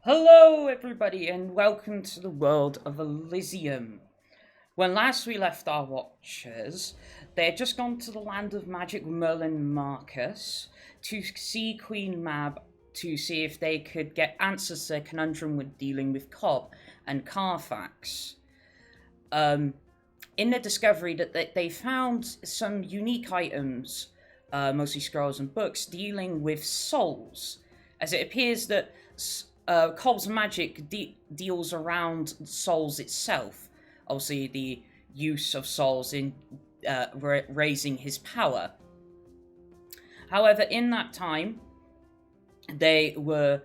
Hello, everybody, and welcome to the world of Elizium. When last we left our watchers, they had just gone to the land of magic with Merlin and Marcus to see Queen Mab to see if they could get answers to their conundrum with dealing with Cobb and Carthax. In their discovery that they found some unique items, mostly scrolls and books, dealing with souls, as it appears that Cobb's magic deals around souls itself. Obviously, the use of souls in raising his power. However, in that time, they were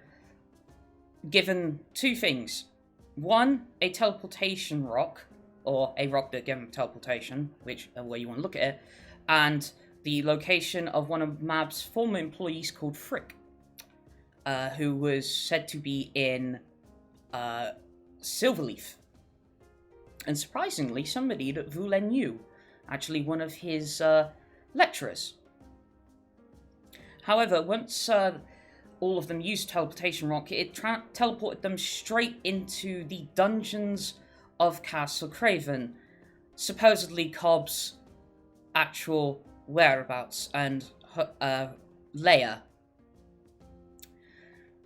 given two things. One, a teleportation rock, or a rock that gave them teleportation, whichever way you want to look at it, and the location of one of Mab's former employees called Frick, who was said to be in Silverleaf. And surprisingly, somebody that Vulen knew, actually one of his lecturers. However, once all of them used teleportation rock, it teleported them straight into the dungeons of Castle Craven, supposedly Cobb's actual whereabouts and lair.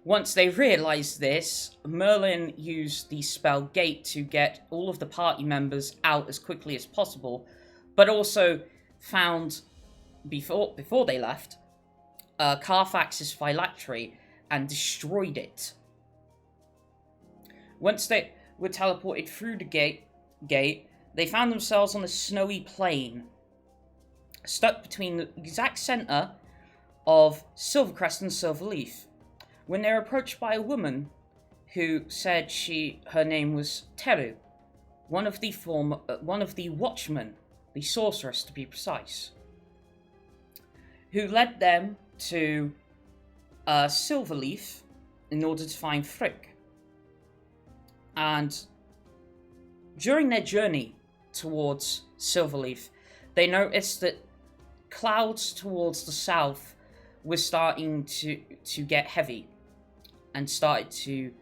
Once they realised this, Merlin used the spell Gate to get all of the party members out as quickly as possible, but also found, before they left, Carthax's phylactery and destroyed it. Once they were teleported through the gate, they found themselves on a snowy plain, stuck between the exact centre of Silvercrest and Silverleaf, when they were approached by a woman who said her name was Teru, one of the watchmen, the sorceress to be precise, who led them to Silverleaf in order to find Frick. And during their journey towards Silverleaf, they noticed that clouds towards the south were starting to get heavy, and started to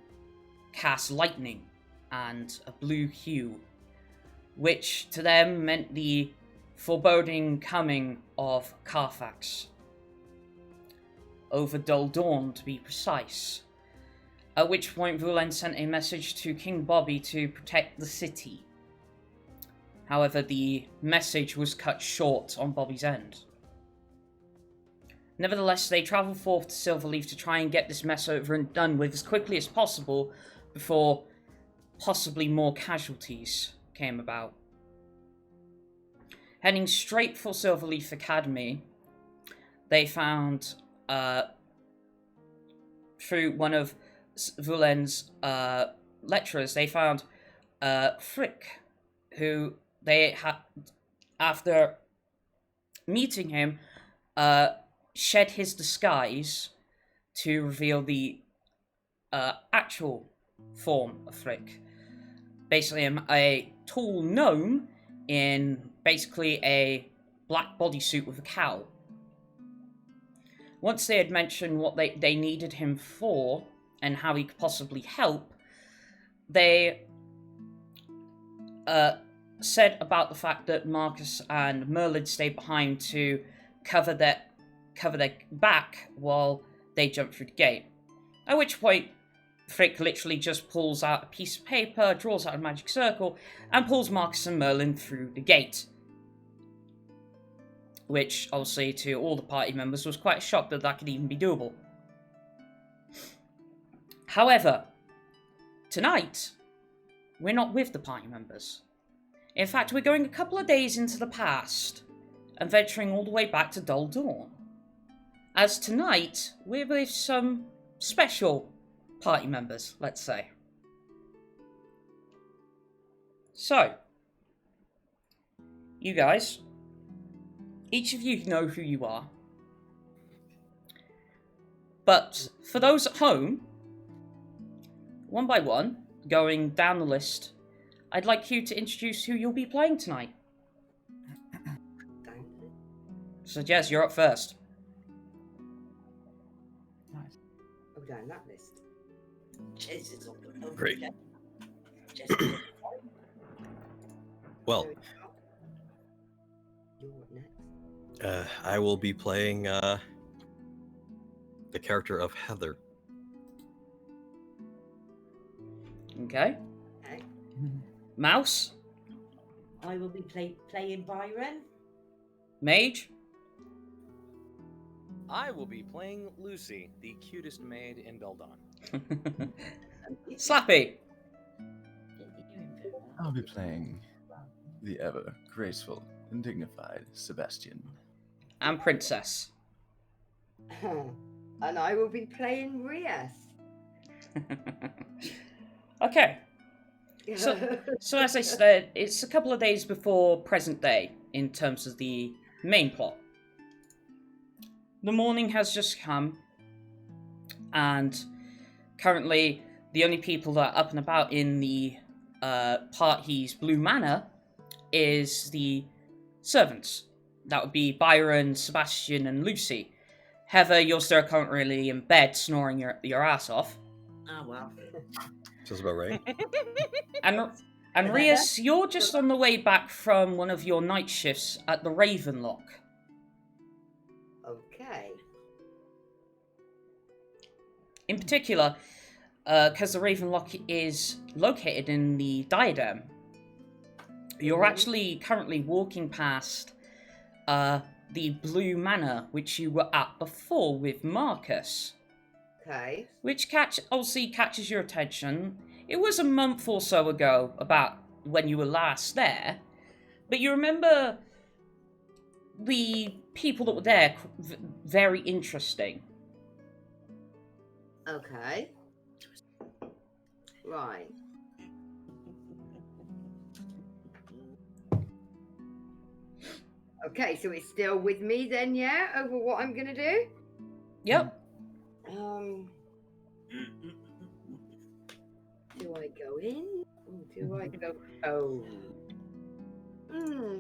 cast lightning and a blue hue, which to them meant the foreboding coming of Carthax, over Dulldawn to be precise. At which point Vulen sent a message to King Bobby to protect the city. However, the message was cut short on Bobby's end. Nevertheless, they travelled forth to Silverleaf to try and get this mess over and done with as quickly as possible before possibly more casualties came about. Heading straight for Silverleaf Academy, they found, through one of Vulen's lecturers, they found Frick, who they had, after meeting him, shed his disguise to reveal the actual form of Frick. Basically, a tall gnome in basically a black bodysuit with a cowl. Once they had mentioned what they needed him for and how he could possibly help, they said about the fact that Marcus and Merlin stayed behind to cover their back while they jump through the gate. At which point, Frick literally just pulls out a piece of paper, draws out a magic circle, and pulls Marcus and Merlin through the gate. Which, obviously, to all the party members was quite a shock that could even be doable. However, tonight, we're not with the party members. In fact, we're going a couple of days into the past and venturing all the way back to Dulldawn. As tonight, we're with some special party members, let's say. So, you guys, each of you know who you are. But for those at home, one by one, going down the list, I'd like you to introduce who you'll be playing tonight. So, Jez, you're up first. Are we down that list? Great. Well, I will be playing the character of Heather. Okay. Mouse? I will be playing Byron. Mage? I will be playing Lucy, the cutest maid in Dulldawn. Slappy? I'll be playing the ever graceful and dignified Sebastian. And Princess? And I will be playing Rias. Okay. So as I said, it's a couple of days before present day in terms of the main plot. The morning has just come, and currently the only people that are up and about in the party's Blue Manor is the servants. That would be Byron, Sebastian, and Lucy. Heather, you're still currently in bed snoring your ass off. Oh, well. Sounds about right. And Rias, you're just on the way back from one of your night shifts at the Ravenlock. Okay. In particular, because the Ravenlock is located in the Diadem, you're actually currently walking past the Blue Manor, which you were at before with Marcus. Okay. Which obviously catches your attention. It was a month or so ago, about when you were last there. But you remember the people that were there, very interesting. Okay. Right. Okay, so it's still with me then, yeah? Over what I'm gonna do? Yep. Do I go in? Or do I go home?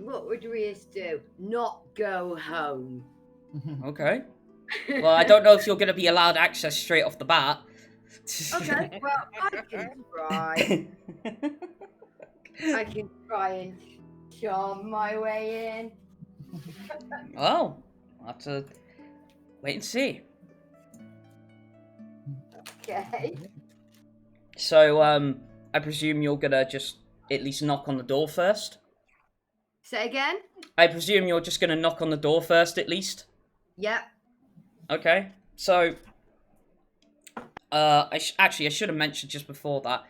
What would Rias do? Not go home. Okay. Well, I don't know if you're going to be allowed access straight off the bat. Okay, well, I can try. I can try and charm my way in. Oh, I'll have to wait and see. Okay. So, I presume you're gonna just at least knock on the door first? Say again? I presume you're just gonna knock on the door first, at least? Yep. Okay, so... I should have mentioned just before that.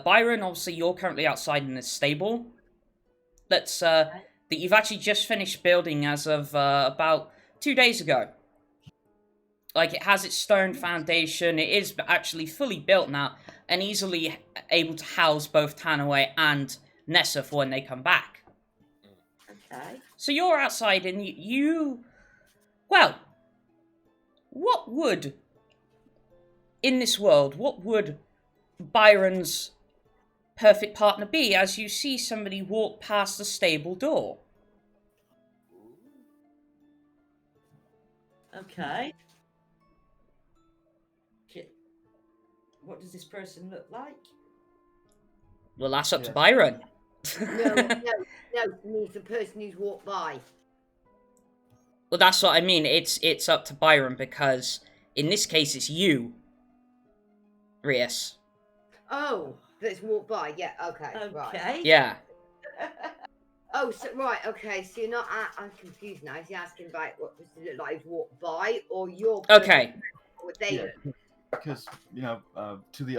Byron, obviously, you're currently outside in the stable. That you've actually just finished building as of about 2 days ago. Like, it has its stone foundation, it is actually fully built now, and easily able to house both Tanaway and Nessa for when they come back. Okay. So you're outside, and well, what would, in this world, what would Byron's perfect partner be as you see somebody walk past the stable door? Okay. What does this person look like? Well, that's up to Byron. No, means the person who's walked by. Well, that's what I mean. It's up to Byron, because in this case, it's you, Rias. Oh, that's walked by. Yeah. Okay. Okay. Right. Yeah. Oh, so right. Okay. So you're not. I'm confused now. Is he asking about what does it look like he's walked by, or your? Okay. Or they? Because to the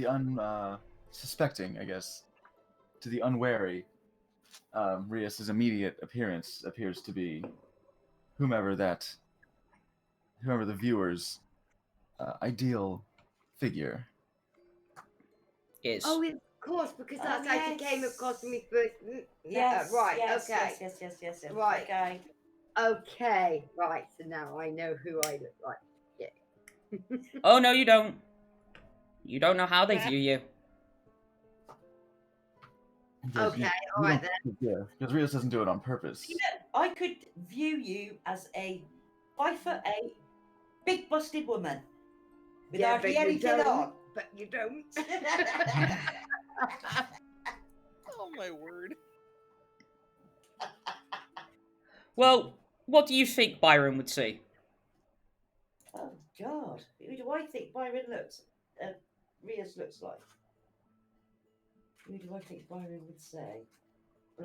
unsuspecting, I guess, to the unwary, Rias's immediate appearance appears to be whomever the viewer's ideal figure Is. Oh, of course, because that's how he came across me first. Yes. Right. Yes, okay. Yes. Right. Okay. Okay. Right. So now I know who I look like. Oh, no, you don't. You don't know how they view you. Okay, all right then. Yeah, because Rias doesn't do it on purpose. You know, I could view you as a 5'8", big busted woman with hardly anything on. but you don't. Oh my word. Well, what do you think Byron would see? Oh God, who do I think Byron looks? Rias looks like. Who do I think Byron would say?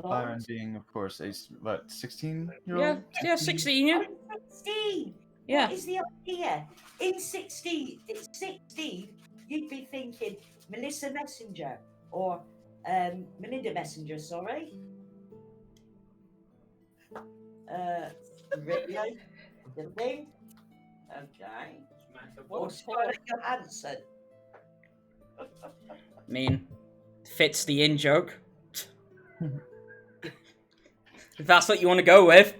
Byron Blonde? being, of course, a 16-year-old. Yeah, 16, yeah. I'm 16. Yeah. What is the idea? In 16, you'd be thinking Melissa Messenger or Melinda Messenger. Sorry. Really? The thing? Okay. Or Scarlett Johansson. I mean, fits the in joke. If that's what you want to go with.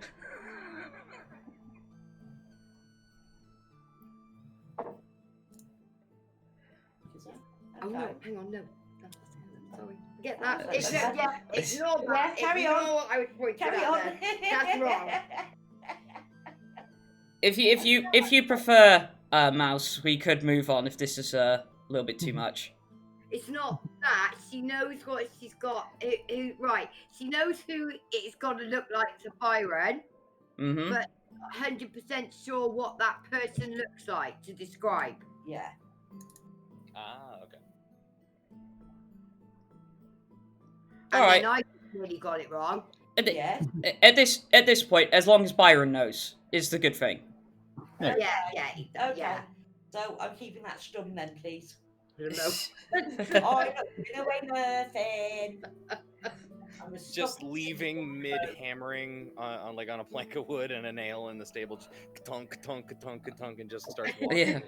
Oh no, Okay. hang on, no. Sorry. Get that. That's It's, okay. yeah, ignore that. Carry Ignore on. what I was pointing Carry out on. then. That's wrong. If you prefer Mouse, we could move on if this is a little bit too much. It's not that. She knows what she's got. Right. She knows who it's got to look like to Byron, Mm-hmm. but 100% sure what that person looks like to describe. Yeah. Ah, okay. And Alright. then I really got it wrong. Yeah. At this point, as long as Byron knows, is the good thing. Yeah. Yeah. Okay. So I'm keeping that stum then, please. No. Oh, I'm not giving away nothing. I'm a Just stop- leaving mid hammering on like on a plank of wood and a nail in the stable, just ka-tunk, ka-tunk, ka-tunk, ka-tunk, and just starts walking.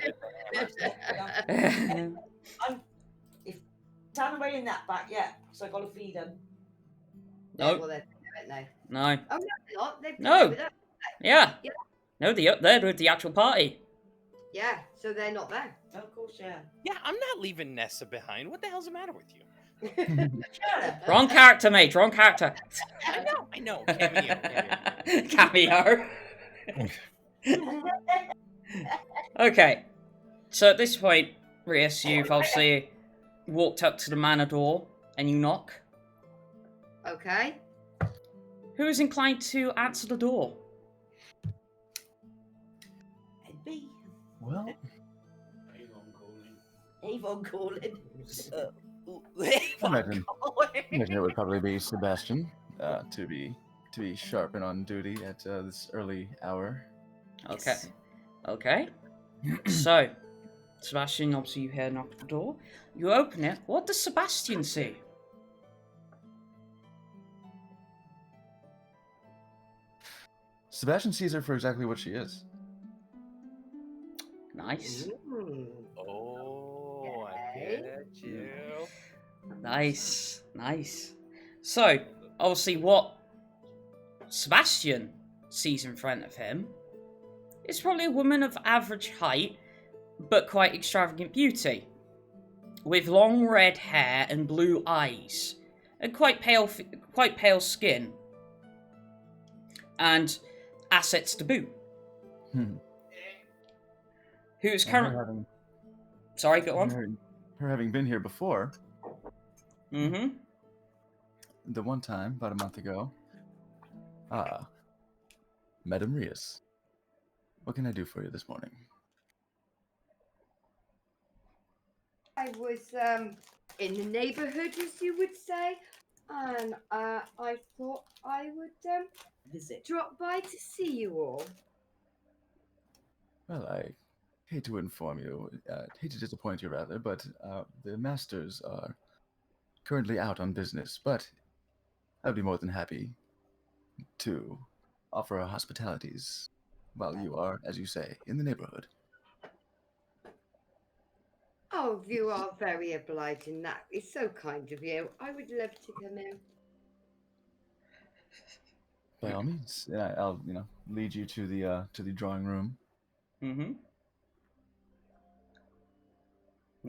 Yeah. If down away in that back, yeah. So I gotta feed them. No. Well, they're no. No. Oh, no, they're not. They've No. come with us. Yeah. Yeah. No, they're with the actual party. Yeah, so they're not there. Of course, yeah. Yeah, I'm not leaving Nessa behind. What the hell's the matter with you? Shut up. Wrong character, mate. Wrong character. I know. Cameo. Cameo. Okay. So at this point, Rias, you've obviously walked up to the manor door and you knock. Okay. Who is inclined to answer the door? And me. Well, Avon calling. I imagine it would probably be Sebastian to be sharp and on duty at this early hour. Okay. Okay. So, Sebastian, obviously you hear a knock at the door. You open it. What does Sebastian see? Sebastian sees her for exactly what she is. Nice. Oh, I get you. Nice. Nice. So, obviously what Sebastian sees in front of him is probably a woman of average height, but quite extravagant beauty. With long red hair and blue eyes, and quite pale skin, and assets to boot. Who's currently? Sorry, go on. Her having been here before, Mm-hmm. the one time about a month ago. Madam Rias, what can I do for you this morning? I was in the neighborhood, as you would say, and I thought I would Visit. drop by to see you all. Well, I hate to inform you, hate to disappoint you rather, but the masters are currently out on business, but I'd be more than happy to offer our hospitalities while you are, as you say, in the neighborhood. Oh, you are very obliging. That is so kind of you. I would love to come in. By all means, I'll lead you to the drawing room. Mm-hmm.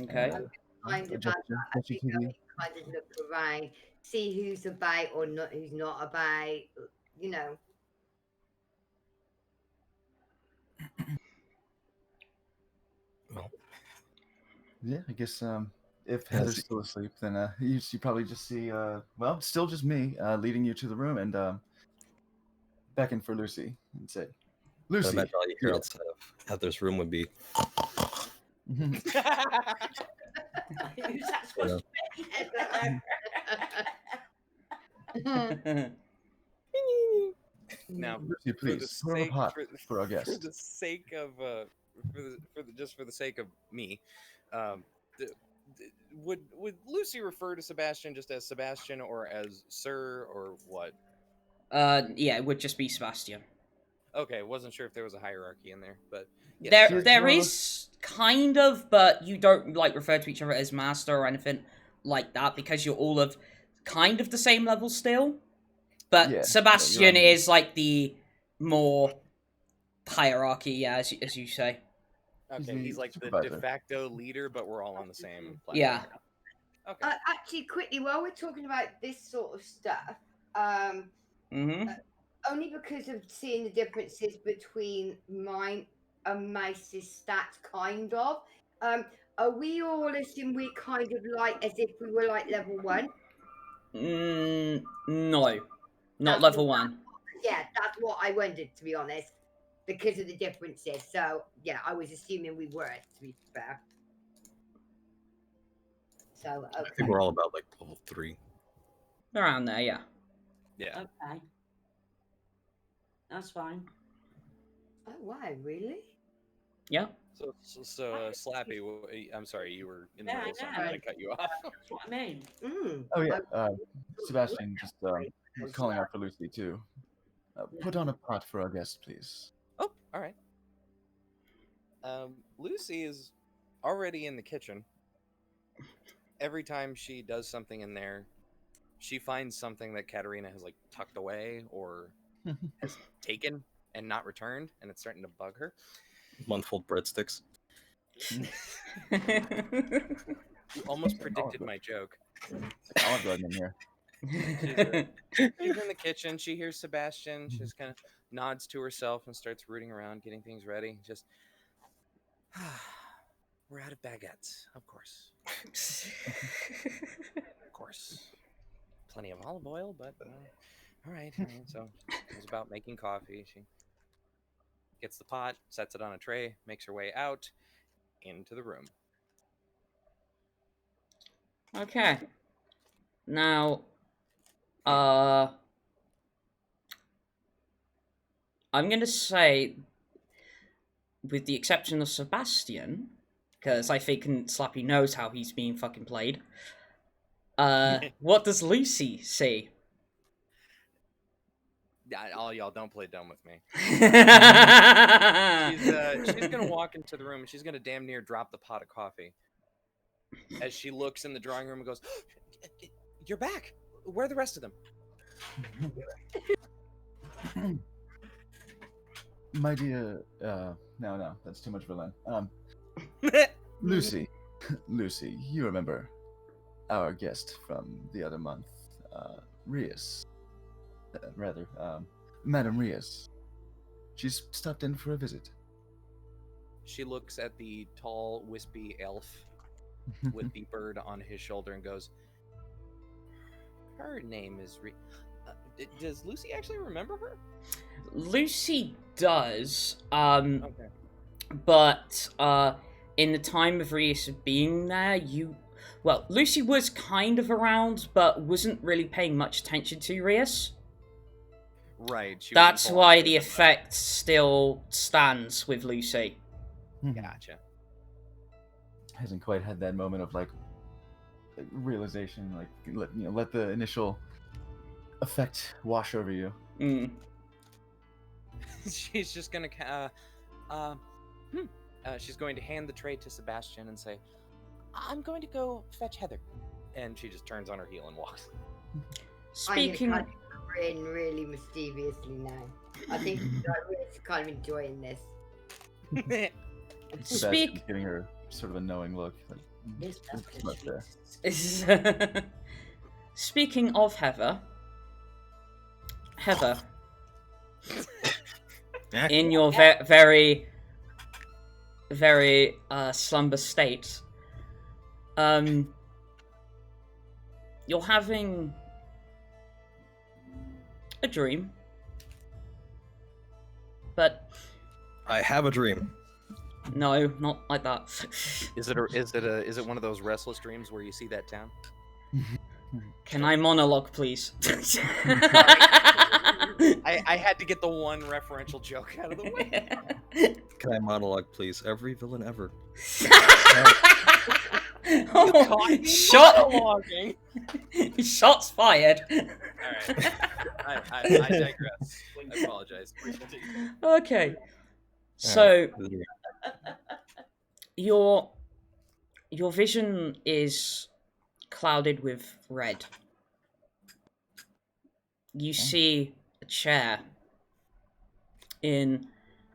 Okay. Kind of that. I think I kind of look around, see who's about or not, who's not about. You know. Yeah, I guess if Heather's still asleep, then you probably just see, well, still just me leading you to the room and beckon for Lucy and say, I Lucy. imagine all you hear here." outside of Heather's room would be. Who's that supposed to be? Now, Lucy, for the please, pour up a sake pot for, for our for guest. the sake of just for the sake of me, would Lucy refer to Sebastian just as Sebastian or as Sir or what? Yeah, it would just be Sebastian. Okay, wasn't sure if there was a hierarchy in there, but yeah, There is kind of, but you don't like refer to each other as master or anything like that because you're all of kind of the same level still. But Yeah, Sebastian you're on is like the more hierarchy, yeah, as you say. Okay, he's like the supervisor. de facto leader, but we're all on the same platform. Yeah. Okay. Actually, quickly, while we're talking about this sort of stuff, Mm-hmm. only because of seeing the differences between mine and Mouse's stats, kind of. Are we all assuming we're kind of like as if we were like level 1? No, not That's level what- 1. Yeah, that's what I wondered, to be honest, because of the differences. So yeah, I was assuming we were, to be fair. So I okay. think we're all about like level 3. Around there, yeah. Yeah. Okay. That's fine. Oh wow, really? Yeah. So Slappy, I'm sorry, you were in the Yeah, middle of something. I know. I cut you off. That's what I mean. Oh yeah, Sebastian just was calling out for Lucy too. Put on a pot for our guest, please. Oh, all right. Lucy is already in the kitchen. Every time she does something in there, she finds something that Katerina has like tucked away or has taken and not returned, and it's starting to bug her. Month-old breadsticks. You almost predicted my joke. Olive Garden in here. She's in the kitchen. She hears Sebastian. She just kind of nods to herself and starts rooting around, getting things ready. Just, we're out of baguettes, of course. Of course. Plenty of olive oil, but all right. So it was about making coffee. She gets the pot, sets it on a tray, makes her way out into the room. Okay. Now, I'm gonna say, with the exception of Sebastian, because I think Slappy knows how he's being fucking played. What does Lucy say? All y'all don't play dumb with me. She's She's gonna walk into the room and she's gonna damn near drop the pot of coffee as she looks in the drawing room and goes, "You're back. Where are the rest of them?" My dear, no, that's too much villain. Lucy, Lucy, you remember our guest from the other month, Rias. Madam Rias. She's stopped in for a visit. She looks at the tall, wispy elf with the bird on his shoulder and goes, "Her name is does Lucy actually remember her?" Lucy does, Okay. but in the time of Rias being there, Lucy was kind of around, but wasn't really paying much attention to Rias. Right. She That's wasn't why pulling the for them. effect still stands with Lucy. Gotcha. Hasn't quite had that moment of like realization, like let the initial effect wash over you. Mm. She's just gonna she's going to hand the tray to Sebastian and say, "I'm going to go fetch Heather," and she just turns on her heel and walks. Speaking, I'm grin really mischievously now. I think I'm really kind of enjoying this. Sebastian's giving her sort of a knowing look. Like, Yes, there's that's too much there. speaking of Heather, in your very slumber state, You're having a dream, but I have a dream. no, not like that. Is it one of those restless dreams where you see that town? Can I monologue, please? I had to get the one referential joke out of the way. Can I monologue, please? Every villain ever. Oh, shots fired. Alright. I digress. I apologize. Okay. So your vision is clouded with red. You see a chair in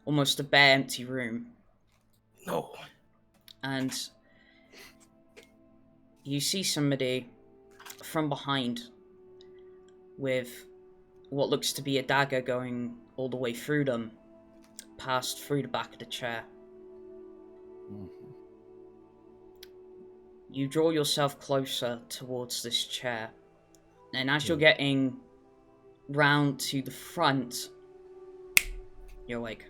almost a bare empty room. No. And you see somebody from behind with what looks to be a dagger going all the way through them, passed through the back of the chair. You draw yourself closer towards this chair, and as you're getting round to the front, you're awake.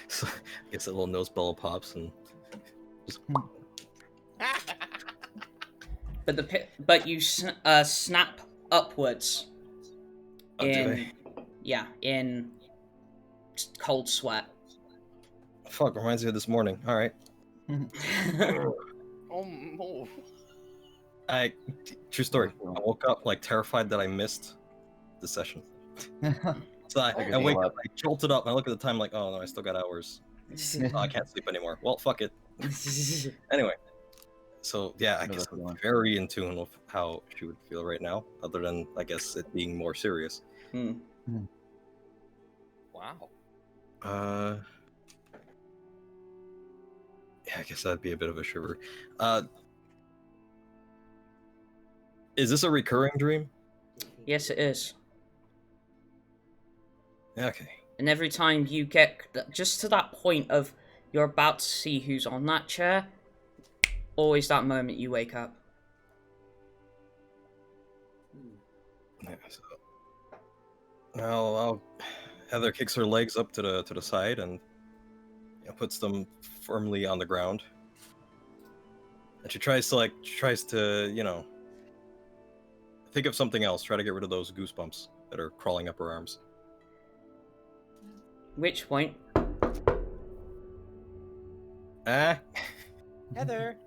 So, I guess a little nose bell pops and just... But you snap upwards in cold sweat. Fuck, reminds me of this morning. All right. Oh. True story. I woke up like terrified that I missed the session. So I wake up, I jolted up, and I look at the time like, oh no, I still got hours. Oh, I can't sleep anymore. Well, fuck it. Anyway, so yeah, I guess I'm very in tune with how she would feel right now, other than I guess it being more serious. Wow. Yeah, I guess that'd be a bit of a shiver. Is this a recurring dream? Yes, it is. Okay. And every time you get just to that point of you're about to see who's on that chair, always that moment you wake up. Yeah, so now Heather kicks her legs up to the side and puts them firmly on the ground. And she tries to think of something else, try to get rid of those goosebumps that are crawling up her arms. Which point? Heather. God,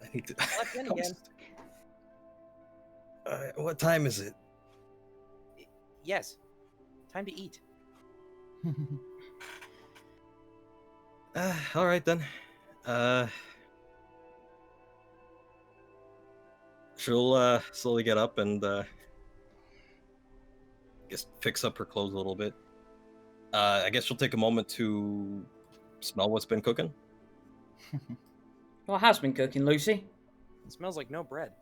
I need to. Left in again. What time is it? Yes. Time to eat. All right then. She'll slowly get up and guess fix up her clothes a little bit. I guess she'll take a moment to smell what's been cooking. What has been cooking, Lucy? It smells like no bread.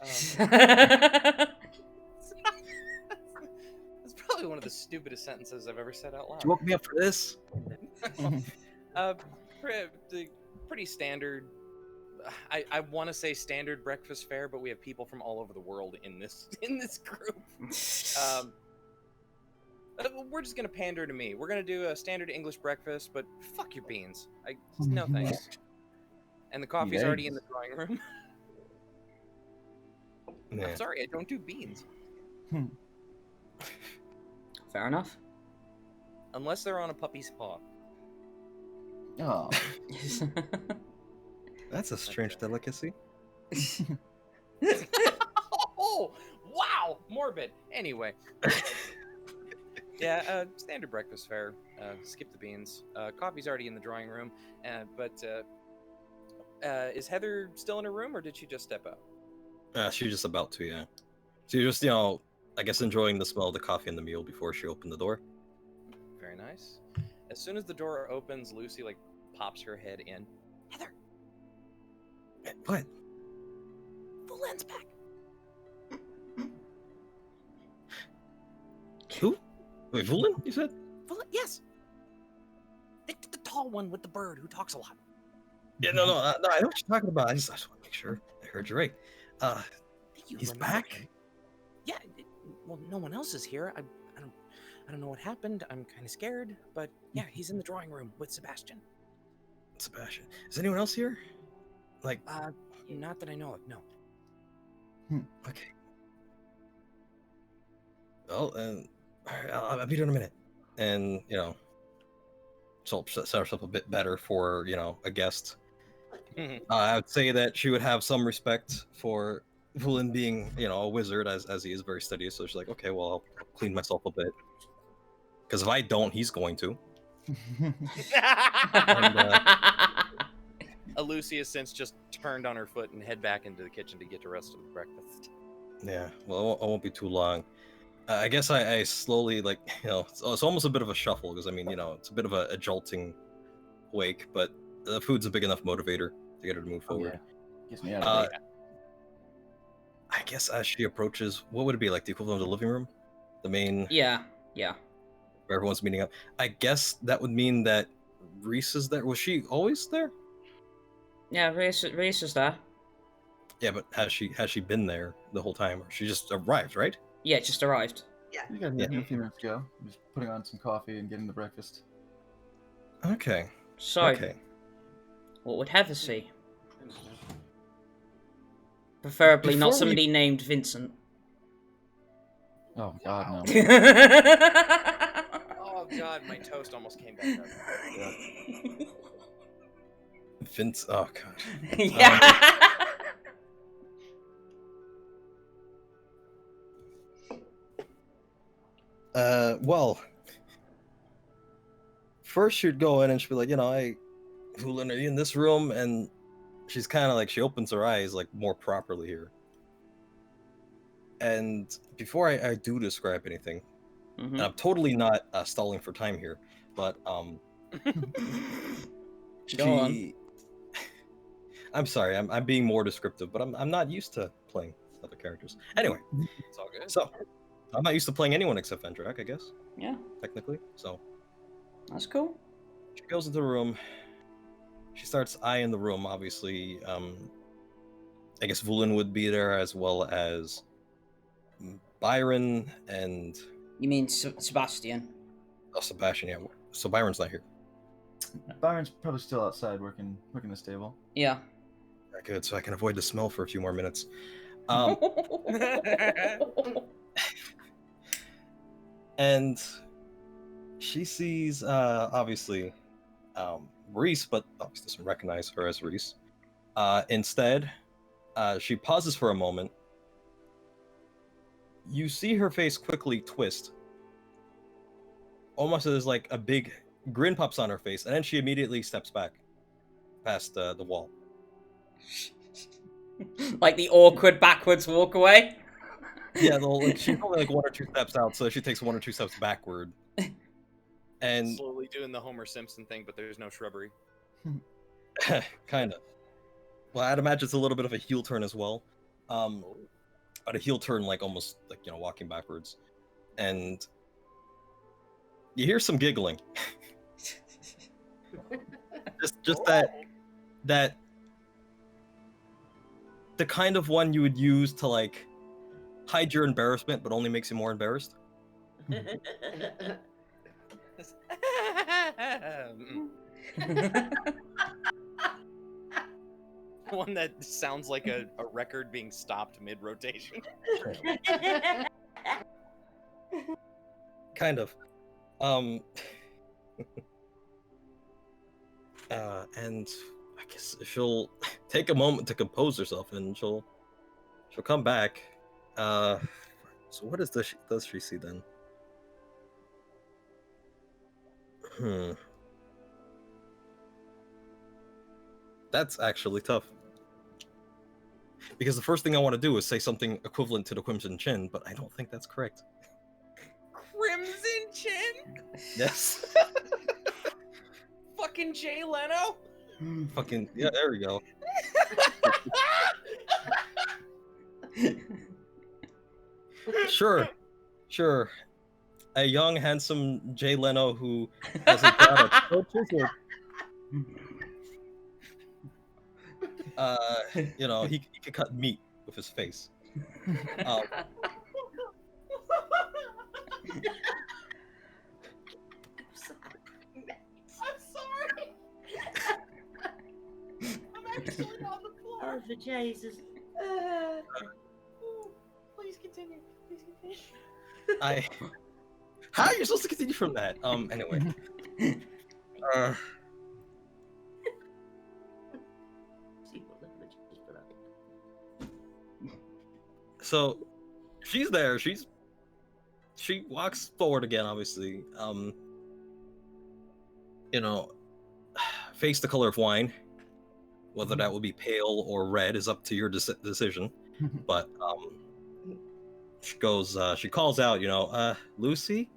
That's probably one of the stupidest sentences I've ever said out loud. You woke me up for this? Pretty standard. I want to say standard breakfast fare, but we have people from all over the world in this group. We're just gonna pander to me. We're gonna do a standard English breakfast, but fuck your beans. No thanks. And the coffee's already in the drawing room. Yeah. I'm sorry, I don't do beans. Fair enough. Unless they're on a puppy's paw. Oh. That's a strange delicacy. Oh, wow! Morbid. Anyway. Yeah, standard breakfast fare. Skip the beans. Coffee's already in the drawing room. But is Heather still in her room, or did she just step out? She's just about to, yeah. She just, I guess enjoying the smell of the coffee and the meal before she opened the door. Very nice. As soon as the door opens, Lucy, pops her head in. Heather! What? The lens back! Who? Wait, Vulin, you said? Yes! The tall tall one with the bird who talks a lot. Yeah, no, I know what you're talking about. I just want to make sure I heard you right. You He's remember back? him? Yeah. Well, no one else is here. I don't know what happened. I'm kind of scared, but yeah, he's in the drawing room with Sebastian. Sebastian. Is anyone else here? Like, Not that I know of. No. okay. Well, I'll be there in a minute. And, she'll set herself a bit better for, a guest. I would say that she would have some respect for Vulin being, a wizard, as he is very studious. So she's like, okay, well, I'll clean myself a bit. Because if I don't, he's going to. Alucia since just turned on her foot and head back into the kitchen to get the rest of the breakfast. Yeah, well, it won't be too long. I guess I slowly, it's almost a bit of a shuffle, because, it's a bit of a jolting wake, but the food's a big enough motivator to get her to move forward. Yeah. Gets me out of there. I guess as she approaches, what would it be, like the equivalent of the living room? The main... Yeah. Where everyone's meeting up. I guess that would mean that Rias is there. Was she always there? Yeah, Rias is there. Yeah, but has she been there the whole time, or she just arrived, right? Yeah, just arrived. You got here a few minutes ago. I'm just putting on some coffee and getting the breakfast. Okay. So, Okay. what would Heather see? Preferably not Before somebody named Vincent. Oh God, no. Oh god, my toast almost came back up. Vince. Oh god. Yeah. Well, first she'd go in and she'd be like, Hulin, are you in this room? And she's kind of like, she opens her eyes like more properly here. And before I do describe anything, and I'm totally not stalling for time here, but Go on. I'm sorry, I'm being more descriptive, but I'm not used to playing other characters. Anyway, It's all good. so I'm not used to playing anyone except Vendrak, I guess. Yeah, Technically. So that's cool. she goes into the room. She starts eyeing the room, obviously. I guess Vulin would be there, as well as Byron and... You mean Sebastian? Oh, Sebastian, yeah. So Byron's not here. Byron's probably still outside working the stable. Yeah. Good, so I can avoid the smell for a few more minutes. And she sees, obviously, Rias, but obviously doesn't recognize her as Rias. Instead, she pauses for a moment. You see her face quickly twist. Almost as like a big grin pops on her face, and then she immediately steps back past the wall. Like the awkward backwards walk away? Yeah, she's only like 1 or 2 steps out, so she takes 1 or 2 steps backward. And slowly doing the Homer Simpson thing, but there's no shrubbery. kind of. Well, I'd imagine it's a little bit of a heel turn as well. But a heel turn, like almost like, walking backwards. And you hear some giggling. just that the kind of one you would use to like hide your embarrassment, but only makes you more embarrassed. One that sounds like a record being stopped mid-rotation. Kind of. And I guess she'll take a moment to compose herself, and she'll come back. So what does she see then? That's actually tough. Because the first thing I want to do is say something equivalent to the Crimson Chin, but I don't think that's correct. Crimson Chin? Yes. Fucking Jay Leno? Fucking, yeah, there we go. Sure. A young, handsome Jay Leno who hasn't got a You know, he could cut meat with his face. I'm sorry. I'm actually on the floor. Oh, for Jesus. Please continue. Please continue. How are you supposed to continue from that? Anyway. So, she's there. She walks forward again, obviously. You know, face the color of wine. Whether that will be pale or red is up to your decision. But she calls out, you know, Lucy,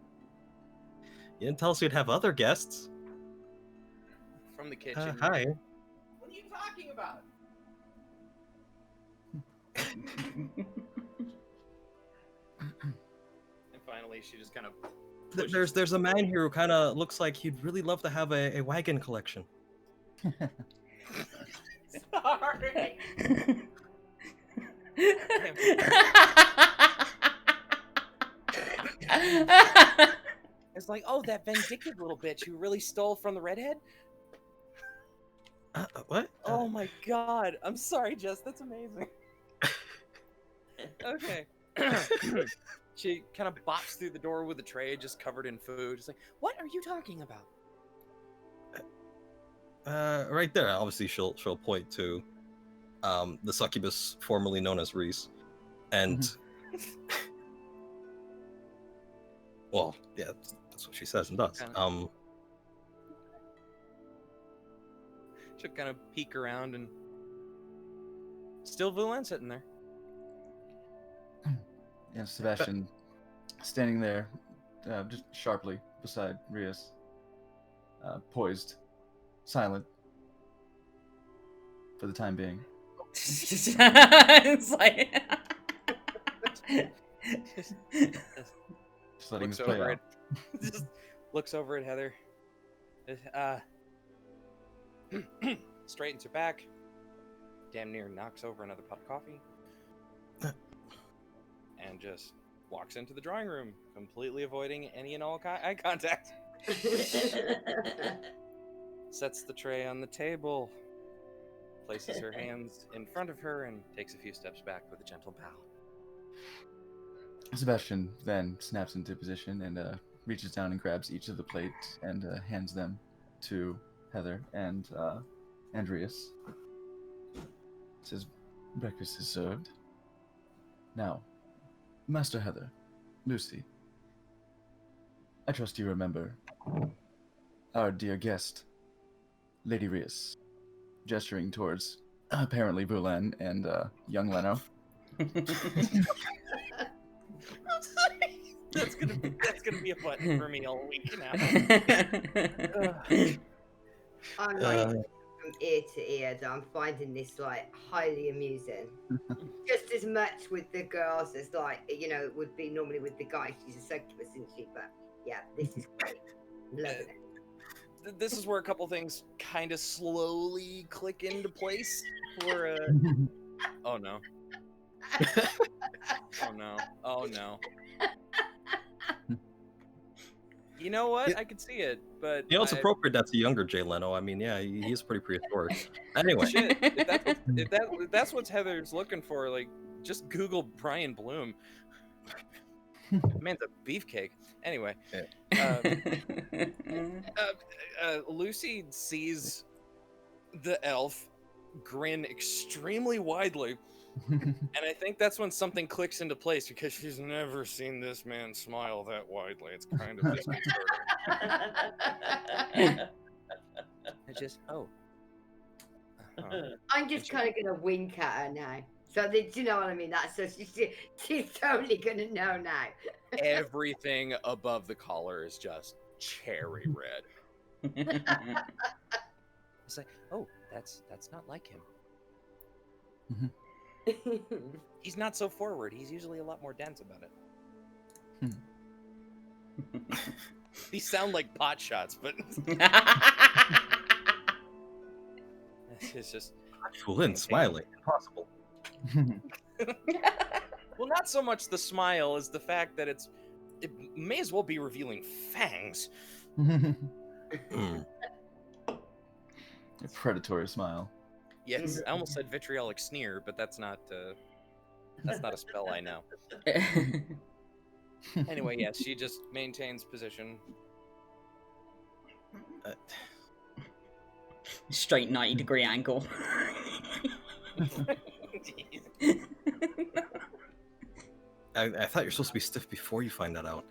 you didn't tell us you'd have other guests. From the kitchen. Hi. What are you talking about? And finally, she just kind of. There's a man here who kind of looks like he'd really love to have a wagon collection. Sorry. It's like, oh, that vindictive little bitch who really stole from the redhead? What? Oh my god. I'm sorry, Jess. That's amazing. Okay. She kind of bops through the door with a tray just covered in food. It's like, what are you talking about? Right there. Obviously, she'll point to the succubus formerly known as Rias, and well, yeah, that's what she says and does. She'll kind of peek around and still Vulan sitting there. Yeah, Sebastian standing there, just sharply beside Rias, poised, silent for the time being. It's like Just letting Looks this play over out. just looks over at Heather. Straightens her back. Damn near knocks over another pot of coffee. And just walks into the drawing room, completely avoiding any and all eye contact. Sets the tray on the table. Places her hands in front of her and takes a few steps back with a gentle bow. Sebastian then snaps into position and reaches down and grabs each of the plates and hands them to Heather and Rias. Says, breakfast is served. Now, Master Heather, Lucy, I trust you remember our dear guest, Lady Rias, gesturing towards apparently Vulan and young Leno. That's gonna be a button for me all week now. I'm like from ear to ear that I'm finding this like highly amusing. Just as much with the girls as like, you know, it would be normally with the guys. She's a succubus, isn't she? But yeah, this is great. Loving it. This is where a couple things kind of slowly click into place for oh no. Oh no. Oh no. You know what? I could see it, but You know, it's appropriate that's a younger Jay Leno. I mean, yeah, he is pretty prehistoric. Anyway. Shit, if that's what Heather's looking for, like, just Google Brian Bloom. Man's a beefcake. Anyway, Lucy sees the elf grin extremely widely, and I think that's when something clicks into place because she's never seen this man smile that widely. It's kind of disconcerting. I just I'm just kind of gonna wink at her now. So do you know what I mean? That's so she's totally gonna know now. Everything above the collar is just cherry red. It's like, oh, that's not like him. He's not so forward. He's usually a lot more dense about it. These sound like pot shots, but It's just Lynn smiling. Impossible. well, not so much the smile as the fact that it may as well be revealing fangs. Mm. A predatory smile. Yes, I almost said vitriolic sneer, but that's not a spell I know. Anyway, yes, she just maintains position. Straight 90-degree angle. I thought you're supposed to be stiff before you find that out.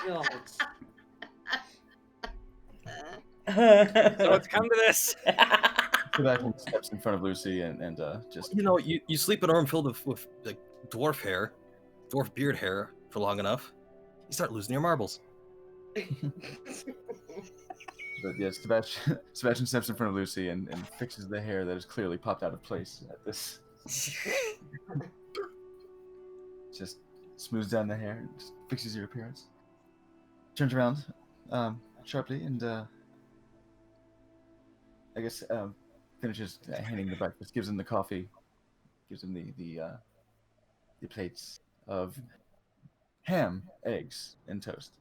Oh, God. So it's come to this. Sebastian steps in front of Lucy and just You know, you sleep in a room filled with like dwarf hair, dwarf beard hair for long enough, you start losing your marbles. But yes, Sebastian steps in front of Lucy and fixes the hair that has clearly popped out of place at this. Just smooths down the hair and just fixes your appearance. Turns around sharply and I guess finishes handing the breakfast, gives him the coffee, gives him the plates of ham, eggs, and toast.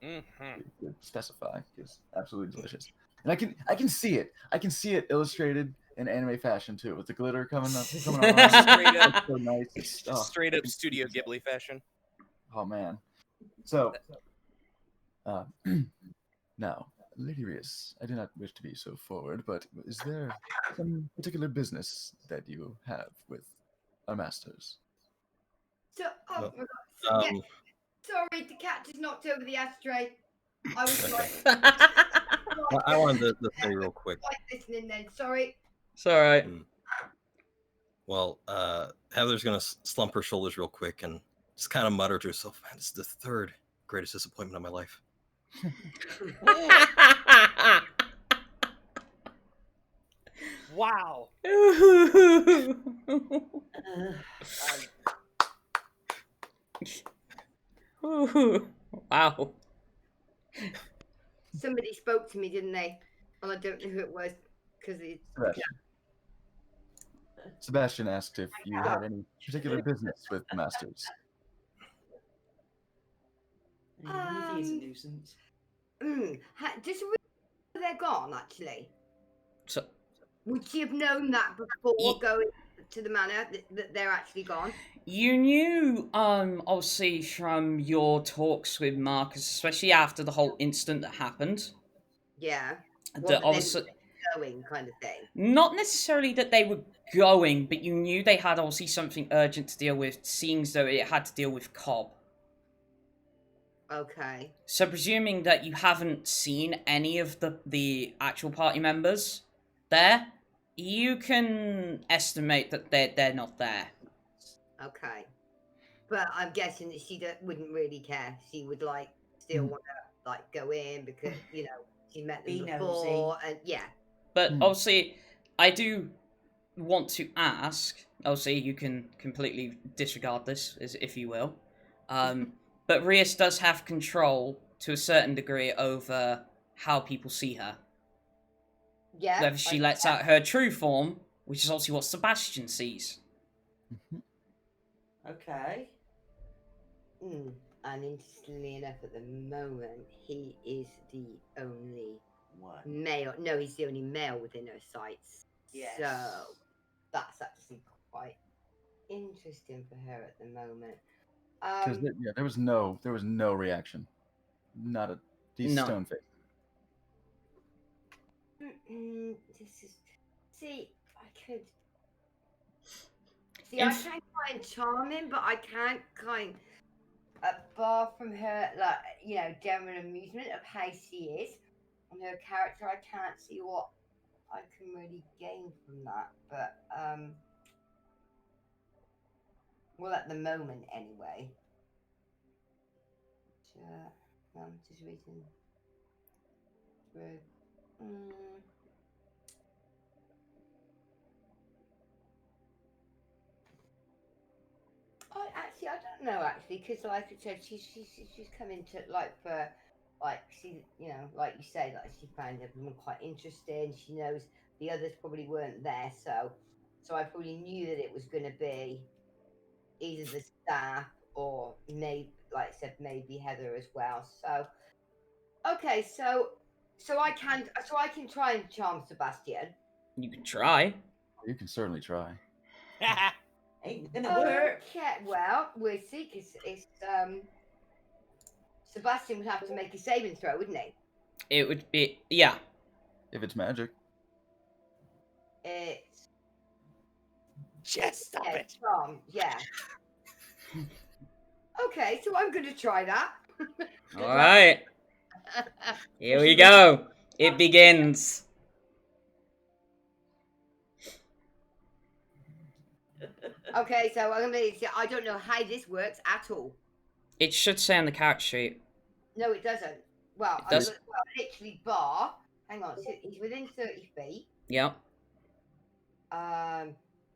Mm-hmm. Specify, because absolutely delicious. And I can see it. I can see it illustrated in anime fashion too, with the glitter coming on. Straight up. It's so nice. It's, Straight up Studio Ghibli fashion. Oh man. So now, Lady Rias, I do not wish to be so forward, but is there some particular business that you have with our masters? So, oh my Um, God. Yeah, sorry, the cat just knocked over the ashtray. I was like, I wanted to say real quick. like listening then. Sorry. It's alright. Well, Heather's gonna slump her shoulders real quick and just kind of mutter to herself, "Man, this is the third greatest disappointment of my life." Wow. Wow. Somebody spoke to me, didn't they? And I don't know who it was because it's Sebastian asked if you had any particular business with the masters. He is a nuisance. just they're gone actually. So, Would she have known that before going to the manor that they're actually gone? you knew, obviously from your talks with Marcus, especially after the whole incident that happened. Yeah. That obviously going kind of thing. not necessarily that they were going, but you knew they had obviously something urgent to deal with, seeing as though it had to deal with Cobb. Okay. So presuming that you haven't seen any of the actual party members there, you can estimate that they're not there. Okay. But I'm guessing that she wouldn't really care. She would still want to go in because she met them before and yeah. But obviously, I do want to ask. Obviously, you can completely disregard this, if you will. But Rias does have control to a certain degree over how people see her. Yeah. Whether she lets out her true form, which is obviously what Sebastian sees. Okay. And interestingly enough, at the moment, he is the only One. male. No, he's the only male within her sights. Yes. So that's actually quite interesting for her at the moment. Because there was no reaction, not a stone face. I can't find charming, but I can't apart from her general amusement of how she is and her character, I can't see what I can really gain from that. But well, at the moment anyway. I'm just reading through. I don't know because, like I said, she's coming to for like she, you know, like you say, like she found everyone quite interesting. She knows the others probably weren't there, so I probably knew that it was going to be either the staff or maybe, like I said, maybe Heather as well. So okay, so I can try and charm Sebastian. You can try. You can certainly try. Ain't gonna work. Okay, well, we'll see, because it's Sebastian would have to make a saving throw, wouldn't he? It would be, yeah. If it's magic. It's Just stop it. charm, yeah. Okay, so I'm going to try that. All right. Here we go. It begins. Okay, so I'm going to. I don't know how this works at all. It should say on the character sheet. No, it doesn't. Well, It does. literally bar. Hang on, so he's within 30 feet. Yep.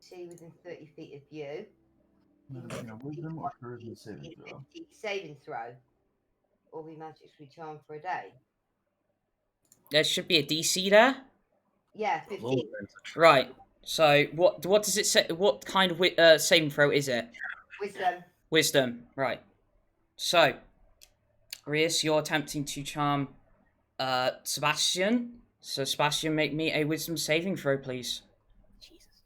See, within 30 feet of you. Wisdom or charisma saving throw. Saving throw. Or we magically charm for a day. There should be a DC there. Yeah, 15. Right. So what does it say? What kind of saving throw is it? Wisdom. Wisdom. Right. So, Rias, you're attempting to charm Sebastian. So Sebastian, make me a wisdom saving throw, please. Jesus.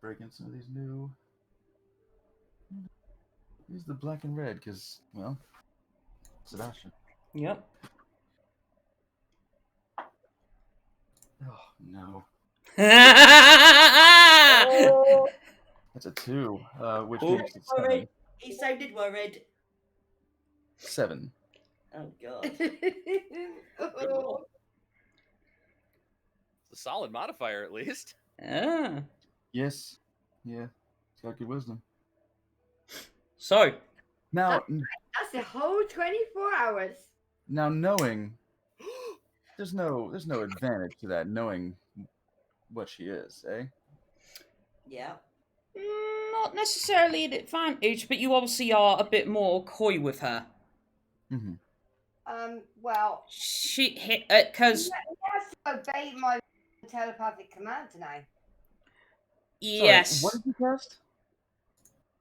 Break in some of these new. Use the black and red, because, well, Sebastian. Yep. Oh, no. Oh. That's a 2, which Oh, makes it worried. He sounded worried. 7. Oh god. Oh. It's a solid modifier, at least. Ah. Yes. Yeah. It's got good wisdom. So, Now, That's the whole 24 hours. now knowing, there's no advantage to that, knowing what she is, eh? Yeah. not necessarily an advantage, but you obviously are a bit more coy with her. Mm-hmm. Well, She hit because he has to obey my telepathic commands now. yes. What did you cast?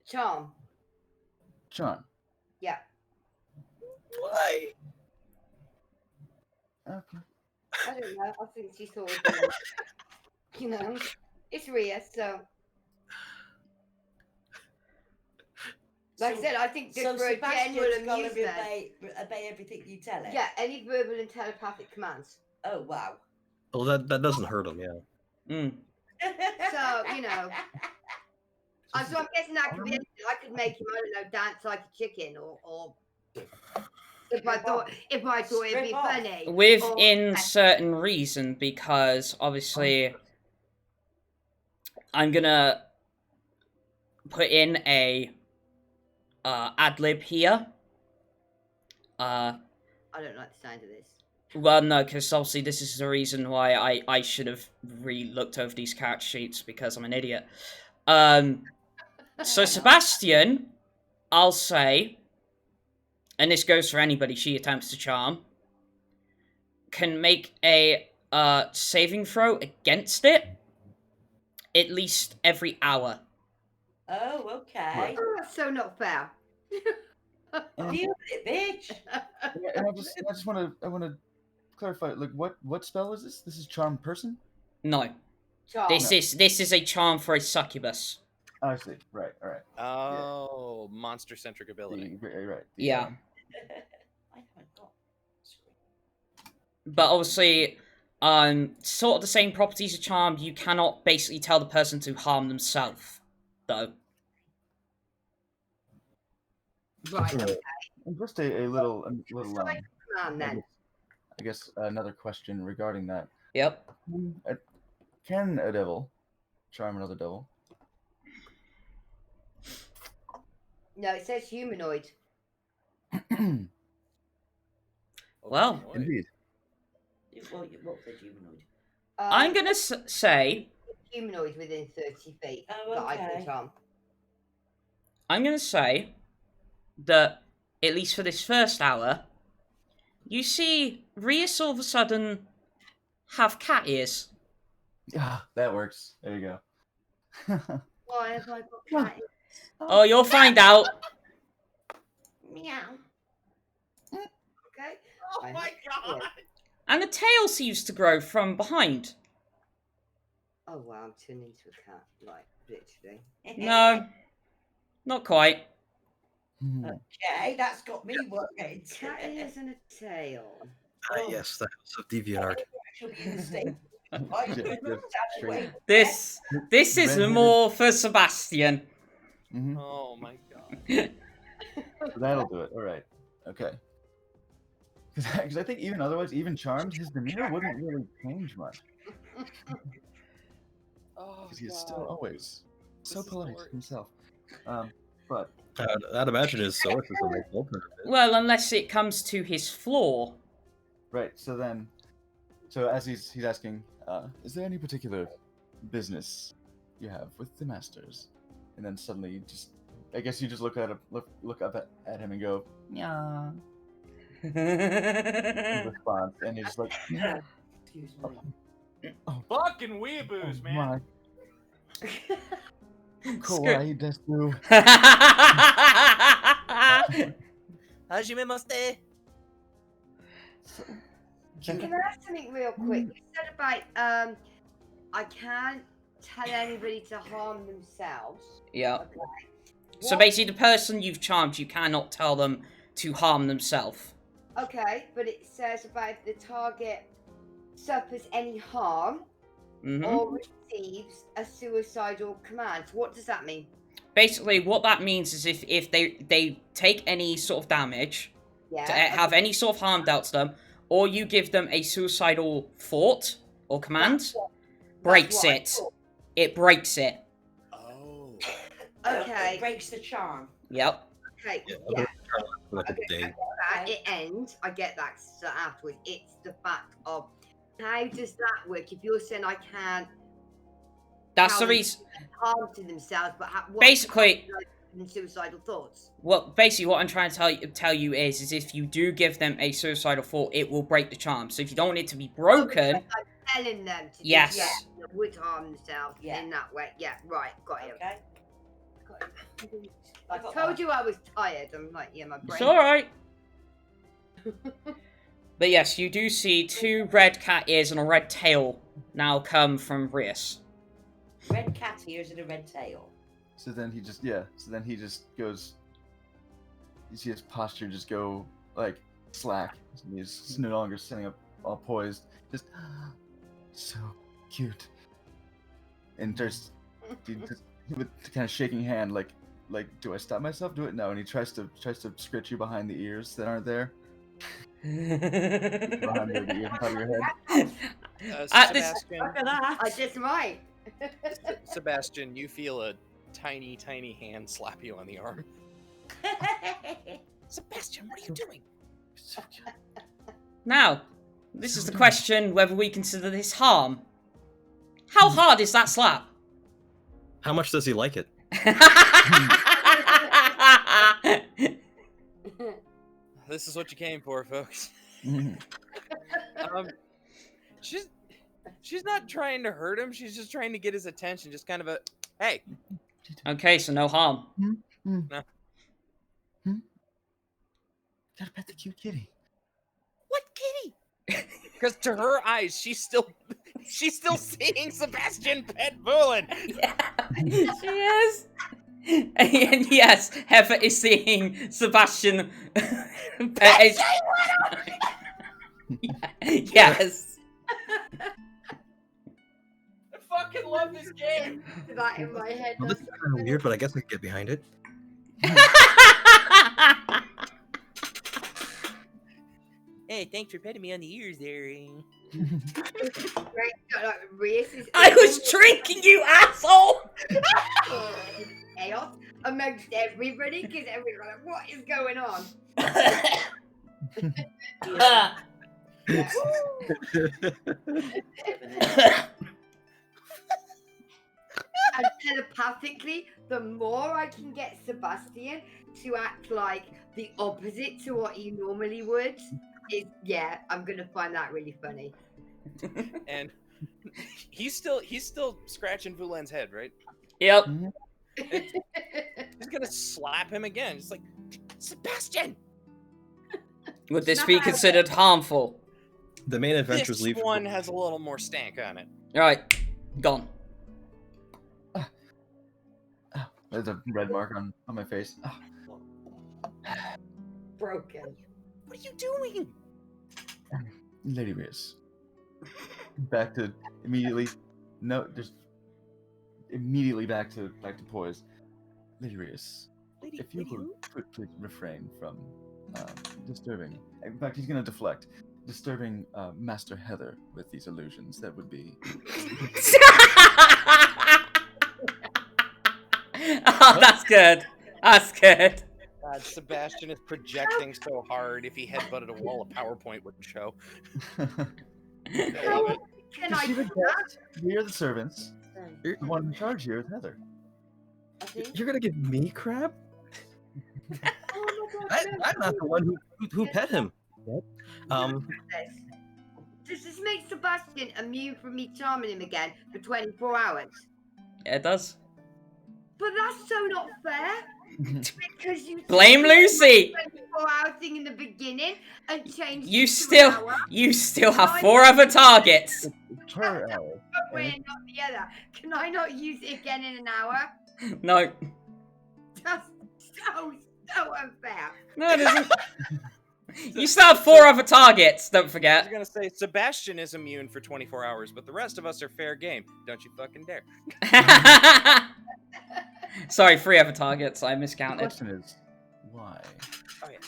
Charm. Charm. Yeah. Why? Okay. I don't know. I think she thought, you know, it's Rias, so. Like I said, I think just So for a general Sebastian's gonna amusement. obey everything you tell him. Yeah, any verbal and telepathic commands. Oh wow. Well, that doesn't hurt him, yeah. Mm. So, you know. So I'm guessing that could be anything. I could make him, I don't know, dance like a chicken, or if I thought it'd be Strip off. funny. Within certain reason, because obviously I'm gonna put in a ad lib here. I don't like the sound of this. Well, no, because obviously this is the reason why I should have re-looked over these character sheets, because I'm an idiot. So Sebastian, I'll say, and this goes for anybody she attempts to charm, can make a saving throw against it at least every hour. Oh, okay. Oh, that's so not fair. Deal with it, bitch. Yeah, and I just want to clarify. Like, what spell is this? This is charm person. No, Charm. this is a charm for a succubus. I see. Right. All right. Oh, monster-centric ability. Right. Yeah. I haven't got. But obviously, sort of the same properties of charm. You cannot basically tell the person to harm themselves, though. Right. Right. And just a little Sorry, man, then. I guess another question regarding that. Yep. Can a devil charm another devil? No, it says humanoid. Well, boy. Indeed. What said humanoid? I'm gonna say. Humanoid within 30 feet Oh, that I can okay. charm. I'm gonna say that at least for this first hour, you see Rias all of a sudden have cat ears. Ah, that works. There you go. Why have I got cat ears? Oh, you'll find out. Meow. Okay. Oh my god! And a tail seems to grow from behind. Oh wow, I'm turning into a cat, like literally. No, not quite. Okay, that's got me worried. Cat ears and a tail. Yes, the House of DeviantArt. She'll be in the state. This is more for Sebastian. Mm-hmm. Oh my god. So that'll do it. All right. Okay. Because I think even otherwise, even charmed, his demeanor wouldn't really change much. Oh Because he's still god. always so This is polite the worst. himself. But I'd imagine his source is a nice opener. Well, unless it comes to his floor. right. So as he's asking, is there any particular business you have with the masters? And then suddenly, I guess you just look up at him and go, yeah. In response, and he's just like, yeah. Excuse me. Oh, Fucking weeaboos, man. Kawaii desu. Hajime maste. Can I ask something real quick? You said about I can't tell anybody to harm themselves. Yeah. Okay. So What- basically, the person you've charmed, you cannot tell them to harm themselves. Okay, but it says about if the target suffers any harm or receives a suicidal command. What does that mean? Basically, what that means is if they take any sort of damage, Yeah. to have any sort of harm dealt to them, or you give them a suicidal thought or command, That's what breaks I it. thought. It breaks it. Oh. Okay. It breaks the charm. Yep. Okay. Yeah, Yeah. for like a day. That it ends. I get that. So afterwards, it's the fact of how does that work? If you're saying I can't That's the How- reason. harm to themselves, but what Basically, suicidal thoughts. what I'm trying to tell you is if you do give them a suicidal thought, it will break the charm. So if you don't want it to be broken, I'm telling them to yes. do that would harm themselves Yeah. in that way. Yeah, right, got you. Okay. I told you I was tired. I'm like, yeah, my brain. It's alright. But yes, you do see 2 red cat ears and a red tail now come from Rias. Red cat ears and a red tail. So then he just goes. You see his posture just go like slack. He's no longer sitting up all poised. Just so cute. And just with kind of shaking hand, like do I stop myself? Do it? No. And he tries to scratch you behind the ears that aren't there. Behind the ears on top of your head. At this- Sebastian, Look at that. I just might. Sebastian, you feel a tiny, tiny hand slap you on the arm. Sebastian, what are you doing? So cute. Now, this is the question whether we consider this harm. How hard is that slap? How much does he like it? This is what you came for, folks. She's not trying to hurt him. She's just trying to get his attention. Just kind of a, hey. Okay, so no harm. Gotta pet the cute kitty. What kitty? Because to her eyes, she's still seeing Sebastian pet Bullen. Yeah. Yes. And yes, Heifer is seeing Sebastian pet his... Yes. I fucking love this game. That in my head. Well, this is kind of weird, but I guess I can get behind it. Hey, thanks for petting me on the ears there. Right, Rias is I was drinking, you asshole! chaos amongst everybody because everybody's like, what is going on? And telepathically, the more I can get Sebastian to act like the opposite to what he normally would, Yeah, I'm gonna find that really funny. And he's still scratching Vulan's head, right? Yep. He's gonna slap him again. It's like, Sebastian. Would this Snap be out of considered harmful? The main adventures This leave. one has a little more stank on it. Alright, gone. There's a red mark on my face. Broken. What are you doing? Lady Rias. Back to immediately. No, just immediately back to poise. Lady Rias, if you could please refrain from disturbing. In fact, he's gonna deflect. Disturbing Master Heather with these illusions. That would be. Oh, that's good. That's good. God, Sebastian is projecting so hard. If he headbutted a wall, a PowerPoint wouldn't show. How can I do that? We're the servants. The one in charge here is Heather. You're gonna give me crap? Oh my God, no. I'm not the one who pet him. Does this make Sebastian immune from me charming him again for 24 hours? Yeah, it does. But that's so not fair. Because you Blame Lucy. 24-hour thing in the beginning and changed. You it to still, an hour. you still have 4 other targets. Per hour. One way and not the other. Can I not use it again in an hour? No. That's so unfair. No, it isn't. You still have 4 other targets, don't I was forget. gonna say Sebastian is immune for 24 hours, but the rest of us are fair game. Don't you fucking dare. Sorry, 3 other targets. I The miscounted. question is, why? Oh yeah.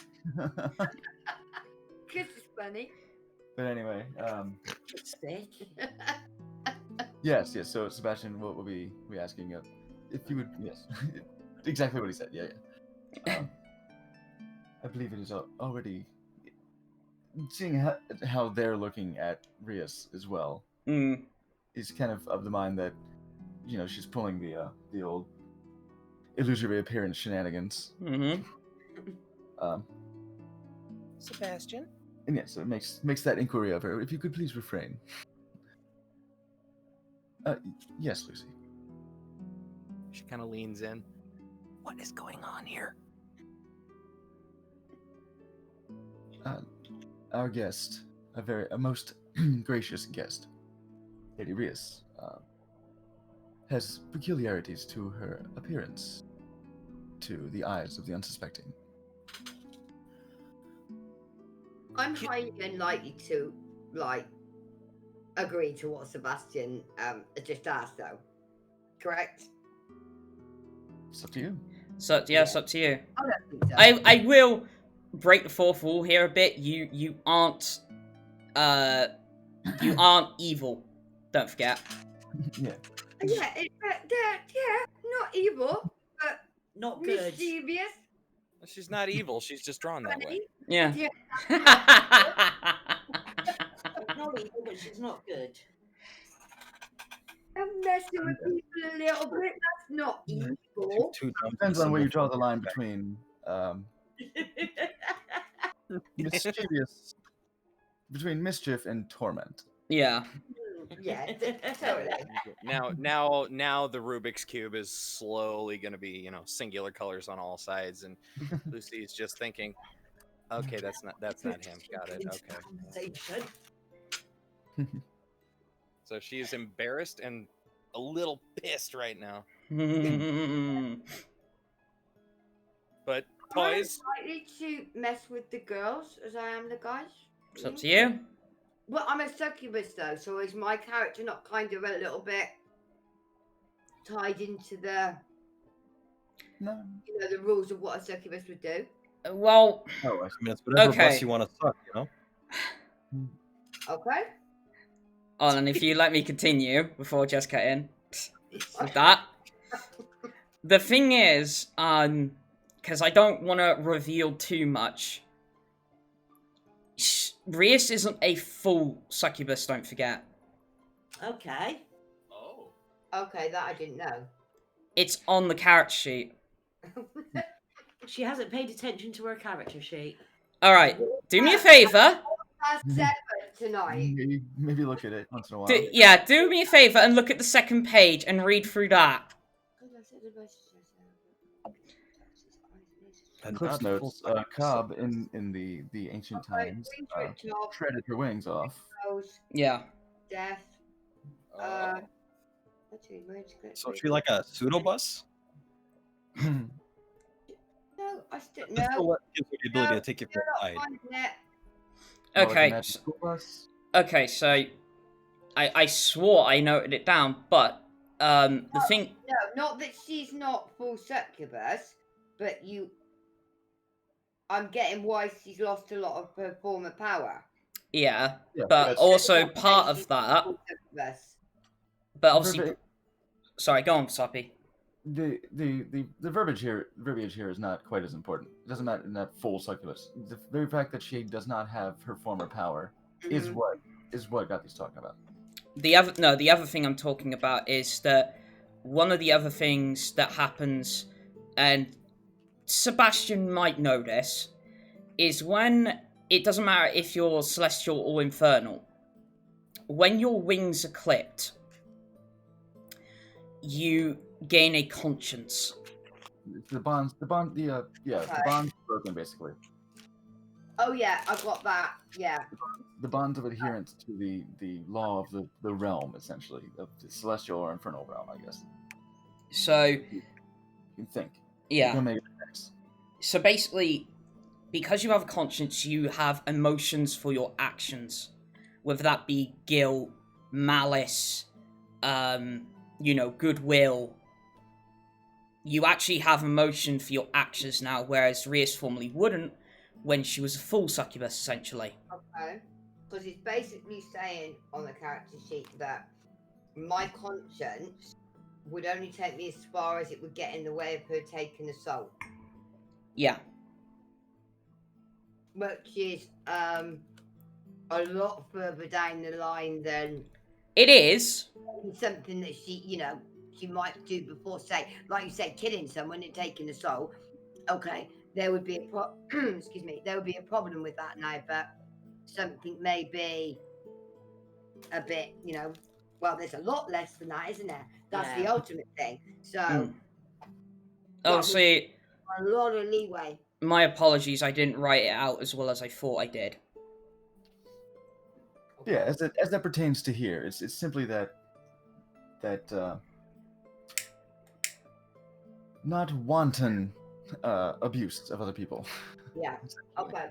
This is funny. But anyway, Sick. yes. So Sebastian, what will be asking if you would? Yes, exactly what he said. Yeah. I believe it is already seeing how they're looking at Rias as well. Mm. Is kind of the mind that she's pulling the old illusory appearance shenanigans. Mm-hmm. Sebastian? And yes, so it makes that inquiry of her. If you could please refrain. Yes, Lucy. She kind of leans in. What is going on here? Our guest, a most gracious guest, Lady Rias, has peculiarities to her appearance, to the eyes of the unsuspecting. I'm highly unlikely to agree to what Sebastian just asked, though. Correct? It's up to you. So yeah, it's up to you. I don't think so. I will break the 4th wall here a bit. You aren't evil. Don't forget. Yeah. Yeah, not evil, but Not good. mischievous. She's not evil. She's just drawn that way. Funny. Yeah. Not evil, but she's not good. I'm messing with people a little bit. That's not evil. Depends on where you draw the line between mischievous, between mischief and torment. Yeah. Yeah, totally. Now the Rubik's Cube is slowly going to be, singular colors on all sides, and Lucy's just thinking, okay, that's not him. Got it. Okay. So she is embarrassed and a little pissed right now. But toys. I'm likely to mess with the girls as I am the guys. It's up to you. Well, I'm a succubus though, so is my character not kind of a little bit tied into the the rules of what a succubus would do? Well, I mean, it's whatever Okay. bus you want to suck, Okay. oh, and if you let me continue before Jess cut in with that. The thing is, because I don't want to reveal too much. Rias isn't a full succubus, don't forget. Okay. Oh. Okay, that I didn't know. It's on the character sheet. She hasn't paid attention to her character sheet. Alright, do me a favour. past 7 tonight. Maybe look at it once in a while. Do me a favor and look at the second page and read through that. And Cliff's not full notes, fucking Cobb in the ancient times shredded her wings off. Yeah. Death. Oh. So is she like a pseudo bus? No, I still That's no. what gives her the ability to take you for Still a not ride. finding it. More like a Okay. magical bus. Okay, so I swore I noted it down, but the thing. No, not that she's not full succubus, but I'm getting why she's lost a lot of her former power. Yeah, Yeah, but that's- also Not part that she's of that. full succubus. But obviously, Verbi- sorry, go on, Slappy. the verbiage here is not quite as important. It doesn't matter in that full succubus. The very fact that she does not have her former power is Mhm. what Gothy's talking about. The other thing I'm talking about is that one of the other things that happens, and Sebastian might know this, is when it doesn't matter if you're celestial or infernal, when your wings are clipped, you gain a conscience. The bond's broken basically. Oh yeah, I got that. Yeah. The bonds of adherence to the law of the realm, essentially, of the celestial or infernal realm, I guess. So, You can think. yeah. You can make it next. So basically, because you have a conscience, you have emotions for your actions. Whether that be guilt, malice, goodwill. You actually have emotion for your actions now, whereas Rias formerly wouldn't when she was a full succubus, essentially. Okay. Because it's basically saying on the character sheet that my conscience would only take me as far as it would get in the way of her taking a soul. Yeah. Which is a lot further down the line than It is. something that she might do before, say, like you said, killing someone and taking a soul. Okay, there would be there would be a problem with that now, but something maybe a bit, well, there's a lot less than that, isn't there? That's the ultimate thing. So, Honestly, a lot of leeway. my apologies, I didn't write it out as well as I thought I did. Yeah, as that pertains to here, it's simply that not wanton abuse of other people. Yeah. Okay.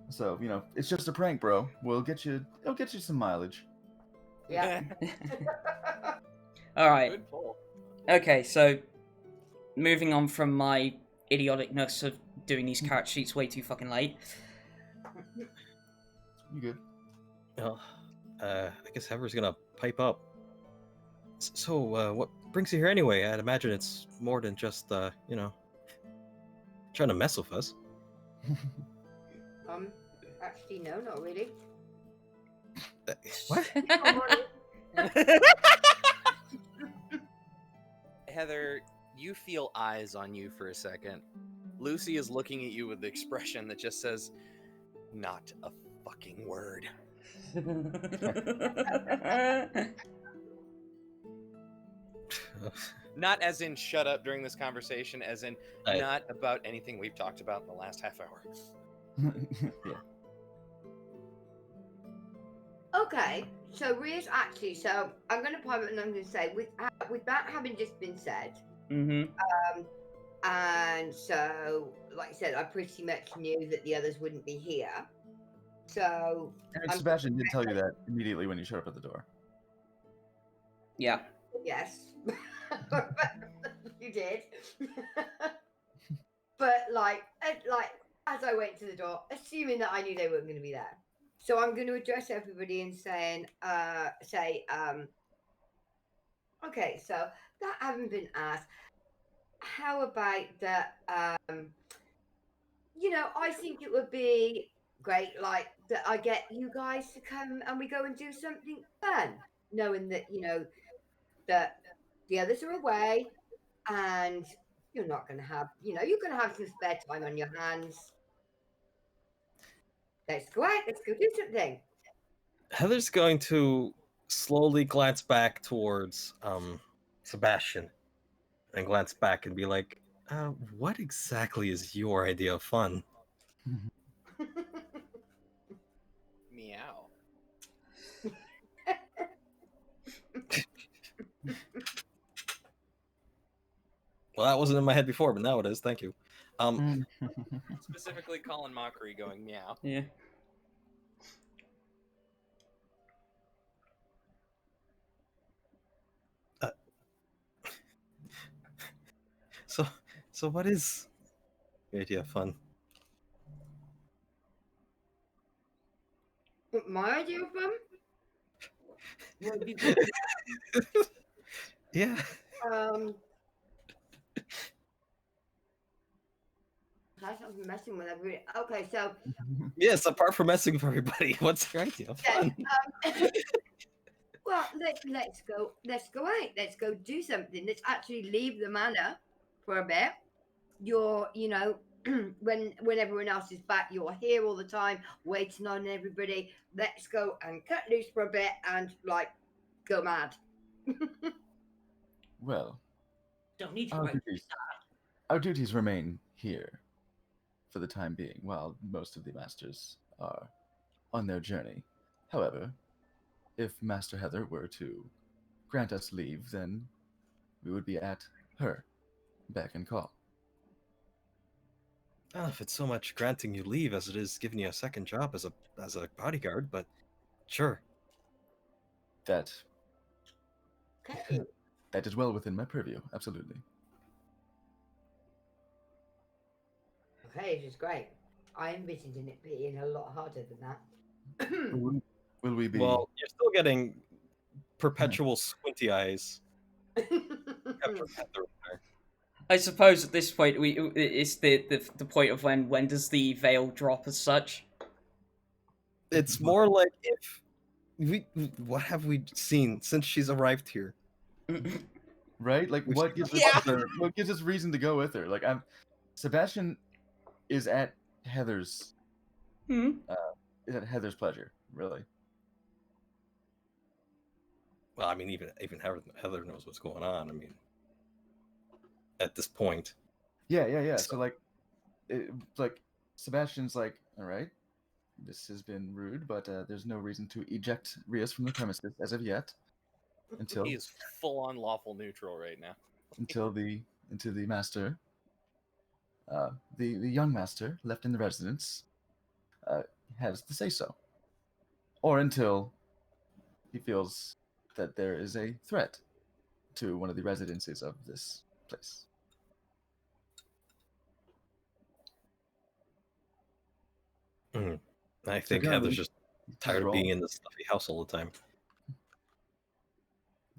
So it's just a prank, bro. It'll get you some mileage. Yeah. Alright. Good pull. Okay, so moving on from my idioticness of doing these character sheets way too fucking late. You good? Well, I guess Heather's gonna pipe up. So, what brings you here anyway? I'd imagine it's more than just, trying to mess with us. Actually, no, not really. What? Heather, you feel eyes on you for a second. Lucy is looking at you with the expression that just says, "Not a fucking word." Not as in shut up during this conversation, as in not about anything we've talked about in the last half hour. Yeah. Okay, so Rias actually, so I'm going to pivot and I'm going to say, with that having just been said, and so, like I said, I pretty much knew that the others wouldn't be here. So, And Sebastian did tell you that immediately when you showed up at the door. Yeah. yes, you did. But as I went to the door, assuming that I knew they weren't going to be there. So I'm going to address everybody and okay, so that having been asked, how about that, I think it would be great, that I get you guys to come and we go and do something fun, knowing that, that the others are away and you're not going to have, you're going to have some spare time on your hands. Let's go out. Let's go do something. Heather's going to slowly glance back towards Sebastian and glance back and be like, what exactly is your idea of fun? Meow. Well, that wasn't in my head before, but now it is. Thank you. Specifically Colin Mockery going meow. Yeah. So what is your idea of fun? My idea of fun? Yeah. I'm messing with everybody. Okay, so Yes, apart from messing with everybody, what's your idea of fun? well, let's go out. Let's go do something. Let's actually leave the manor for a bit. When everyone else is back, you're here all the time, waiting on everybody. Let's go and cut loose for a bit and like go mad. Well, Don't need to our wait. duties remain here for the time being, while most of the masters are on their journey. However, if Master Heather were to grant us leave, then we would be at her beck and call. Well, if it's so much granting you leave as it is giving you a second job as a bodyguard, but sure. That Okay. that is well within my purview, absolutely. Okay, this is great. I envisioned it being a lot harder than that. Will we be? Well, you're still getting perpetual squinty eyes. I suppose at this point it's the point of when does the veil drop as such? It's more like if what have we seen since she's arrived here? Right? Like, what gives us reason to go with her? Like, Sebastian is at Heather's pleasure, really. Well, I mean, even Heather knows what's going on. I mean, at this point. Yeah. So like Sebastian's like, all right, this has been rude, but there's no reason to eject Rias from the premises as of yet. Until He is full on lawful neutral right now. until the master, the young master left in the residence, has to say so, or until he feels that there is a threat to one of the residences of this place. I think Heather's just tired of being in this stuffy house all the time.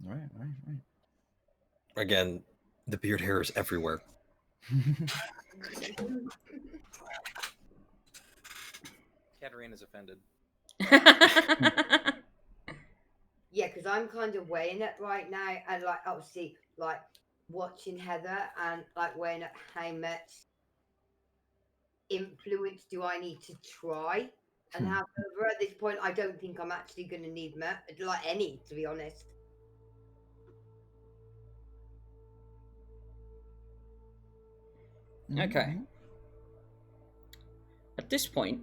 Right. Again, the beard hair is everywhere. Katarina's offended. Yeah, because I'm kind of weighing it right now, and like obviously, like watching Heather and like weighing up how much influence do I need to try and have over. At this point, I don't think I'm actually going to need any, to be honest. Okay. At this point,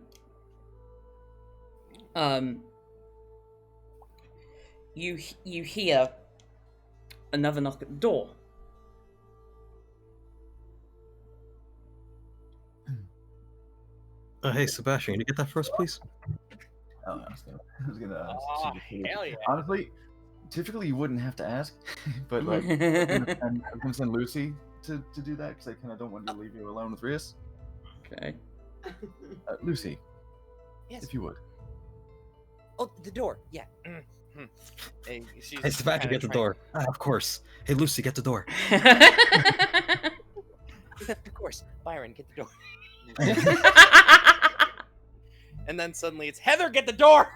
you hear another knock at the door. Hey, Sebastian, can you get that for us, please? Oh, I was gonna hell yeah. Honestly, typically you wouldn't have to ask, but like I'm gonna send Lucy to do that because I kind of don't want to leave you alone with Rias. Okay. Lucy, Yes. if you would. Oh, the door. Yeah. Hey, Hey, Sebastian, get the door. Of course. Hey, Lucy, get the door. Of course. Byron, get the door. And then suddenly it's Heather, get the door.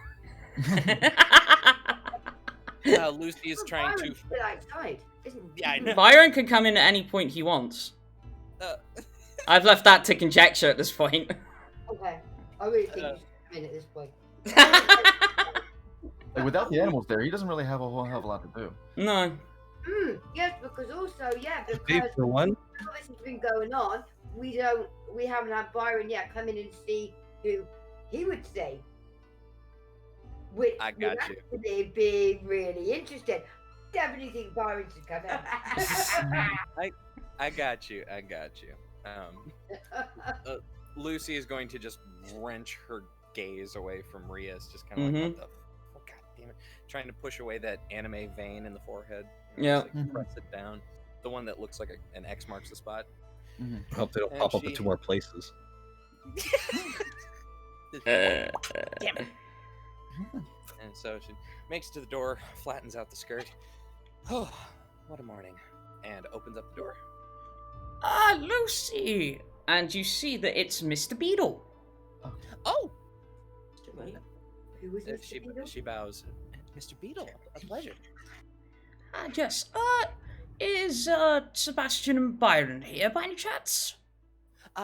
Lucy is trying to. Byron's still outside, isn't he? Yeah, I know. Byron can come in at any point he wants. I've left that to conjecture at this point. Okay. I really think you should at this point. Like, without the animals there, he doesn't really have a whole hell of a lot to do. No. Yes, because also, yeah, Pay because for one. all this has been going on, we haven't had Byron yet come in and see who he would say. Which I would got you. actually be really interesting. Definitely think Byron should come in. I got you. Lucy is going to just wrench her gaze away from Rias, just kind of like, what the fuck, god damn it. Trying to push away that anime vein in the forehead. Yeah. Just, like, press it down. The one that looks like an X marks the spot. I hope they don't And pop up she- in 2 more places. Damn it. And so she makes it to the door, flattens out the skirt. Oh, what a morning. And opens up the door. Ah, Lucy! And you see that it's Mr. Beetle. Oh! Who was Mr. Beetle? She bows. Mr. Beetle, a pleasure. Ah, yes. Is Sebastian and Byron here by any chance?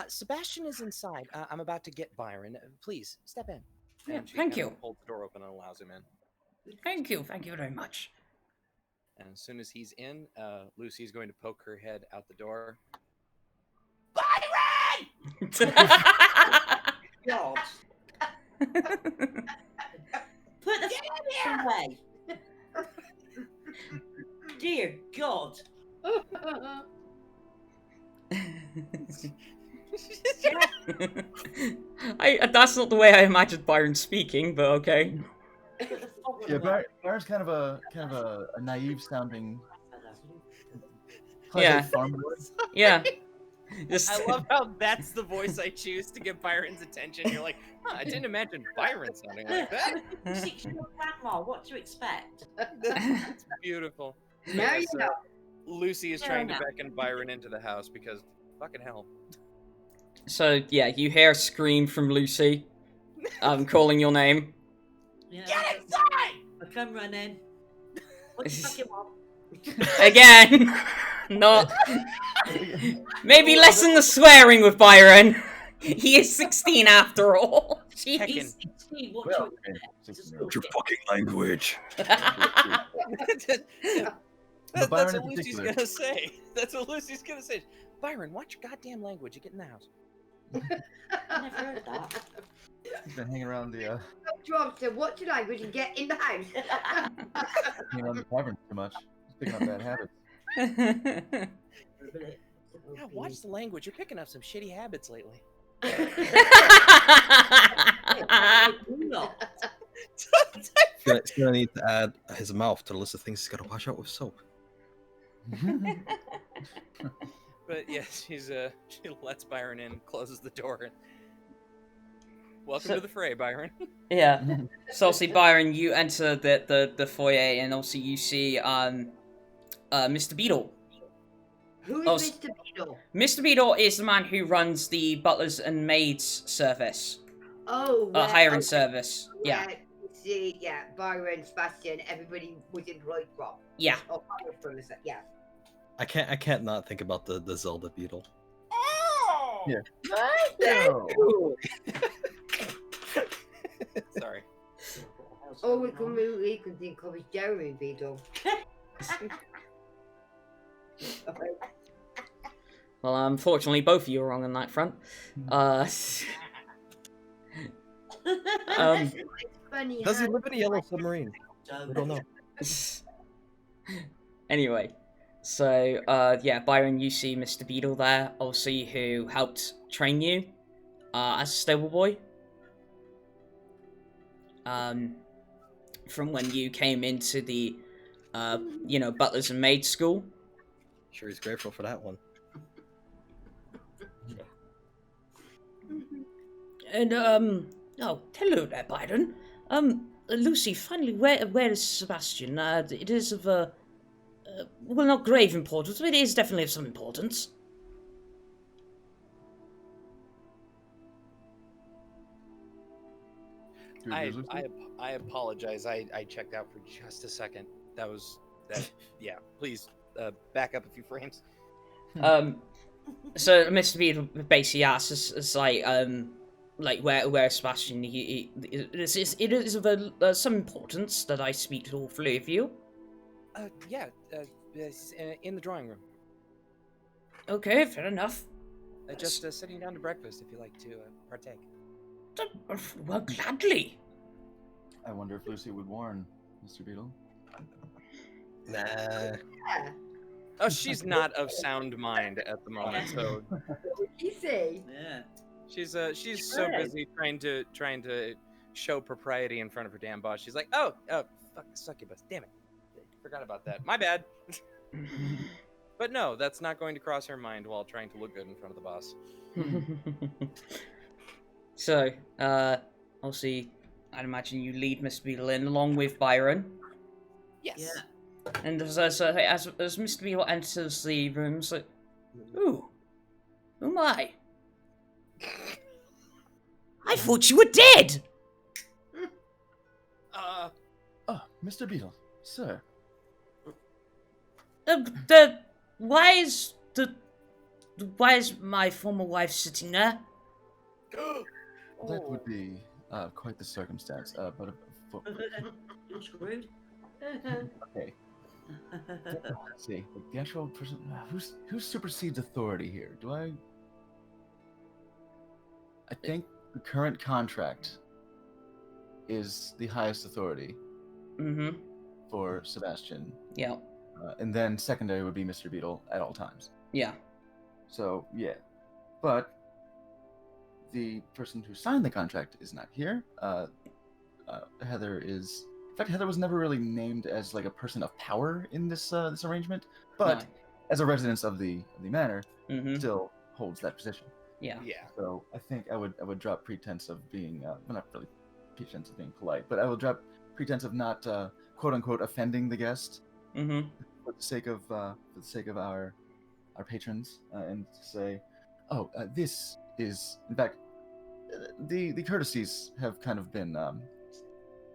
Sebastian is inside. I'm about to get Byron. Please, step in. Yeah, And she thank kind of you. holds the door open and allows him in. Thank you very much. And as soon as he's in, Lucy's going to poke her head out the door. God. Put the f away. Dear God. That's not the way I imagined Byron speaking, but okay. Put the f Yeah, away. Byron's kind of a naive sounding Yeah. farm boy. Yeah. Just I love how that's the voice I choose to get Byron's attention. You're like, I didn't imagine Byron sounding like that. 6-year-old grandma, what do you expect? It's beautiful. Now Yeah, you so know. Lucy is Fair trying to enough. beckon Byron into the house because fucking hell. So yeah, you hear a scream from Lucy, calling your name. Yeah, Get inside! I come running. What the fuck you want? Again. Not. Maybe lessen the swearing with Byron. He is 16 after all. Jeez. Heckin'. He's 16, what Well, do you expect? 16-year-old. Your fucking language. That's Byron what in Lucy's particular. gonna say. That's what Lucy's gonna say. Byron, watch your goddamn language. You get in the house. I never heard that. He's been hanging around the Drop to watch your language and get in the house. hanging around the tavern too much. He's picking up bad habits. Yeah, watch the language. You're picking up some shitty habits lately. He's gonna need to add his mouth to the list of things he's gotta wash out with soap. But yes, she lets Byron in, closes the door. And... Welcome So- to the fray, Byron. Yeah. So obviously, Byron, you enter the foyer, and also you see Mr. Beetle. Who Oh, is Mr. Beetle? Mr. Beetle is the man who runs the butlers and maids service, Oh, hiring okay. service. Yeah, See, yeah, Byron, Sebastian, everybody was employed from. yeah. Oh, from the set, yeah. I can't not think about the Zelda beetle. Oh! Yeah. Oh, Sorry. all we can think of is Jeremy Beetle. Well, unfortunately, both of you are wrong on that front. Funny Does he how- live in a yellow submarine? I don't know. Anyway, so yeah, Byron, you see Mr. Beetle there, obviously, who helped train you as a stable boy. From when you came into the, butlers and maids school. Sure, he's grateful for that one. And oh, hello there, Byron. Lucy, finally, where is Sebastian? It is of well, not grave importance, but it is definitely of some importance. Dude, I there's Lucy. apologize. I checked out for just a second. That. Yeah, please back up a few frames. So Mr. Beetle basically asks, it's like, like where Sebastian, it is of some importance that I speak to all three of you. Yeah, it's in the drawing room. Okay, fair enough. Just sitting down to breakfast if you like to partake. Well, gladly. I wonder if Lucy would warn Mr. Beetle. Nah. Yeah. Oh, she's not of sound mind at the moment, so Easy. Yeah. she's so busy trying to show propriety in front of her damn boss. She's like, oh, fuck, succubus, damn it, forgot about that. My bad. But no, that's not going to cross her mind while trying to look good in front of the boss. So, obviously, I'd imagine you lead Mr. Beetle in along with Byron. Yes. Yeah. And as Mr. Beetle enters the room, it's like, ooh, who am I? I thought you were dead! Oh, Mr. Beetle, sir. Why is my former wife sitting there? That would be quite the circumstance. But You're screwed. okay. Let's see. The actual person who supersedes authority here? I think the current contract is the highest authority Mm-hmm. for Sebastian. Yeah. And then secondary would be Mr. Beetle at all times. Yeah. So, yeah. But the person who signed the contract is not here. Heather is... In fact, Heather was never really named as like a person of power in this this arrangement, but No. as a resident of the manor, Mm-hmm. still holds that position. Yeah. Yeah. So I think I would drop pretense of being well, not really pretense of being polite, but I will drop pretense of not quote unquote offending the guest Mm-hmm. for the sake of our patrons, and say, oh, this is in fact the courtesies have kind of been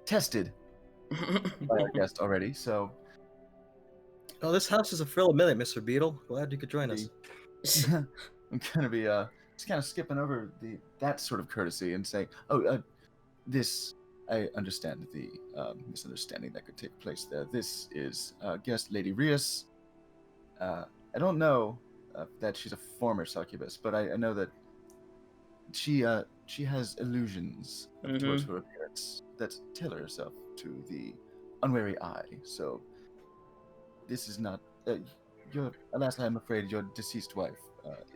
tested by our guest already. So Oh, this house is a thrill a minute, Mr. Beetle. Glad you could join us. I'm gonna be just kind of skipping over that sort of courtesy and say, oh, this, I understand the misunderstanding that could take place there. This is guest Lady Rias. I don't know that she's a former succubus, but I know that she has illusions towards her appearance that tailor herself to the unwary eye. So this is not alas, I'm afraid your deceased wife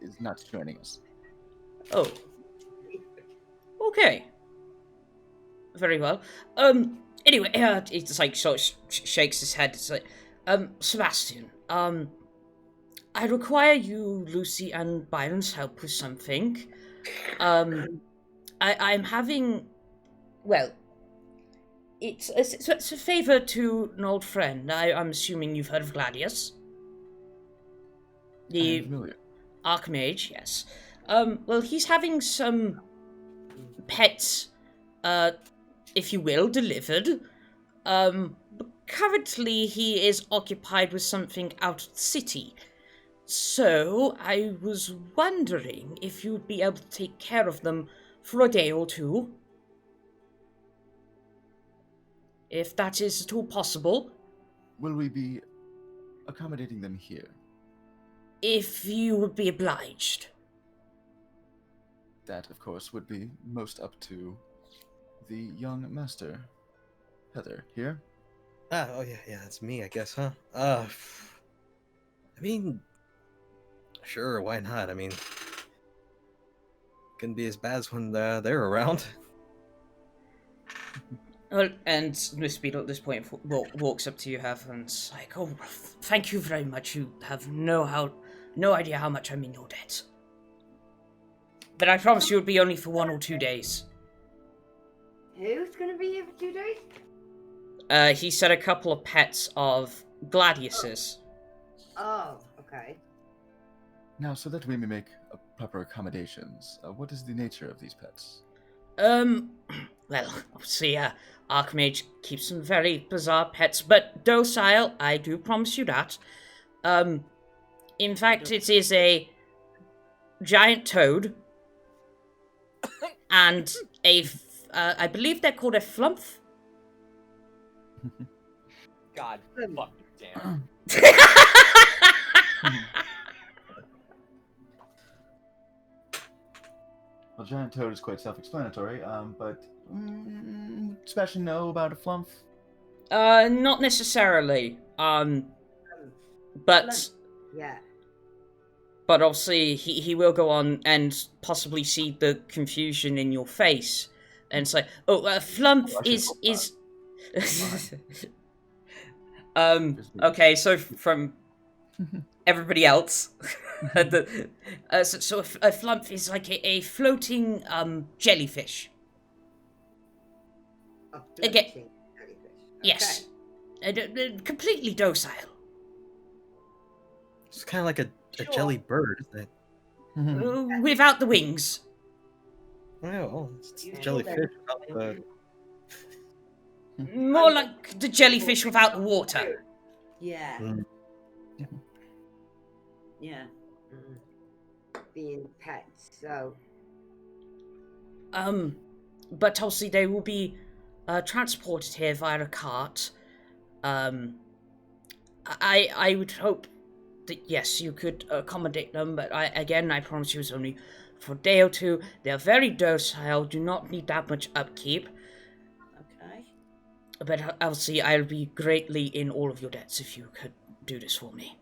is not joining us. Oh. Okay. Very well. Anyway, it's like sort of shakes his head. It's like, Sebastian, I require you, Lucy, and Byron's help with something. I'm having, well, it's a favor to an old friend. I'm assuming you've heard of Gladius. I'm The familiar. Archmage, yes. Well, he's having some pets, if you will, delivered. But currently he is occupied with something out of the city. So, I was wondering if you'd be able to take care of them for a day or two. If that is at all possible. Will we be accommodating them here? If you would be obliged. That, of course, would be most up to the young master. Heather, here? Oh yeah, that's me, I guess, huh? I mean, sure, why not? I mean, couldn't be as bad as when they're around. Well, and Miss Beetle at this point walks up to you, Heather, and is like, oh, thank you very much. You have no idea how much I'm in your debt. But I promise you it would be only for 1 or 2 days. Who's going to be here for 2 days? He said a couple of pets of Gladius's. Oh, okay. Now, so that we may make proper accommodations, what is the nature of these pets? Well, obviously, Archmage keeps some very bizarre pets, but docile, I do promise you that. In fact, it is a giant toad, and I believe they're called a flump. God fuck damn. Well, giant toad is quite self-explanatory, but Sebastian know about a flump? Not necessarily. But Yeah. but obviously he will go on and possibly see the confusion in your face and say, "Oh, flump is." Okay, so from everybody else, so a flump is like a floating jellyfish. Again, Floating jellyfish. yes, completely docile. It's kind of like a jelly bird, isn't it? Without the wings. Oh, well, it's You jellyfish without the... More like the jellyfish without the water. Yeah. Mm. Yeah. Being pets, so. But obviously they will be transported here via a cart. I would hope that yes, you could accommodate them, but I promise you it's only for a day or two. They are very docile, do not need that much upkeep. Okay. But obviously I'll be greatly in all of your debts if you could do this for me.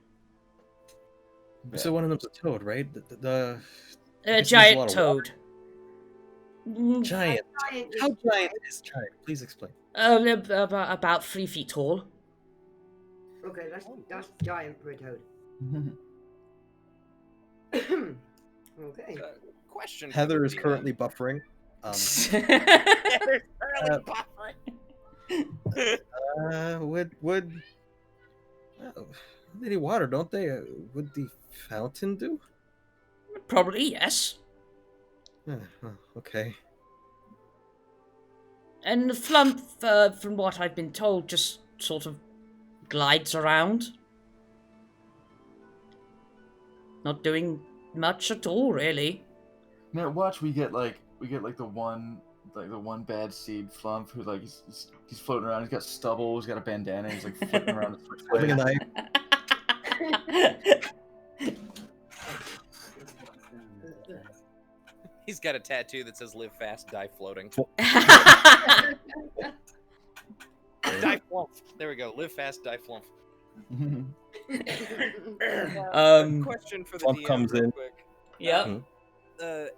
So one of them's a toad, right? A I guess giant there's a lot of toad. Giant. How giant is giant? Please explain. About 3 feet tall. Okay, that's giant for a toad. Okay. Question. for Heather the is DM. currently buffering. Heather's currently buffering. Would they need water, don't they? Would the fountain do? Probably, yes. Okay. And the flump, from what I've been told, just sort of glides around. Not doing much at all, really. Now watch, we get like the one bad seed flump who like he's floating around. He's got stubble. He's got a bandana. He's like flipping around. Having a knife. He's got a tattoo that says "Live fast, die floating." Die flump. There we go. Live fast, die flump. Question for the Flump DM comes real in. quick. Yep. And they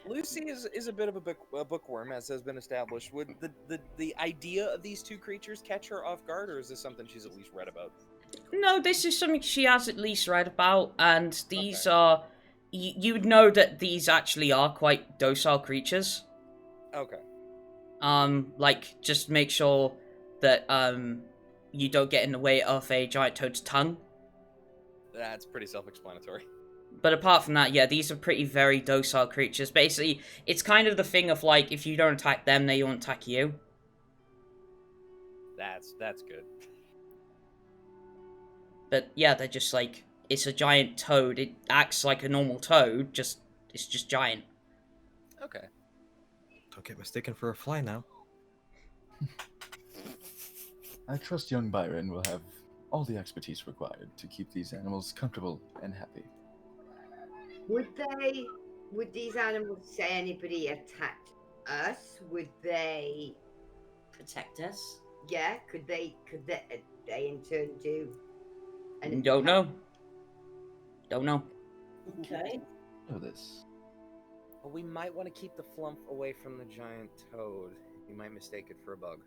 Lucy is a bit of a bookworm, as has been established. Would the idea of these two creatures catch her off guard, or is this something she's at least read about? No, this is something she has at least read about, and these Okay. are... You would know that these actually are quite docile creatures. Okay. Like, just make sure that, you don't get in the way of a giant toad's tongue. That's pretty self-explanatory. But apart from that, yeah, these are very docile creatures. Basically, it's kind of the thing of, like, if you don't attack them, they won't attack you. That's good. But, yeah, they're just, like, it's a giant toad. It acts like a normal toad, it's just giant. Okay. Don't get mistaken for a fly now. I trust young Byron will have all the expertise required to keep these animals comfortable and happy. Would these animals say anybody attacked us? Would they, protect us. yeah, could they in turn do? an Don't attack? know. Don't know. Okay. Know this. Well, we might want to keep the flump away from the giant toad. You might mistake it for a bug.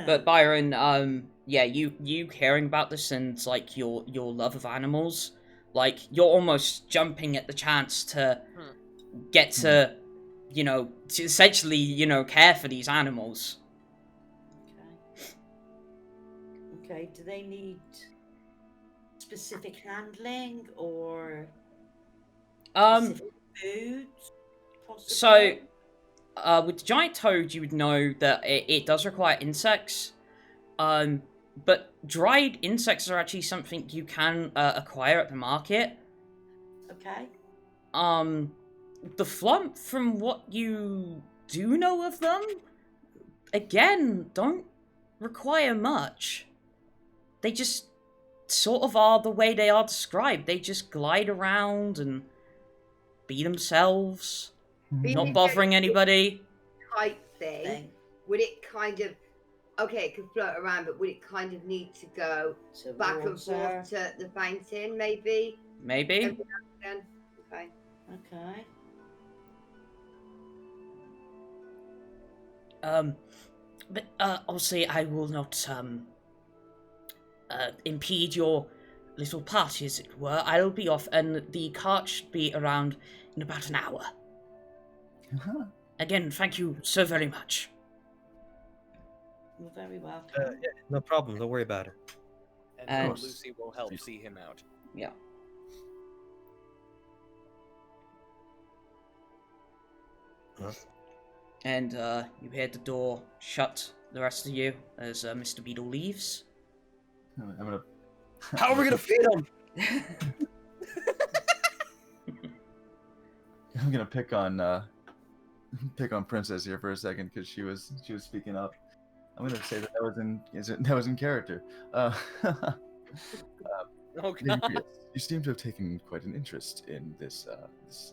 But Byron, yeah, you caring about this and like your love of animals, like you're almost jumping at the chance to get to, to essentially, care for these animals. Okay, do they need specific handling or specific food? Possibly? So, with the giant toad, you would know that it does require insects. But dried insects are actually something you can acquire at the market. Okay. the Flump, from what you do know of them, again, don't require much. They just sort of are the way they are described. They just glide around and be themselves, not bothering anybody. Type thing. Would it kind of... Okay, it could float around, but would it kind of need to go back and forth to the fountain, maybe? Maybe. Every now and then? Okay. Okay. But obviously I will not impede your little party, as it were. I'll be off, and the cart should be around in about an hour. Again, thank you so very much. You're very welcome. Yeah, no problem. Don't worry about it. And And- Lucy will help see him out. Yeah. Huh? And you hear the door shut, the rest of you, as Mr. Beetle leaves. I'm gonna. How are we gonna feed him? I'm gonna pick on Princess here for a second because she was speaking up. I'm gonna say that was in character. Oh Lady god. Rias, you seem to have taken quite an interest in this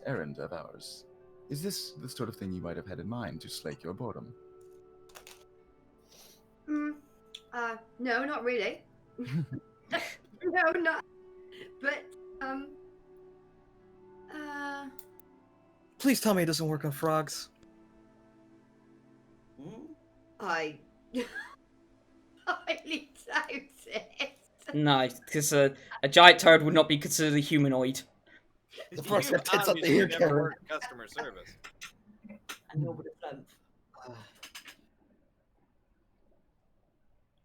errand of ours. Is this the sort of thing you might have had in mind to slake your boredom? No, not really. No, not. But, Please tell me it doesn't work on frogs. I highly doubt it. No, because a giant toad would not be considered a humanoid. The frogs have tits up the Obviously ear never cannon. worked customer service. And nor would a Flump.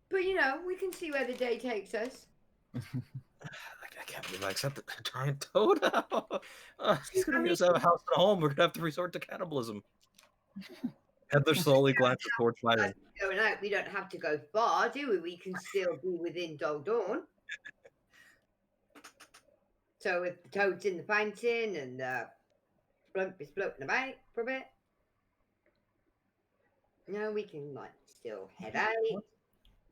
But, we can see where the day takes us. I can't believe I accepted a giant toad. He's gonna make us have a house and a home. We're gonna have to resort to cannibalism. Heather slowly glances towards Byron. Going out, we don't have to go far, do we? We can still be within Dulldawn. So if the toad's in the fountain and the Flump is floating about for a bit, we can still head out.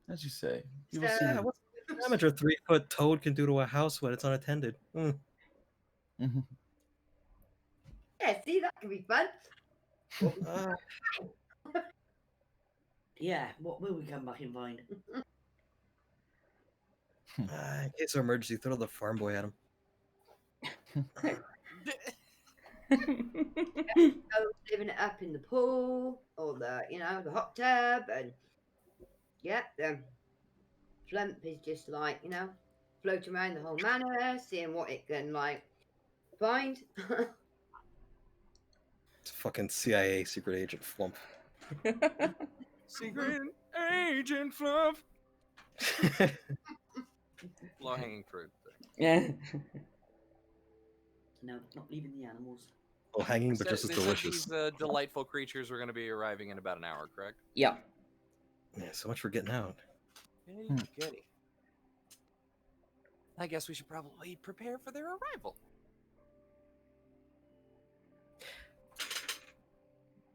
As you say, you will So- see. Yeah, what's the damage a 3-foot toad can do to a house when it's unattended? Mhm. Yeah, see, that can be fun. Yeah, what will we come back and find? In case of emergency, throw the farm boy at him. Living it up in the pool or the hot tub, and the Flump is just floating around the whole manor, seeing what it can find. It's a fucking CIA secret agent Flump. Secret agent Fluff. Low hanging fruit. Yeah. No, not leaving the animals. Well, hanging, but just as delicious. These delightful creatures are going to be arriving in about an hour, correct? Yeah. Yeah, so much for getting out. Goody. I guess we should probably prepare for their arrival.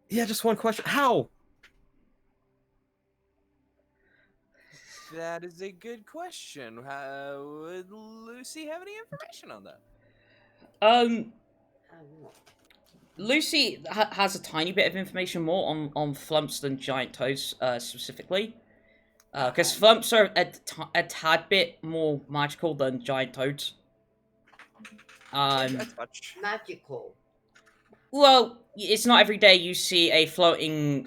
Yeah, just one question. How? That is a good question. Would Lucy have any information on that? Lucy has a tiny bit of information more on Flumps than giant toads specifically. Because Flumps are a tad bit more magical than giant toads. Magical. Well, it's not every day you see a floating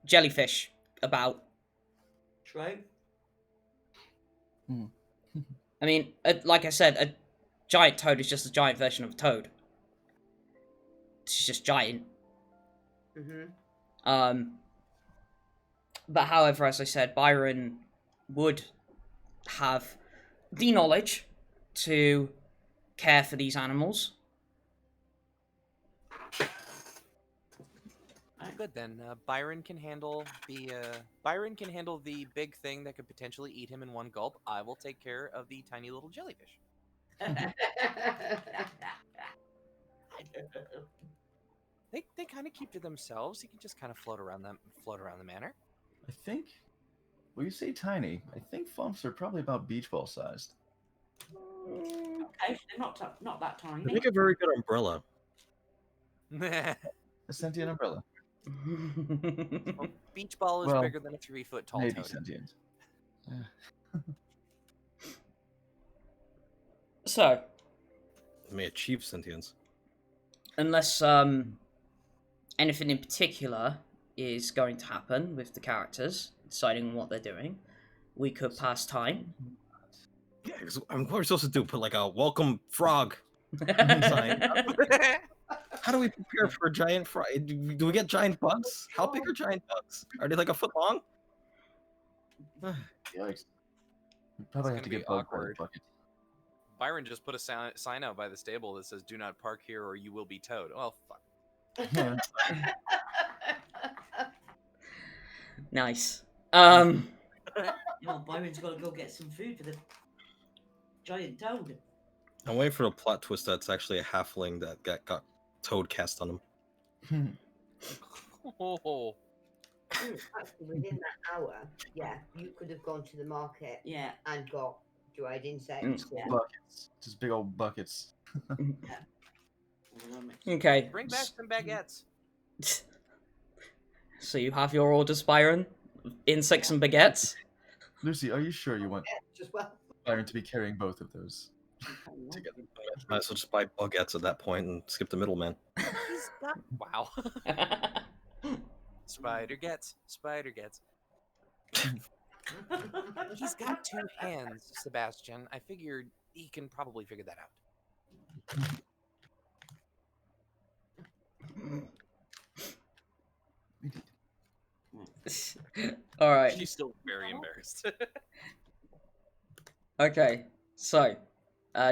jellyfish about. True. I mean, like I said, a giant toad is just a giant version of a toad. It's just giant. But however, as I said, Byron would have the knowledge to care for these animals. Good then. Byron can handle the big thing that could potentially eat him in one gulp. I will take care of the tiny little jellyfish. They kind of keep to themselves. You can just kind of float around the manor. I think. Well, you say tiny. I think Fumps are probably about beach ball sized. Okay, they're not that They tiny. make a very good umbrella. A sentient umbrella. Well, beach ball is Well, bigger than a 3-foot tall Maybe toad. sentient. So, It may achieve sentience. unless anything in particular is going to happen with the characters, deciding what they're doing, we could pass time. Yeah, 'cause what are we supposed to do? Put like a welcome frog sign? How do we prepare for a giant frog? Do we get giant bugs? How big are giant bugs? Are they like a foot long? Yikes. We probably It's have to gonna get be bugged by the awkward. bucket. Byron just put a sign out by the stable that says, "Do not park here, or you will be towed." Oh fuck! Yeah. Nice. Byron's got to go get some food for the giant toad. I'm waiting for the plot twist that's actually a halfling that got toad cast on him. Oh, Actually, within that hour, yeah, you could have gone to the market Yeah. and got dried insects. Yeah. Buckets. Just big old buckets. Okay. bring back some baguettes. So you have your orders, Byron? Insects and baguettes? Lucy, are you sure you want As well. Byron to be carrying both of those? Together. Might as well just buy buggets at that point and skip the middleman. He's got wow. Spider gets. He's got 2 hands, Sebastian. I figured he can probably figure that out. Alright. She's still very embarrassed. Okay. So,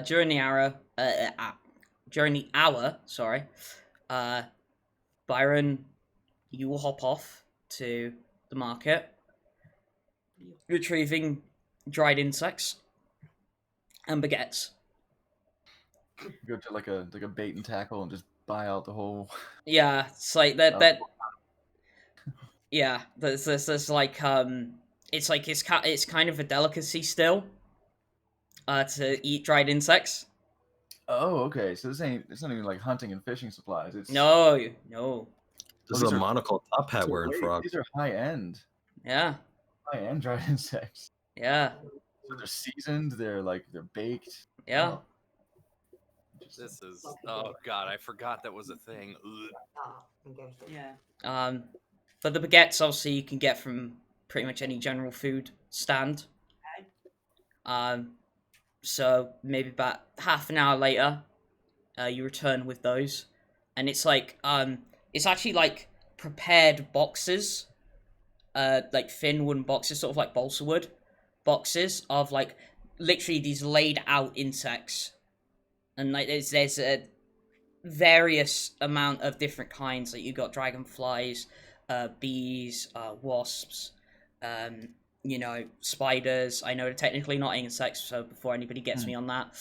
during the hour, sorry, Byron, you will hop off to the market, retrieving dried insects and baguettes. Go to like a bait and tackle and just buy out the whole. Yeah, it's like that. Yeah, there's like it's kind of a delicacy still. To eat dried insects. Oh, okay. So it's not even like hunting and fishing supplies. It's No. This Well, is these a are- monocle top hat wearing Wait, frog. These are high end Yeah. dried insects. Yeah. So they're seasoned. They're baked. Yeah. Oh. This is oh god, I forgot that was a thing. Ugh. Okay. Yeah. But the baguettes obviously you can get from pretty much any general food stand. So maybe about half an hour later, you return with those, and it's like it's actually like prepared boxes, like thin wooden boxes, sort of like balsa wood boxes of like literally these laid out insects, and like there's a various amount of different kinds. Like you got dragonflies, bees, wasps, spiders. I know they're technically not insects, so before anybody gets me on that.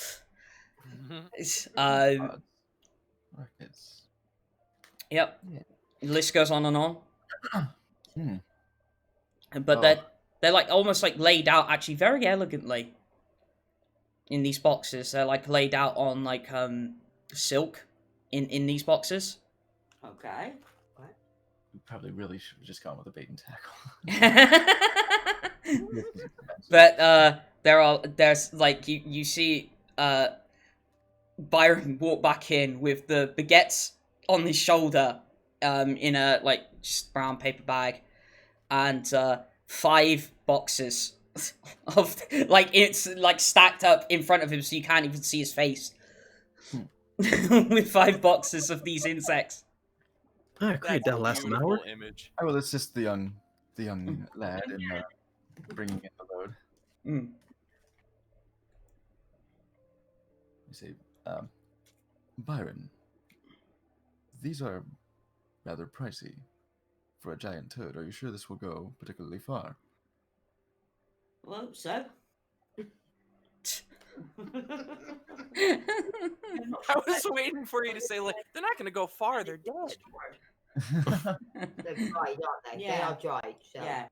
Markets. Yep. Yeah. The list goes on and on. Hmm. But Oh. they're like almost like laid out actually very elegantly in these boxes. They're like laid out on like silk in these boxes. Okay. We probably really should have just gone with a bait and tackle. But there's like you see Byron walk back in with the baguettes on his shoulder, in a like just brown paper bag, and 5 boxes of like it's like stacked up in front of him so you can't even see his face. With 5 boxes of these insects. Ah, great, That's that a last an beautiful hour. image. I will assist the young lad in bringing in the load. Mm. You say, Byron, these are rather pricey for a giant toad. Are you sure this will go particularly far? Well, so. I was waiting for you to say, like, they're not going to go far. They're dead. They're dried, aren't they? They Yeah. are dried. So. Yeah.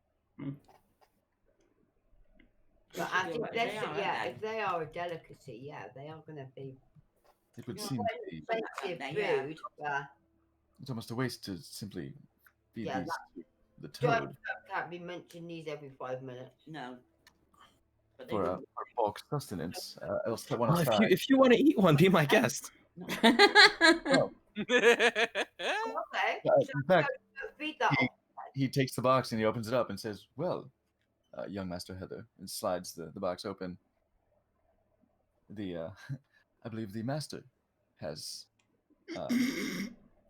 But I think They are, aren't if they are a delicacy, yeah, they are going to be It would Yeah. seem to be, expensive Yeah. food. it's almost a waste to simply feed Yeah, these to the Dried toad can't be mentioned these every 5 minutes. No. But they for wouldn't. bulk sustenance. Else that one Well, aside. if you want to eat one, be my guest. Oh, Okay. in fact, Feed that on. he takes the box and he opens it up and says, "Well, young Master Heather," and slides the box open. I believe the master has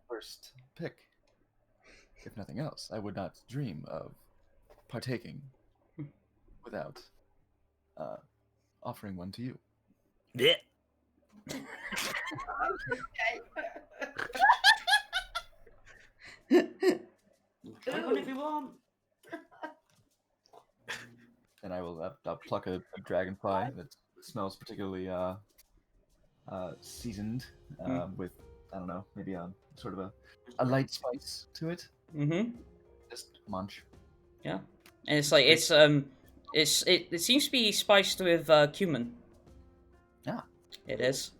first pick. If nothing else, I would not dream of partaking without offering one to you. Yeah. Take one if you want. And I'll pluck a dragonfly that smells particularly seasoned with, I don't know, maybe sort of a light spice to it. Mm-hmm. Just munch. Yeah. And it's like it seems to be spiced with cumin. Yeah. It is.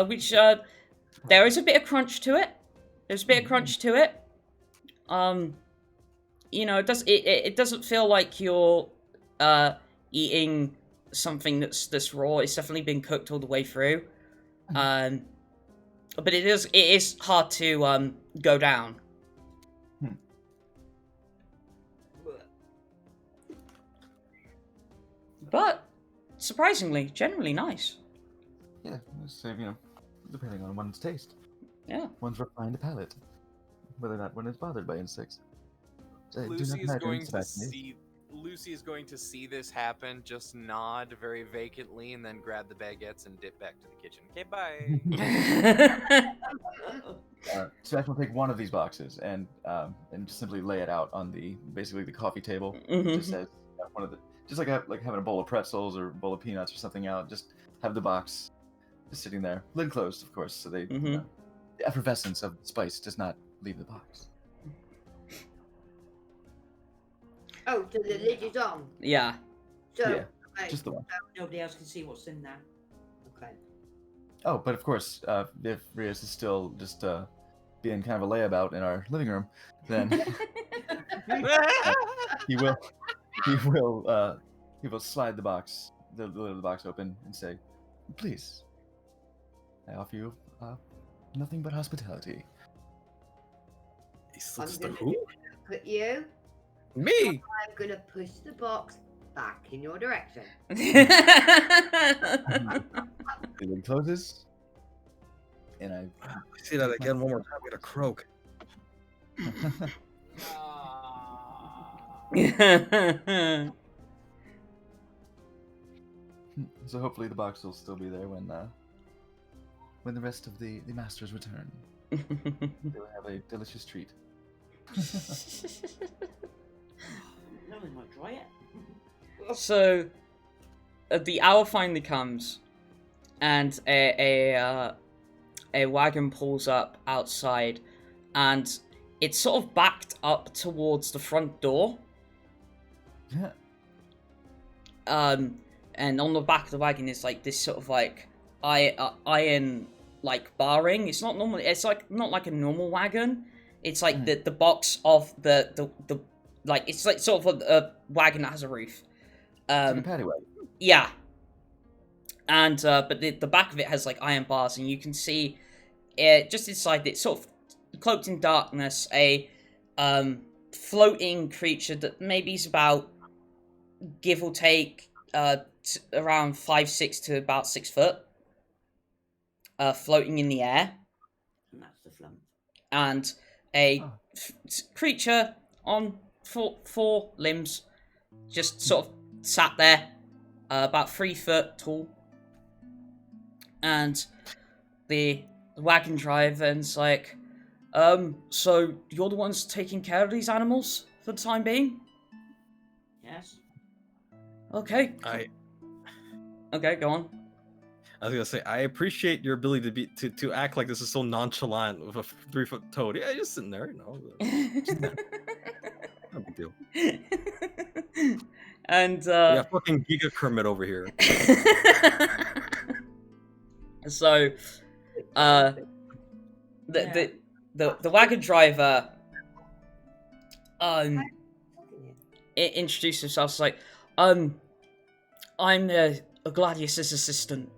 Which there is a bit of crunch to it. There's a bit of crunch to it. You know, it doesn't feel like you're eating something that's raw. It's definitely been cooked all the way through. But it is hard to go down. But surprisingly, generally nice. Yeah, so depending on one's taste, Yeah. one's refined palate, whether or not one is bothered by insects. So, do Lucy not is imagine going to Sebastian is. see. Lucy is going to see this happen, just nod very vacantly, and then grab the baguettes and dip back to the kitchen. Okay, bye. Sebastian will take one of these boxes and just simply lay it out on basically the coffee table. Mhm. Just as one of the like having a bowl of pretzels or a bowl of peanuts or something out. Just have the box just sitting there, lid closed, of course, so they Mhm. The effervescence of the spice does not leave the box. Oh, so the lid is on. Yeah. So, Yeah, okay. just the one. Nobody else can see what's in there. Okay. Oh, but of course, if Rias is still just being kind of a layabout in our living room, then he will slide the box, the lid of the box open, and say, "Please, I offer you nothing but hospitality." He's I'm just a gonna who? look at you. Me? I'm gonna push the box back in your direction. The lid closes, and I See that again one more time. I'm gonna croak. So hopefully the box will still be there when the rest of the masters return. They will have a delicious treat. No one might try it. So, the hour finally comes, and a wagon pulls up outside, and it's sort of backed up towards the front door. Yeah. And on the back of the wagon is like this sort of like iron like barring. It's not normal. It's like not like a normal wagon. It's like the box of the like it's like sort of a wagon that has a roof. It's like a paddy wagon. Yeah. And but the back of it has like iron bars, and you can see just inside it, sort of cloaked in darkness, a floating creature that maybe is about, give or take, around 5'6" to about 6 foot, floating in the air, And that's the flump. and a creature on four limbs, just sort of sat there, about 3 foot tall, and the wagon driver's like, so you're the ones taking care of these animals for the time being? Yes. Okay. I Okay, go on. I was gonna say, I appreciate your ability to act like this is so nonchalant with a 3-foot toad. Yeah, just sitting there, no big deal. And Yeah, fucking Giga Kermit over here. So, the wagon driver introduced himself. It's like, I'm Gladius's assistant.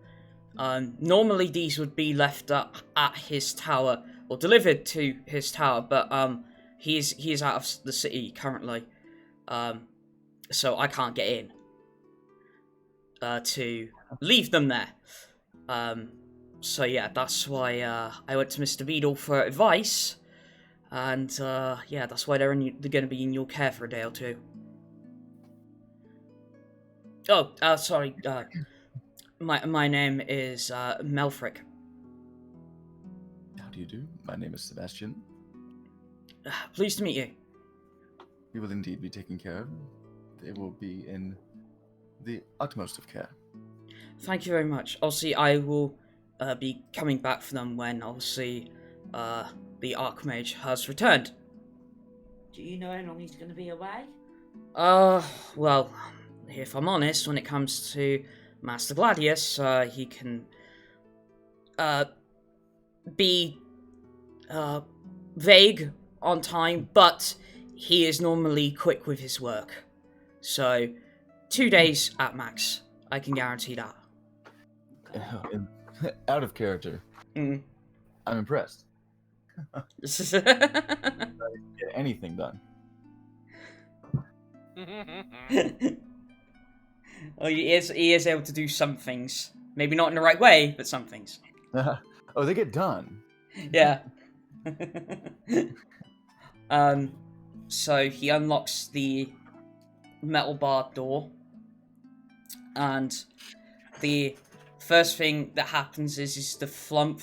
Normally these would be left at his tower or delivered to his tower, but he is out of the city currently, so I can't get in to leave them there. So yeah, that's why I went to Mr. Beadle for advice, and yeah, that's why they're going to be in your care for a day or two. Oh, sorry. My name is Melfric. How do you do? My name is Sebastian. Pleased to meet you. We will indeed be taken care of. They will be in the utmost of care. Thank you very much. Obviously, I will be coming back for them when, obviously, the Archmage has returned. Do you know how long he's going to be away? Well, if I'm honest, when it comes to Master Gladius, he can be vague on time, but he is normally quick with his work. So, 2 days at max. I can guarantee that. Out of character. Mm. I'm impressed. Get anything done. Well, he is able to do some things. Maybe not in the right way, but some things. Oh, they get done. Yeah. So he unlocks the metal barred door, and the first thing that happens is the flump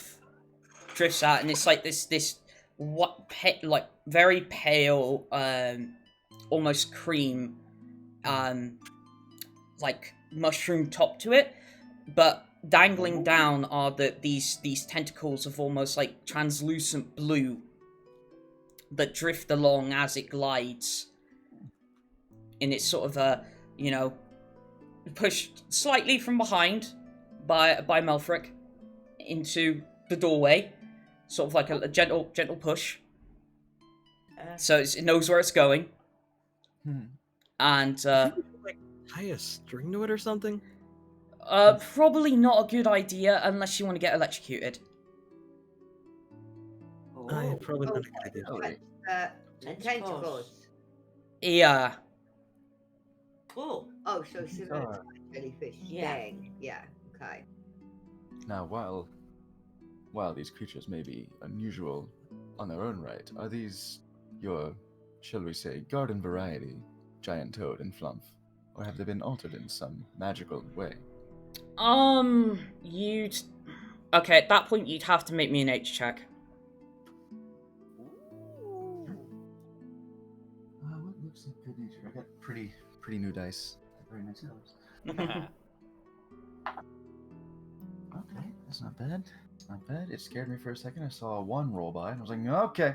drifts out, and it's like this like very pale, almost cream, like mushroom top to it, but dangling down are these tentacles of almost like translucent blue that drift along as it glides. And it's sort of pushed slightly from behind by Melfric into the doorway, sort of like a gentle push. So it knows where it's going. And like tie a string to it or something. Probably not a good idea unless you want to get electrocuted. Probably not a good idea. Tentacles. Yeah. Cool. Oh, so similar to jellyfish Yeah. thing. Yeah, okay. Now, while these creatures may be unusual on their own right, are these your, shall we say, garden variety giant toad and flump? Or have they been altered in some magical way? Okay, at that point you'd have to make me an H check. What looks like good nature? I got pretty new dice. Very nice colors. Okay, that's not bad. It's not bad. It scared me for a second. I saw a 1 roll by, and I was like, okay.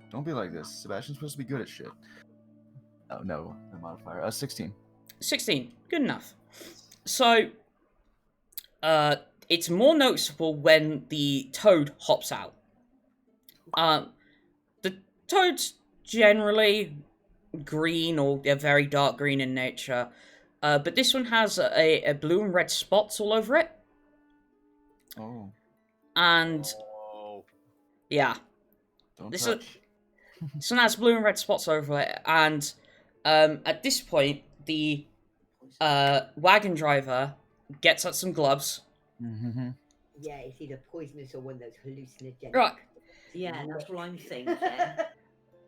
Don't be like this. Sebastian's supposed to be good at shit. Oh, no. The modifier. 16. 16. Good enough. So, it's more noticeable when the toad hops out. The toad's generally green, or they're very dark green in nature. But this one has a blue and red spots all over it. Oh. And, yeah. This one has blue and red spots over it, and at this point, the wagon driver gets out some gloves. Mm-hmm. Yeah, it's either poisonous or one of those hallucinogenic. Right. Yeah, that's what I'm thinking.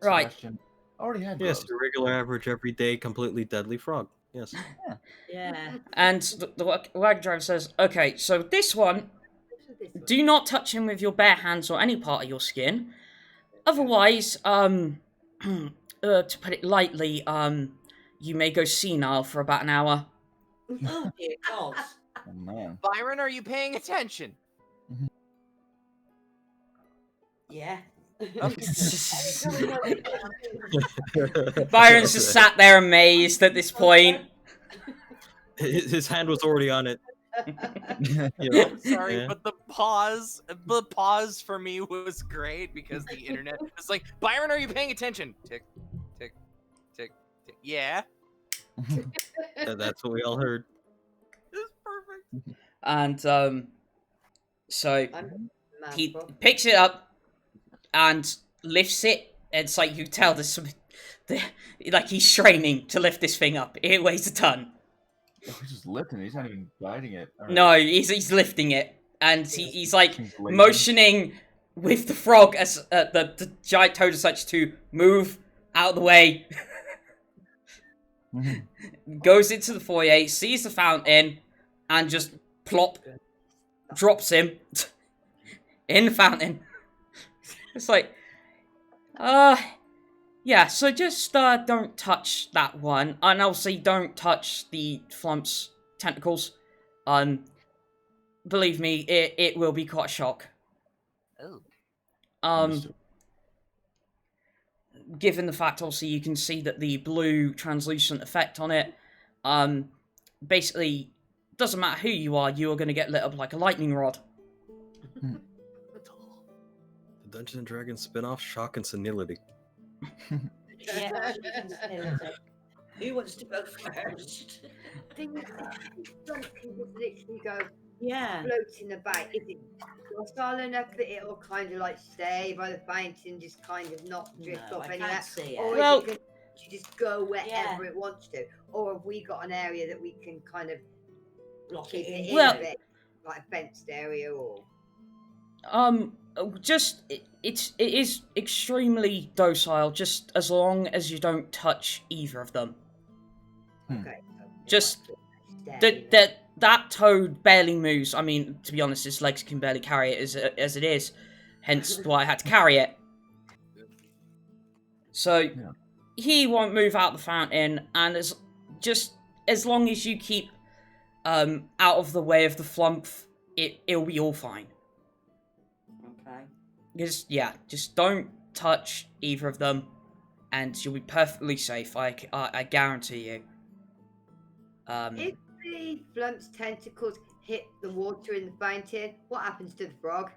Right. Sebastian already had Yes, gloves. your regular average everyday completely deadly frog. Yes. Yeah. And the wagon driver says, okay, so this one, do not touch him with your bare hands or any part of your skin. Otherwise, to put it lightly, you may go senile for about an hour. Oh dear God. Oh, man. Byron, are you paying attention? Yeah. Byron's just sat there amazed at this point. His hand was already on it. I'm sorry, Yeah. but the pause for me was great because the internet was like, Byron, are you paying attention? Tick, tick, tick, tick. Yeah. That's what we all heard. It's perfect. And so I'm mad, he bro. picks it up and lifts it. It's like you tell there's some, like he's straining to lift this thing up. It weighs a ton. Oh, he's just lifting it. He's not even guiding it. All right. No, he's lifting it, and he's like He's lazy. motioning with the frog as the giant toad as such to move out of the way. Goes into the foyer, sees the fountain, and just plop drops him in the fountain. It's like, yeah. So just don't touch that one, and obviously don't touch the Flump's tentacles. Believe me, it will be quite a shock. Oh. Understood. Given the fact, obviously, you can see that the blue translucent effect on it, basically, doesn't matter who you are going to get lit up like a lightning rod. The Dungeons and Dragons spin-off, Shock and Senility. Yeah. Who wants to go first? Thing is, some people literally go Yeah. floating about. Is it docile enough that it'll kind of like stay by the fountain, just kind of not drift No, off I anywhere? can't see Or it. Well- is it going to just go wherever it wants to? Or have we got an area that we can kind of Lock keep it it in. in Well- a bit, like a fenced area? Or It is extremely docile, just as long as you don't touch either of them. okay, so Just stay, you know. that toad barely moves. I mean, to be honest, his legs can barely carry it as it is. Hence why I had to carry it. So Yeah. he won't move out the fountain, and as long as you keep out of the way of the flump, it'll be all fine. Okay. Just don't touch either of them, and you'll be perfectly safe. I guarantee you. If the flump's tentacles hit the water in the fountain, what happens to the frog?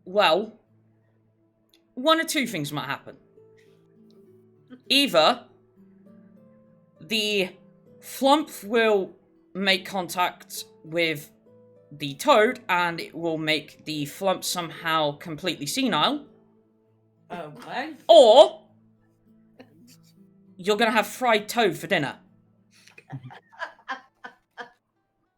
Well, one or two things might happen. Either the flump will make contact with the toad, and it will make the flump somehow completely senile, Okay. or you're gonna have fried toad for dinner.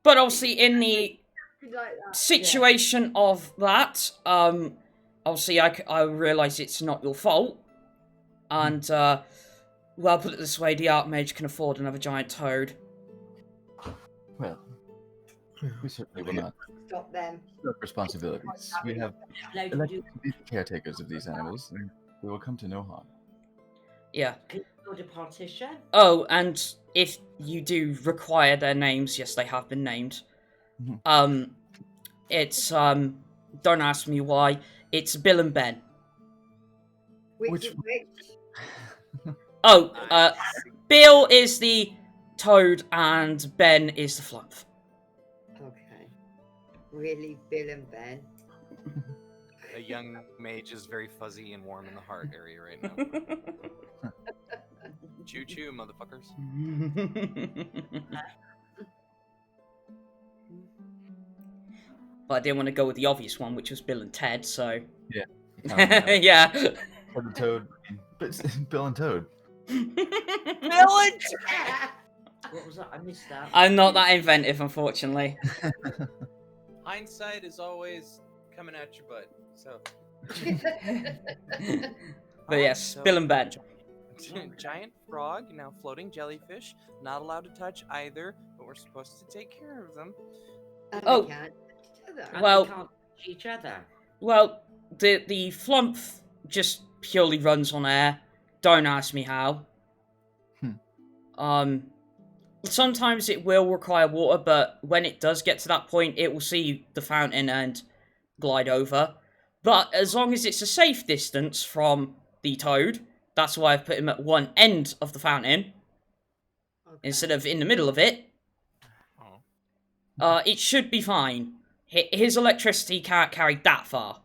But obviously, in the Like that. situation of that, obviously I realise it's not your fault, and well, put it this way, the Archmage can afford another giant toad. Well, we certainly will not Stop them. shirk responsibilities. We have Now you elected do to be the caretakers of these animals, and they will come to no harm. Yeah. build a partition. Oh, and if you do require their names, yes, they have been named. Mhm. It's don't ask me why. It's Bill and Ben. Which Which- is which? Oh, Bill is the toad and Ben is the flump. Okay. Really, Bill and Ben. The young mage is very fuzzy and warm in the heart area right now. Choo choo, motherfuckers. But I didn't want to go with the obvious one, which was Bill and Ted, so... Yeah. Yeah. Or the toad, but it's Bill and Toad. What was that? I missed that. I'm not that inventive, unfortunately. Hindsight is always coming at your butt. So, But yes, Bill and Ben. giant frog, now floating jellyfish. Not allowed to touch either, but we're supposed to take care of them. Oh. We can't touch each other. And Well- they can't touch each other. Well, the flump just purely runs on air. Don't ask me how. Sometimes it will require water, but when it does get to that point, it will see the fountain and glide over. But as long as it's a safe distance from the toad, that's why I've put him at one end of the fountain instead of in the middle of it. It should be fine. His electricity can't carry that far.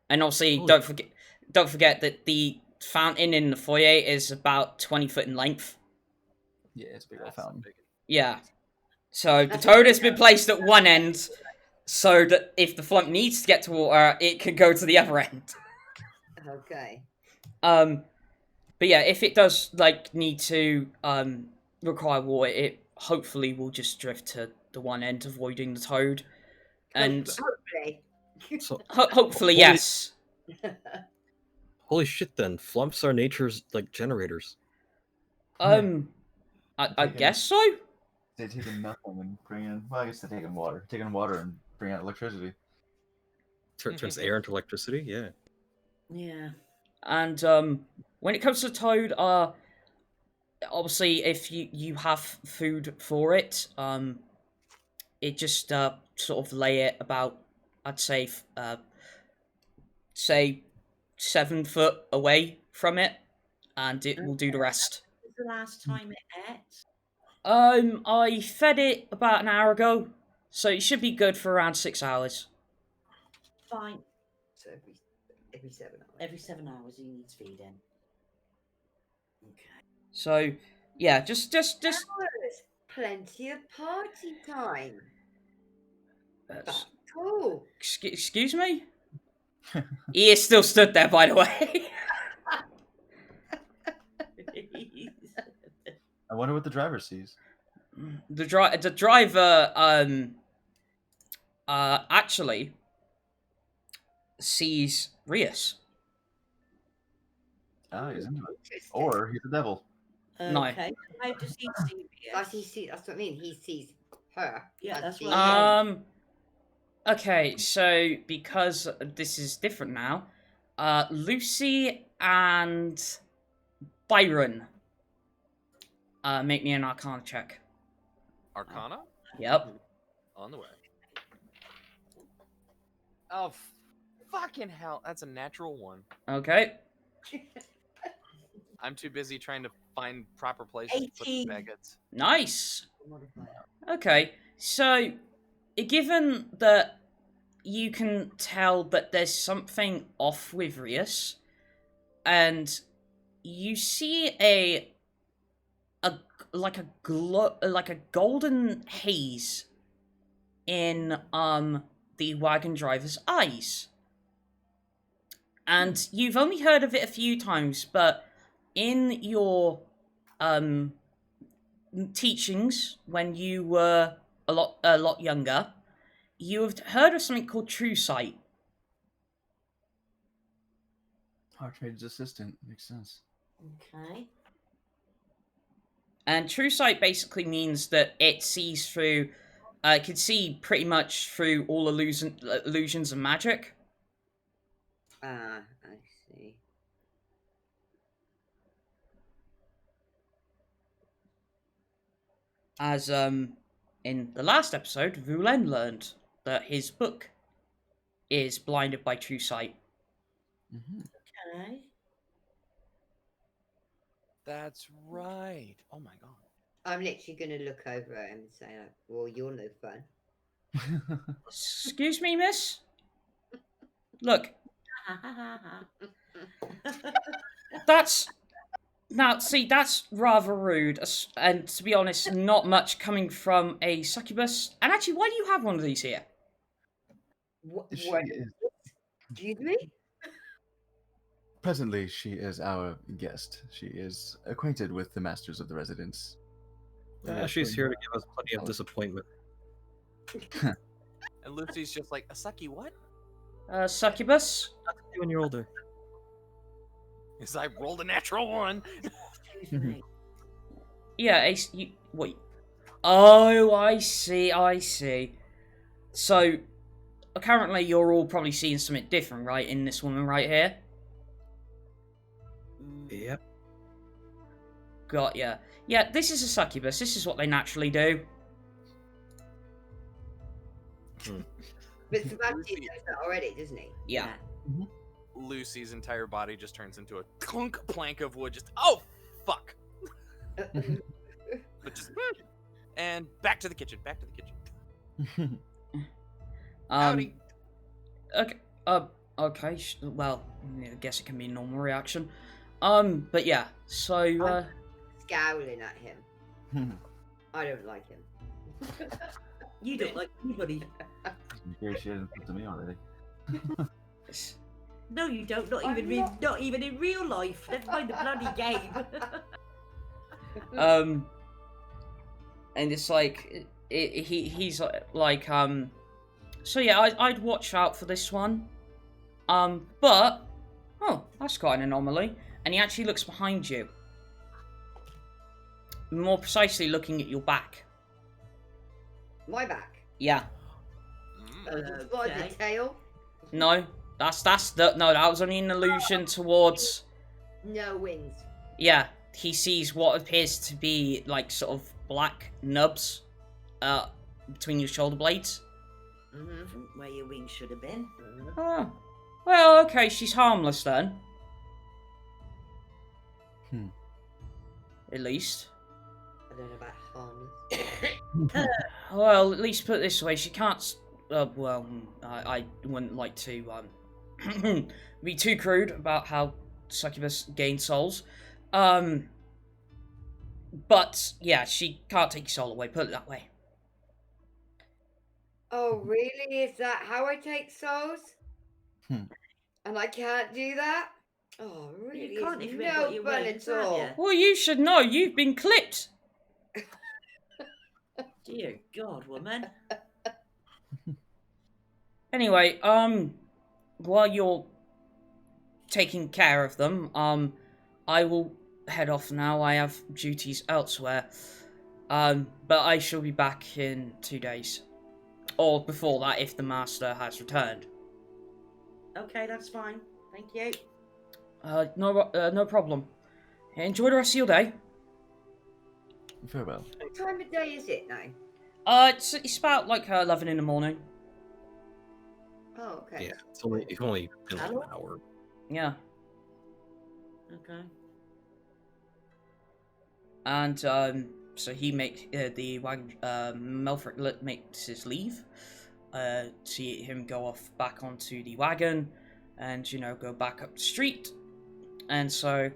And obviously, don't forget that the fountain in the foyer is about 20 foot in length. Yeah, it's a big old fountain. Yeah. So the toad has been placed at one end, so that if the flump needs to get to water, it can go to the other end. Okay. But yeah, if it does need to require water, it hopefully will just drift to the one end, avoiding the toad. And Hopefully. So, hopefully, yes. holy shit! Then flumps are nature's generators. I guess so. They take in nothing and bring in. Well, I guess they take in water. Take in water and bring out electricity. Turns air into electricity. Yeah. Yeah. And when it comes to toad, obviously, if you have food for it, it just sort of lay it about, I'd say 7 foot away from it, and it will do the rest. When was the last time it ate? I fed it about an hour ago, so it should be good for around 6 hours. Fine. So every 7 hours. Every 7 hours he needs feeding. Okay. So, yeah, just Hours. Plenty of party time. That's cool. excuse me? He is still stood there, by the way. I wonder what the driver sees. The driver actually sees Rias. Ah, he's into it. Or he's the devil. No. Okay. How does he see Rias? That's what I mean. He sees her. Yeah, as that's the- right. Okay, so because this is different now, Lucy and Byron, make me an Arcana check. Arcana? Yep. On the way. Oh, fucking hell. That's a natural 1. Okay. I'm too busy trying to find proper places to put the 18. maggots. Nice. Modifier. Okay, so given that you can tell that there's something off with Rias, and you see a golden haze in the wagon driver's eyes, and you've only heard of it a few times, but in your teachings when you were a lot younger, you have heard of something called true sight. Our trader's assistant. Makes sense. Okay. And true sight basically means that it sees through, it can see pretty much through all illusions of magic. Ah, I see. As in the last episode, Vulen learned that his book is blinded by true sight. Mm-hmm. Okay. That's right. Oh my god. I'm literally going to look over at him and say, well, you're no fun. Excuse me, miss? Look, that's rather rude, and to be honest, not much coming from a succubus. And actually, why do you have one of these here? What? She is, Excuse me? presently, she is our guest. She is acquainted with the masters of the residence. She's here to give us plenty of disappointment. And Lucy's just like, a sucky what? Succubus? When you're older. Because I rolled a natural 1. Excuse me. Yeah, wait. Oh, I see. So, currently you're all probably seeing something different, right, in this woman right here? Yep. got ya. Yeah, this is a succubus. This is what they naturally do. But Sebastian knows that already, doesn't he? Yeah. Lucy's entire body just turns into a clunk plank of wood. Just fuck. But just and back to the kitchen. Back to the kitchen. Howdy. Okay. Okay. Well, I guess it can be a normal reaction. But yeah. So. I'm scowling at him. I don't like him. You don't like anybody. Negotiating to me already. No, you don't. Not I'm even not- not even in real life. Never mind the bloody game. And it's like he's like so yeah, I'd watch out for this one, but that's quite an anomaly. And he actually looks behind you, more precisely looking at your back. My back. Yeah. Spotted the tail. No, that was only an allusion towards. No wings. Yeah, he sees what appears to be like sort of black nubs between your shoulder blades. Where your wings should have been. Oh. Well, okay, she's harmless then. At least. I don't know about harmless. Well, at least put it this way, she can't. I wouldn't like to be too crude about how succubus gain souls. But yeah, she can't take your soul away. Put it that way. Oh, really? Is that how I take souls? And I can't do that? Oh, really? You can't It's if you ain't no got your fun wings, at can all. ya? Well, you should know. You've been clipped. Dear God, woman. Anyway, while you're taking care of them, I will head off now. I have duties elsewhere. But I shall be back in 2 days. Or before that, if the master has returned. Okay, that's fine. Thank you. No problem. Enjoy the rest of your day. Farewell. What time of day is it now? It's about like 11 in the morning. Oh, okay. Yeah, it's only been like an hour. Yeah. Okay. And so he makes the wagon. Melfric makes his leave. See him go off back onto the wagon, and go back up the street. And so,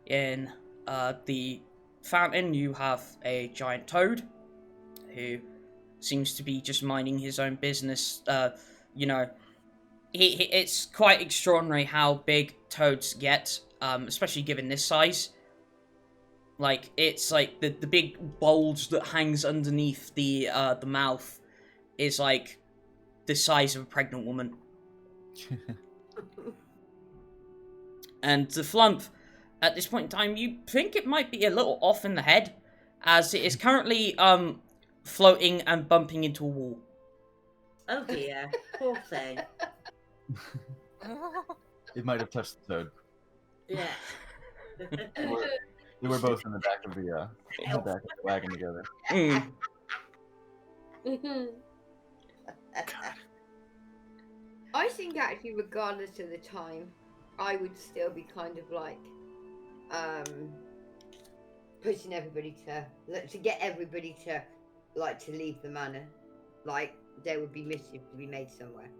in the fountain, you have a giant toad, who seems to be just minding his own business. It's quite extraordinary how big toads get, especially given this size. Like, it's like the big bulge that hangs underneath the mouth is like the size of a pregnant woman. And the flump, at this point in time, you think it might be a little off in the head, as it is currently floating and bumping into a wall. Oh dear, poor thing. It might have touched the toad. Yeah. They were both in the back of the wagon together. Mm. I think actually, regardless of the time, I would still be kind of like pushing everybody to get everybody to leave the manor. Like, there would be mischief to be made somewhere.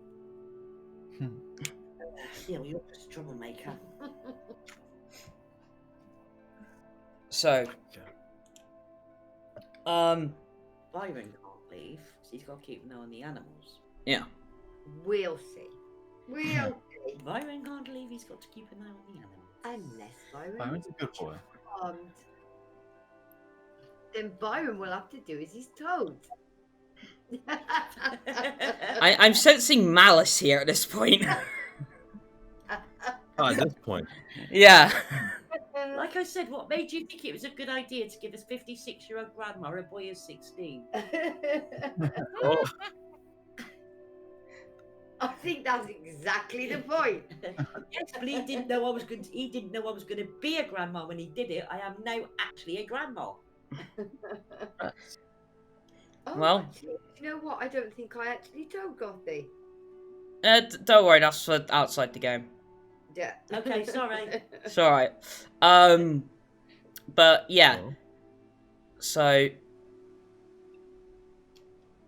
Yeah, well, you're just a troublemaker. So, Byron can't leave, so he's got to keep an eye on the animals. yeah. We'll see. We'll see. Byron can't leave, he's got to keep an eye on the animals. Unless Byron Byron's a good boy. then Byron will have to do as he's told. I'm sensing malice here at this point. At this point, Yeah. Like I said, what made you think it was a good idea to give us 56-year-old grandma a boy of 16? oh, I think that's exactly the point. Yes, but he didn't know I was going to. He didn't know I was going to be a grandma when he did it. I am now actually a grandma. Oh, Well- actually, you know what? I don't think I actually told Gothy. Don't worry, that's for outside the game. Yeah. Okay, sorry. It's alright. But yeah. Oh. So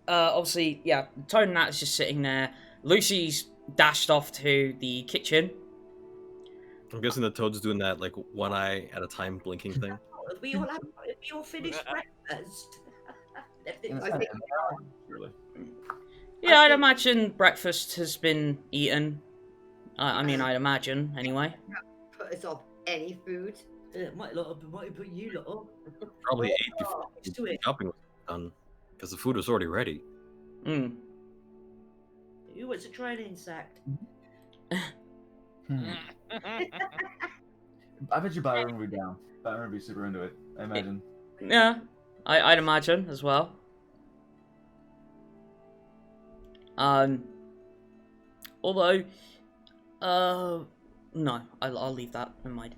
obviously, yeah, Toad and Nat is just sitting there. Lucy's dashed off to the kitchen. I'm guessing the toad's doing that like one eye at a time blinking thing. Have we all finished breakfast? Everything's I think- Surely. Yeah, I'd think- imagine breakfast has been eaten. I mean, I'd imagine, anyway. Put us off any food. might put you lot up. Probably ate Oh, before let's do it. shopping was done because the food was already ready. Mm. Who was a training insect? Hmm. I bet you Byron would be down. Byron would be super into it, I imagine. Yeah, I'd imagine as well. Although, no, I'll leave that. Never mind.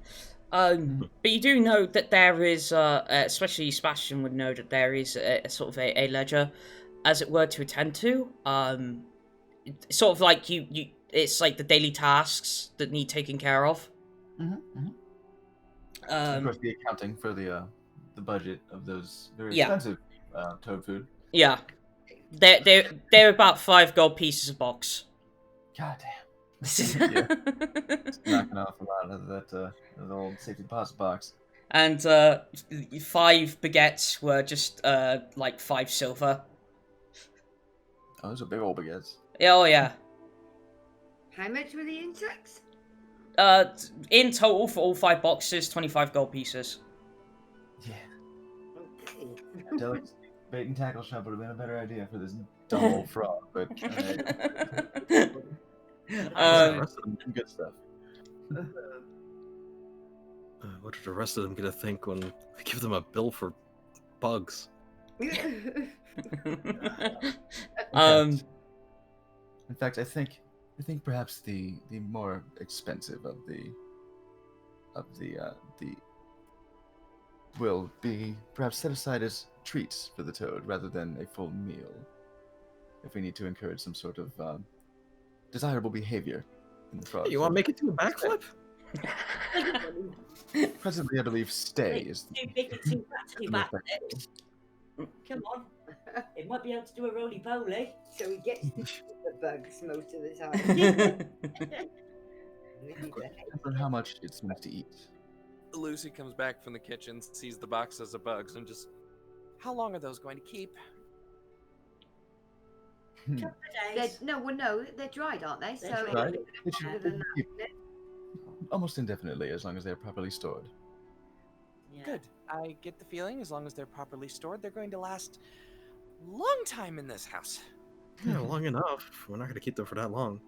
But you do know that there is, especially Sebastian would know that there is a sort of a ledger, as it were, to attend to. Sort of like you, it's like the daily tasks that need taken care of. Of course, the accounting for the budget of those very Yeah. expensive toad food. Yeah, they're about 5 gold pieces a box. God damn. Yeah. Knocking off a lot of that the old safety deposit box. And 5 baguettes were just like 5 silver. Oh, those are big old baguettes. Yeah, oh yeah. How much were the insects? In total for all 5 boxes, 25 gold pieces. Yeah. Okay. Delicacy. Bait and tackle shop would have been a better idea for this dumb old frog, but Um, good stuff. What are the rest of them gonna think when I give them a bill for bugs? um, In fact, I think perhaps the more expensive of the will be perhaps set aside as treats for the toad rather than a full meal. If we need to encourage some sort of desirable behavior in the frog. You want to make it do a backflip? Presently, I believe stay is Make it too practically back. effective. Come on. It might be able to do a roly poly. So he gets to eat the bugs most of the time. Depends on how much it's meant to eat. Lucy comes back from the kitchen, sees the boxes of bugs, and just, how long are those going to keep? Couple of days. No, they're dried, aren't they? So They're it's dried. gonna It should longer than that, keep wouldn't it? almost indefinitely as long as they're properly stored. Yeah. Good. I get the feeling as long as they're properly stored, they're going to last a long time in this house. Yeah, long enough. We're not gonna keep them for that long.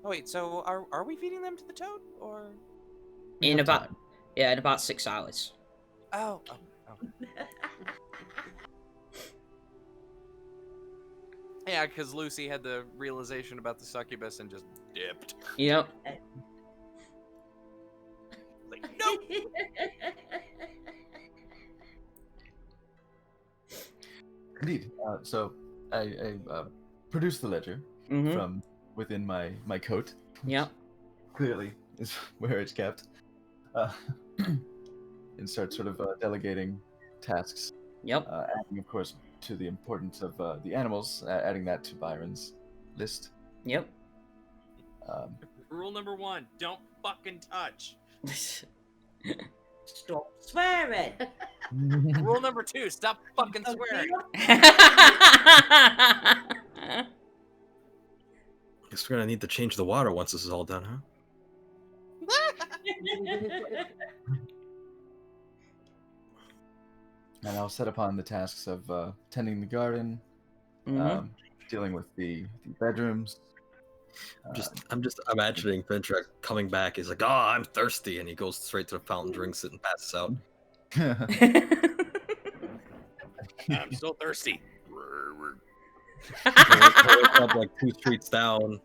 Oh wait, so are we feeding them to the toad, or? We in have about time. in about 6 hours. Oh. Yeah, because Lucy had the realization about the succubus and just dipped. Yep. Like, nope. Indeed. So I produced the ledger Mhm. from within my coat. Yep. Clearly is where it's kept. And start sort of delegating tasks. Yep. Adding, of course, to the importance of the animals, adding that to Byron's list. Yep. Rule number 1: don't fucking touch. Stop swearing. Rule number 2: stop fucking Oh, swearing. Guess we're gonna need to change the water once this is all done, huh? And I'll set upon the tasks of tending the garden, Mhm. dealing with the bedrooms. I'm just imagining Ventra coming back. He's like, "Oh, I'm thirsty," and he goes straight to the fountain, drinks it, and passes out. I'm still thirsty. He wakes up like 2 streets down,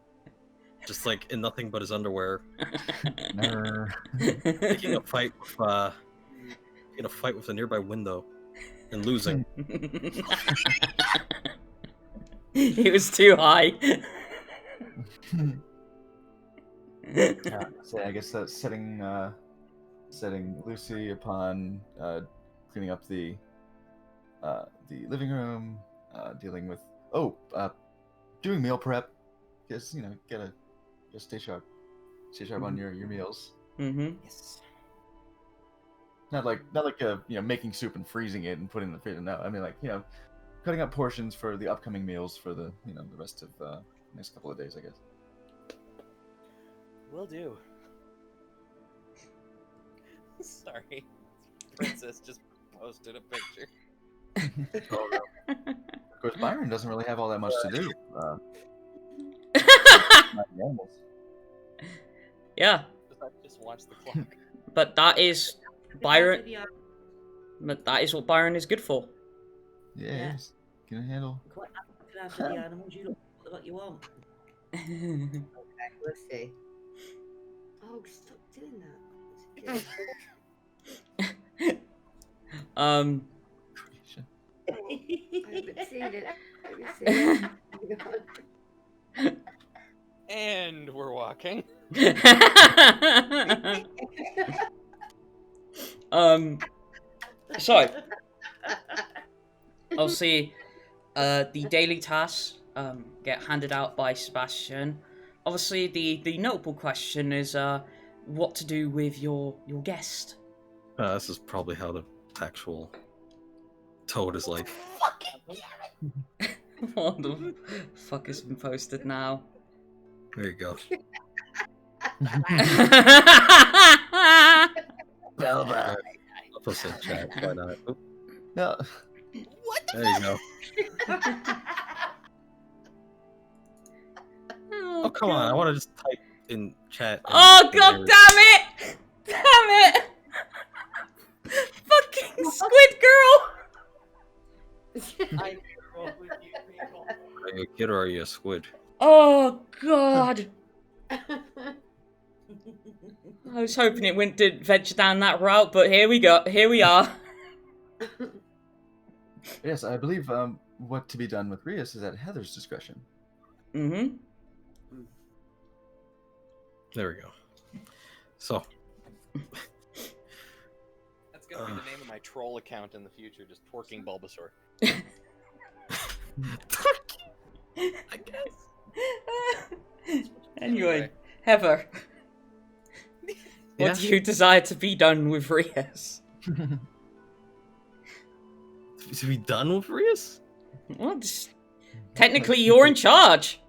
just like in nothing but his underwear, picking a fight with a nearby window and losing. It was too high. So I guess that's setting Lucy upon cleaning up the living room, dealing with doing meal prep. Because gotta just stay sharp on your meals. Mm-hmm. Yes. Not like making soup and freezing it and putting it in the freezer. No, I mean cutting up portions for the upcoming meals for the the rest of next couple of days, I guess. Will do. Sorry. Princess just posted a picture. Of course, Byron doesn't really have all that much to do. Yeah, Just watch the clock. but that is Byron. But that is what Byron is good for. Yeah, yes. Can handle. Quite happy to the animals. You look what you want. Okay, we'll see. Oh, stop doing that. I haven't seen it. And we're walking. So obviously, the daily tasks get handed out by Sebastian. Obviously, the notable question is what to do with your guest. This is probably how the actual toad is like. What the fuck has been posted now? There you go. Belba. I'll post it in chat. Why not? Oop, No. there you go. Oh, come on. I want to just type in chat. Oh, god damn it! Damn it! Fucking squid girl! I wrong with you people. Are you a kid or are you a squid? Oh, god. I was hoping it didn't venture down that route, but here we go. Here we are. Yes, I believe what to be done with Rias is at Heather's discretion. Mm-hmm. There we go. So. That's gonna be the name of my troll account in the future, just twerking Bulbasaur. I guess. Anyway, Heather. Yeah? What do you desire to be done with Rias? To be done with Rias? Well, technically, you're in charge.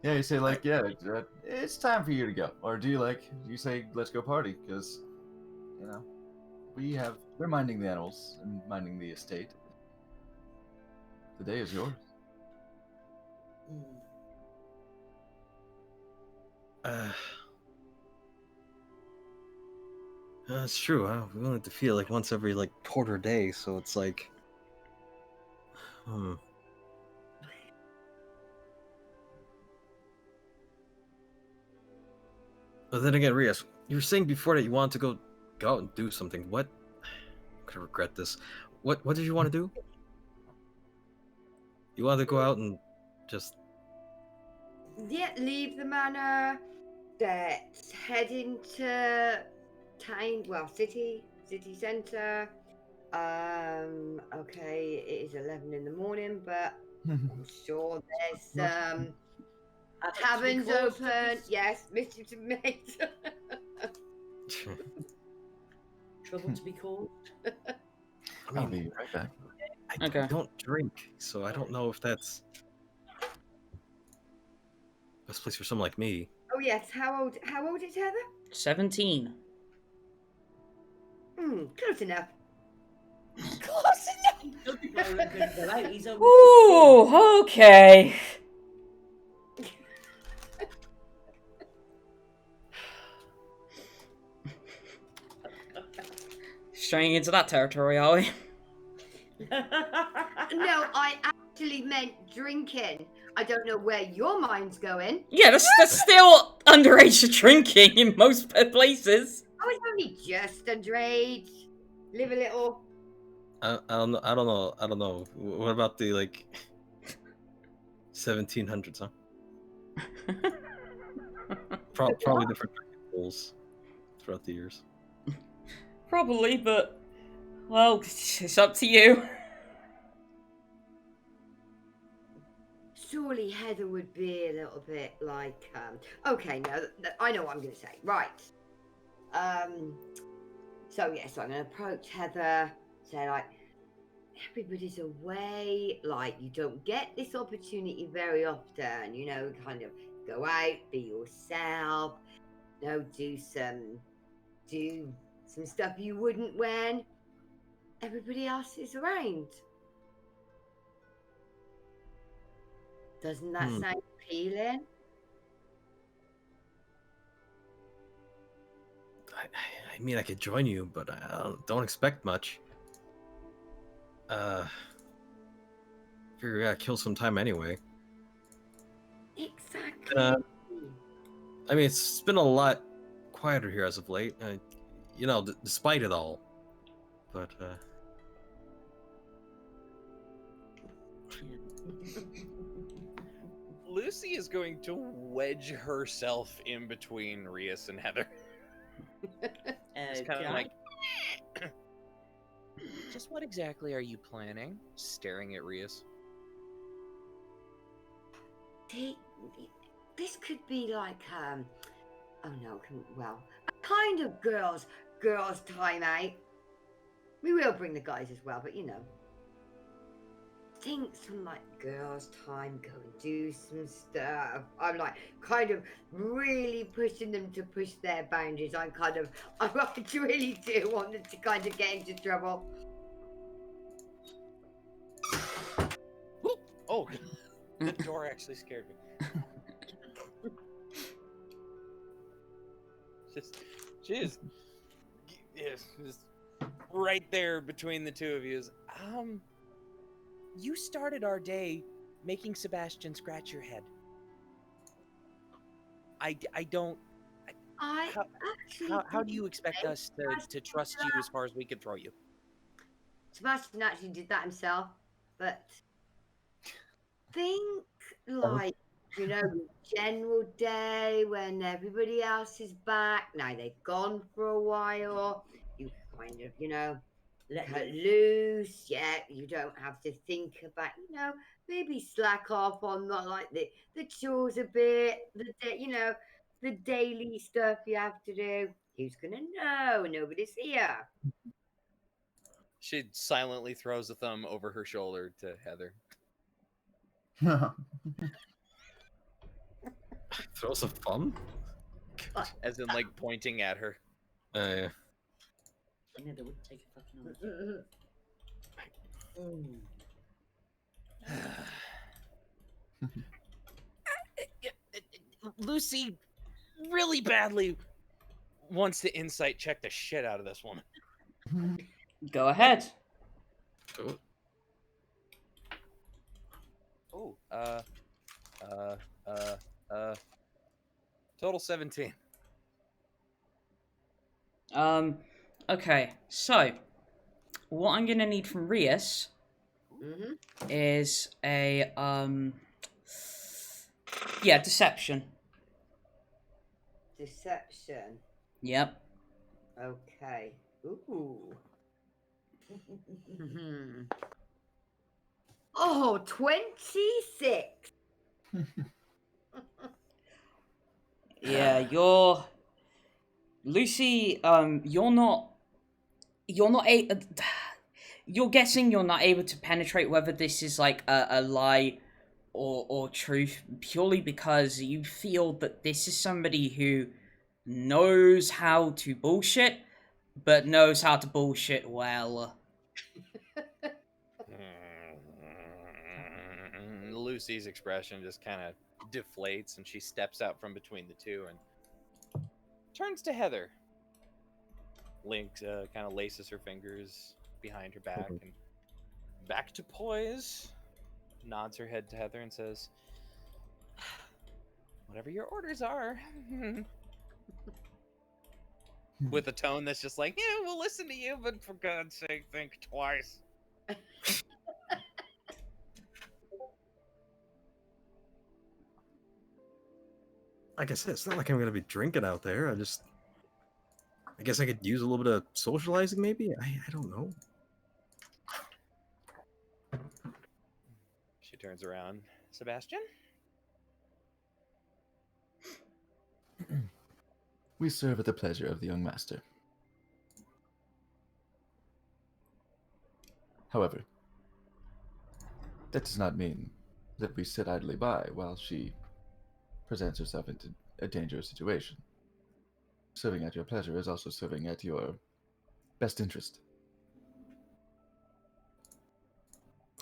Yeah, you say it's time for you to go, or do you say let's go party because we're minding the animals and minding the estate. The day is yours. That's true. We only have to feel like once every quarter day, so it's like. But then again, Rias, you were saying before that you wanted to go out and do something. What? I'm gonna regret this. What did you want to do? You wanted to go out and just. Yeah, leave the manor. Let's head into town. Well, city centre. Okay, it is 11 in the morning, but I'm sure there's taverns open. Yes, MixTapeMage. Trouble to be called. I'll be right back. I don't drink, so I don't know if that's best place for someone like me. Oh yes, how old is Heather? 17. Close enough. Close enough. He's only Ooh, okay. Straying into that territory, are we? No, I actually meant drinking. I don't know where your mind's going. Yeah, that's still underage drinking in most places. Oh, it's only just underage. Live a little. I don't know. I don't know. What about the like 1700s? Huh? Probably different rules throughout the years. Probably, but well, it's up to you. Surely Heather would be a little bit like, okay, no, I know what I'm going to say. Right. So I'm going to approach Heather, say like, everybody's away, like you don't get this opportunity very often, you know, kind of go out, be yourself, you know, do some stuff you wouldn't when everybody else is around. Doesn't that sound appealing? I mean, I could join you, but I don't expect much. Figure I gotta kill some time anyway. Exactly. I mean, it's been a lot quieter here as of late. You know, despite it all. But Lucy is going to wedge herself in between Rias and Heather. It's kind of like, just what exactly are you planning? Staring at Rias. This could be like, oh no, well, a kind of girls' time out. We will bring the guys as well, but you know, think some like girls' time, go and do some stuff. I'm like kind of really pushing them to push their boundaries. I really do want them to kind of get into trouble. Oh, the door actually scared me. Just right there between the two of you. You started our day making Sebastian scratch your head. How do you expect us to trust you as far as we can throw you? Sebastian actually did that himself, but think like, you know, general day when everybody else is back. Now they've gone for a while. You kind of, you know, cut loose. Yeah, you don't have to think about, you know, maybe slack off on not like the chores a bit, you know, the daily stuff you have to do. Who's gonna know? Nobody's here. She silently throws a thumb over her shoulder to Heather. throws a thumb? As in, like, pointing at her. Yeah. Yeah, they would take a fucking Lucy really badly wants to insight check the shit out of this woman. Go ahead. Oh, total 17. Okay, so what I'm gonna need from Rias is a deception. Deception. Yep. Okay. Ooh. Oh, 26. Yeah, you're Lucy. You're guessing you're not able to penetrate whether this is like a lie or truth purely because you feel that this is somebody who knows how to bullshit, but knows how to bullshit well. Lucy's expression just kind of deflates, and she steps out from between the two and turns to Heather. Link kind of laces her fingers behind her back and back to poise. nods her head to Heather and says, "Whatever your orders are." With a tone that's just like, "Yeah, we'll listen to you, but for God's sake, think twice." Like I said, it's not like I'm gonna be drinking out there. I guess I could use a little bit of socializing, maybe. I don't know. She turns around. Sebastian? We serve at the pleasure of the young master. However, that does not mean that we sit idly by while she presents herself into a dangerous situation. Serving at your pleasure is also serving at your best interest.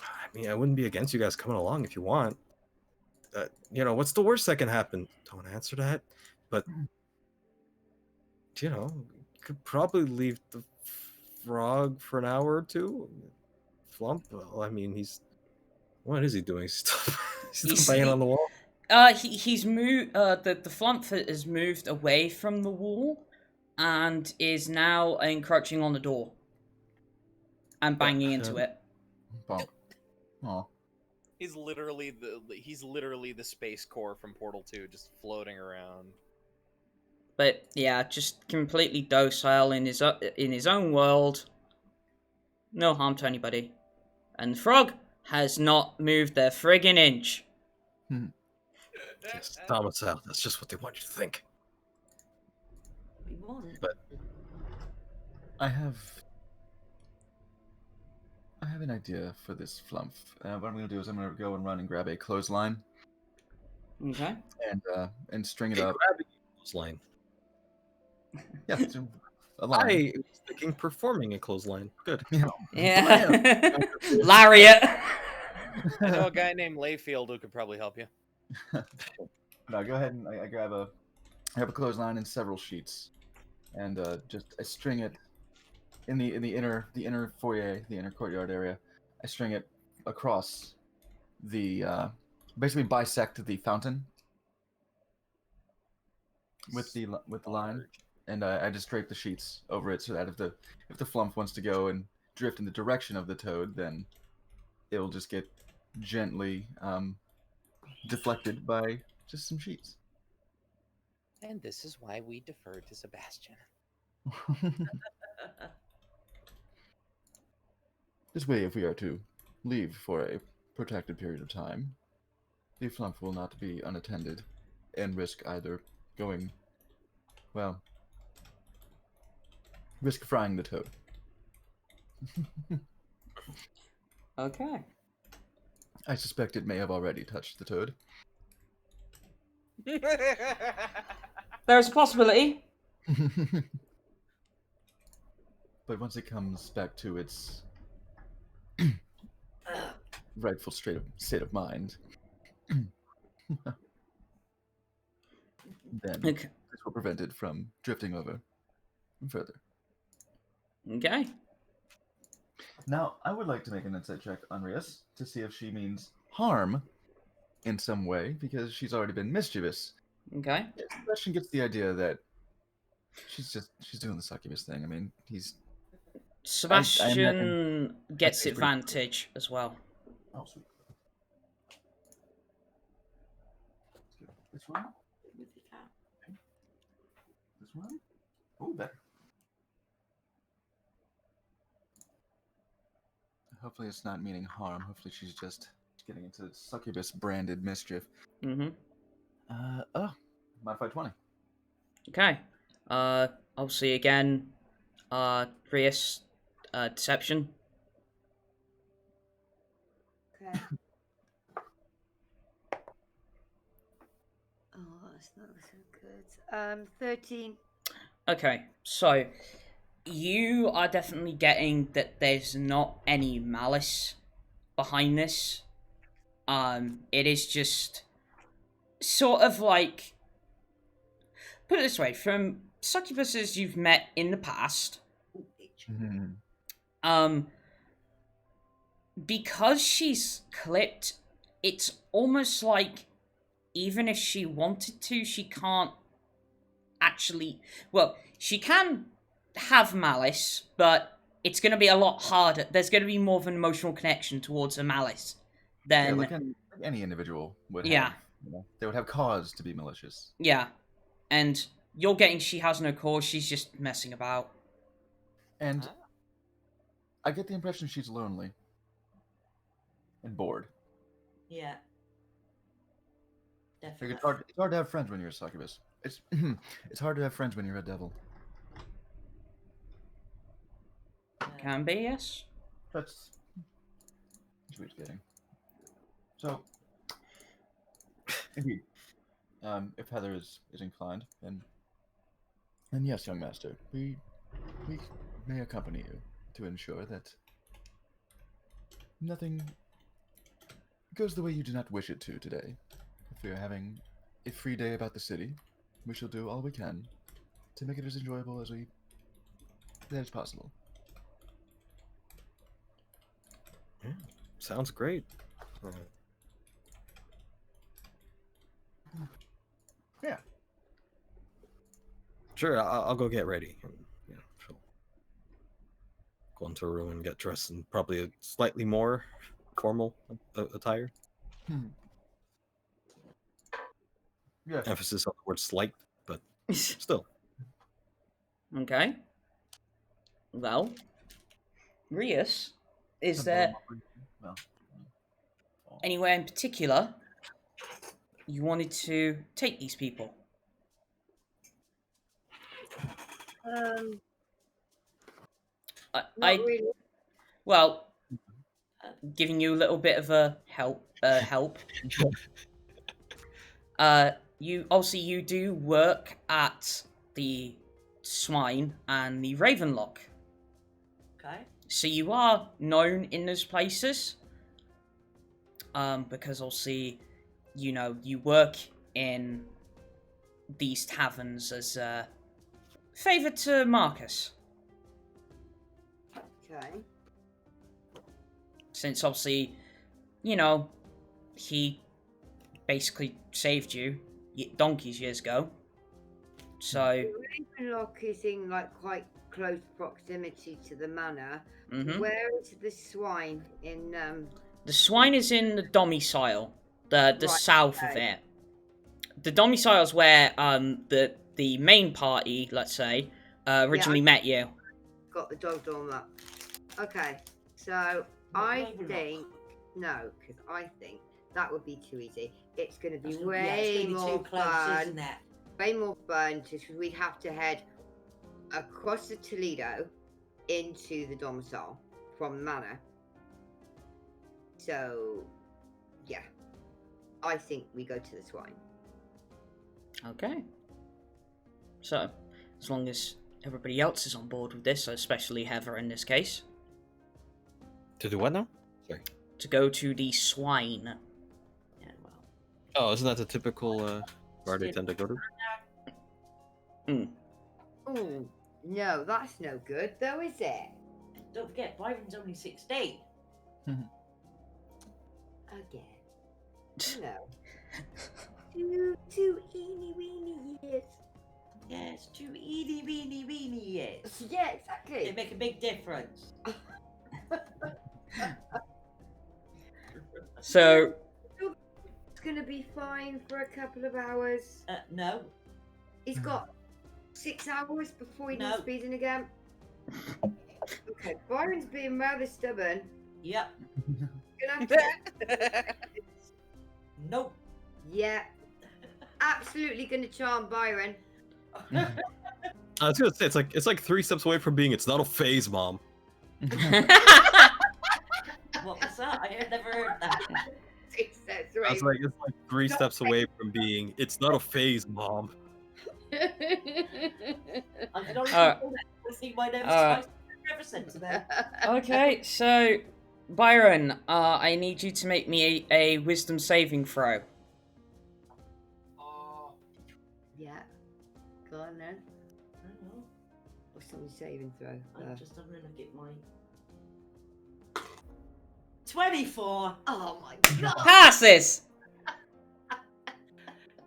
I mean, I wouldn't be against you guys coming along if you want. What's the worst that can happen? Don't answer that. But, you could probably leave the frog for an hour or two. Flump? Well, I mean, what is he doing? He's still banging on the wall? He's moved. The flump has moved away from the wall, and is now encroaching on the door, and banging into it. Bonk. Aw. He's literally the space core from Portal 2, just floating around. But yeah, just completely docile in his own world. No harm to anybody, and the frog has not moved their friggin' inch. Yes, domicile. That's just what they want you to think. We want it. But I have an idea for this flump. What I'm going to do is I'm going to go and run and grab a clothesline Okay. and string it hey, up. grab a clothesline. Yeah, a line. I was thinking performing a clothesline. Good. Yeah. Lariat. I know a guy named Layfield who could probably help you. No, go ahead and I grab a clothesline and several sheets, and I string it in the inner foyer, the inner courtyard area. I string it across the basically bisect the fountain with the line, and I just drape the sheets over it so that if the flump wants to go and drift in the direction of the toad, then it'll just get gently deflected by just some sheets. And this is why we defer to Sebastian. This way, if we are to leave for a protracted period of time, the flump will not be unattended and risk frying the toad. Okay. I suspect it may have already touched the toad. There's a possibility. But once it comes back to its rightful state of mind, then Okay. this will prevent it from drifting over further. Okay. Now, I would like to make an insight check on Rias to see if she means harm in some way, because she's already been mischievous. Okay. Sebastian gets the idea that she's doing the succubus thing. I mean, Sebastian gets That's pretty advantage as well. Oh, sweet. This one? With the cat. This one? Oh, better. Hopefully it's not meaning harm. Hopefully she's just getting into succubus branded mischief. Mm-hmm. Modified 20. Okay. Obviously again, Rias, deception. Okay. Oh, that's not so good. 13. Okay, so you are definitely getting that there's not any malice behind this. It is just sort of like, put it this way, from succubuses you've met in the past, because she's clipped it's almost like even if she wanted to, she can't actually. Well, she can have malice, but it's going to be a lot harder. There's going to be more of an emotional connection towards a malice than. Yeah, like any individual would Yeah. have. You know, they would have cause to be malicious. Yeah. And you're getting she has no cause, she's just messing about. And I get the impression she's lonely and bored. Yeah. Like Definitely. it's hard to have friends when you're a succubus. It's it's hard to have friends when you're a devil. Can be, yes. That's what it's getting. So, indeed, if Heather is inclined, then yes, young master, we may accompany you to ensure that nothing goes the way you do not wish it to today. If we are having a free day about the city, we shall do all we can to make it as enjoyable as possible. Yeah, sounds great. Yeah. Sure, I'll go get ready. Yeah, she'll go into her room and get dressed in probably a slightly more formal attire. Yeah. Emphasis on the word slight, but still. Okay. Well, Rias, is there anywhere in particular you wanted to take these people? Not I really. well, giving you a little bit of a help. You do work at the Swine and the Ravenlock, Okay. so you are known in those places. Because obviously, you know, you work in these taverns as a favor to Marcus. Okay. Since obviously, you know, he basically saved you donkeys years ago. So, The Ravenlock is in like quite close proximity to the manor. mhm. Where is the swine in? The Swine is in the domicile, the Right, south of okay. it. The domicile is where the main party, let's say, originally met you. Got the Dulldawn up. Okay, so I Ravenlock. think no, because I think that would be too easy. It's going to be That's gonna- way it's gonna be more too close, fun. isn't it? Way more fun because we'd have to head across the Toledo into the domicile from the manor. So, yeah, I think we go to the Swine. Okay. So, as long as everybody else is on board with this, especially Heather in this case, To do what now? Sorry. to go to the Swine. Yeah, well. Oh, isn't that the typical bar they tend to go to? Oh, no, that's no good, though, is it? Don't forget, Byron's only 16. Again. No. Two eeny weeny years. Yes, 2 eeny weeny weeny years. Yeah, They exactly. make a big difference. So, It's gonna be fine for a couple of hours. No. He's got 6 hours before he No. needs speeding again. Okay, Byron's being rather stubborn. Yep. Gonna have to... Nope. Yeah. Absolutely gonna charm Byron. I was gonna say it's like 3 steps away from being it's not a phase, Mom. What was that? I had never heard that. That's I right. was like it's like 3 steps away from being it's not a phase, Mom. I can only Alright. see my name Alright. ever since then. okay, so, Byron, I need you to make me a wisdom saving throw. Yeah. Go on then. I don't know. What's something saving throw? I'm just having a look at my 24. Oh my god. Passes!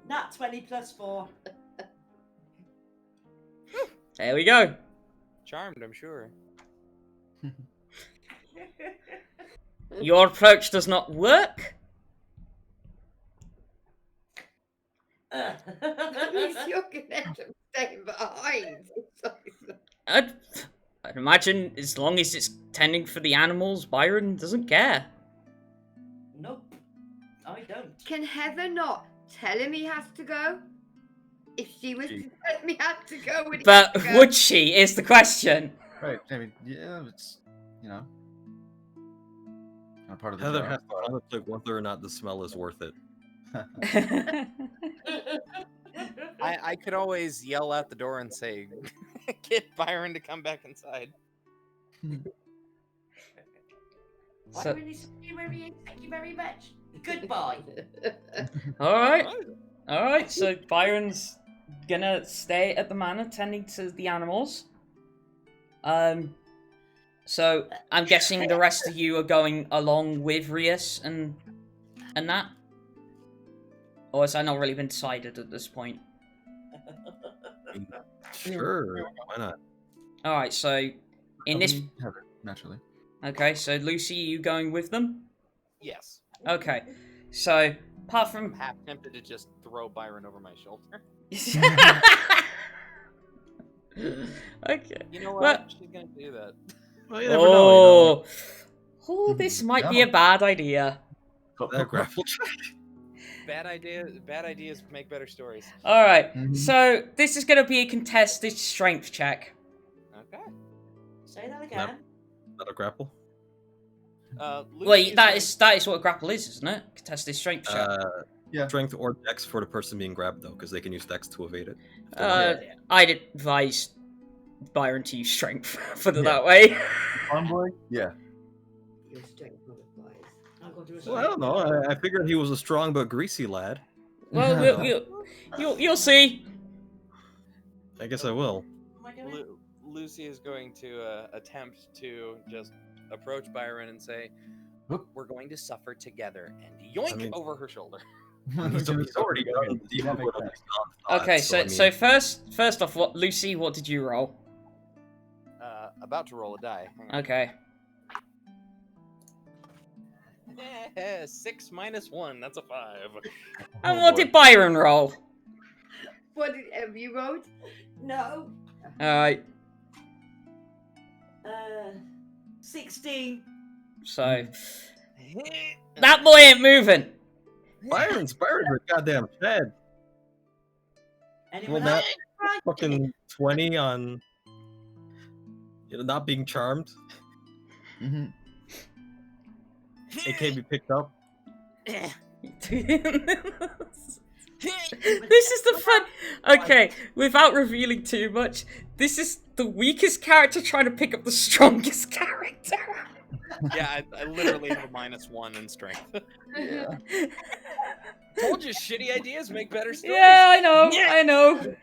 Nat 20 plus 4. There we go. Charmed, I'm sure. Your approach does not work. At least you're gonna stay behind. I'd imagine as long as it's tending for the animals, Byron doesn't care. Nope. I don't. Can Heather not tell him he has to go? If she was to tell him he had to go, would he But have to go? would she, is the question. Right. I mean, yeah, it's, you know, not part of the Heather job. has to contemplate whether or not the smell is worth it. I could always yell out the door and say, "Get Byron to come back inside." So- Byron is very, thank you very much. Goodbye. Alright, so Byron's gonna stay at the manor tending to the animals. So I'm guessing the rest of you are going along with Rias and that? Or has that not really been decided at this point? Sure, why not? Alright, so in this... Heather, naturally. Okay, so Lucy, are you going with them? Yes. Okay, so apart I'm from... half tempted to just throw Byron over my shoulder. Okay. You know Well- what? She's gonna do that. Well, you never know, Oh, this might be a bad idea. you know. That grapple check. Bad ideas make better stories. Alright, Mhm. so this is gonna be a contested strength check. Okay. Say that again. Not a grapple. Lucy Wait, that going- is what a grapple is, isn't it? Contested strength check. Yeah. Strength or dex for the person being grabbed, though, because they can use dex to evade it. if they want. I'd advise Byron to use strength, put it Yeah. that way. Envoy? Yeah. Your strength modifiers. I'm going to do a Well, I don't know. I figured he was a strong but greasy lad. Well, you'll see. I guess I will. What am I doing? Lucy is going to attempt to just approach Byron and say, Whoop. "We're going to suffer together," and yoink I mean- over her shoulder. He's already done the That makes equivalent of sense. non-thought, Okay, I so mean, first off, Lucy, what did you roll? About to roll a die. Hang on. Okay. 6 minus 1, that's a 5. And what did Byron roll? What did have you wrote? No. Alright, 16. so that boy ain't moving. Byron's a goddamn Chad. Anyone Well, else? that fucking 20 on not being charmed. Mhm. It can be picked up. This is the fun. Okay, without revealing too much, this is the weakest character trying to pick up the strongest character. Yeah, I literally have a -1 in strength. Yeah. Told you, shitty ideas make better stories. Yeah, I know.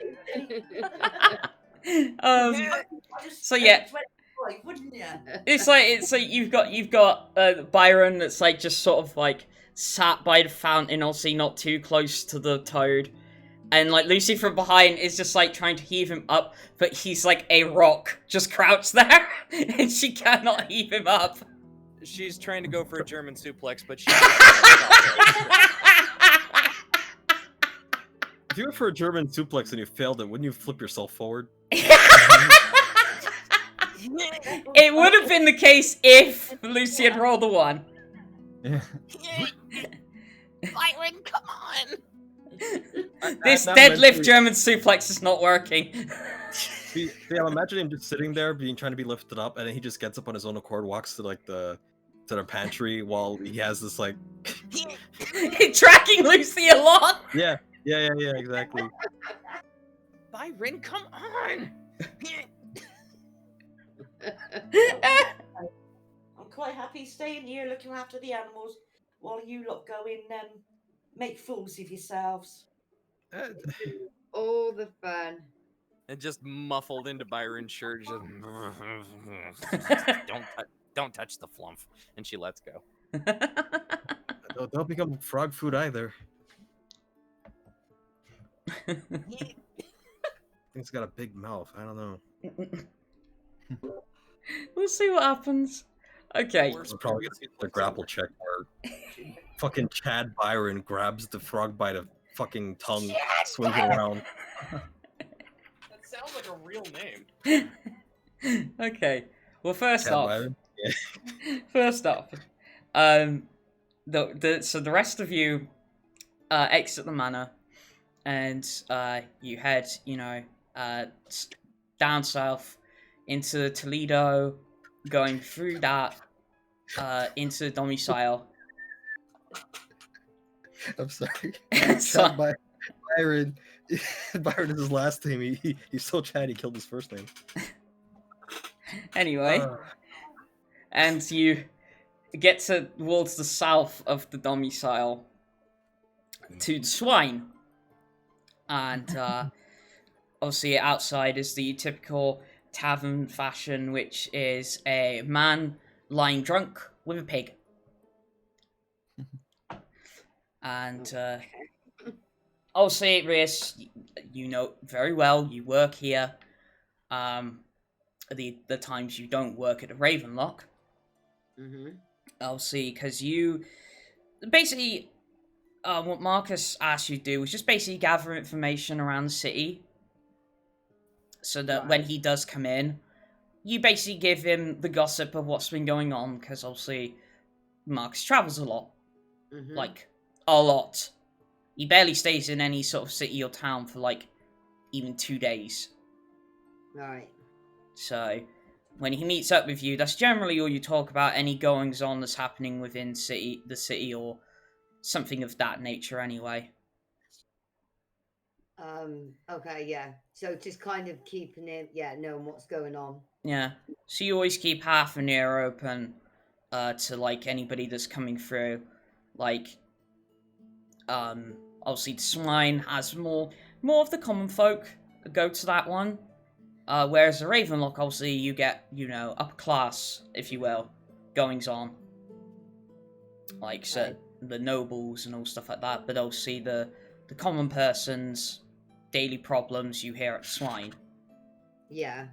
Just So, yeah. 25, wouldn't you? It's like you've got Byron that's like just sort of like sat by the fountain, obviously not too close to the toad, and like Lucy from behind is just like trying to heave him up, but he's like a rock just crouched there, and she cannot heave him up. She's trying to go for a German suplex, but she. If you went for a German suplex and you failed it, wouldn't you flip yourself forward? It would have been the case if Lucy had rolled a 1. Yeah. Byron, come on! This Now deadlift mentally- German suplex is not working. See, I'm imagining him just sitting there, trying to be lifted up, and then he just gets up on his own accord, walks to like the pantry while he has this like, Tracking Lucy a lot. yeah, exactly. Byron, come on! I'm quite happy staying here looking after the animals while you lot go in and make fools of yourselves. All the fun. And just muffled into Byron's shirt, just don't touch the flump, and she lets go. Don't become frog food either. It's got a big mouth. I don't know. We'll see what happens. Okay. It's probably gonna be the grapple check where fucking Chad Byron grabs the frog by the fucking tongue, swings it around. That sounds like a real name. Okay. Well, first Chad off, Byron? Yeah. first off, so the rest of you exit the manor, and you head, down south into Toledo, going through that into the domicile. I'm sorry. So- Chad Byron. Byron is his last name. He's so Chad he killed his first name. Anyway, and you get towards the south of the domicile to the swine, and obviously outside is the typical tavern fashion, which is a man lying drunk with a pig. And obviously, Rias, you know very well, you work here. The times you don't work at the Ravenlock. Mm-hmm. Obviously, because you basically what Marcus asked you to do was just basically gather information around the city, so that when he does come in, you basically give him the gossip of what's been going on. Because obviously, Marcus travels a lot, like a lot. He barely stays in any sort of city or town for like even 2 days. Right. So, when he meets up with you, that's generally all you talk about, any goings-on that's happening within the city, or something of that nature anyway. Okay, yeah. So just kind of keeping it, knowing what's going on. Yeah. So you always keep half an ear open to, like, anybody that's coming through. Like, obviously the swine has more of the common folk go to that one. Whereas the Ravenlock, obviously, you get, upper class, if you will, goings on. Like, so the nobles and all stuff like that. But obviously, the common person's daily problems you hear at Swine. Yeah.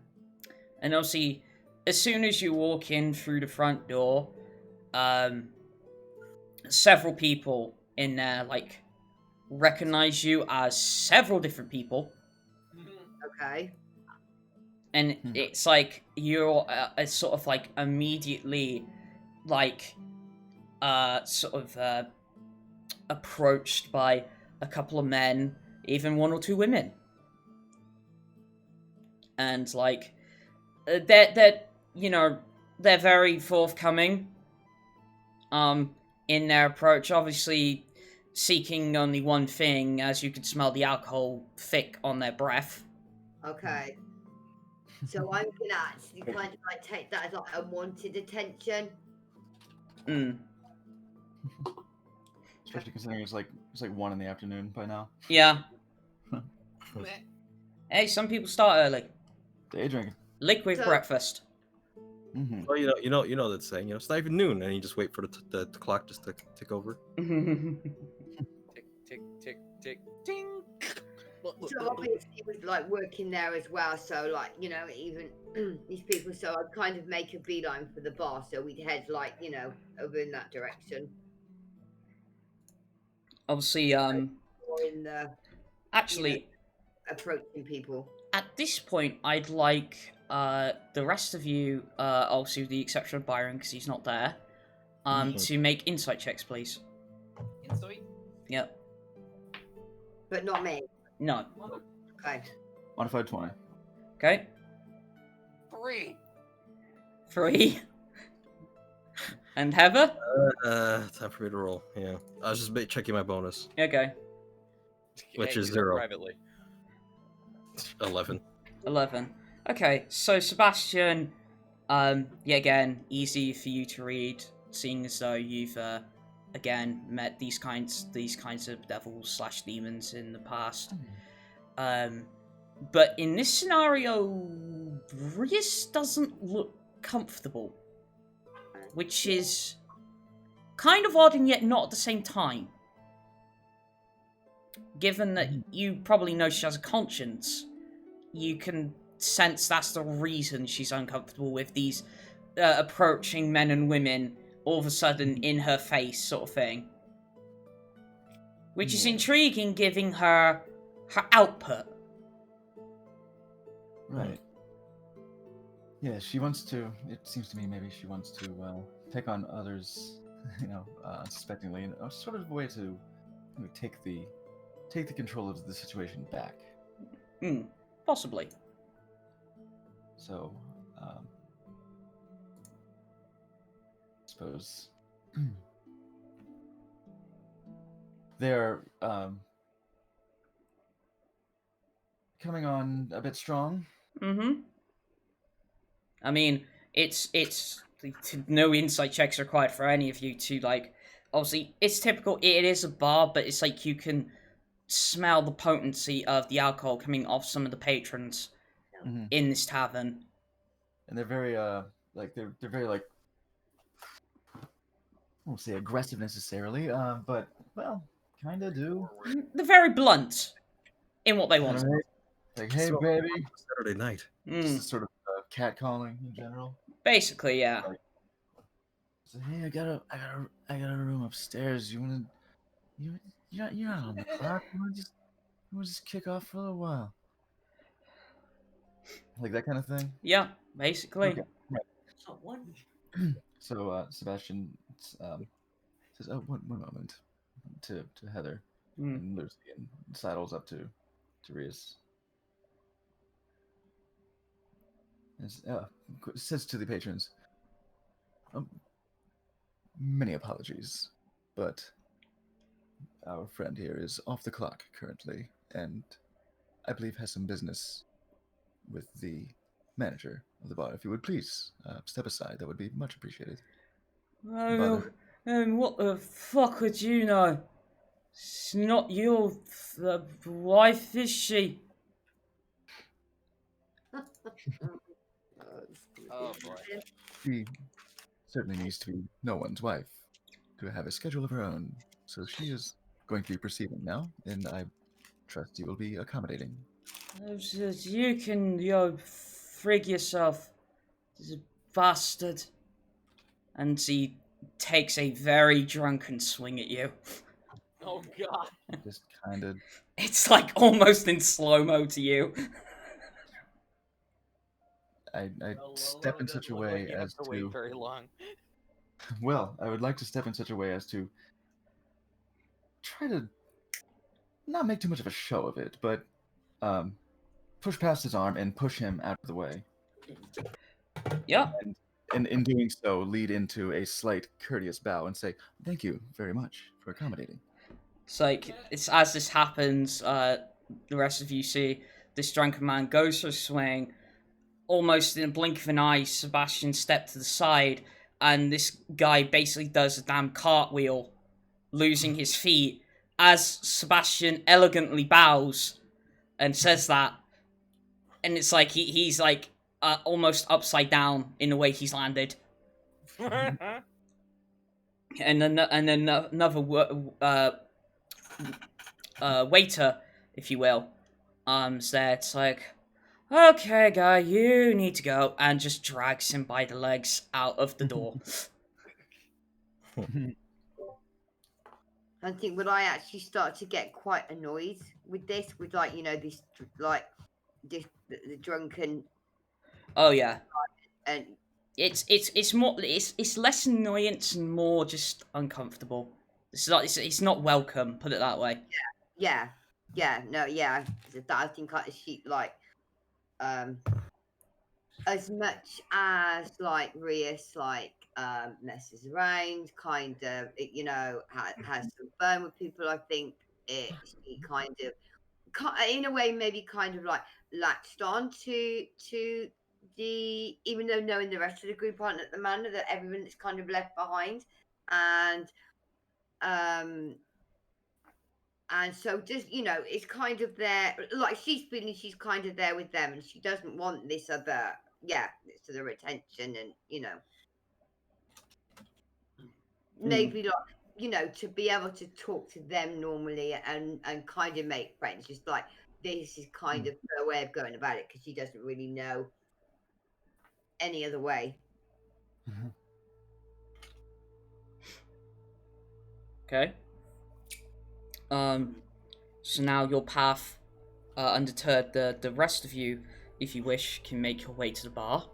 And obviously, as soon as you walk in through the front door, several people in there, like, recognize you as several different people. Okay. And it's like you're sort of like immediately like sort of approached by a couple of men, even 1 or 2 women. And like they're very forthcoming in their approach, obviously seeking only one thing, as you could smell the alcohol thick on their breath. Okay. So I'm gonna actually kind of like take that as like unwanted attention. Especially considering it's like 1 in the afternoon by now. Yeah. Hey, some people start early. Day drinking. Liquid breakfast. Mm-hmm. Well, you know that saying. It's not even noon, and you just wait for the clock just to tick over. Tick, tick, tick, tick, ting. So obviously it was like working there as well, so like, even these people, so I'd kind of make a beeline for the bar, so we'd head like, over in that direction. Obviously, Or in the actually, approaching people. at this point, I'd like the rest of you, also with the exception of Byron, because he's not there, to make insight checks, please. Insight? Yep. But not me. No. Okay. Modified 20. Okay. 3. 3. And Heather? Time for me to roll. Yeah, I was just checking my bonus, Okay. which Hey, is we roll 0. privately. 11. 11. Okay, so Sebastian, again, easy for you to read, seeing as though you've again met these kinds of devils / demons in the past. But in this scenario, Rias doesn't look comfortable, which is kind of odd and yet not at the same time. Given that you probably know she has a conscience, you can sense that's the reason she's uncomfortable with these approaching men and women all of a sudden in her face sort of thing. Which is intriguing, giving her output. Right. Yeah, she wants to. It seems to me maybe she wants to pick on others, unsuspectingly, in a sort of way to take the control of the situation back. Possibly. So, I suppose they're coming on a bit strong. I mean, it's no insight checks required for any of you to, like, obviously, it's typical, it is a bar, but it's like you can smell the potency of the alcohol coming off some of the patrons in this tavern. And they're very, they're very, like, I won't say aggressive necessarily, but, well, kind of do. They're very blunt in what they want. Like, hey, baby. Saturday night. Just sort of catcalling in general. Basically, yeah. Like, so, hey, I got a room upstairs. You're not on the clock. You want to just kick off for a little while. Like that kind of thing. Yeah, basically. Okay. Right. It's not one. So Sebastian says, "Oh, one moment," to Heather and Lucy, and sidles up to Rias. Says to the patrons, "Many apologies, but our friend here is off the clock currently, and I believe has some business with the manager of the bar. If you would please step aside, that would be much appreciated." What the fuck would you know? It's not your wife, is she? Oh boy. She certainly needs to be no one's wife, to have a schedule of her own. So she is going to be proceeding now, and I trust you will be accommodating. You can, frig yourself. This is a bastard. And he takes a very drunken swing at you. Oh god. Just kind of. It's like almost in slow-mo to you. I step in such a way as to wait very long. Well, I would like to step in such a way as to try to not make too much of a show of it, but push past his arm and push him out of the way. Yeah. And in doing so, lead into a slight courteous bow and say, "Thank you very much for accommodating." It's like, it's as this happens, the rest of you see this drunken man goes for a swing. Almost in a blink of an eye, Sebastian stepped to the side, and this guy basically does a damn cartwheel, losing his feet, as Sebastian elegantly bows and says that. And it's like he's like almost upside down in the way he's landed. And then another waiter, if you will, is there. It's like, "Okay, guy, you need to go," and just drags him by the legs out of the door. I think would I actually start to get quite annoyed with this, with like this the drunken. Oh yeah, and it's more it's less annoyance and more just uncomfortable. It's not welcome. Put it that way. Yeah. I think she as much as like Rias messes around, kind of has some fun with people. I think she kind of in a way maybe kind of like latched on to the, even though knowing the rest of the group aren't at the manor, that everyone is kind of left behind, and so just it's kind of there, like she's feeling she's kind of there with them, and she doesn't want this other this other attention, and maybe like, you know, to be able to talk to them normally and kind of make friends. Just like this is kind of her way of going about it, because she doesn't really know any other way. Okay. So now your path, undeterred, the rest of you, if you wish, can make your way to the bar.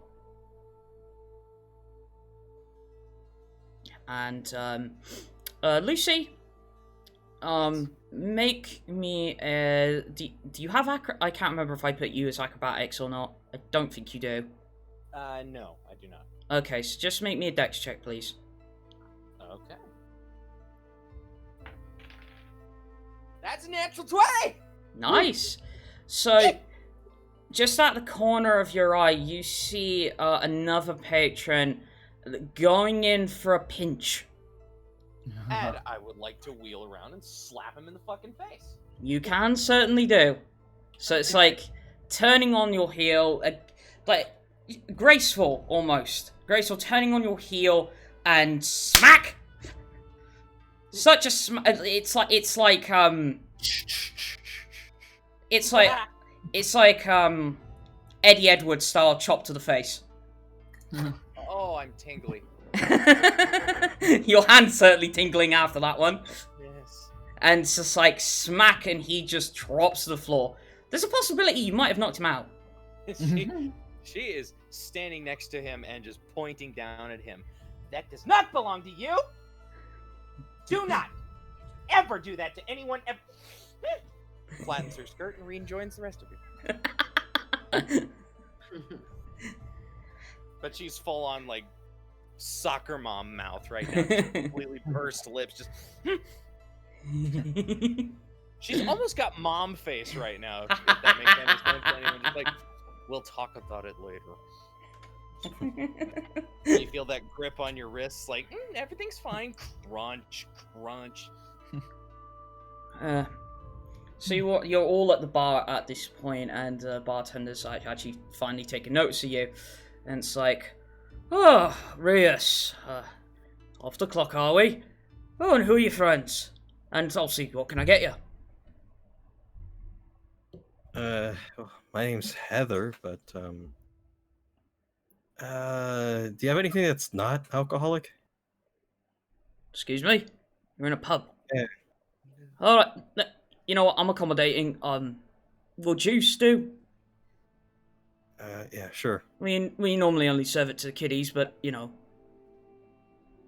And Lucy, make me a. Do you have I can't remember if I put you as acrobatics or not. I don't think you do. No, I do not. Okay, so just make me a dex check, please. Okay. That's a natural 20! Nice. So, just at the corner of your eye, you see another patron going in for a pinch. And I would like to wheel around and slap him in the fucking face. You can certainly do. So it's like turning on your heel, like graceful almost. Graceful, turning on your heel and smack. Such a it's like Eddie Edwards style chop to the face. Oh, I'm tingly. Your hand's certainly tingling after that one. Yes. And it's just like smack, and he just drops to the floor. There's a possibility you might have knocked him out. She is standing next to him and just pointing down at him. That does not belong to you. Do not ever do that to anyone ever. Flattens her skirt and rejoins the rest of you. But she's full on like soccer mom mouth right now. Just completely pursed lips. Just. She's almost got mom face right now. If that makes any sense to anyone. Just like, we'll talk about it later. You feel that grip on your wrists, like everything's fine. Crunch, crunch. So you're all at the bar at this point, and bartender's actually finally taking notice of you, and it's like, oh, Rias, off the clock, are we? Oh, and who are your friends? And I'll see, what can I get you? My name's Heather, but do you have anything that's not alcoholic? Excuse me? You're in a pub. Yeah. Alright, you know what, I'm accommodating. Will juice do? Yeah, sure. We normally only serve it to the kiddies, but, you know,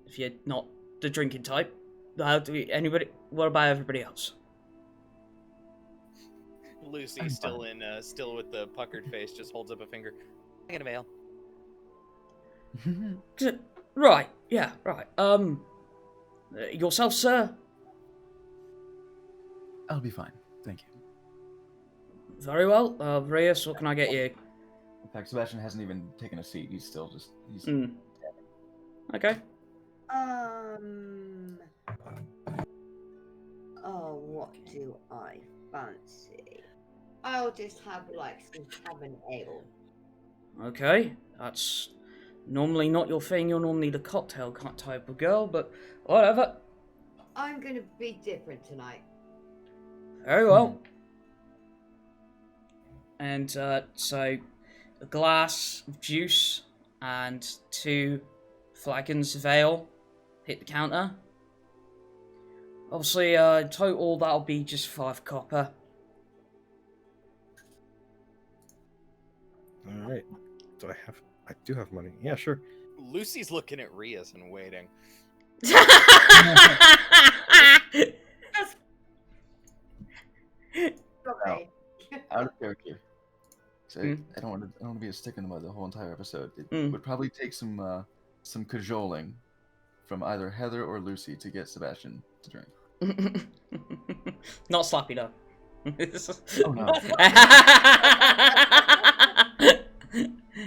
if you're not the drinking type, what about everybody else? Lucy, still with the puckered face, just holds up a finger. I get a veil. Right, yeah, right. Yourself, sir? I'll be fine, thank you. Very well. Rias, what can I get you? In fact, Sebastian hasn't even taken a seat. He's still just... Okay. Oh, what do I fancy? I'll just have like some tavern ale. Okay, that's normally not your thing. You're normally the cocktail type of girl, but whatever. I'm gonna be different tonight. Very well. And so a glass of juice and 2 flagons of ale hit the counter. Obviously, in total that'll be just 5 copper. All right. I do have money. Yeah, sure. Lucy's looking at Rias and waiting. Okay. Out of character. So I don't want to be a stick in the mud the whole entire episode. It would probably take some cajoling from either Heather or Lucy to get Sebastian to drink. Not Slappy though. Oh no.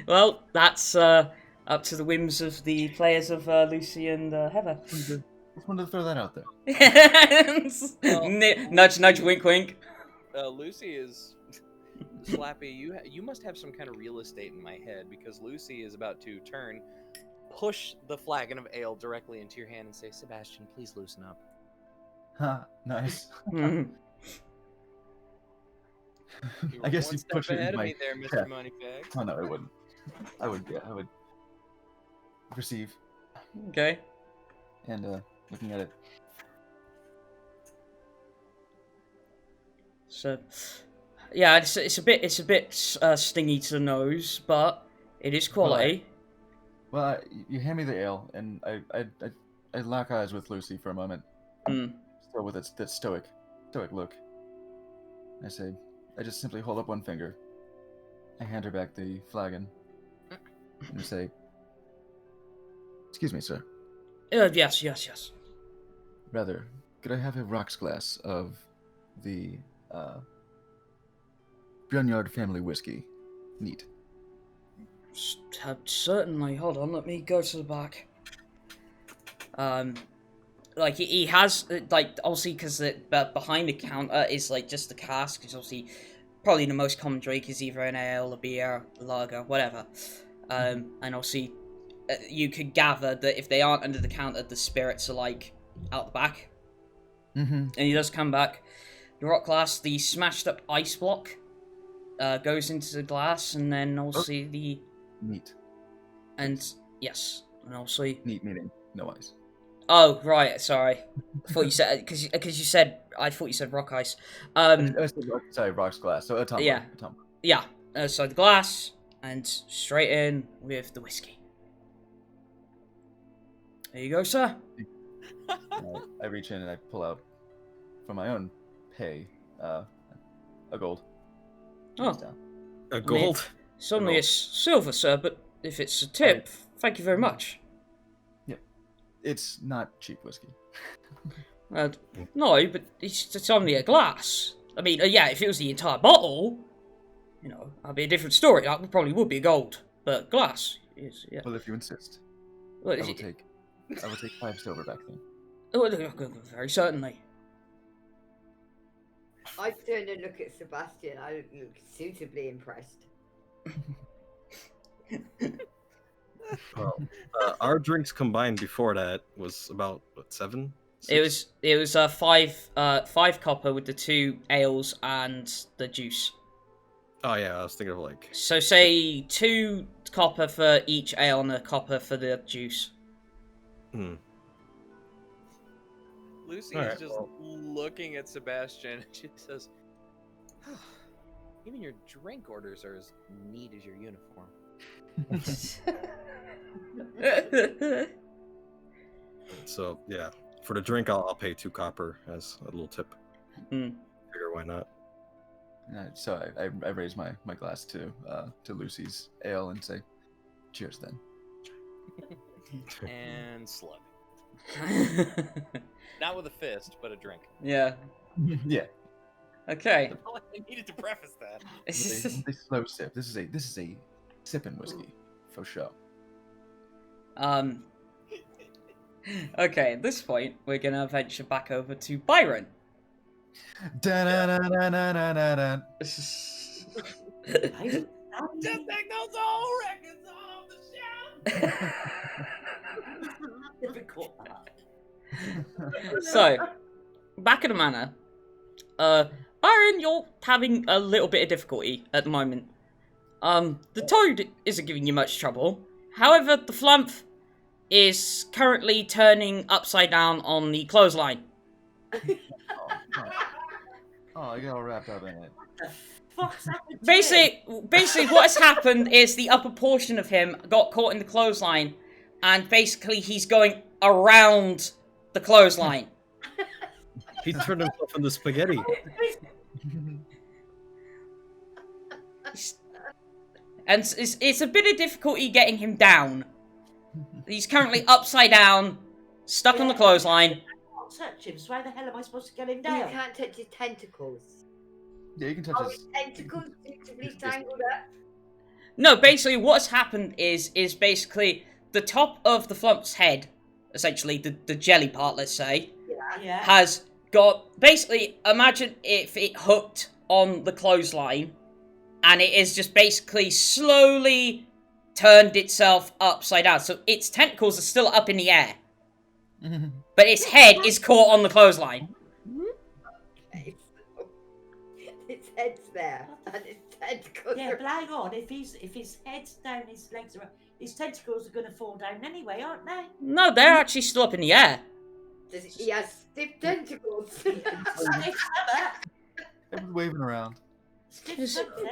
Well, that's up to the whims of the players of Lucy and Heather. Just wanted to throw that out there. Nudge, nudge, wink, wink. Lucy is... Slappy, you must have some kind of real estate in my head, because Lucy is about to turn push the flagon of ale directly into your hand and say, Sebastian, please loosen up. Ha, nice. Mhm. You I were guess one you step push it ahead in of my me there, Mr. yeah. Moneyfag. Oh no, I wouldn't. I would receive Okay. and looking at it. So, yeah, it's a bit stingy to the nose, but it is quality. Well, you hand me the ale, and I lock eyes with Lucy for a moment, Hmm. still with that stoic look. I say, I just simply hold up one finger. I hand her back the flagon, and I say, "Excuse me, sir. Yes. Rather, could I have a rocks glass of the Brunyard family whiskey? Neat." Certainly. Hold on, let me go to the back. Like he has like obviously because behind the counter is like just the cask. Because obviously, probably the most common drink is either an ale, a beer, a lager, whatever. And obviously, you could gather that if they aren't under the counter, the spirits are like out the back. Mm-hmm. And he does come back. The rock glass, the smashed up ice block, goes into the glass, and then obviously the Neat. and yes, and obviously. Neat meaning no ice. Oh right, sorry. I thought you said because you said I thought you said rock ice. Sorry, rocks glass. So a tumbler. Yeah. A tumbler. Yeah. So the glass and straight in with the whiskey. There you go, sir. I reach in and I pull out from my own pay a gold. Oh. Down. A gold. It's only a silver, sir, but if it's a tip, thank you very much. It's not cheap whiskey. No, but it's only a glass. I mean, yeah, if it was the entire bottle, you know, that'd be a different story. That probably would be gold, but glass is, yeah. Well, if you insist, Well, I will take 5 silver back then. very certainly. I turn and look at Sebastian. I look suitably impressed. Well, our drinks combined before that was about what, 7? It 6? was 5 copper with the 2 ales and the juice. Oh yeah, I was thinking of like. So say 2 copper for each ale and a copper for the juice. Lucy Alright, is just looking at Sebastian and she says, oh, even your drink orders are as neat as your uniform. So yeah, for the drink, I'll pay 2 copper as a little tip. Figure why not. So I raise my glass to Lucy's ale and say, "Cheers, then." And slug. Not with a fist, but a drink. Yeah. Yeah. Okay. I needed to preface that. A slow sip. This is a sipping whiskey for sure. Okay, at this point, we're gonna venture back over to Byron. Da-na-na-na-na-na-na. Just take those old records off the shelf. Difficult. So, back at the manor. Byron, you're having a little bit of difficulty at the moment. The toad isn't giving you much trouble. However, the flump is currently turning upside down on the clothesline. Oh, I got all wrapped up in it. Fuck's happened to Basically, what has happened is the upper portion of him got caught in the clothesline, and basically he's going around the clothesline. He turned himself into spaghetti. And it's a bit of difficulty getting him down. He's currently upside down, stuck on the clothesline. I can't touch him, so how the hell am I supposed to get him You down? can't touch his tentacles. Yeah, you can touch Are his. his tentacles suitably tangled up? No, basically what's happened is basically the top of the flump's head, essentially the jelly part, let's say, Yeah. has got, basically, imagine if it hooked on the clothesline, and it is just basically slowly turned itself upside down. So its tentacles are still up in the air. But its head is caught on the clothesline. Okay, so its head's there, and its tentacles Yeah, are... but hang on. If his head's down, his legs are up, his tentacles are going to fall down anyway, aren't they? No, they're actually still up in the air. He has stiff tentacles. Stiff something. It was waving around. Stiff something.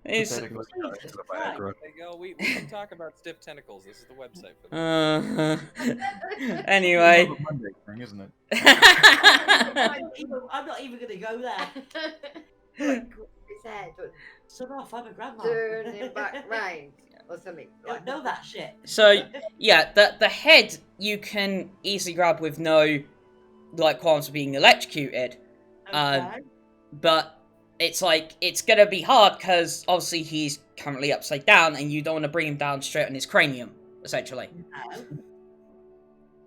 It's, Pathetic. Jesus Christ. There you go. We can talk about stiff tentacles. This is the website for that. anyway. It's a Monday thing, isn't it? I'm not even going to go there. His head would Son off, I'm a grandma. turn him back round or something. I know that shit. So, yeah, the head you can easily grab with no, like, qualms of being electrocuted. Okay. But it's like, it's gonna be hard because obviously he's currently upside down and you don't want to bring him down straight on his cranium, essentially.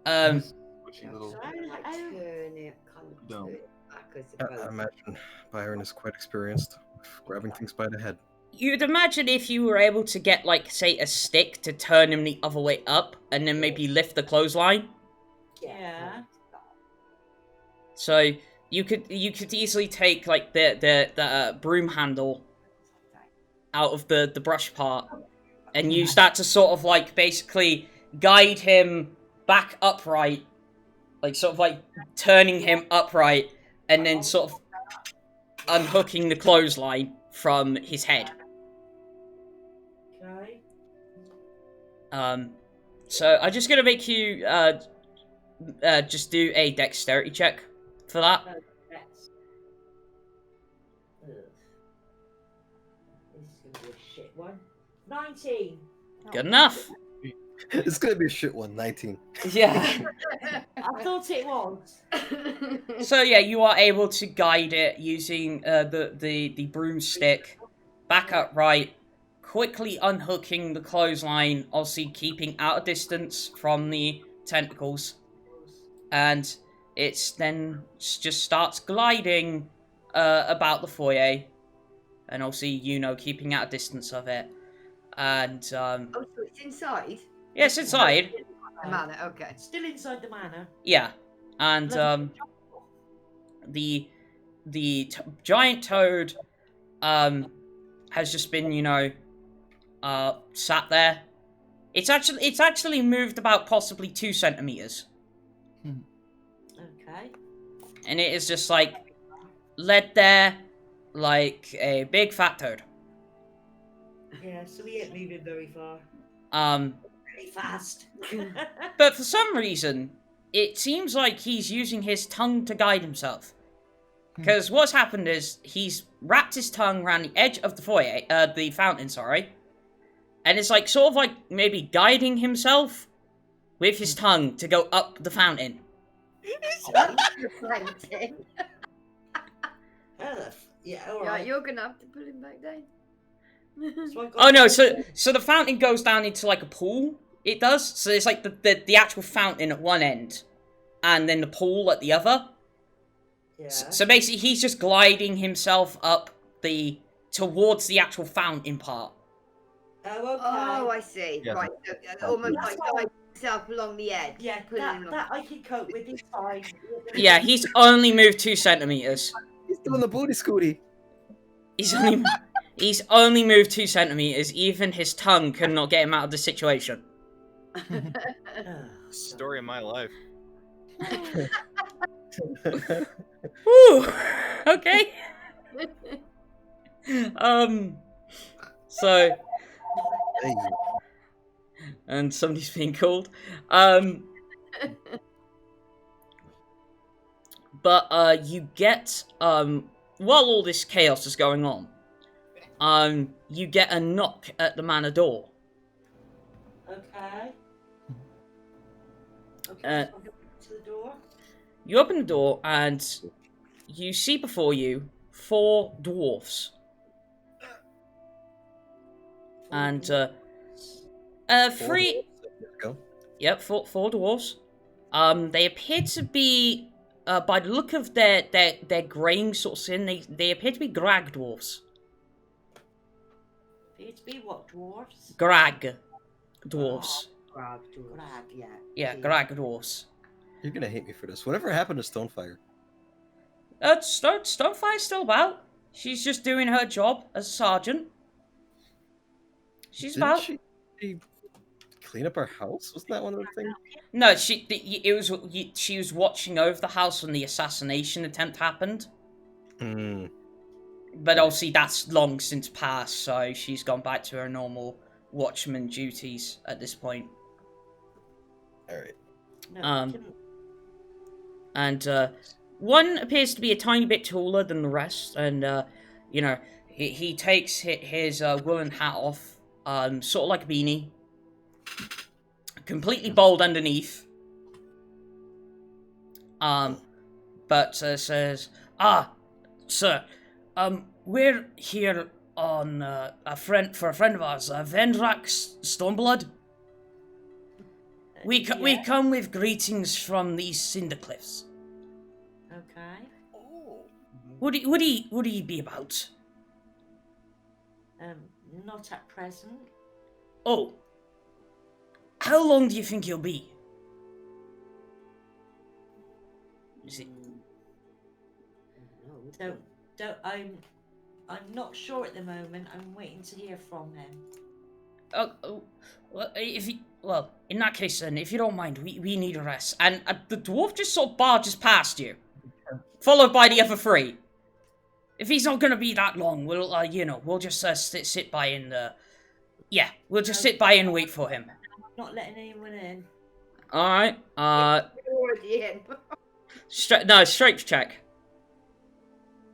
No. Squishy little. So Like how- turn it, kind of No. turn it back, I I suppose. imagine Byron is quite experienced with grabbing things by the head. You'd imagine if you were able to get, like, say, a stick to turn him the other way up and then maybe lift the clothesline. Yeah. So you could easily take, like, the broom handle out of the brush part and use that to sort of, like, basically guide him back upright, like, sort of, like, turning him upright and then sort of unhooking the clothesline from his head. Okay. So I'm just gonna make you just do a dexterity check for that. Next. Ugh. This is going to be a shit one. 19. Good enough. It's gonna be a shit one, 19. Yeah. I thought it was. So yeah, you are able to guide it using the broomstick back upright, quickly unhooking the clothesline, obviously keeping out of distance from the tentacles, and it's then just starts gliding about the foyer, and obviously keeping out of distance of it, and Oh, so it's inside? yes, inside, The manor, okay. Still inside the manor. yeah, and the giant toad has just been sat there. It's actually moved about possibly 2 centimeters, Okay. and it is just like led there like a big fat toad. Yeah, so he ain't moving very far. Really fast. But for some reason, it seems like he's using his tongue to guide himself. Because what's happened is he's wrapped his tongue around the edge of the foyer, the fountain, sorry. And it's like sort of like maybe guiding himself with his tongue to go up the fountain. Yeah, all Yeah, right. you're gonna have to pull him back down. So I've got Oh no, so the fountain goes down into like a pool. It does. So it's like the actual fountain at one end, and then the pool at the other. Yeah. So basically, he's just gliding himself up towards the actual fountain part. Oh, okay. Oh, I see. Yeah. Right, so, almost That's like all. guide himself along the edge. Yeah, pulling him along. that I can cope with. It's fine. Yeah, he's only moved 2 centimeters. He's doing the booty scooty. He's only moved 2 centimeters. Even his tongue could not get him out of the situation. Story of my life. Whew. Okay. So, Hey. and somebody's being called. But you get while all this chaos is going on, you get a knock at the manor door. Okay. Okay, Uh, so I'm going to the door. You open the door and you see before you 4 dwarfs. And 3 There we go. Yep, four dwarves. They appear to be, by the look of their graying sort of skin, they appear to be grag dwarves. For you to be what, dwarves? Grag dwarves. Grab, dwarves, Grab. yeah. Yeah, See. Grag dwarves. You're gonna hate me for this. Whatever happened to Stonefire? Stonefire's still about. She's just doing her job as a sergeant. She's Didn't about. she clean up our house? Wasn't that one of the things? No, she was watching over the house when the assassination attempt happened. Hmm. But obviously that's long since passed, so she's gone back to her normal watchman duties at this point. All right. No, And one appears to be a tiny bit taller than the rest, and he takes his woolen hat off, sort of like a beanie, completely bald underneath. But says, sir, we're here on for a friend of ours, Vendrak Stormblood. We come with greetings from these cinder cliffs. Okay. Oh. Would he be about? Not at present. Oh. How long do you think he'll be? Is it? Don't. I'm not sure at the moment. I'm waiting to hear from him. Well, in that case then, if you don't mind, we need a rest. And the dwarf just sort of barges past you, followed by the other three. If he's not gonna be that long, we'll just sit by and we'll just sit by and wait for him. I'm not letting anyone in. All right. You're already in. Strength check.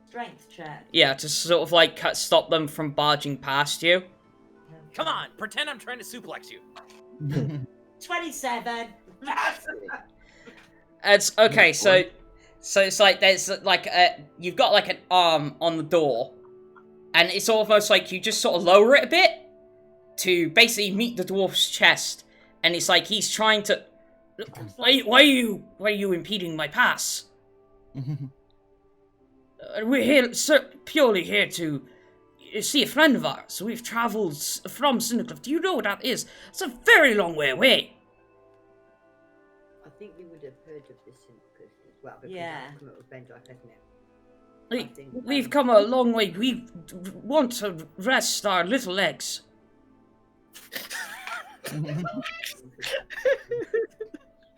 Strength check. Yeah, to sort of like stop them from barging past you. Come on, pretend I'm trying to suplex you. 27. It's okay. So it's like there's like you've got like an arm on the door, and it's almost like you just sort of lower it a bit to basically meet the dwarf's chest, and it's like he's trying to. Why are you impeding my pass? We're here, purely here to see a friend of ours. We've travelled from Cindercliff. Do you know what that is? It's a very long way away. I think you would have heard of this as well, because Yeah. that's come up with Vendrak, hasn't it? We've come a long way. We want to rest our little legs.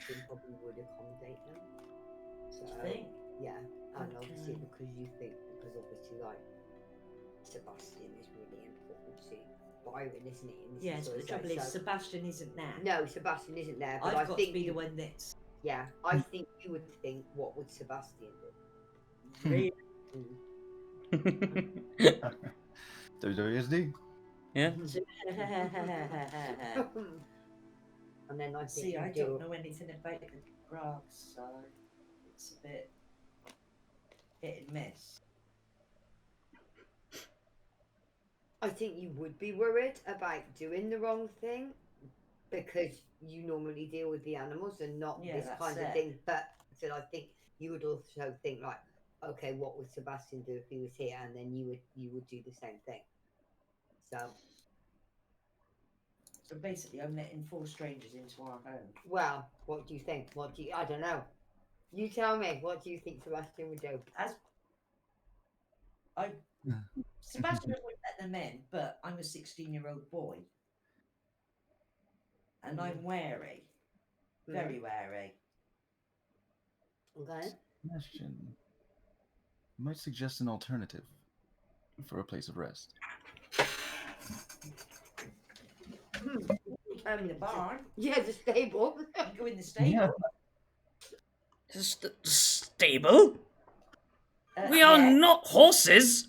We probably would accommodate them. So, Think? yeah, and Okay. obviously because obviously like Sebastian is really important to Byron, isn't he? And this Yes, is but the also- trouble is so- Sebastian isn't there. no, Sebastian isn't there. But I've I got think to be you- the one that's Yeah, I think you would think, what would Sebastian do? really. WWSD. Yeah. And then I think See, you I do. don't know anything about the grass, so it's a bit hit and miss. I think you would be worried about doing the wrong thing because you normally deal with the animals and not Yeah, this that's kind of it. thing. But so I think you would also think like, okay, what would Sebastian do if he was here? And then you would do the same thing. So basically, I'm letting 4 strangers into our home. Well, what do you think? I don't know. You tell me. What do you think Sebastian would do? Sebastian wouldn't let them in, but I'm a 16-year-old boy. And I'm wary. Very wary. Okay. Question. Might suggest an alternative for a place of rest. In the barn. Yeah, the stable. You go in the stable. Stable? We are yeah. not horses.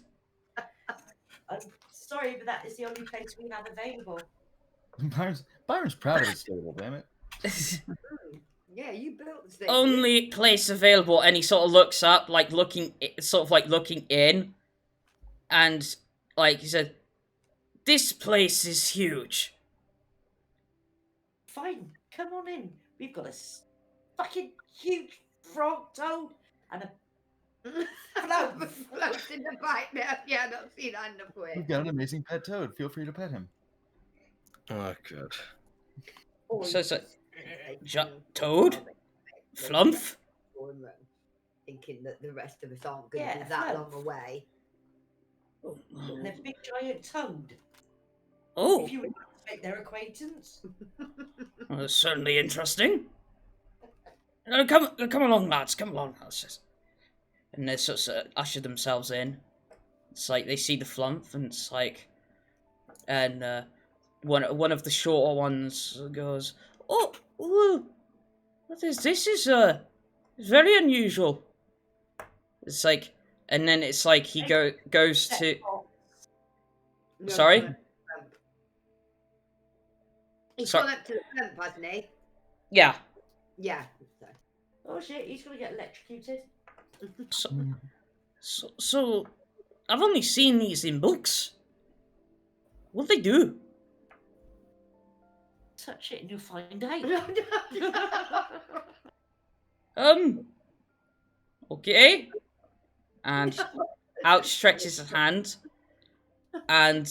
I'm sorry, but that is the only place we have available. Byron's proud of his stable, damn it. Yeah, you built the stable. Only place available, and he sort of looks up, like looking in, and like he said, "This place is huge." Fine, come on in. We've got a fucking huge frog toad and a Floats in the bike now. Yeah, not seen that enough for We've it. got an amazing pet toad. Feel free to pet him. Oh, good. So it's a Toad? Flumph? Thinking that the rest of us aren't going to Yeah, be that Flumph. long away. And a big giant toad. Oh, If you would like to make their acquaintance. well, that's certainly interesting. Come along, lads. Come along, lads. And they sort of usher themselves in. It's like they see the flump, and it's like, and one of the shorter ones goes, "Oh, ooh, what is this? Is it's very unusual." It's like, and then it's like he goes to. No, Sorry? no, He's Sorry. gone up to the pump, hasn't he? Yeah. Yeah. So. Oh shit, he's going to get electrocuted. So, I've only seen these in books. What do they do? Touch it and you'll find out. Okay. And outstretches his hand. And,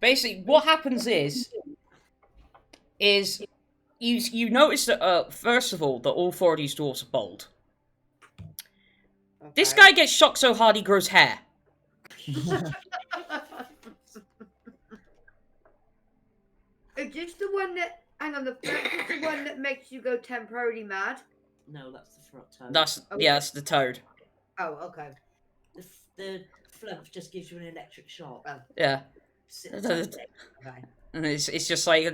basically, what happens is you notice that, first of all, that all four of these dwarves are bald. This guy gets shocked so hard he grows hair. Is this the one that, hang on, the front is the one that makes you go temporarily mad? No, that's the front toad. That's the toad. Oh, okay. The flump just gives you an electric shock. Oh, Yeah. Sit Okay. okay. And it's just like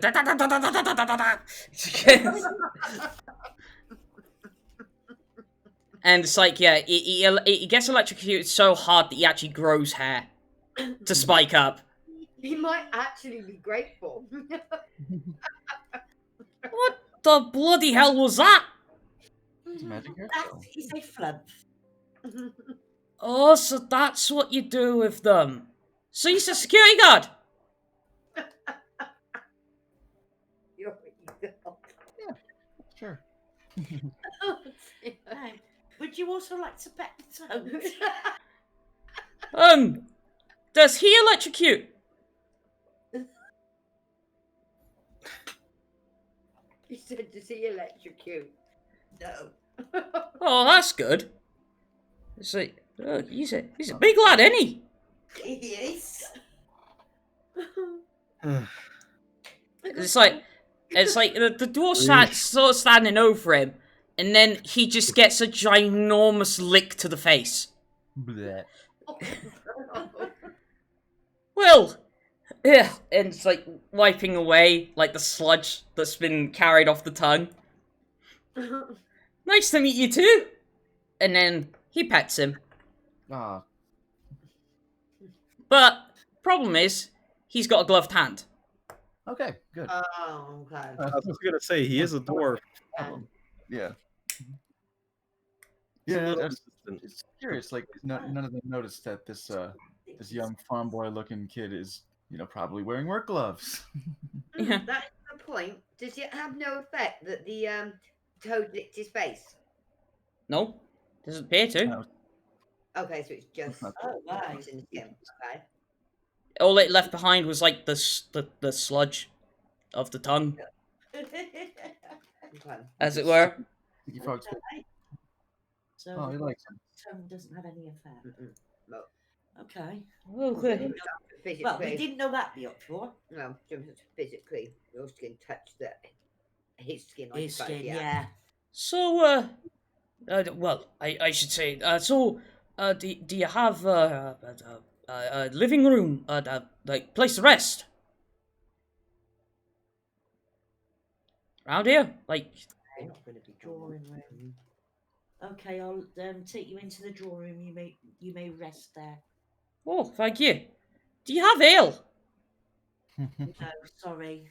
and it's like, yeah, he gets electrocuted so hard that he actually grows hair to spike up. He might actually be grateful. What the bloody hell was that? It's a magic hair That spell. is a flump. Oh, so that's what you do with them. So he's a security guard. Sure. Now, would you also like to pet the toad? Does he electrocute? He said, does he electrocute? No. Oh, that's good. It's like, he's a big lad, ain't he? He is. It's like the dwarf sort of standing over him, and then he just gets a ginormous lick to the face. Bleh. Well, yeah, and it's like wiping away like the sludge that's been carried off the tongue. Nice to meet you too. And then he pets him. Ah, But problem is, he's got a gloved hand. okay, good. Oh, okay. I was just gonna say he is a dwarf. Yeah. He's a Yeah, little it's resistant. curious. Like, none of them noticed that this young farm boy-looking kid is, probably wearing work gloves. Yeah. That's the point. Does it have no effect that the toad licked his face? No, doesn't appear to. No. Okay, so it's just Oh, right. it's in the skin. Okay. All it left behind was like the sludge of the tongue, Okay. as it were. Sticky Frog's good. So Oh, he likes him. tongue doesn't have any effect. No. Okay. Okay. Physically, Well, we didn't know that before. no, just physically, your skin touched his skin. I His suppose, skin, yeah. So, well, I should say, do you have a living room, like place to rest? Around here, like, Not going to be Drawing room. Okay, I'll take you into the drawing room. You may rest there. oh, thank you. Do you have ale? No, sorry.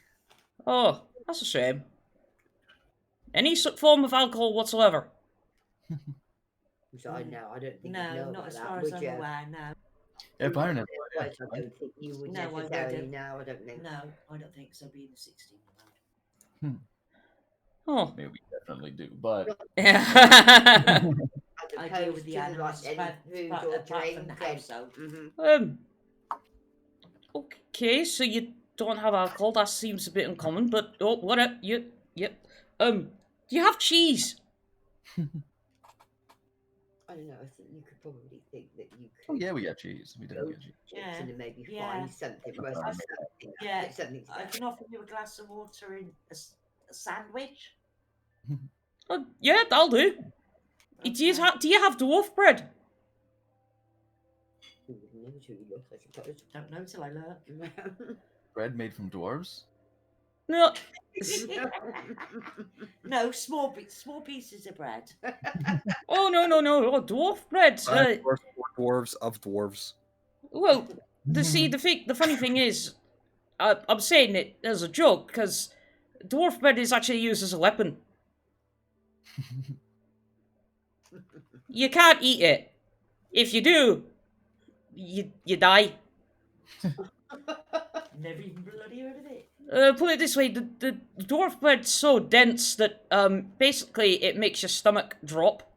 Oh, that's a shame. Any form of alcohol whatsoever? So I know. I don't think. No, you know not about as that, far would as I'm you? aware. No, Yeah, Byron has I don't think you would No, I necessarily wouldn't. know. I don't think. no, I don't think so. Being the 16-year-old. Oh, Maybe we definitely do, but yeah. I I deal opposed with the to like animals any food apart or from drink. the And, household. Okay, so you don't have alcohol. That seems a bit uncommon, but whatever. Yep. Do you have cheese? I don't know. I think you could probably think that you could. Oh yeah, we got cheese. We go definitely got cheese. to Yeah, and then maybe yeah. find something. Worse I than made something. Yeah, something. I can offer you a glass of water in a sandwich. Yeah, that'll do. Okay. Do you have dwarf bread? Don't know till I learn. Bread made from dwarves. No. No, small pieces of bread. Oh no. Oh, dwarf bread. Dwarves of dwarves. Well, the funny thing is, I'm saying it as a joke because dwarf bread is actually used as a weapon. You can't eat it. If you do, you die. Never even bloody heard of it. Put it this way: the dwarf bread's so dense that basically it makes your stomach drop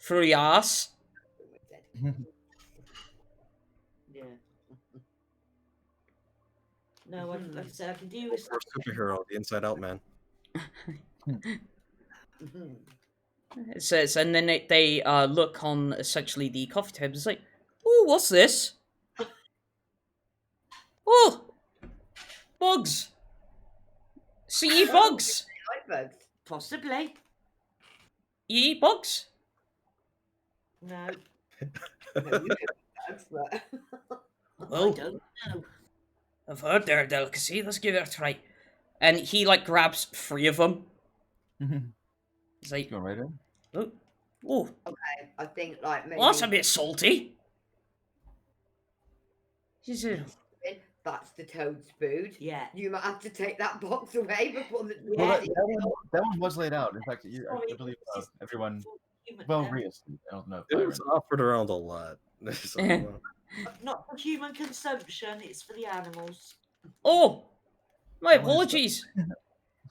through your ass. Yeah. No, like I said, I can do with Or superhero, the Inside Out Man. It says, and then they look on essentially the coffee table. It's like, oh, what's this? Oh, bugs. So you eat bugs? Bugs. possibly. You eat bugs? No, No, you get bugs, but I Well, don't know. I've heard they're a delicacy. Let's give it a try. And he like grabs 3 of them. He's like, Going right in. oh, I think like maybe well, that's a bit salty. She said, that's the toad's food. Yeah. You might have to take that box away before the Well, Yeah. that one was laid out. In fact, I Sorry, believe it's everyone. human- Well, Rias, I don't know. It was Byron. offered around a lot. So, not for human consumption, it's for the animals. oh, my That one is apologies.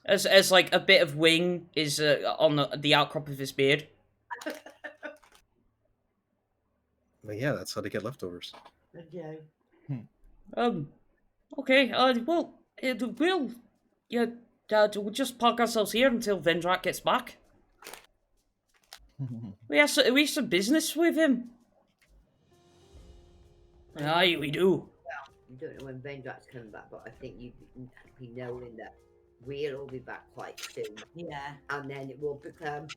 As like a bit of wing is on the outcrop of his beard. but yeah, that's how they get leftovers. And, you know, Okay, well, we'll just park ourselves here until Vendrak gets back. We have some business with him. Aye, we do. I don't know when Vendrak's coming back, but I think you be knowing that we'll all be back quite soon, yeah. and then it will become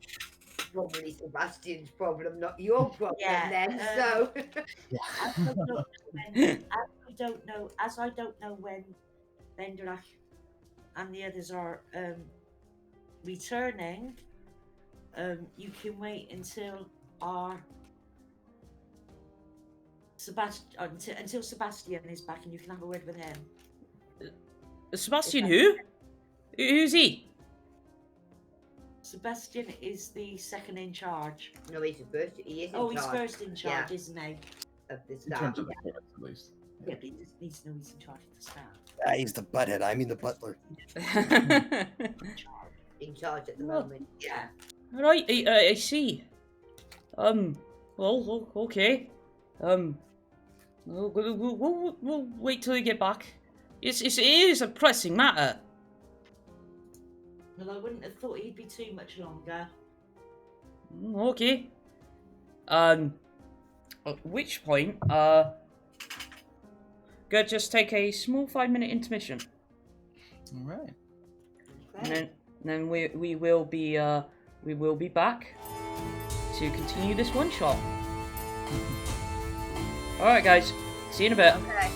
probably Sebastian's problem, not your problem. Yeah, Then so. As I don't know when Vendrak and the others are returning, you can wait until our until Sebastian is back, and you can have a word with him. Sebastian, who? Who's he? Sebastian is the second in charge. No, he's the first. He is. He's first in charge, Yeah. isn't he? Of the In staff. terms of the courts, at least. Yeah, but he just needs to know he's in charge of the staff. He's the butthead. I mean the butler. In charge at the Well, moment. Yeah. Right, I see. Well, okay. We'll wait till you get back. It is a pressing matter. Well, I wouldn't have thought he'd be too much longer. Okay. At which point, gonna just take a small 5-minute intermission, All right. and then we will be back to continue this one shot. All right, guys. See you in a bit. Okay.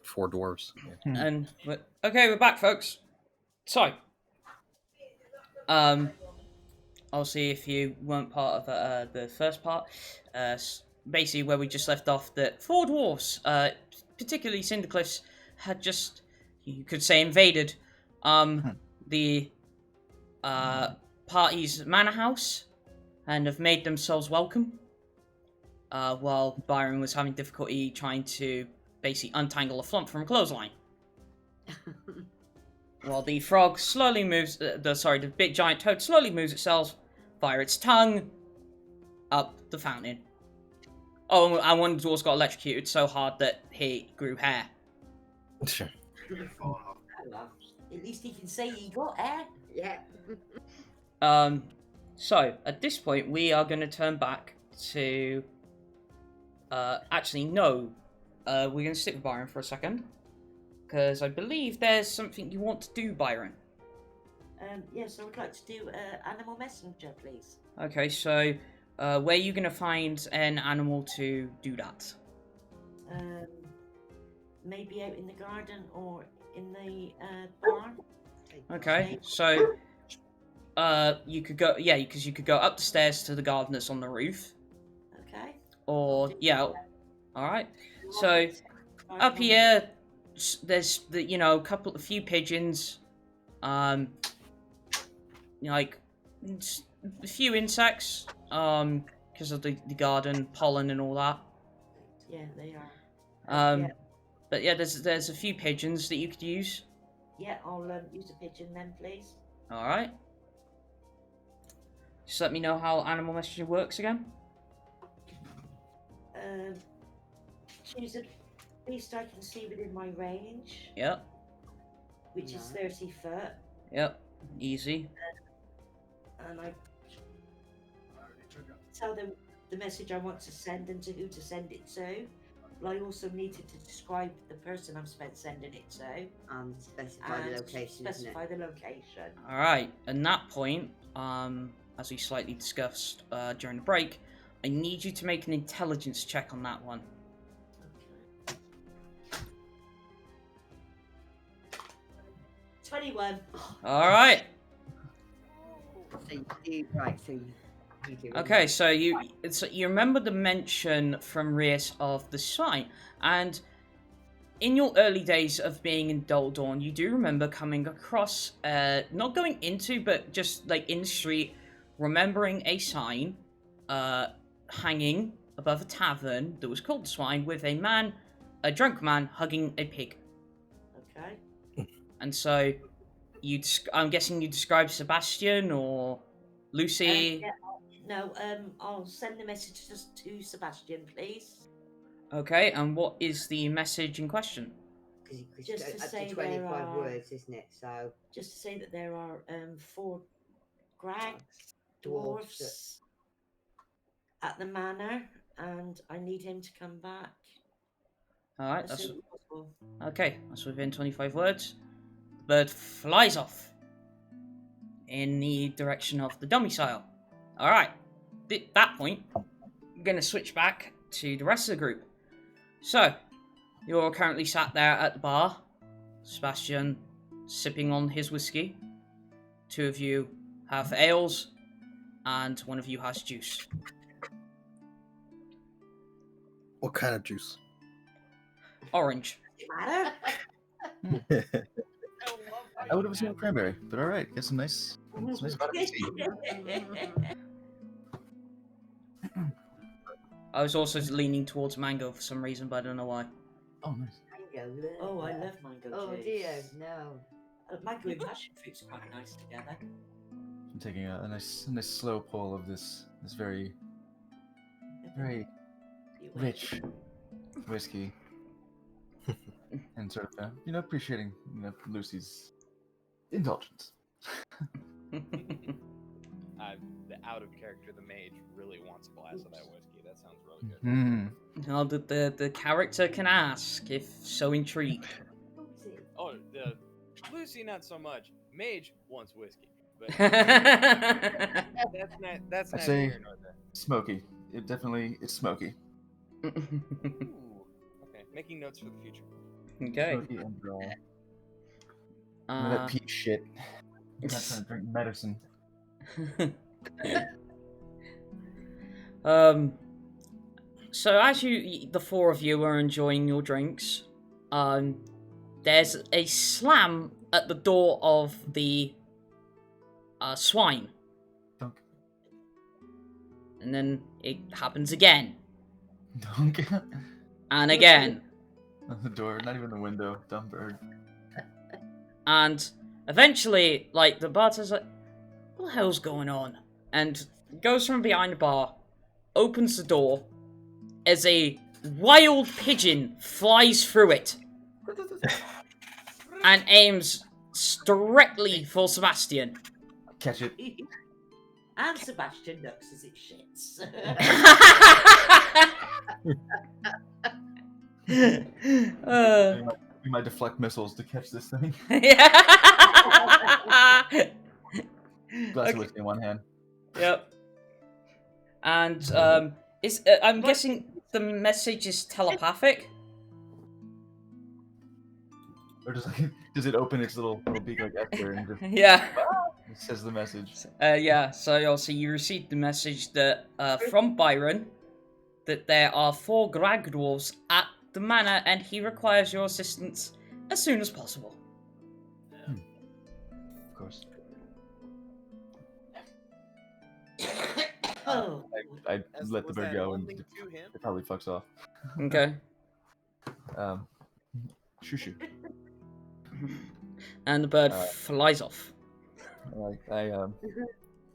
4 dwarves. Yeah. And okay, we're back, folks. So, obviously, if you weren't part of the first part, basically where we just left off, that 4 dwarves, particularly Cindercliffs, had just, you could say, invaded the party's manor house and have made themselves welcome. While Byron was having difficulty trying to basically untangle a flump from a clothesline. While the frog slowly moves, the big giant toad slowly moves itself via its tongue up the fountain. Oh, and one of the dwarves got electrocuted so hard that he grew hair. Sure. At least he can say he got hair. Yeah. So, at this point, we are going to turn back to... actually, no. We're going to stick with Byron for a second. Because I believe there's something you want to do, Byron. Yes, I would like to do Animal Messenger, please. Okay, so where are you going to find an animal to do that? Maybe out in the garden or in the barn. Okay, so you could go, yeah, because you could go up the stairs to the garden that's on the roof. Okay. Or, yeah, alright. So, up here, there's a few pigeons, like a few insects, because of the garden pollen and all that. Yeah, they are. Yeah. But yeah, there's a few pigeons that you could use. Yeah, I'll use a pigeon then, please. All right. Just let me know how Animal Messenger works again. Choose a beast I can see within my range. Yep. Which is 30 foot. Yep. Easy. And I tell them the message I want to send and to who to send it to. But I also needed to describe the person I'm sending it to. Specify the location. Specify the location. All right. At that point, as we slightly discussed during the break, I need you to make an intelligence check on that one. Okay. 21. All right. So Okay, so you remember the mention from Rias of the sign, and in your early days of being in Dulldawn, you do remember coming across, not going into, but just like in the street, remembering a sign, hanging above a tavern that was called the Swine, with a drunk man hugging a pig. Okay. And so, I'm guessing you describe Sebastian or Lucy. Yeah. No, I'll send the message just to Sebastian, please. Okay, and what is the message in question? Just to up say to 25 there are, words, isn't it? So just to say that there are 4 Grags, dwarves at the manor, and I need him to come back. All right, as that's soon as possible. okay. That's within 25 words. The bird flies off in the direction of the domicile. All right. At that point, I'm gonna switch back to the rest of the group. So, you're currently sat there at the bar. Sebastian sipping on his whiskey. 2 of you have ales, and 1 of you has juice. What kind of juice? Orange. Matter? I would have assumed cranberry, but all right, get some nice vitamin C. I was also leaning towards mango for some reason, but I don't know why. Oh, nice. mango. Oh, I love mango Oh juice. dear, no. Mango and passion fruits are quite nice together. I'm taking a nice slow pull of this very rich whiskey, and sort of appreciating Lucy's indulgence. The out of character, the mage really wants a glass of that whiskey. That sounds really good. Now the character can ask if so intrigued. Oh, Lucy not so much. Mage wants whiskey, but that's I not say here nor there. smoky. It's smoky. Ooh. Okay, making notes for the future. Okay. Smoky and dry. None of that peach shit. I'm not trying to drink medicine. So as the four of you are enjoying your drinks, there's a slam at the door of the swine. Dunk. And then it happens again. Dunk. And again. On the door, not even the window. Dumb bird. And eventually, like, the bartender's like, what the hell's going on? And goes from behind the bar, opens the door, as a wild pigeon flies through it, and aims directly for Sebastian. Catch it. And Sebastian ducks as it shits. We might deflect missiles to catch this thing. Yeah. Glass of whiskey in one hand. Yep. And I'm guessing the message is telepathic. Or does it open its little beak like Esther and just Yeah. it says the message? Yeah. So also you received the message that from Byron that there are 4 Grag dwarves at the manor, and he requires your assistance as soon as possible. Of course. Oh. I let the bird go and it probably fucks off. Okay. Shoo. And the bird flies off.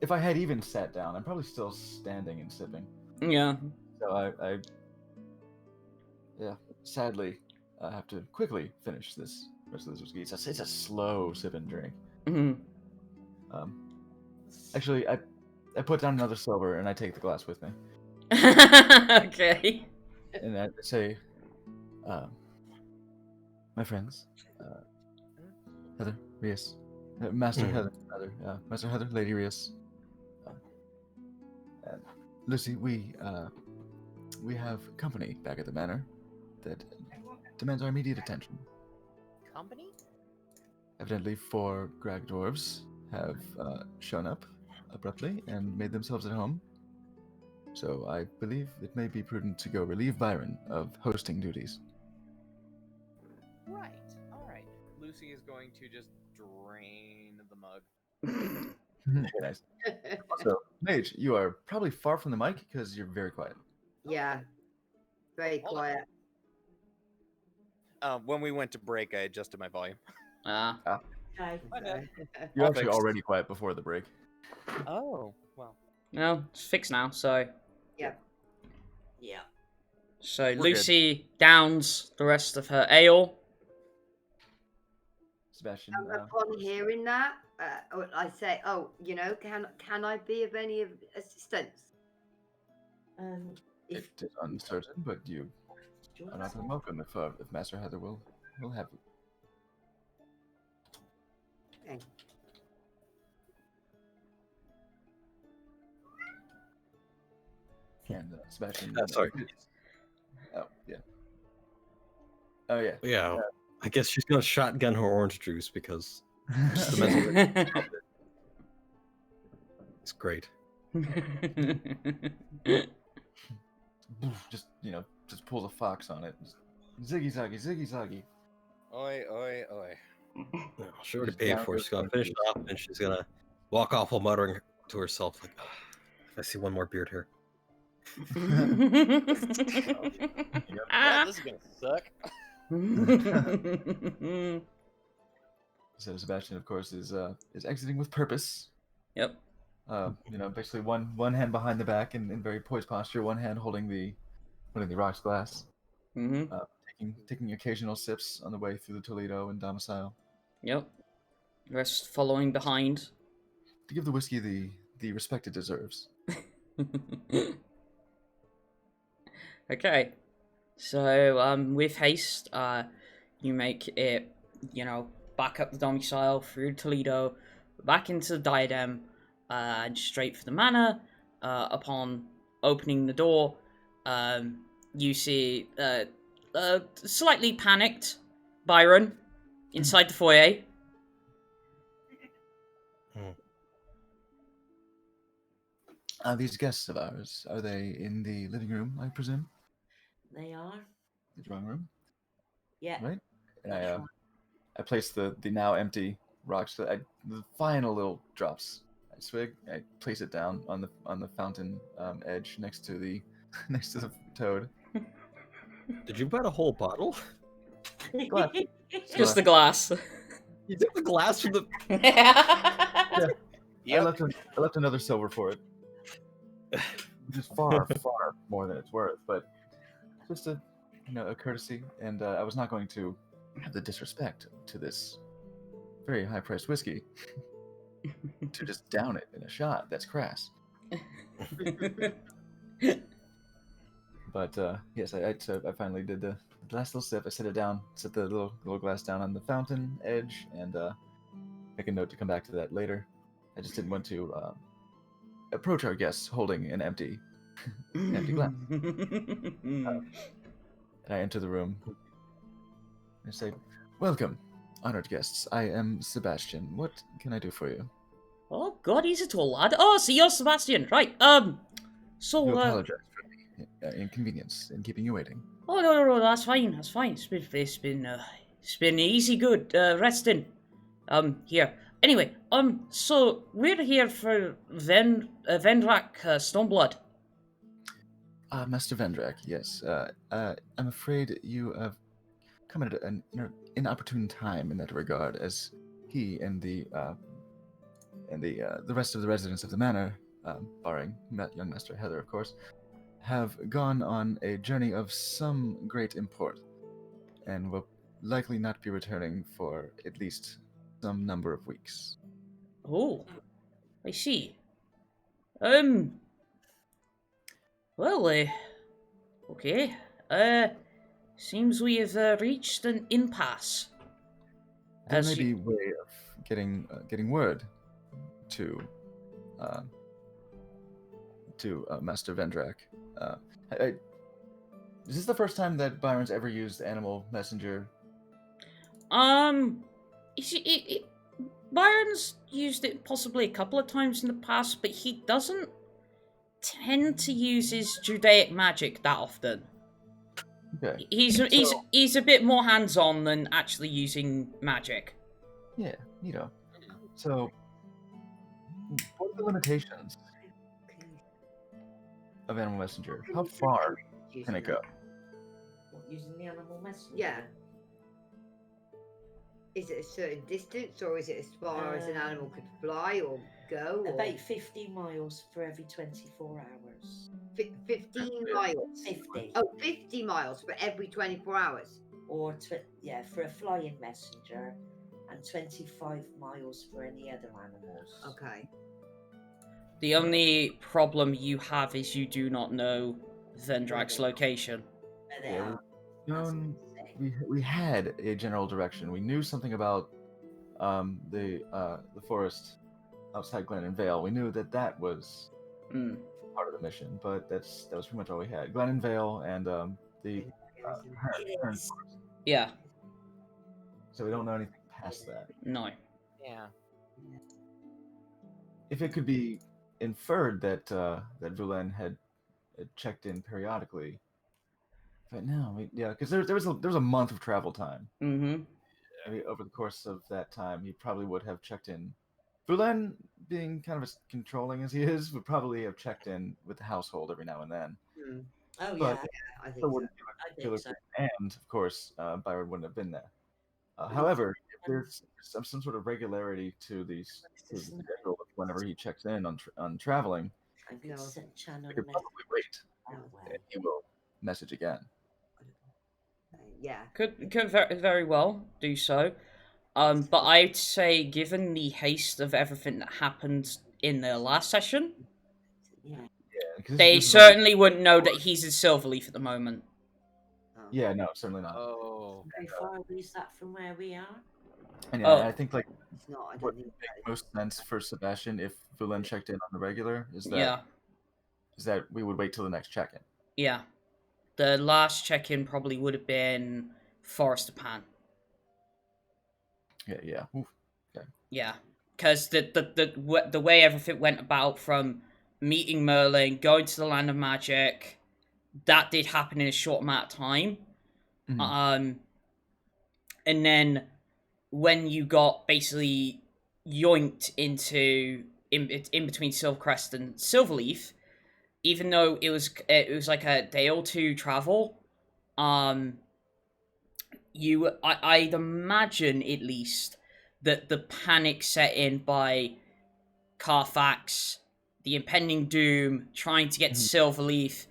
If I had even sat down, I'm probably still standing and sipping. Yeah. So sadly, I have to quickly finish this rest of this whiskey. It's a slow sip and drink. Mm-hmm. Actually, I put down another silver and I take the glass with me. Okay. And I say, my friends, Heather, Rias, Master Heather, rather, Master Heather, Lady Rias, and Lucy, we have company back at the manor that demands our immediate attention. Company? Evidently, 4 Grag dwarves have shown up abruptly and made themselves at home. So I believe it may be prudent to go relieve Byron of hosting duties. Right. All right. Lucy is going to just drain the mug. Nice. So, Mage, you are probably far from the mic because you're very quiet. Yeah. Very quiet. When we went to break, I adjusted my volume. Okay. You're All actually fixed. already quiet before the break. Oh, well. No, it's fixed now, so... Yeah. So We're Lucy downs the rest of her ale. Sebastian, Upon hearing that, I say, "Oh, can I be of any assistance?" it is uncertain, but you are not welcome if Master Heather will have you. Okay. And Sebastian. Sorry. Oh yeah. Oh yeah. Yeah, I guess she's gonna shotgun her orange juice because just the mental it's great. Just pulls a fox on it. Ziggy zaggy. Oi, oi, oi. No, she already paid for it. She's gonna finish it off and she's gonna walk off while muttering to herself like, if I see one more beard here. Yeah, this is gonna suck. So Sebastian, of course, is exiting with purpose. Yep. Basically one hand behind the back in very poised posture, one hand holding the rocks glass. Mm-hmm. Taking occasional sips on the way through the Toledo and domicile. Yep. The rest following behind. To give the whiskey the respect it deserves. Okay. So, with haste, you make it, back up the domicile, through Toledo, back into the Diadem, and straight for the manor. Upon opening the door, you see, slightly panicked, Byron, inside the foyer. These guests of ours, are they in the living room, I presume? They are. The drawing room? Yeah. Right? And That's right. I place the now empty rocks, the final little drops. I swig, I place it down on the fountain edge next to the next to the toad. Did you buy a whole bottle? Glass. Just the glass. You took the glass from the. Yeah. Yep. I left another silver for it. Which is far, far more than it's worth, but just a courtesy, and I was not going to have the disrespect to this very high-priced whiskey to just down it in a shot. That's crass. But yes, I finally did the last little sip. I set it down, set the little glass down on the fountain edge, and make a note to come back to that later. I just didn't want to approach our guests holding an empty glass. And I enter the room. I say, "Welcome, honored guests. I am Sebastian. What can I do for you?" Oh, God, he's a tall lad. Oh, so you're Sebastian, right? So, You apologize for the inconvenience in keeping you waiting. Oh, no, that's fine, that's fine. It's been easy, good, resting. Here. Anyway, so we're here for Vendrak Stormblood. Master Vendrak, yes. I'm afraid you have come at an inopportune time in that regard, as he and the rest of the residents of the manor, barring young Master Heather, of course, have gone on a journey of some great import, and will likely not be returning for at least some number of weeks. Oh, I see. Well, okay. Seems we have reached an impasse. There may be a way of getting word to Master Vendrak. Is this the first time that Byron's ever used Animal Messenger? Byron's used it possibly a couple of times in the past, but he doesn't tend to use his Judaic magic that often. Okay. He's a bit more hands-on than actually using magic. Yeah, So, what are the limitations of Animal Messenger? How far can it go? Using the animal messenger? Yeah. Is it a certain distance, or is it as far as an animal could fly or go? Or... About 50 miles for every 24 hours. 15 miles? 50. Oh, 50 miles for every 24 hours? Or, for a flying messenger, and 25 miles for any other animals. Okay. The only problem you have is you do not know Vendrak's location. There they are. We had a general direction. We knew something about the forest outside Glen and Vale. We knew that was part of the mission, but that was pretty much all we had. Glen and Vale and the Hearn. Yeah. So we don't know anything past that. No. Yeah. If it could be inferred that Vulen had checked in periodically. But no, because there was a month of travel time. Mm-hmm. I mean, over the course of that time, he probably would have checked in. Vulen, being kind of as controlling as he is, would probably have checked in with the household every now and then. Oh, But I think there wouldn't be a so. and of course, Byron wouldn't have been there. However, if there's some sort of regularity to the schedule of whenever he checks in on traveling, I could channel we could probably wait, and he will message again. Yeah. Could very well do so. But I'd say, given the haste of everything that happened in the last session, they certainly wouldn't know that he's in Silverleaf at the moment. Yeah, no, certainly not. Oh. How far is that from where we are? And I think It's not. I what don't would think make most sense for Sebastian if Vulen checked in on the regular is that we would wait till the next check-in. Yeah. The last check-in probably would have been Forest of Pan. Yeah. Oof. Yeah, because the way everything went about from meeting Merlin, going to the land of magic, that did happen in a short amount of time. Mhm. And then when you got basically yoinked into in between Silvercrest and Silverleaf, even though it was like a day or two travel, I'd imagine at least that the panic set in by Carthax, the impending doom, trying to get to Mhm. Silverleaf.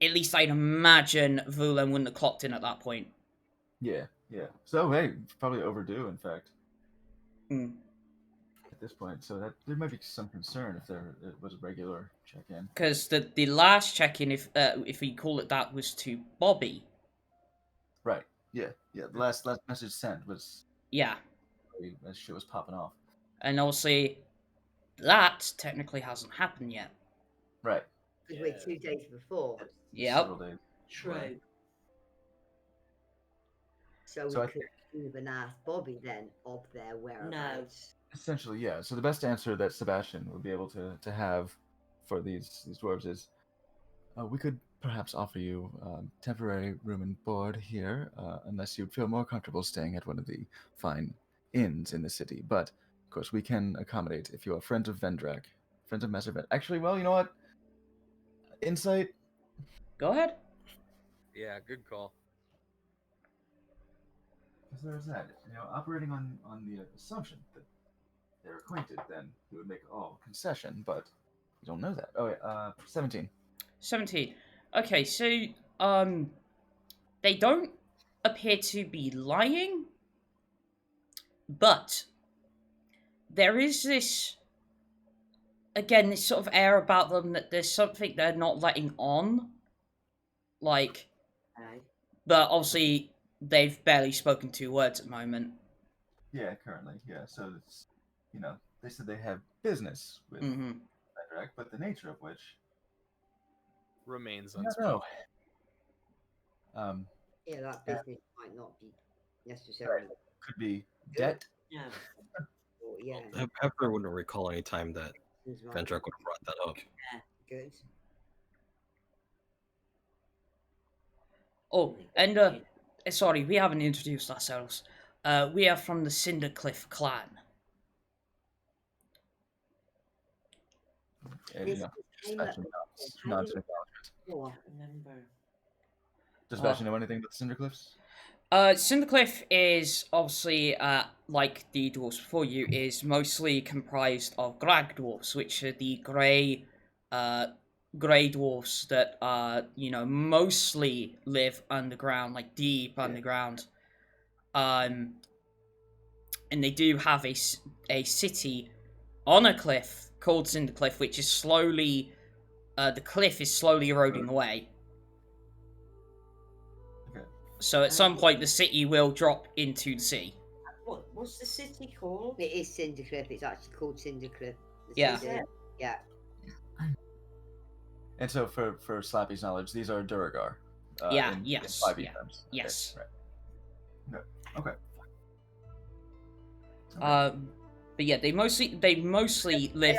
At least I'd imagine Vulan wouldn't have clocked in at that point. Yeah. So hey, probably overdue, in fact, Hmm. at this point. So that there might be some concern if there it was a regular check-in. Because the last check-in, if we call it that, was to Bobby. Right. Yeah. The last message sent was Yeah, as shit was popping off. and obviously that technically hasn't happened yet. Right. Because we're 2 days before. Yep. Several days. True. So So we I could even ask Bobby then of their whereabouts. Essentially, yeah. So the best answer that Sebastian would be able to have for these dwarves is, we could perhaps offer you temporary room and board here, unless you'd feel more comfortable staying at one of the fine inns in the city. But of course, we can accommodate if you are friends of Vendrak, friends of Master Vend. Actually, well, you know what? Insight. Go ahead. Yeah, good call. Because there's that. Operating on the assumption that they're acquainted, then he would make all concession, but you don't know that. Oh yeah, 17. 17. Okay, so they don't appear to be lying, but there is this sort of air about them that there's something they're not letting on. Like, but obviously they've barely spoken 2 words at the moment. Yeah, currently, yeah. So it's, they said they have business with Vendrak, but the nature of which Remains I don't unspoken. know. Yeah, that business might not be necessarily. Could be debt. Yeah. Or, yeah. Pepper wouldn't recall any time that Seems right. Vendrak would have brought that up. Good. Oh, and sorry, we haven't introduced ourselves. We are from the Cindercliff clan. And, This came up Sebastian before. nods in acknowledgement. Before. Remember. Does Sebastian know anything about the Cindercliffs? Cindercliff is obviously, like the dwarves before you, is mostly comprised of Grag dwarves, which are the grey dwarves that mostly live underground, like deep underground. And they do have a city on a cliff called Cindercliff, which is slowly, the cliff is slowly eroding away. Okay. So at some point, the city will drop into the sea. What's the city called? It is Cindercliff. It's actually called Cindercliff. Yeah. Yeah. And so, for Slappy's knowledge, these are Duragar. Yeah, in yes, 5e yeah, terms. Okay, yes. Right. No. Okay. But yeah, they mostly live. They're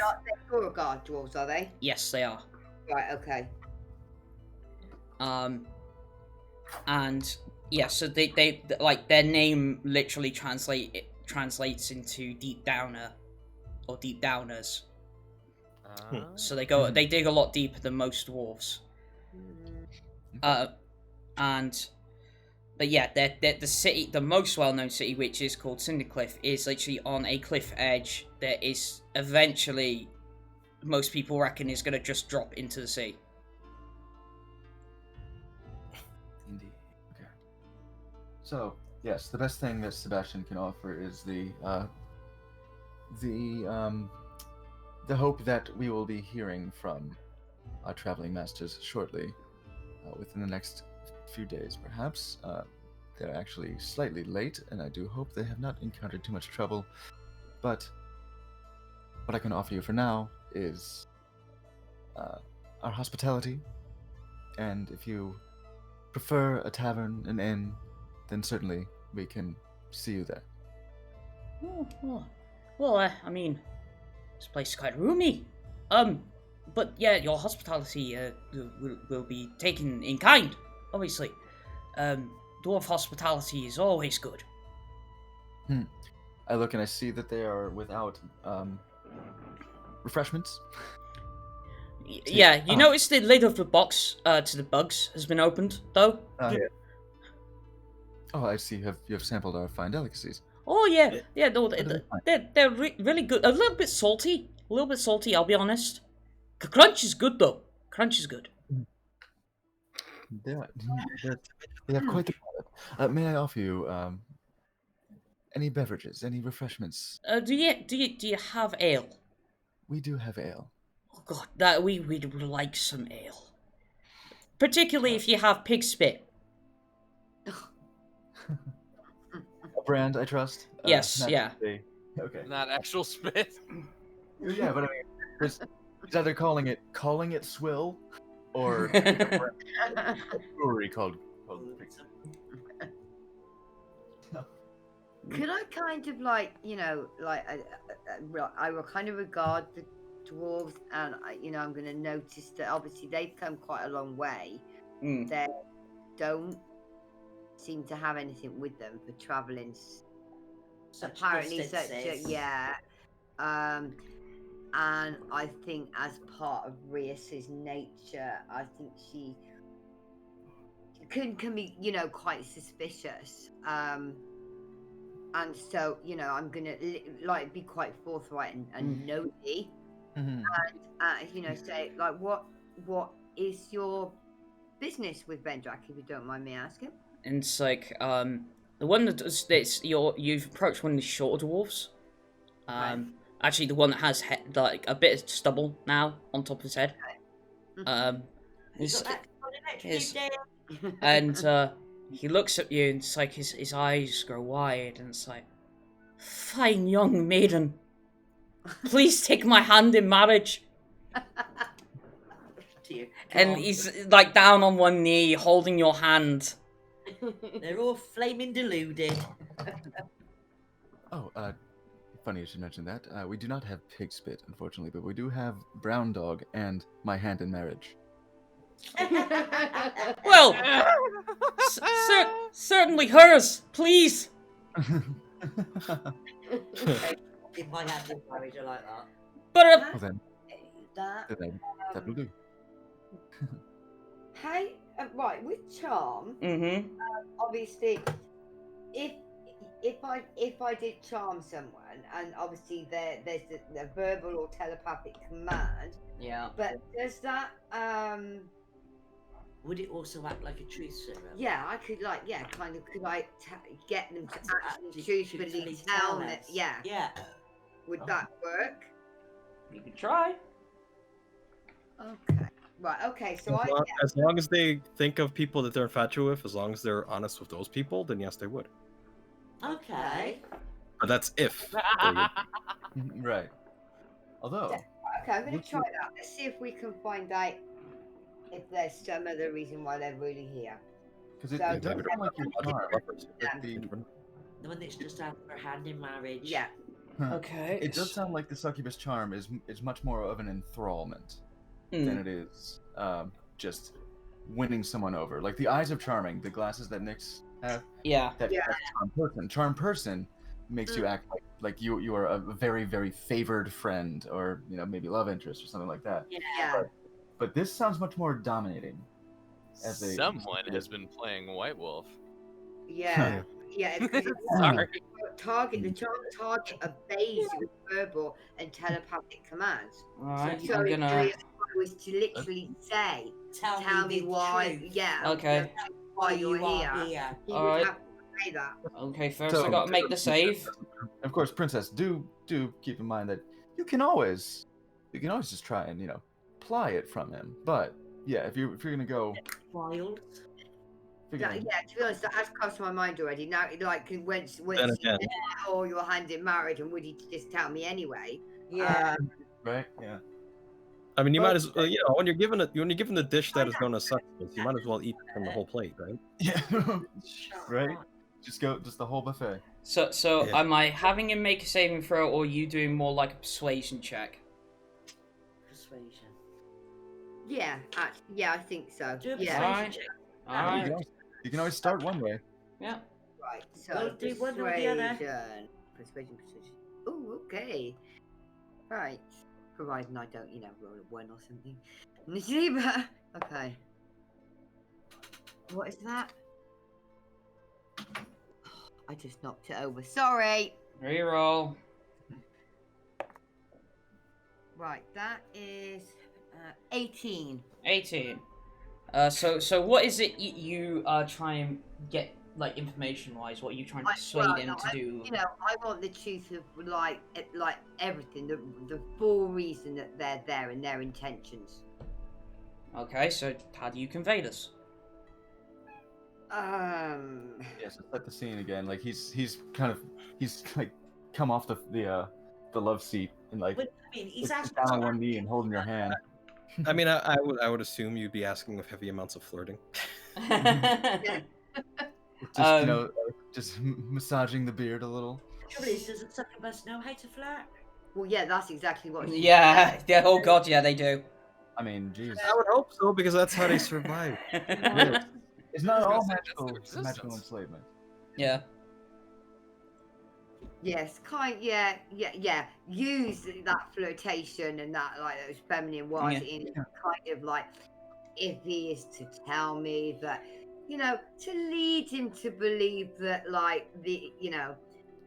Beauregard dwarves, are they? Yes, they are. Right. Okay. And yeah, so they like their name literally translates into deep downer or deep downers. So they dig a lot deeper than most dwarves. But yeah, the city, the most well-known city, which is called Cindercliff, is literally on a cliff edge that is eventually, most people reckon, is going to just drop into the sea. Indeed. Okay. So yes, the best thing that Sebastian can offer is the hope that we will be hearing from our traveling masters shortly, within the next few days, perhaps. They're actually slightly late, and I do hope they have not encountered too much trouble. But what I can offer you for now is our hospitality, and if you prefer a tavern, an inn, then certainly we can see you there. Well, I mean, this place is quite roomy. But yeah, your hospitality will be taken in kind, obviously. Dwarf hospitality is always good. I look and I see that they are without refreshments. Yeah, you notice the lid of the box to the bugs has been opened, though. Yeah. Oh, I see. You have sampled our fine delicacies. Oh yeah. No, they're really good. A little bit salty. I'll be honest. Crunch is good though. Crunch is good. They have quite the palate. May I offer you any beverages, any refreshments? Do you have ale? We do have ale. Oh god, that we would like some ale. Particularly if you have pig spit. A brand I trust. Yes, yeah. Okay. Not actual spit. Yeah, but I mean, it's either calling it swill, or a brewery called Pig Spit. Could I kind of like, I will kind of regard the dwarves, and I'm going to notice that obviously they've come quite a long way. They don't seem to have anything with them for traveling. Apparently, and I think as part of Rias's nature, I think she can be, quite suspicious. And so, I'm gonna be quite forthright and nosy, and say what is your business with Vendrak, if you don't mind me asking? And it's like the one that does this. You've approached one of the shorter dwarves. Right. Actually, the one that has a bit of stubble now on top of his head. And he looks at you, and it's like his eyes grow wide, and it's like, fine young maiden, please take my hand in marriage. And he's like down on one knee, holding your hand. They're all flaming deluded. Oh, funny you should mention that. We do not have pig spit, unfortunately, but we do have brown dog and my hand in marriage. Well, certainly hers, please. In my hand in marriage, I like that. But Well, then, that will do. Hey, right, with charm, obviously, if I did charm someone, and obviously there's the verbal or telepathic command. Yeah. But does that Would it also act like a truth serum? Yeah, I could could I get them to actually truthfully tell me? Yeah. Yeah. Would that work? You could try. Okay. Right. Okay. So as long as they think of people that they're infatuated with, as long as they're honest with those people, then yes, they would. Okay. But that's if. Right. Although. Okay, I'm going to try that. Let's see if we can find out if there's some other reason why they're really here. Because it does sound like your charm. The one that's just out for hand in marriage. Yeah. Okay. It does sound like the succubus charm is much more of an enthrallment than it is just winning someone over. Like the eyes of charming, the glasses that Nyx have. Yeah. That's charm person. Charm person makes you act like you are a very, very favored friend, or maybe love interest or something like that. Yeah. But this sounds much more dominating. Someone has been playing White Wolf. Yeah. Yeah. Sorry. The charm target obeys you with verbal and telepathic commands. Alright, so I'm gonna. Was to literally say, Tell me why. truth. Yeah. Okay. Why you're here. He would Alright. have to say that. Okay, first I gotta make the save. Of course, Princess, do keep in mind that you can always just try and ply it from him. But yeah, if you're gonna go Wild. Yeah, to be honest, that has crossed my mind already. Now, like, when or your hand in marriage, and would he just tell me anyway? Yeah. right? Yeah. I mean, you might as well, when you're given the dish that is known as sustenance, you might as well eat from the whole plate, right? Yeah. Right. Just the whole buffet. So Yeah. am I having him make a saving throw, or are you doing more like a persuasion check? Persuasion. Yeah, yeah, I think so. Do a Yeah. persuasion Alright. check. Alright. You can always start one way. Yeah. Right. So Gotta do one or the other. Persuasion. Oh, okay. Right. Providing I don't, roll a 1 or something. Okay. What is that? I just knocked it over. Sorry. Reroll. Right, that is 18. 18. So what is it you try and get, like, information-wise? What are you trying to persuade him to do? I want the truth of like everything, the full reason that they're there and their intentions. Okay, so how do you convey this? Yeah, so set the scene again. Like he's like come off the love seat and like Well, I mean, he's like, asking. down on one knee and holding your hand. I mean, I would assume you'd be asking with heavy amounts of flirting. Just just massaging the beard a little. Trouble is, doesn't succubus know how to flirt? Well, yeah, that's exactly what. Yeah. Oh god, yeah, they do. I mean, jeez. I would hope so, because that's how they survive. It's not I was all gonna say, that's their magical existence. enslavement. Yeah. Yes, yeah. Use that flirtation and that like those feminine words in kind of like, if he is to tell me that, to lead him to believe that like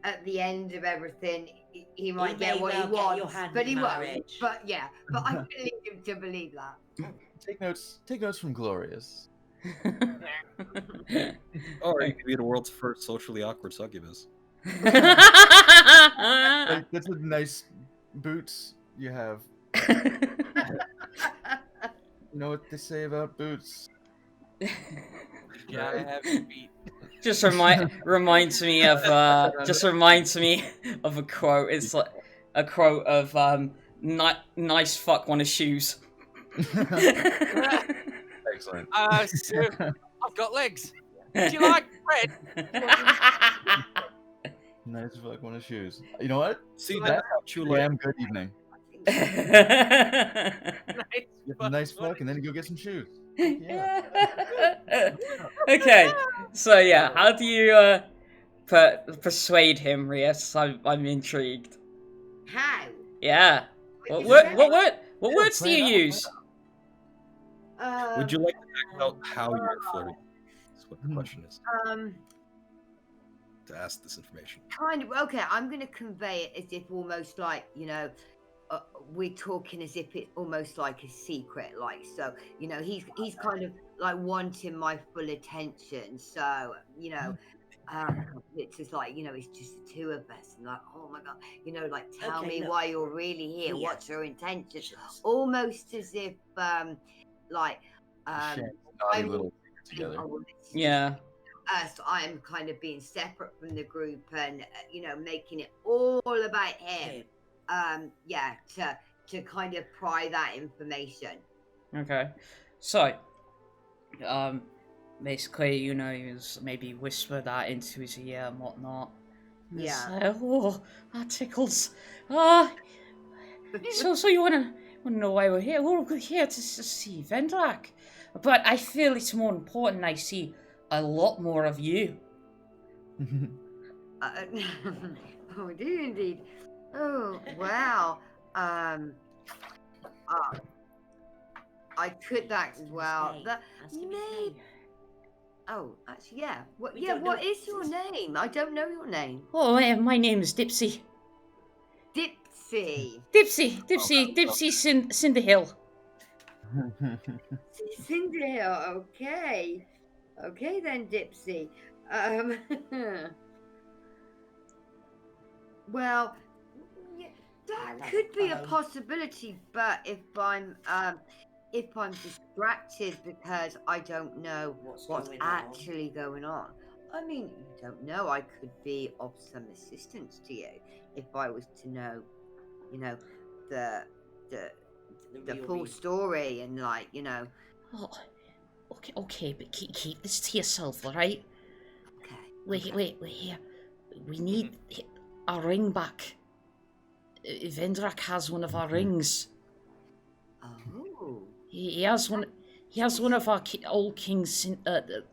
at the end of everything he might get what he wants, but he won't. But I need him to believe that. Take notes from Glorious. Or you could be the world's first socially awkward succubus. Like, that's a nice boots you have. You know what they say about boots? Gotta have your feet. Just reminds me of a quote. It's like a quote of nice fuck one of shoes. Excellent. So, I've got legs. Do you like bread? Nice fuck one of shoes. You know what? See, That's that's how true love. Damn good evening. Nice fuck, and then you go get some shoes. Yeah. Okay, so yeah, how do you persuade him, Rias? I'm intrigued. How? Yeah. What words do you use? Would you like to act out how you're flirting? That's what the question is. To ask this information. Kind of. Okay, I'm going to convey it as if almost like, we're talking as if it's almost like a secret. Like, so, he's kind of like wanting my full attention. So, it's just like, it's just the two of us. And like, oh my God, like, tell me why you're really here. Yeah. What's your intention? Almost as if, Naughty little together. Yeah. So I am kind of being separate from the group and, making it all about him. To kind of pry that information. Okay. So, basically, you maybe whisper that into his ear and whatnot. Yeah. Like, oh, that tickles. So you wanna know why we're here? We're here to see Vendrak. But I feel it's more important I see a lot more of you. Oh, do you indeed? Oh, wow. I could that well. That may. Oh, actually, yeah. What is your name? I don't know your name. Oh, my name is Dipsy. Dipsy. Dipsy Cinderhill. Cinderhill. Okay. Okay then, Dipsy. Well, yeah, that could be a possibility, but if I'm distracted because I don't know what's actually going on. I mean, you don't know. I could be of some assistance to you if I was to know, the full story and Oh, okay, but keep this to yourself, all right? Okay. Wait here. We need our ring back. Vendrak has one of our rings. Oh. He has one. He has one of our old king's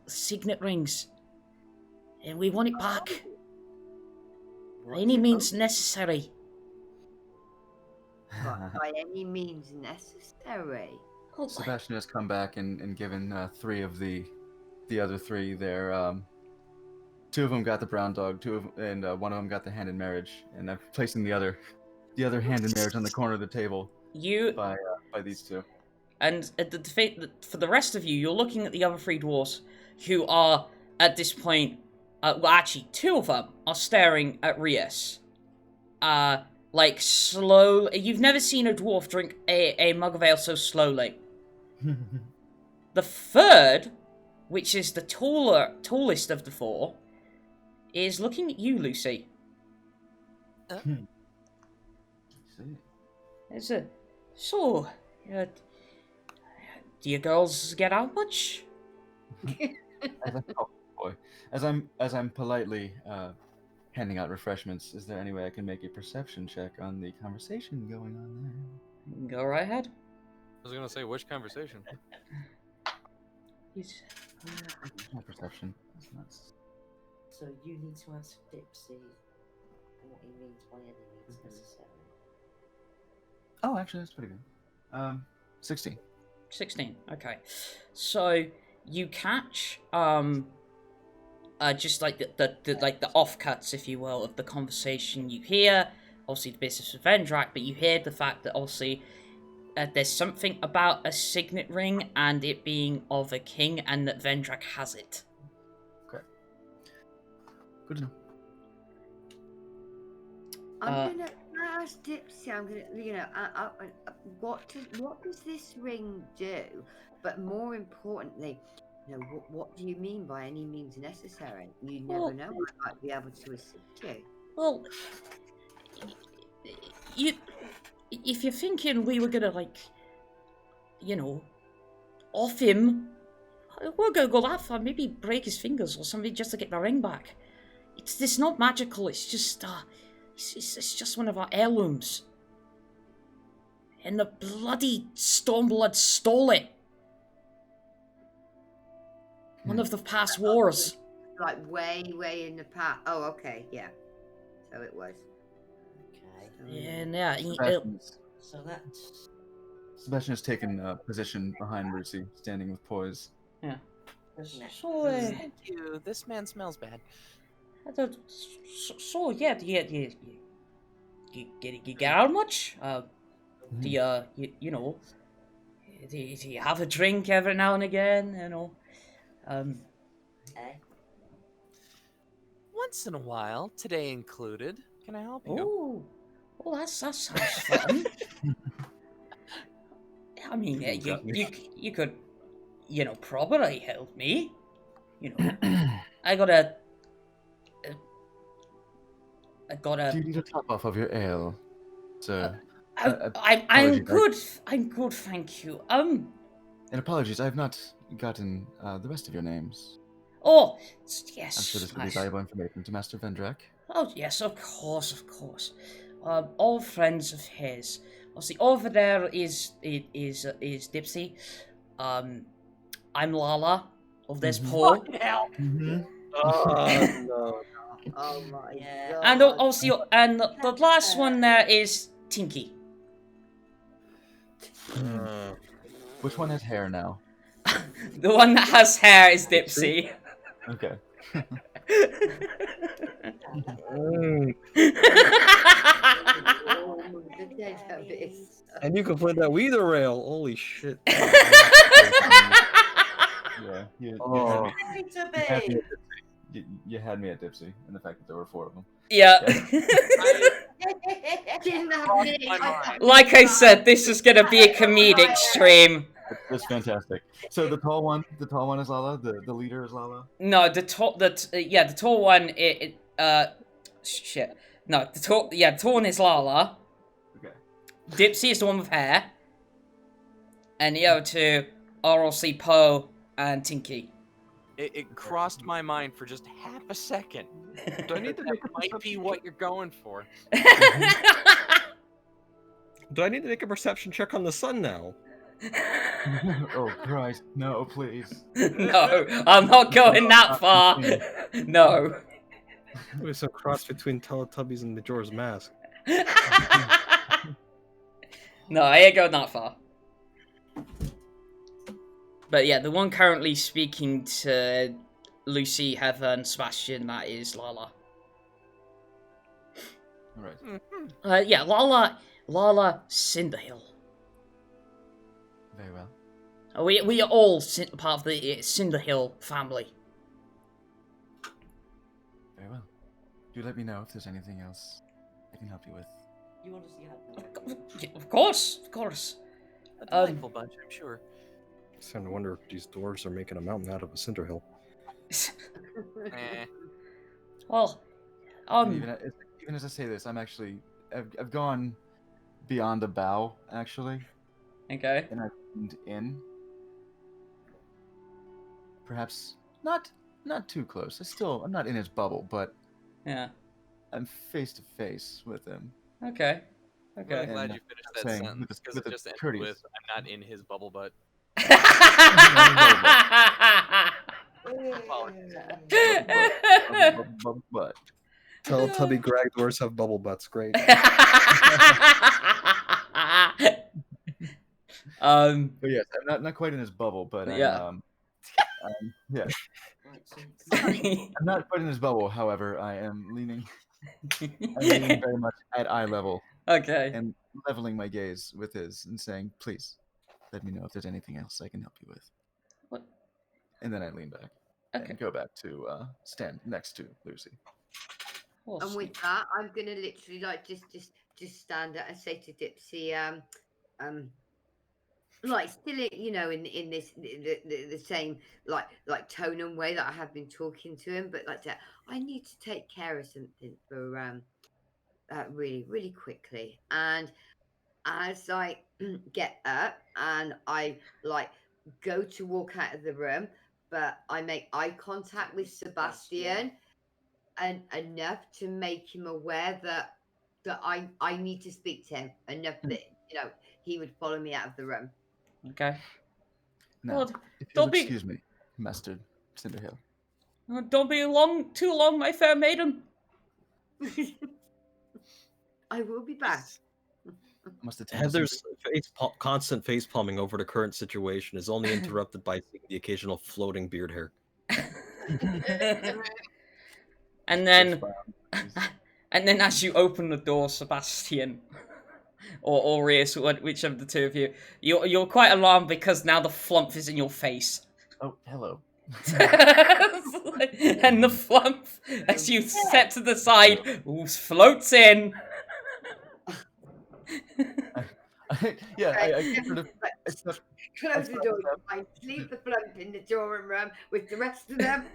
signet rings, and we want it back. By any means necessary. By any means necessary. Oh, Sebastian has come back and given 3 of the other 3 their 2 of them got the brown dog, 2 of and 1 of them got the hand in marriage, and I'm placing the other hand in marriage on the corner of the table by these 2. And for the rest of you, you're looking at the other 3 dwarves, who are at this point. Well, actually, 2 of them are staring at Rias. Like slow. You've never seen a dwarf drink a mug of ale so slowly. The 3rd, which is the tallest of the 4, is looking at you, Lucy. So, do you girls get out much? As I'm politely handing out refreshments, is there any way I can make a perception check on the conversation going on there? Go right ahead. I was gonna say, which conversation? My perception. That's nuts. So you need to ask Dipsy what he means by any means necessary. Oh, actually, that's pretty good. 16. 16. Okay. So you catch just like the offcuts, if you will, of the conversation. You hear obviously the business of Vendrak, but you hear the fact that obviously there's something about a signet ring and it being of a king, and that Vendrak has it. Okay. Good to know. I'm gonna ask Dipsy. I'm gonna, what does this ring do? But more importantly, what do you mean by any means necessary? You never know. I might be able to assist you. Well, if you're thinking we were gonna off him, we're gonna go that far. Maybe break his fingers or something just to get the ring back. It's not magical. It's just it's just one of our heirlooms. And the bloody Stormblood stole it. One of the past wars. Like way in the past. Oh, okay, yeah. So it was. Okay. Yeah. So that's. Sebastian has taken a position behind Lucy, standing with poise. Yeah. So, Thank you. This man smells bad. So yeah, you get out much? Do you have a drink every now and again? Once in a while, today included. Can I help you? Oh, well, that sounds fun. I mean, you could, probably help me. I gotta. Do you need a top off of your ale, sir? I'm good. I'm good, thank you. And apologies, I have not gotten the rest of your names. Oh, yes. I'm sure this will be valuable information to Master Vendrak. Oh, yes, of course. All friends of his. See, over there is Dipsy. I'm Lala. Of this Paul. No. Oh my god. And also, and the last one there is Tinky. Which one has hair now? The one that has hair is Dipsy. Okay. And you can put that weather rail. Holy shit. Yeah. You had me at Dipsy, and the fact that there were 4 of them. Yeah. Like I said, this is gonna be a comedic stream. It's fantastic. So the tall one is Lala. The leader is Lala. No, the tall one. Shit. No, the tall one is Lala. Okay. Dipsy is the one with hair, and the other 2 are obviously Poe and Tinky. It crossed my mind for just half a second. Do I need to That make a might be perception what you're going for. Do I need to make a perception check on the sun now? Oh Christ, no, please. No, I'm not going that far. No. There's a cross between Teletubbies and Majora's Mask. No, I ain't going that far. But yeah, the one currently speaking to Lucy, Heather, and Sebastian, that is Lala. Alright, Yeah, Lala Cinderhill. very well. We are all part of the Cinderhill family. Very well. Do let me know if there's anything else I can help you with. You want to see how? Of course, of course. A delightful bunch, I'm sure. I'm starting to wonder if these dwarves are making a mountain out of a cinder hill. Well, Even as I say this, I've gone beyond a bow, actually, okay. and I've leaned in. Perhaps not too close. I'm not in his bubble, but Yeah. I'm face to face with him. Okay. I'm Okay. glad And you finished that saying, sentence with because it the just ended courteous- with "I'm not in his bubble butt." But Teletubby Greg dwarves have bubble butts. Great. but yes, I'm not quite in his bubble, but Yeah. yeah. Sorry. I'm not quite in his bubble. However, I'm leaning very much at eye level Okay. and leveling my gaze with his and saying, "Please, let me know if there's anything else I can help you with." What? And then I lean back Okay. and go back to stand next to Lucy. And with that, I'm gonna literally like just stand there and say to Dipsy, like still in this the same like tone and way that I have been talking to him, but like that, I need to take care of something for really really quickly. And as I get up and I like go to walk out of the room, but I make eye contact with Sebastian and enough to make him aware that I need to speak to him enough that he would follow me out of the room. Okay. Now, Well, if don't you'll be- excuse me, Master Cinderhill. Don't be too long, my fair maiden. I will be back. Must attend to Heather's constant face palming over the current situation is only interrupted by seeing the occasional floating beard hair. And then as you open the door, Sebastian or Rias, which of the two of you, you're quite alarmed because now the flump is in your face. Oh, hello. And the flump, as you step to the side, floats in. I sort of Close the door. Leave the flump in the drawing room with the rest of them.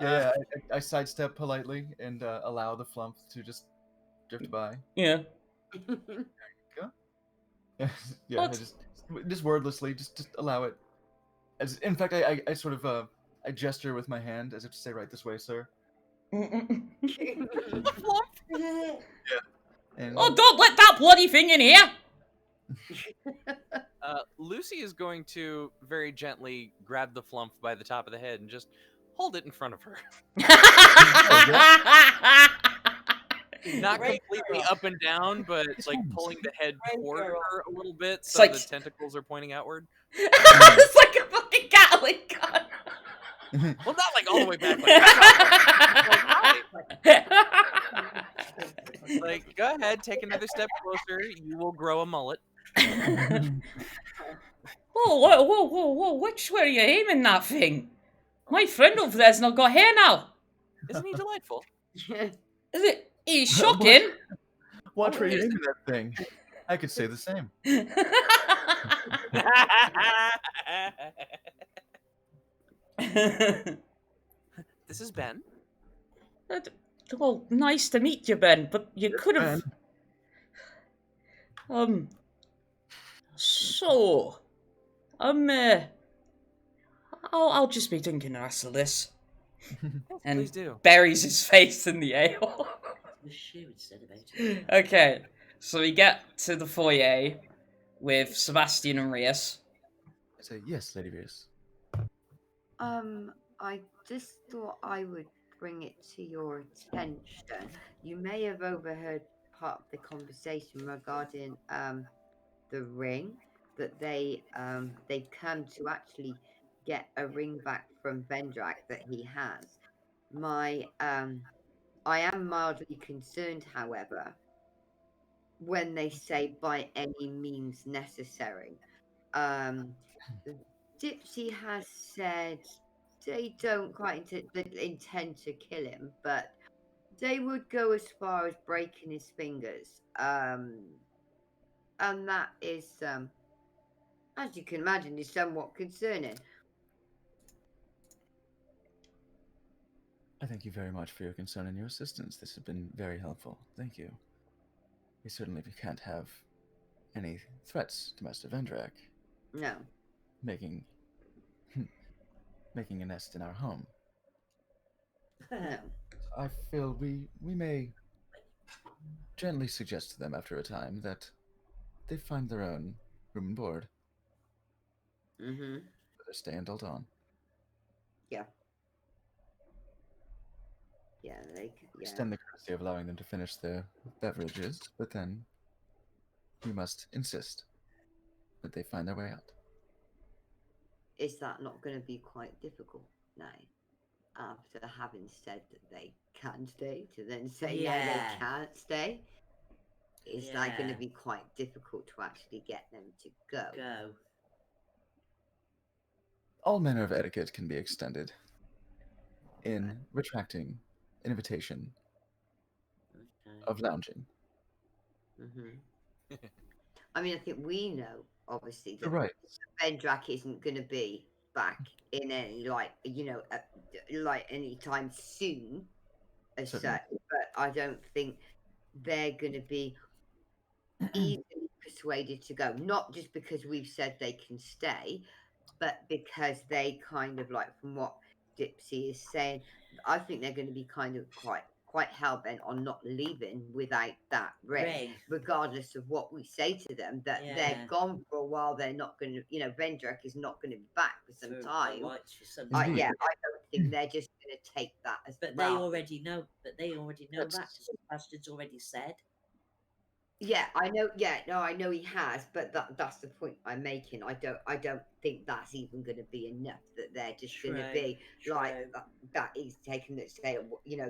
I sidestep politely and allow the flump to just drift by. Yeah. I just wordlessly just allow it. In fact, I sort of I gesture with my hand as if to say, "Right this way, sir." And, Oh, don't let that bloody thing in here! Lucy is going to very gently grab the flump by the top of the head and just hold it in front of her. Not Great completely girl. up and down, but It's like almost- pulling the head Great toward girl. her a little bit so like- the tentacles are pointing outward. It's like a fucking Gatling gun! Well, not like all the way back. Like, go ahead, take another step closer. You will grow a mullet. Whoa, which way are you aiming that thing? My friend over there's not got hair now. Isn't he delightful? Is it? He's shocking. Watch where you're aiming that thing. I could say the same. This is Ben. Well, nice to meet you, Ben, but you could have... So... I'll just be drinking the rest of this. And Please do. buries his face in the ale. The shoe instead of it. Okay, so we get to the foyer with Sebastian and Rias. I say, yes, Lady Rias. I just thought I would bring it to your attention. You may have overheard part of the conversation regarding the ring, that they come to actually get a ring back from Vendrak that he has. I am mildly concerned, however, when they say by any means necessary. Dipsy has said they don't quite intend to kill him, but they would go as far as breaking his fingers. And that is, as you can imagine, is somewhat concerning. I thank you very much for your concern and your assistance. This has been very helpful. Thank you. We certainly can't have any threats to Master Vendrak No. making a nest in our home. No. I feel we may gently suggest to them after a time that they find their own room and board. Mm-hmm. Better stay in Dulldawn. Yeah. Yeah, yeah. Extend the courtesy of allowing them to finish their beverages, but then we must insist that they find their way out. Is that not going to be quite difficult now? After having said that they can stay, to then say no, they can't stay? Is that going to be quite difficult to actually get them to go? All manner of etiquette can be extended in retracting an invitation of lounging. Mm-hmm. I mean, I think we know, obviously, that Right. Vendrak isn't going to be back in any, any time soon, as Certainly. such. But I don't think they're going to be easily persuaded to go. Not just because we've said they can stay, but because they kind of from what Dipsy is saying, I think they're going to be kind of quite hell-bent on not leaving without that ring, regardless of what we say to them, that they're gone for a while. They're not going to, Vendrak is not going to be back for some time. I don't think they're just going to take that as But well. they already know that. Sebastian's already said. Yeah, I know. Yeah, no, I know he has, but that's the point I'm making. I don't think that's even going to be enough. That they're just going to be that he's taking the scale.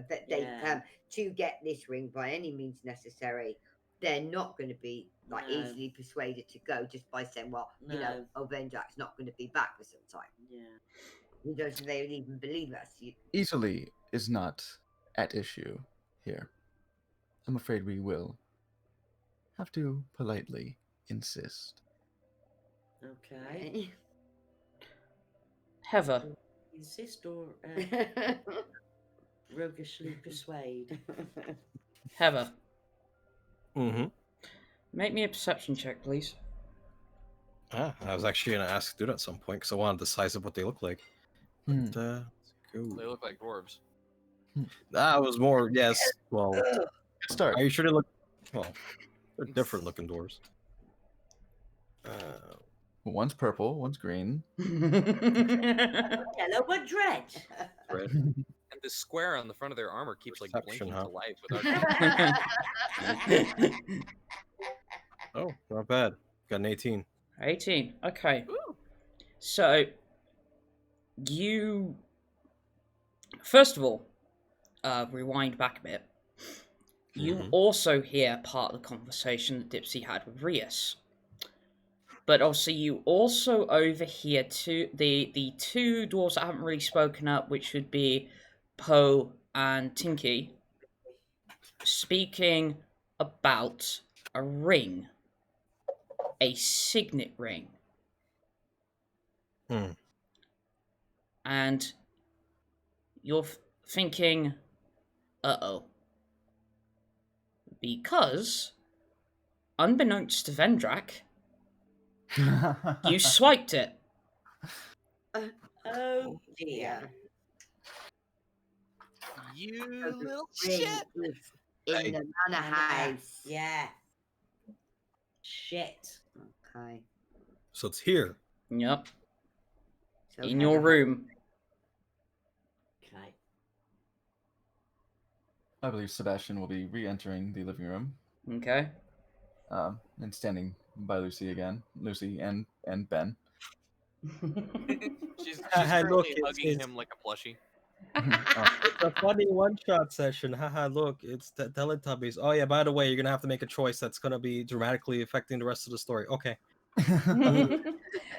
That they come to get this ring by any means necessary. They're not going to be easily persuaded to go just by saying, well, Vendrak's not going to be back for some time. Yeah. He doesn't. They would even believe us. Easily is not at issue here. I'm afraid we will have to politely insist. Okay. Heather. Insist or roguishly persuade. Heather. Mm-hmm. Make me a perception check, please. I was actually going to ask to do that at some point because I wanted the size of what they look like. But, They look like dwarves. That was more, yes. Well, Start. are you sure they look, well, they're different looking dwarves. One's purple, one's green. Yellow and red. Red. And the square on the front of their armor keeps Perception, blinking huh? to life without. Oh, not bad. Got an 18. 18. Okay. So, first of all, rewind back a bit. You also hear part of the conversation that Dipsy had with Rias. But also, you also overhear the two dwarves that haven't really spoken up, which would be Poe and Tinky, speaking about a ring. A signet ring. And you're thinking, uh-oh. Because, unbeknownst to Vendrak, you swiped it. Oh dear. Yeah. You So the little ring shit. is in Hey. the manor house. Yeah. Shit. Okay. So it's here. Yep. So In head your ahead. room. Okay. I believe Sebastian will be re-entering the living room, Okay. and standing by Lucy again. Lucy and Ben. She's Haha, currently look, hugging him like a plushie. It's a funny one-shot session. Haha, look, it's the Teletubbies. Oh yeah, by the way, you're gonna have to make a choice that's gonna be dramatically affecting the rest of the story. Okay.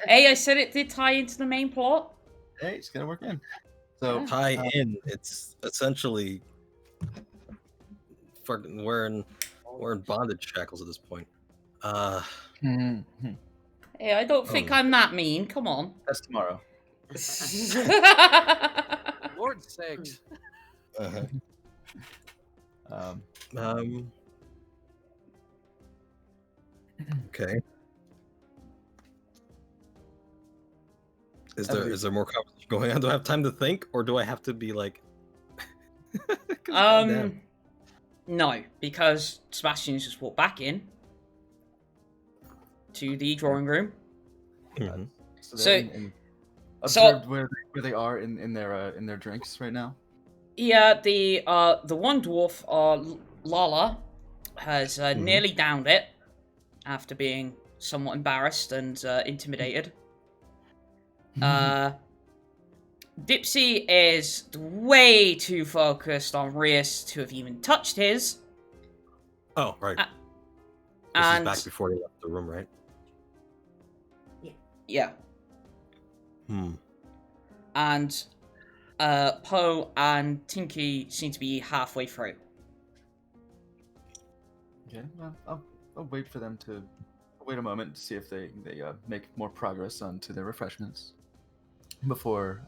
Hey, I said it did tie into the main plot. Hey, it's gonna work in. So Tie in. It's essentially fucking wearing bondage shackles at this point. mhm. Hey, I don't think Oh. I'm that mean. Come on. That's tomorrow. Lord's sakes. Uh-huh. Um, Okay. Is there more conversation going on? Do I have time to think, or do I have to be like? 'Cause goddamn. No, because Sebastian's just walked back in to the drawing room. Mhm. so So- they're in so- observed where they are in their drinks right now. Yeah, the one dwarf, Lala, has nearly downed it after being somewhat embarrassed and intimidated. Dipsy is way too focused on Rias to have even touched his. Oh right. This And is back before he left the room, right? yeah, Hmm. and Poe and Tinky seem to be halfway through. Okay, well, I'll wait for them to wait a moment to see if they make more progress onto their refreshments before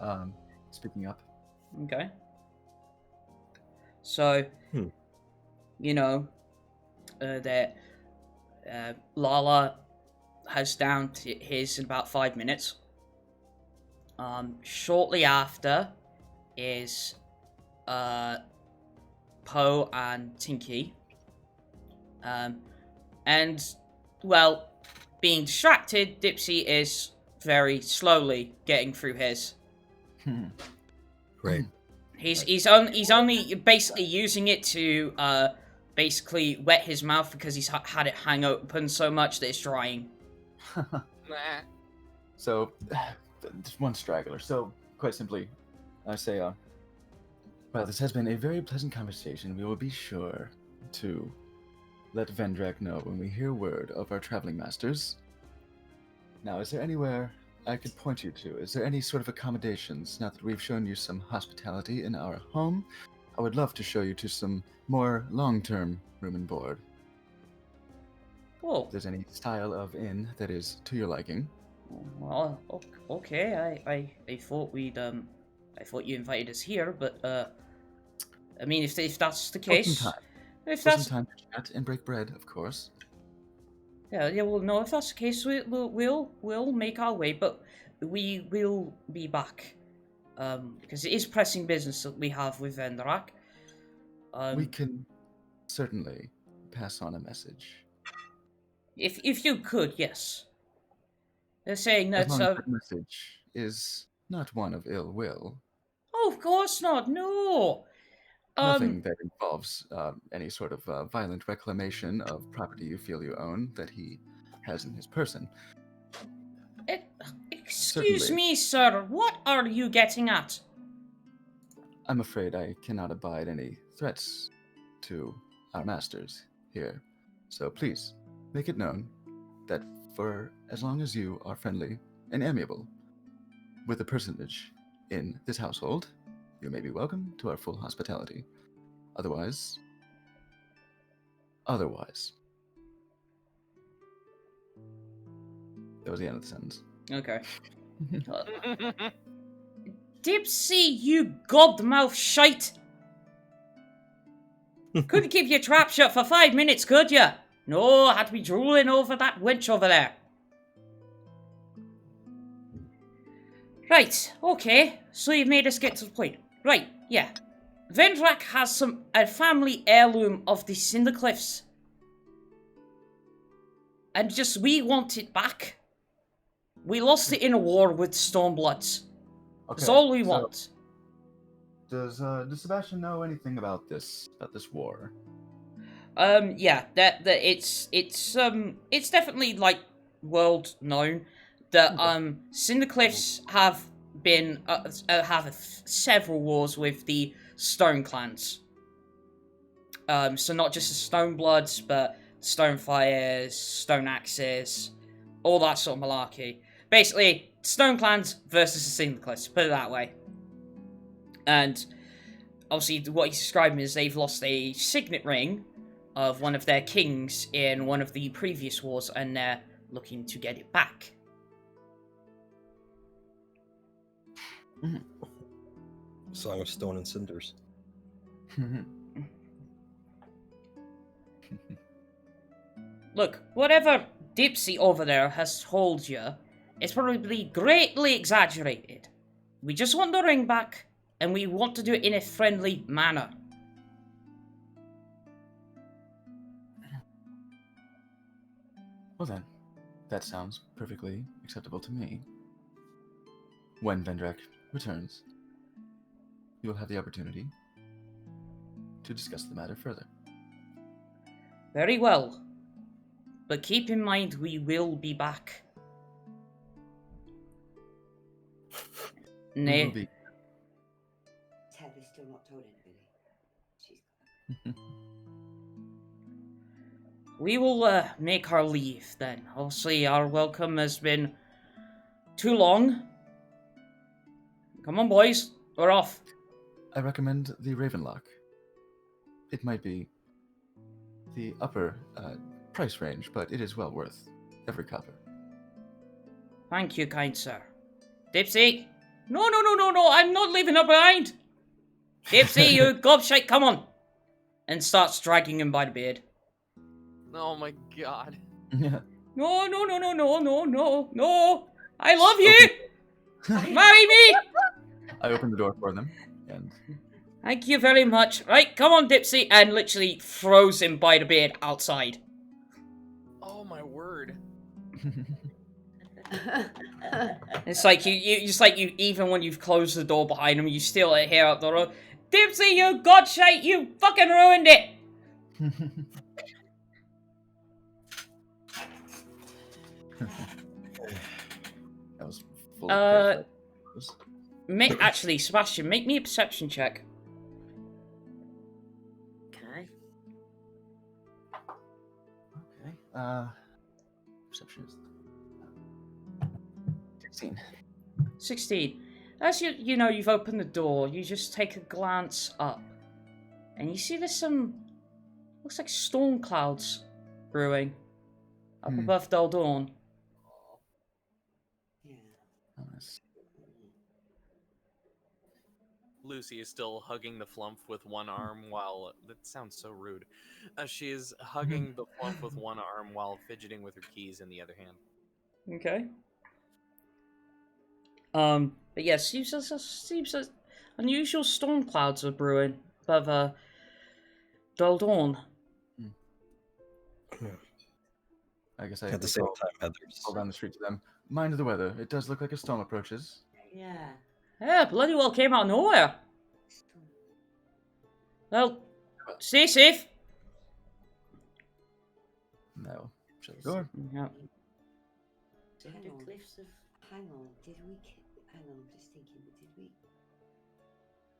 speaking up. Okay. So, you know, that Lala has downed his in about 5 minutes. Shortly after is Poe and Tinky. And, well, being distracted, Dipsy is very slowly getting through his. Great. He's only basically using it to basically wet his mouth because he's had it hang open so much that it's drying. Nah. So, just one straggler. So, quite simply, I say, well, this has been a very pleasant conversation. We will be sure to let Vendrak know when we hear word of our traveling masters. Now, is there anywhere I could point you to? Is there any sort of accommodations? Now that we've shown you some hospitality in our home, I would love to show you to some more long-term room and board. Whoa. If there's any style of inn that is to your liking. Well, okay. I thought I thought you invited us here, but I mean, if that's the case, Some time. if For that's some time to chat and break bread, of course. yeah, well, no, if that's the case, we'll make our way, but we will be back, because it is pressing business that we have with Vendrak. We can certainly pass on a message. If you could, yes. They're saying As that. long as that message is not one of ill will. Oh, of course not. No. Nothing that involves any sort of violent reclamation of property you feel you own that he has in his person. Excuse Certainly. me, sir. What are you getting at? I'm afraid I cannot abide any threats to our masters here. So please, make it known that for as long as you are friendly and amiable with a personage in this household, you may be welcome to our full hospitality. Otherwise. That was the end of the sentence. Okay. Dipsy, you gobmouth shite! Couldn't keep your trap shut for 5 minutes, could ya? No, I had to be drooling over that wench over there. Right, okay, so you've made us get to the point. Right, yeah. Vendrak has a family heirloom of the Cinder Cliffs. And we want it back. We lost it in a war with Stormbloods. That's all we want. Does Sebastian know anything about this war? Yeah, it's definitely like world known that Cinder Cliffs have been have several wars with the Stone clans. So not just the Stonebloods, but Stonefires, Stone Axes, all that sort of malarkey. Basically, Stone clans versus the Cinder Cliffs, put it that way. And obviously, what he's describing is they've lost a signet ring of one of their kings in one of the previous wars, and they're looking to get it back. Song of Stone and Cinders. Look, whatever Dipsy over there has told you, it's probably greatly exaggerated. We just want the ring back, and we want to do it in a friendly manner. Well then, that sounds perfectly acceptable to me. When Vendrak returns, you will have the opportunity to discuss the matter further. Very well. But keep in mind, we will be back. We will be. Terry's still not told anybody. We will make our leave then. Obviously, our welcome has been too long. Come on, boys. We're off. I recommend the Ravenlock. It might be the upper price range, but it is well worth every copper. Thank you, kind sir. Dipsy! No, I'm not leaving her behind! Dipsy, you gobshite, come on! And starts dragging him by the beard. Oh my god. No! I love you! Marry me! I open the door for them, and... Thank you very much. Right, come on, Dipsy, and literally throws him by the beard outside. Oh my word. It's like you even when you've closed the door behind him, you still hear out the road, Dipsy, you godshite, you fucking ruined it! That was full of Actually, Sebastian, make me a perception check. Okay. Okay. Perception is 16. 16. As you've opened the door, you just take a glance up, and you see there's some, looks like storm clouds brewing up above Dulldawn. Yeah. Nice. Lucy is still hugging the flump with one arm while... That sounds so rude. She is hugging the flump with one arm while fidgeting with her keys in the other hand. Okay. But yeah, seems as unusual storm clouds are brewing above Dulldawn. I guess I At the same time, Heather's. call down the street to them. Mind the weather. It does look like a storm approaches. Yeah. Yeah, bloody well came out of nowhere. Well, stay safe. No. Shut the door. Yeah. The cliffs of... Hang on, hang on, I'm just thinking, did we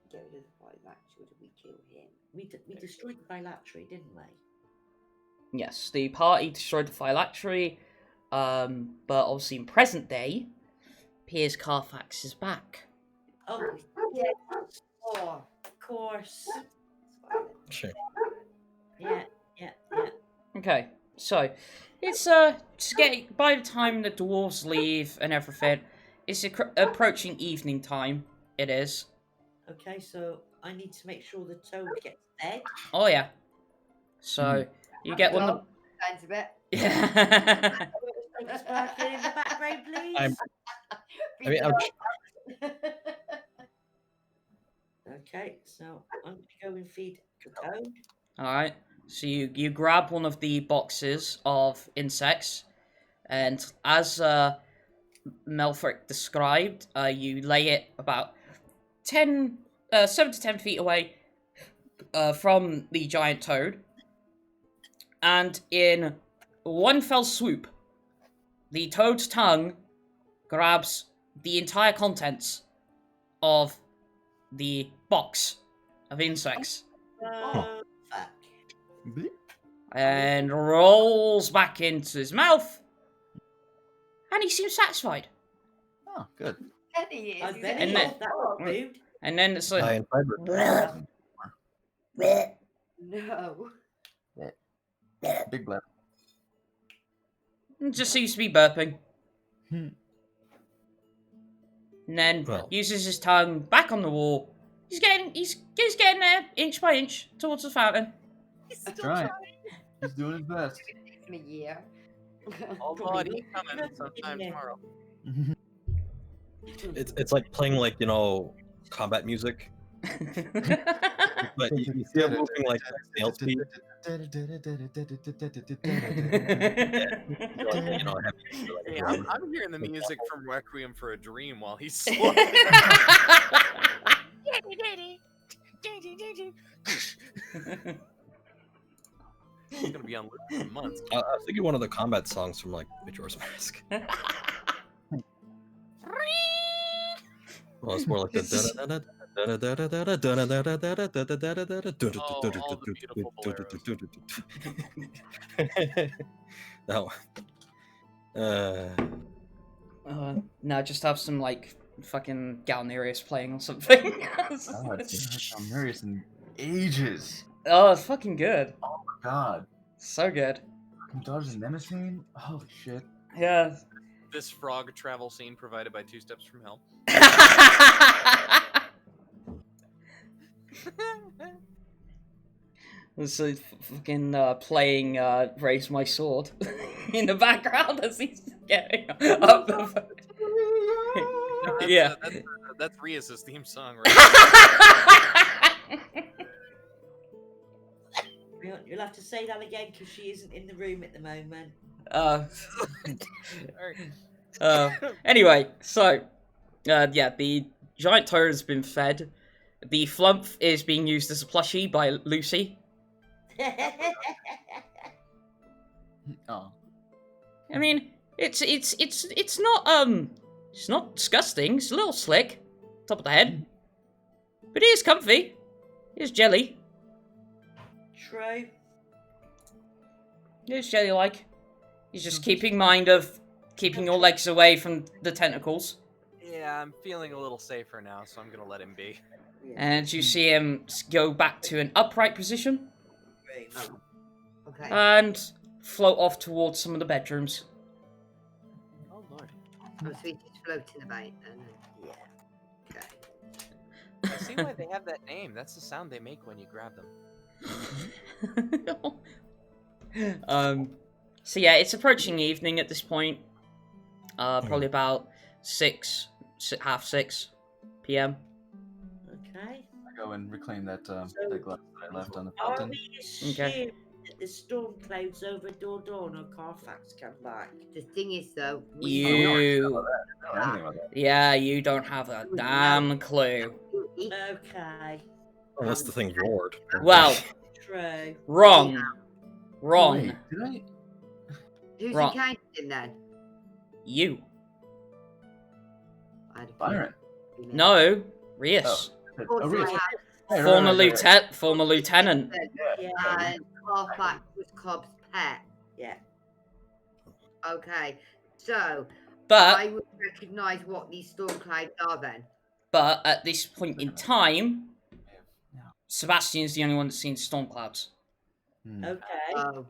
get rid of the Phylactery or did we kill him? We destroyed the Phylactery, didn't we? Yes, the party destroyed the Phylactery, but obviously in present day, Piers Carthax is back. Oh, yeah. Oh, of course. Sure. Yeah. Okay, so it's just getting, by the time the dwarves leave and everything, it's approaching evening time. It is. Okay, so I need to make sure the toad gets fed. Oh yeah. So you get one of the. Sounds a bit. Yeah. Sparkling in the background, please. I'm Okay, so I'm going to go and feed Cocoon. Alright, so you grab one of the boxes of insects, and as Melfric described, you lay it about 7 to 10 feet away from the giant toad, and in one fell swoop, the toad's tongue grabs the entire contents of the box of insects Fuck. Bleep. and rolls back into his mouth, and he seems satisfied. Oh, good. Penny is. I he's bet a And he then- is that one, dude. And then it's High like, in fiber. No. Big blab. just seems to be burping. Hmm. And then Well. uses his tongue back on the wall. He's getting there inch by inch towards the fountain. That's right. He's doing his best. Takes me a year. Oh, Probably buddy, will. coming sometime Yeah. tomorrow. It's like playing like combat music, but you see him moving like snail speed. Hey, I'm hearing the music from Requiem for a Dream while he's slow. He's gonna be on loop for months. I was thinking one of the combat songs from like Majora's Mask. Well, it's more like the. That one. No, just have some like fucking Galnerius playing or something. Oh, it's Galnerius in ages. Oh, it's fucking good. Oh my god. So good. Daughters and Nemesis? Holy shit. Yeah. This frog travel scene provided by 2 Steps from Hell. So fucking playing Raise My Sword in the background as he's getting up the. No, Yeah. That's Rias' theme song, right? You'll have to say that again because she isn't in the room at the moment. Anyway, so yeah, the giant toad has been fed. The flump is being used as a plushie by Lucy. Oh. I mean, it's not disgusting. It's a little slick, top of the head, but it is comfy. It's jelly. True. It's jelly-like. He's just keeping mind of keeping your legs away from the tentacles. Yeah, I'm feeling a little safer now, so I'm gonna let him be. And you see him go back to an upright position Room. Okay. and float off towards some of the bedrooms. Oh lord. So he's just floating about then. Yeah. Okay. I see why they have that name. That's the sound they make when you grab them. So yeah, it's approaching evening at this point. Probably about 6:30 p.m. Okay. I go and reclaim that glass that I left on the Are fountain. we assuming that the storm clouds over Dulldawn or Carthax come back? The thing is, though, You, I don't know anything about that. yeah, you don't have a damn clue. Okay. Unless the thing roared. Well, True. wrong. Wrong. Wait, did I? Who's Wrong. encountered him then? You. Byron. No, Rias. Oh, Rias. Right, Former right. former lieutenant. Yeah. And Carthax was Cobb's pet. Yeah. Okay. So, But I would recognise what these storm clouds are then. but at this point in time, Yeah. Sebastian is the only one that's seen storm clouds. Hmm. Okay. Oh.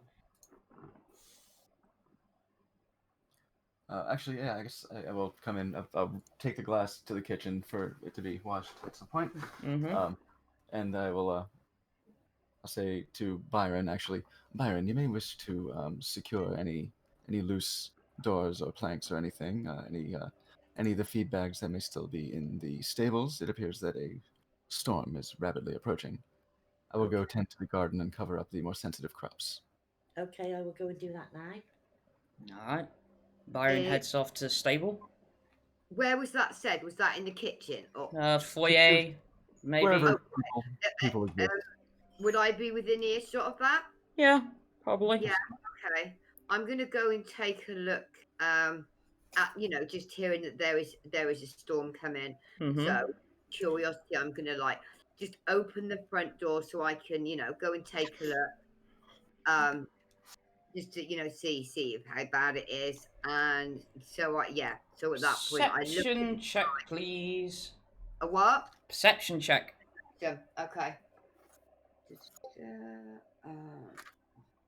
Actually, yeah, I guess I will come in. I'll take the glass to the kitchen for it to be washed at some point. Mm-hmm. And I will, I'll say to Byron, actually, Byron, you may wish to secure any loose doors or planks or anything, any of the feedbacks that may still be in the stables, it appears that a storm is rapidly approaching. I will go tend to the garden and cover up the more sensitive crops. Okay, I will go and do that now. Alright. Byron heads off to the stable. Where was that said? Was that in the kitchen? Or Foyer, maybe. Wherever people exist. would I be within earshot of that? Yeah, probably. Yeah. Okay. I'm gonna go and take a look. At just hearing that there is a storm coming. Mm-hmm. So curiosity, I'm gonna just open the front door so I can go and take a look. Just to see how bad it is, and so at that point I look. Perception check, please. A what? Perception check. Yeah. Okay. Oh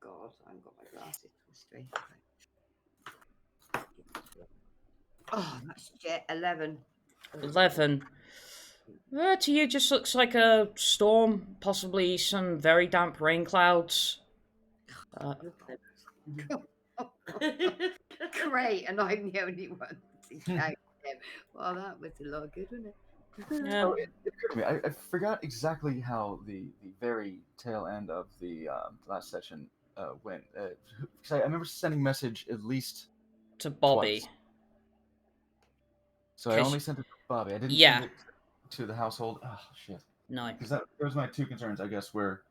God, I haven't got my glasses straight. Oh, that's shit. 11. 11. To you, just looks like a storm, possibly some very damp rain clouds. Great, and I'm the only one to count them. Well, that was a lot good, wasn't it? Yeah. So it occurred to me, I forgot exactly how the very tail end of the last session went. Because I remember sending message at least To Bobby. twice. So I only sent it to Bobby. I didn't Yeah. send it to the household. Oh, shit. No. Because that was my two concerns, I guess, where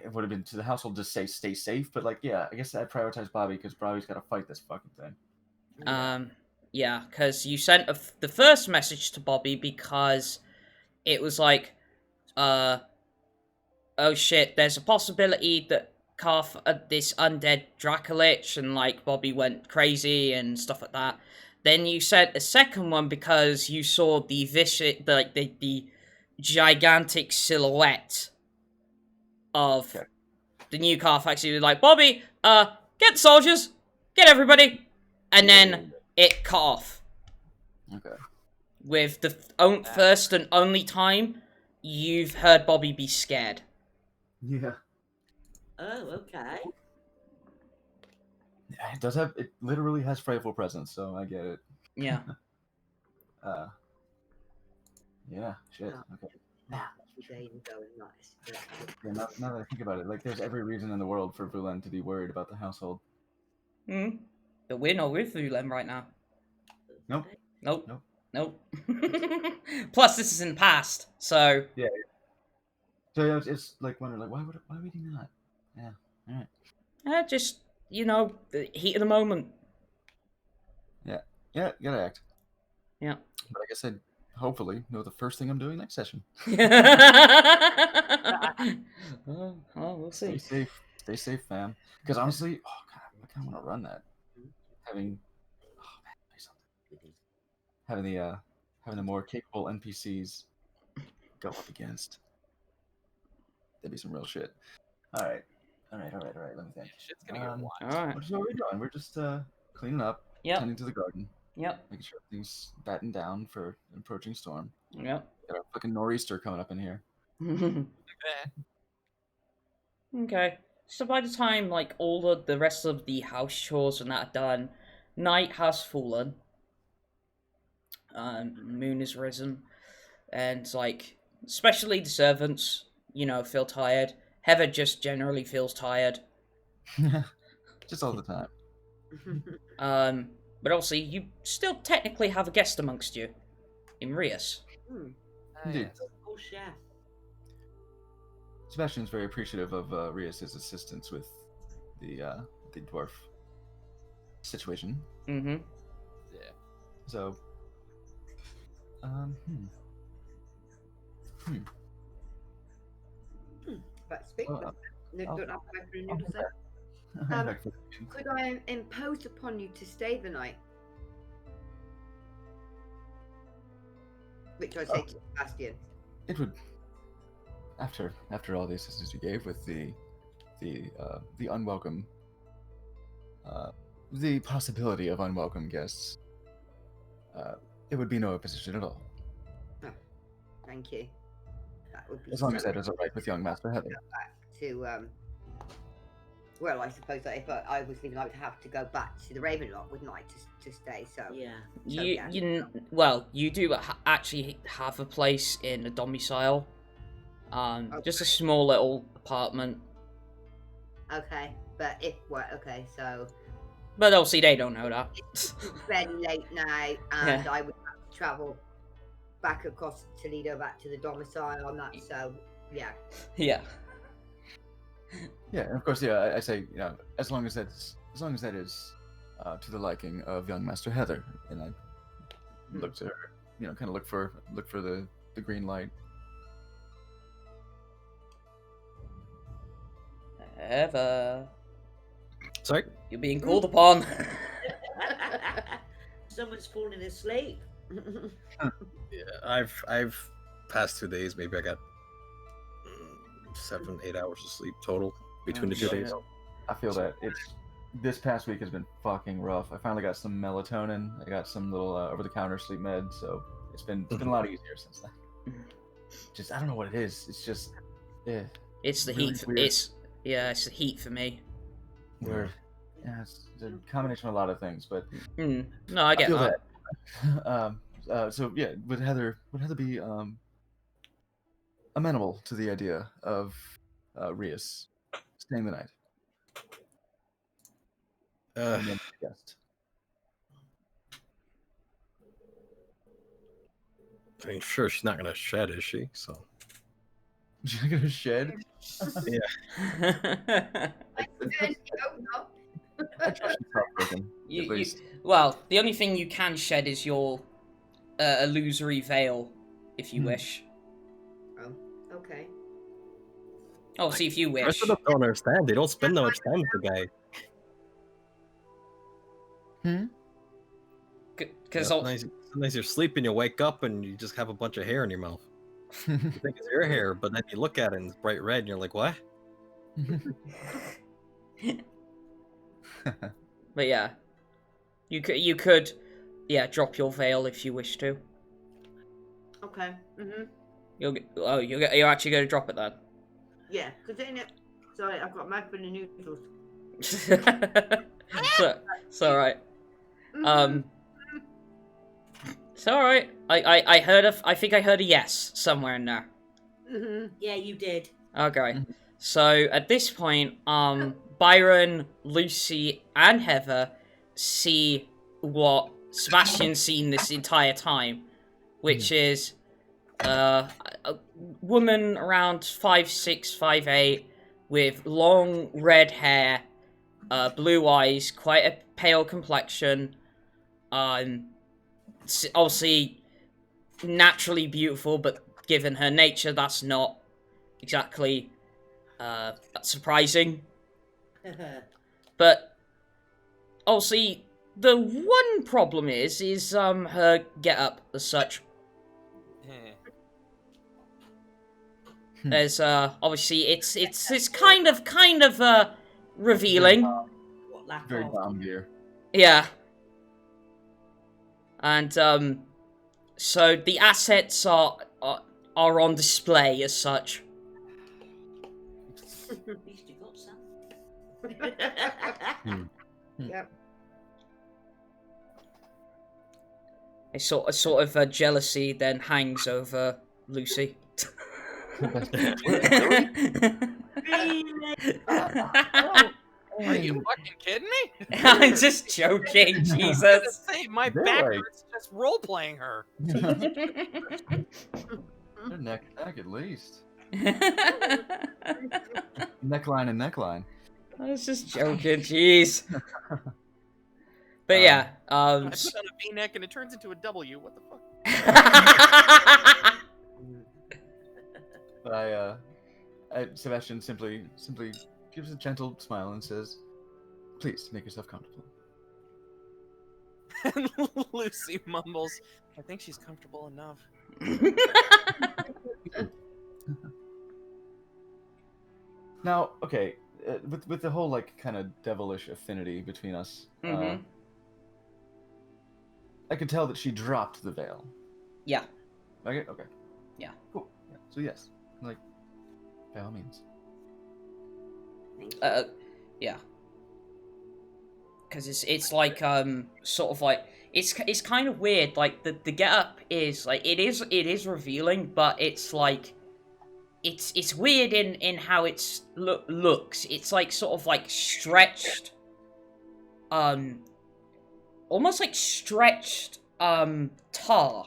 it would have been to the household to say stay safe, but I guess I prioritized Bobby because Bobby's got to fight this fucking thing. Yeah, because you sent the first message to Bobby because it was like, oh shit, there's a possibility that this undead Dracolich, and Bobby went crazy and stuff like that. Then you sent a second one because you saw the the gigantic silhouette of the new Carthax. You were like, Bobby, get the soldiers, get everybody, and then it cut off. Okay. With the first and only time you've heard Bobby be scared. Yeah. Oh, okay. It literally has frightful presence, so I get it. Yeah. Yeah, shit. Okay. Yeah, nice. Yeah, now that I think about it, there's every reason in the world for Vulen to be worried about the household. But we're not with Vulen right now. Nope. Plus, this is in the past, so... Yeah. So it's wondering, why would he not? Yeah, alright. Just, the heat of the moment. Yeah, gotta act. Yeah. But I guess I'd hopefully know the first thing I'm doing next session. Well, we'll see. Stay safe, fam. Because honestly, oh god, I kind of want to run that. Having the more capable NPCs go up against. That'd be some real shit. All right. Let me think. Shit's gonna get wild. All right. What are we doing? We're just cleaning up, tending to the garden. Yep. Making sure everything's battened down for an approaching storm. Yep. Got a fucking nor'easter coming up in here. Okay. So by the time all of the rest of the house chores and that are done, night has fallen. Moon has risen, and especially the servants, feel tired. Heather just generally feels tired. Just all the time. But also you still technically have a guest amongst you, in Rias. Indeed. Oh, chef. Sebastian's very appreciative of Rias' assistance with the dwarf situation. Mm-hmm. Yeah. So, But speak. Well, Don't have time for a noodle set. Could I impose upon you to stay the night? Which I say to Sebastian. It would, after all the assistance you gave with the unwelcome, the possibility of unwelcome guests, it would be no opposition at all. Oh, thank you. That would be As long as that is all right with young Master Heather. to Well, I suppose that if I was leaving, I would have to go back to the Ravenloft, wouldn't I, to stay? So Yeah. You do actually have a place in a domicile. Just a small little apartment. Okay, but so. But obviously they don't know that. It's very late now, and I would have to travel back across Toledo back to the domicile on that. So yeah. Yeah. Yeah, and of course, yeah. I say, as long as that is to the liking of young Master Heather, and I look to her, kind of look for the green light. Heather. Sorry? You're being called upon. Someone's falling asleep. Yeah, I've passed 2 days. Maybe I got 7-8 hours of sleep total between the 2 days. I feel that this past week has been fucking rough. I finally got some melatonin. I got some little over-the-counter sleep med, so it's been a lot easier since then. Just I don't know what it is. It's just It's the really heat. weird. It's the heat for me. Weird. Yeah, it's a combination of a lot of things, but No, I get feel that. So yeah, would Heather be amenable to the idea of Rias staying the night? And then guest. I mean, sure, she's not gonna shed, is she? So. She's not gonna shed. I trust she's heartbroken, at least. Well, the only thing you can shed is your illusory veil, if you wish. Oh, okay. Oh, see if you The wish. rest of them don't understand. They don't spend that much time with the guy. Because Sometimes you're sleeping, you wake up, and you just have a bunch of hair in your mouth. You think it's your hair, but then you look at it and it's bright red, and you're like, what? But yeah, you could drop your veil if you wish to. Okay. You're actually going to drop it then. Yeah, continue. Sorry, I've got mouthful of noodles. It's all right. It's all right. I think I heard a yes somewhere in there. Yeah, you did. Okay. So at this point, Byron, Lucy, and Heather see what Sebastian's seen this entire time, which is a woman around 5'6", 5'8", with long red hair, blue eyes, quite a pale complexion, obviously naturally beautiful, but given her nature, that's not exactly surprising. But obviously, the one problem is her get-up as such. There's obviously it's kind of revealing. Very bomb gear. Yeah. And so the assets are on display as such. At least you got some. Yep. A sort of jealousy then hangs over Lucy. Are you fucking kidding me? I'm just joking, Jesus. My back hurts just role playing her. They're neck and neck at least. Neckline and neckline. I was just joking, jeez. But yeah, I put on a V-neck and it turns into a W. What the fuck? But Sebastian simply gives a gentle smile and says, "Please make yourself comfortable." And Lucy mumbles, "I think she's comfortable enough." Now, okay, with the whole like kind of devilish affinity between us, I could tell that she dropped the veil. Yeah. Okay. Yeah. Cool. Yeah. So yes, like by all means. Yeah. Because it's like sort of like it's kind of weird. Like the get up is like it is revealing, but it's like it's weird in how it's looks. It's like sort of like stretched, almost like stretched tar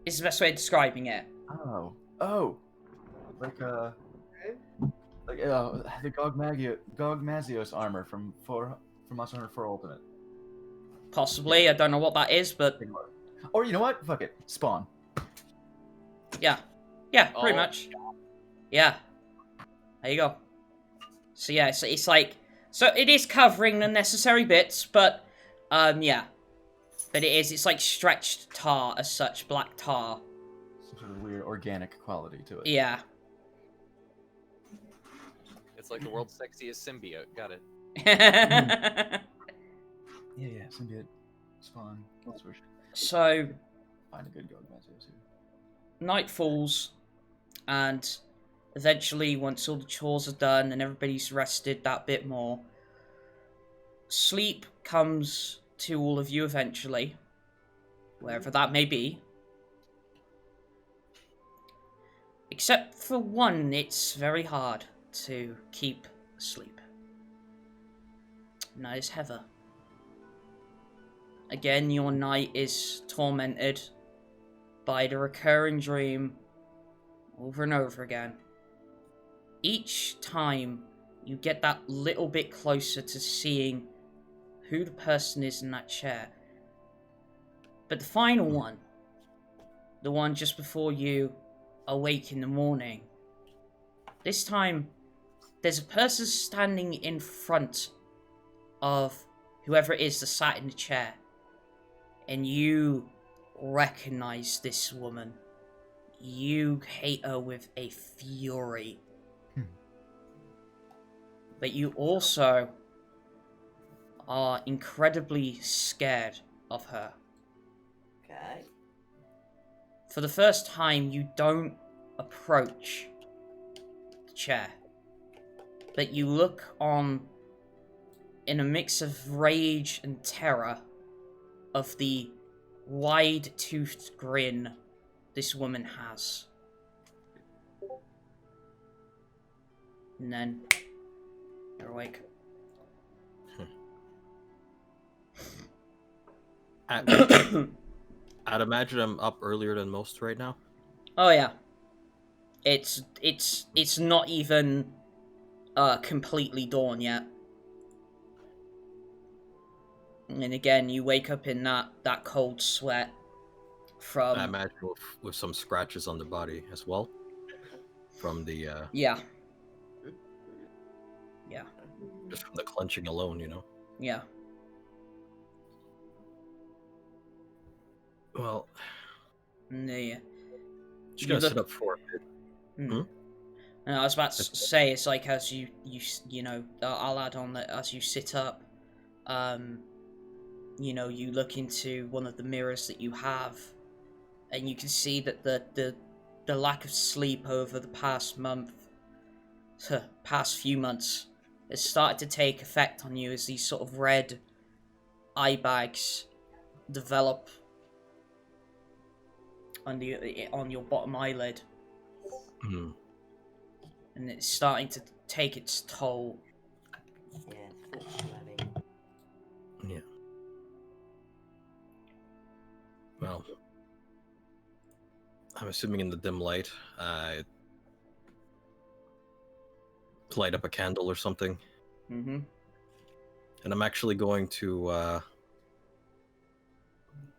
is the best way of describing it. Oh, like the Gog Mazios armor from Monster Hunter 4 Ultimate. Possibly, Yeah. I don't know what that is, but Or you know what? Fuck it, Spawn. yeah, pretty much. Yeah, there you go. So yeah, it's like it is covering the necessary bits, but yeah, but it's like stretched tar as such, black tar. Some sort of weird organic quality to it. Yeah. It's like the world's sexiest symbiote. Got it. Yeah. Yeah, symbiote, Spawn. That's where So find a good Gog Mazios here. night falls, and eventually, once all the chores are done and everybody's rested that bit more, sleep comes to all of you eventually, wherever that may be. Except for one, it's very hard to keep asleep. And that is Heather. Again, your night is tormented by the recurring dream over and over again. Each time you get that little bit closer to seeing who the person is in that chair. But the final one, the one just before you awake in the morning, this time there's a person standing in front of whoever it is that sat in the chair. And you recognize this woman. You hate her with a fury. But you also are incredibly scared of her. Okay. For the first time, you don't approach the chair. But you look on in a mix of rage and terror of the wide-toothed grin this woman has. And then you're awake. I'd imagine I'm up earlier than most right now. Oh yeah. It's not even completely dawn yet. And again, you wake up in that cold sweat from... I imagine with some scratches on the body as well. From the... Yeah. Just from the clenching alone, you know? Yeah. Well... Yeah. Just gonna sit up for a bit. And I was about to say, it's like as you know, I'll add on that as you sit up, you know, you look into one of the mirrors that you have, and you can see that the lack of sleep over the past few months has started to take effect on you as these sort of red eye bags develop on your bottom eyelid. Mm. And it's starting to take its toll. Yeah, unfortunately. Yeah. Well, I'm assuming in the dim light, light up a candle or something. Mm-hmm. And I'm actually going to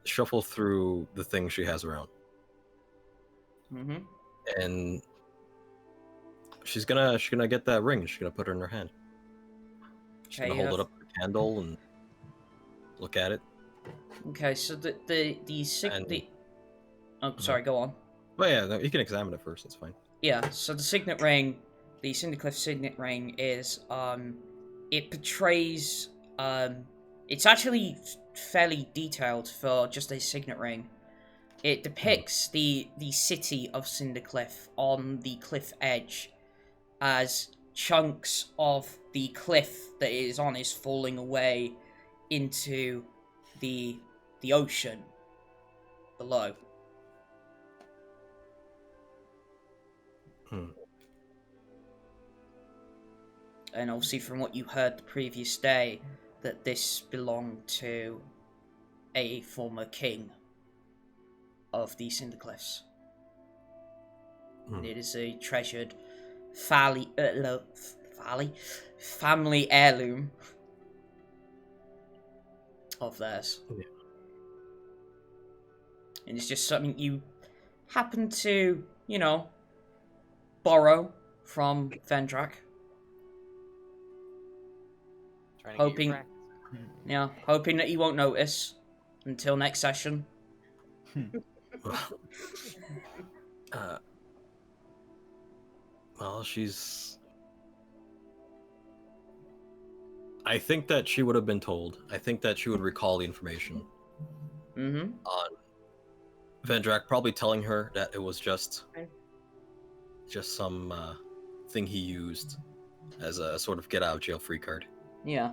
shuffle through the things she has around. Mm-hmm. And she's gonna get that ring. She's gonna put it in her hand. She's gonna hold it up to the candle and look at it. Okay, so oh, sorry, go on. Well, yeah, you can examine it first. It's fine. Yeah, so the signet ring, the Cindercliff signet ring is it portrays it's actually fairly detailed for just a signet ring. It depicts the city of Cindercliff on the cliff edge as chunks of the cliff that it is on is falling away into the ocean below. And obviously from what you heard the previous day, that this belonged to a former king of the Cinder Cliffs. And it is a treasured family heirloom of theirs. Yeah. And it's just something you happen to, borrow from Vendrak. Hoping that he won't notice until next session. Well, I think that she would have been told. I think that she would recall the information. Mm-hmm. On Vendrak probably telling her that it was just some thing he used as a sort of get-out-of-jail-free card. Yeah.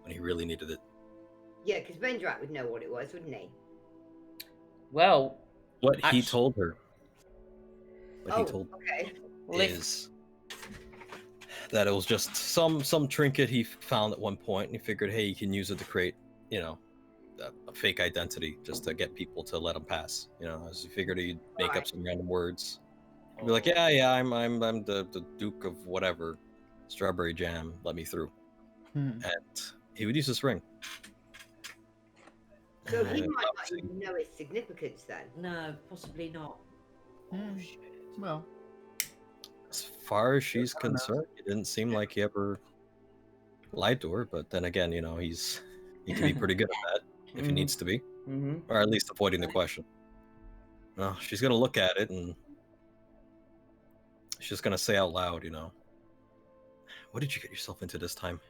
When he really needed it. Yeah, because Vendrak would know what it was, wouldn't he? Well... What he told her. Okay. Is that it was just some trinket he found at one point, and he figured, hey, you can use it to create, a fake identity just to get people to let him pass. As he figured he'd make up some random words. He'd be like, yeah, I'm the Duke of whatever, strawberry jam, let me through. And he would use this ring. So he might not even know its significance then. No, possibly not. Oh, shit. Well, as far as she's concerned, it didn't seem like he ever lied to her. But then again, he can be pretty good at that if he needs to be, or at least avoiding the question. Well, she's gonna look at it and she's gonna say out loud, what did you get yourself into this time?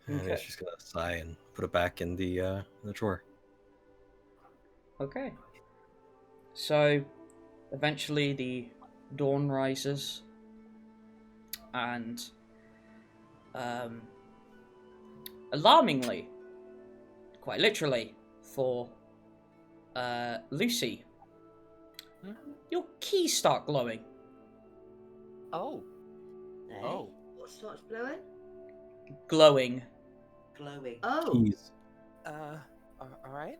And then she's gonna sigh and put it back in the drawer. Okay. So, eventually the dawn rises, and alarmingly, quite literally, for Lucy, your keys start glowing. Oh. Eh? Oh. What starts blowing? Glowing. Glowing. Oh. Keys. All right.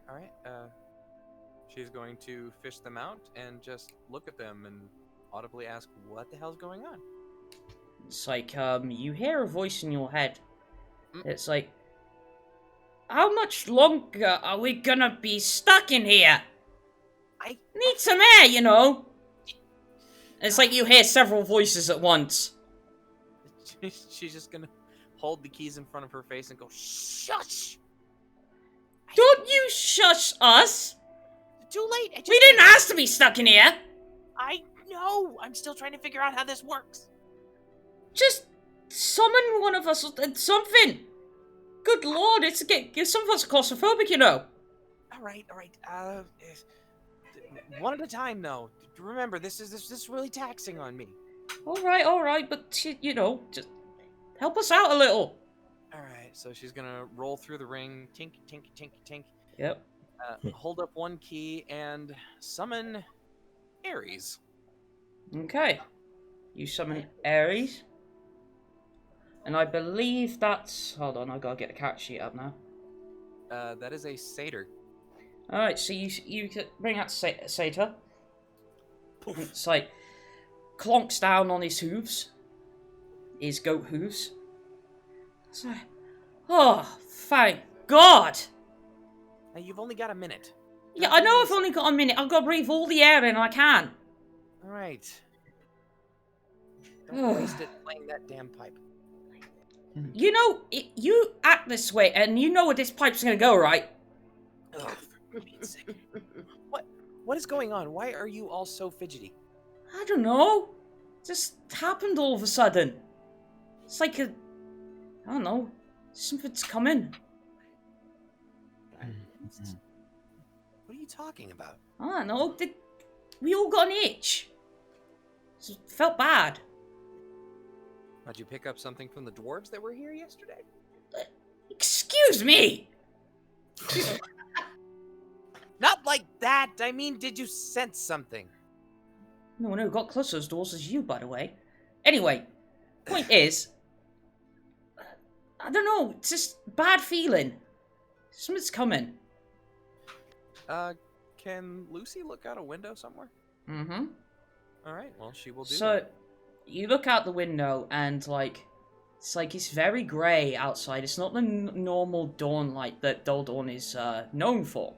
She's going to fish them out and just look at them and audibly ask, what the hell's going on? It's like, you hear a voice in your head. It's like, how much longer are we gonna be stuck in here? I need some air, It's like you hear several voices at once. She's just gonna hold the keys in front of her face and go, shush! Don't you shush us! Too late! We didn't ask to be stuck in here! I know! I'm still trying to figure out how this works. Just summon one of us and something! Good lord, some of us are claustrophobic, Alright. One at a time, though. Remember, this is really taxing on me. Alright, but, just help us out a little. Alright, so she's gonna roll through the ring, tink, tink, tink, tink. Yep. Hold up one key and summon Ares. Okay. You summon Ares. And I believe that's... Hold on, I gotta get the character sheet up now. That is a satyr. Alright, so you bring out Satyr. It's like... Clonks down on his hooves. His goat hooves. It's like... Oh, thank God! Now, you've only got a minute. Yeah, I know I've only got a minute. I've got to breathe all the air in I can. Alright. Don't waste it playing that damn pipe. You act this way, and you know where this pipe's gonna go, right? Ugh, for Pete's sake. What is going on? Why are you all so fidgety? I don't know. Just happened all of a sudden. It's like I don't know. Something's coming. What are you talking about? I don't know. we all got an itch. It felt bad. Did you pick up something from the dwarves that were here yesterday? Excuse me! Not like that! I mean, did you sense something? No one ever got close to those doors as you, by the way. Anyway, point is, I don't know, it's just bad feeling. Something's coming. Can Lucy look out a window somewhere? Mm-hmm. Alright, well, she will do So, that. you look out the window and, like, it's very grey outside. It's not the normal dawn light that Dulldawn is known for.